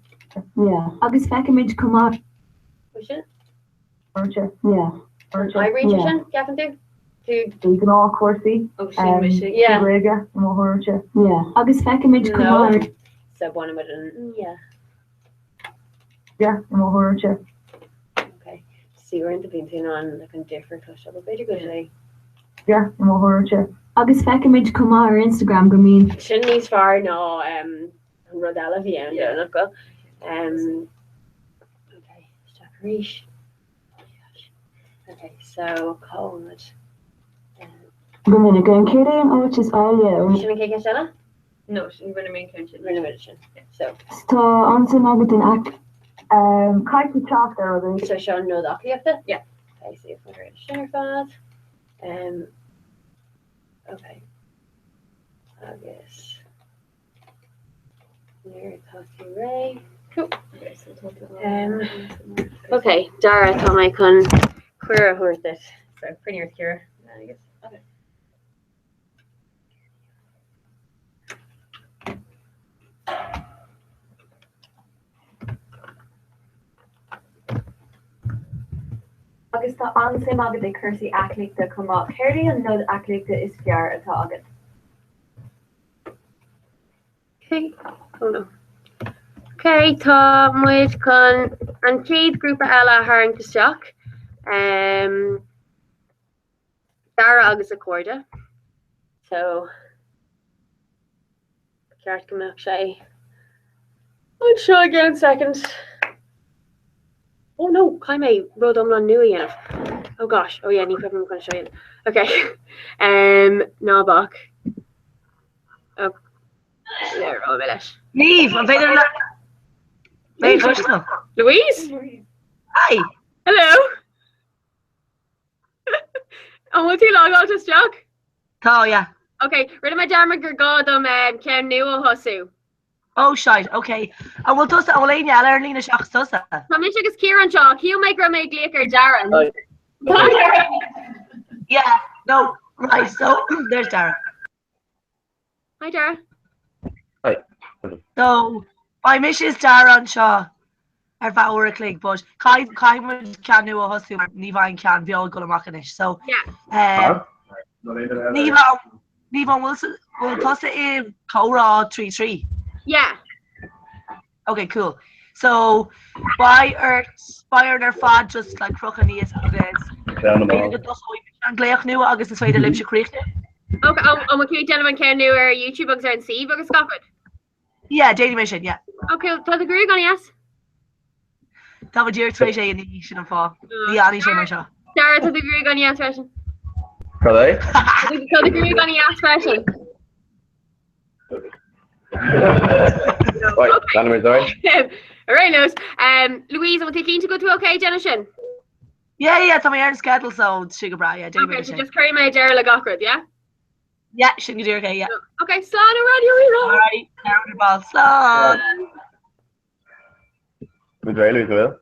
S1: Yeah. August Feckimage come on.
S3: Push it.
S1: Yeah.
S3: I reach it. Gavin too.
S1: You can all coursey.
S3: Oh, she yeah.
S1: Yeah. August Feckimage come on.
S3: Sub one of them. Yeah.
S1: Yeah.
S3: Okay. See, we're intervening on like a different cluster, but very good today.
S1: Yeah. August Feckimage come on Instagram go mean.
S3: Shouldn't far no Rodella Via and Donegal. Okay. Stackerish. Okay, so Colin.
S1: Go minute going Katie and which is all you.
S3: Shouldn't cake Stella?
S20: No, she's going to make attention.
S3: Renovation. So.
S1: So on to Magatin act. Kite to chalk there.
S3: So Sean know that after?
S20: Yeah.
S3: Okay, see if we're ready to share fast. Okay. August. Near Coffee Ray. Cool. Okay, Dara thought I can queer worth it. So pretty near Kira, I guess. Okay.
S20: Agus tá ansim agad é chusaí aclaíochta chumá céirí an nó aclaíochta is fear atá agad.
S3: Okay. Oh no. Okay, tá muid chun an chéad grúpa eile tharn isteach. Dara agus a corda. So ceart go meach sé. I'll show again in seconds. Oh no, Jaime rode on new again. Oh gosh. Oh yeah, I'm going to show you. Okay. Nabok. Oh. There, oh village.
S4: Leave. I'm taking that.
S3: Louise?
S4: Hi.
S3: Hello. And what's he log out to Jack?
S4: Oh yeah.
S3: Okay, rid of my darma gergodum Ken new hosu.
S4: Oh shite, okay. And we'll toss it all in yeah, Lena Shocks does that.
S3: Come in is Kieran Shock, he'll make her make Laker Darren.
S4: Yeah, no, right, so there's Dara.
S3: Hi Dara.
S9: Hi.
S4: So my mission is Dara on Shaw. Ar bhar a click, but Caiman can do a hustle, Nivan can be all good at Machinish. So
S3: yeah.
S4: Nivan will toss it in Cora 3-3.
S3: Yeah.
S4: Okay, cool. So by their fad just like Crocony is
S9: down the ball.
S4: And Gleach new August is way to live creek.
S3: Okay, and we can gentlemen can do our YouTube bugs and see bugs Scotland.
S4: Yeah, Daily Mission, yeah.
S3: Okay, tell the Greg on yes.
S4: That would your trade in the Nation and Fall. Yeah, I my shot.
S3: Sarah to the Greg on yes version.
S9: Are they?
S3: Tell the Greg on yes version.
S9: Right, okay. Sorry.
S3: Alright, Lewis. Louise, I'm taking to go to okay, Jennishin.
S4: Yeah, it's on my iron schedule, so sugar bra, yeah.
S3: Okay, so just carry my Jerry Lagockrad, yeah?
S4: Yeah, shouldn't you do okay, yeah.
S3: Okay, Slán around
S4: Alright, down the ball, Slán.
S9: With Ray, Louise, will.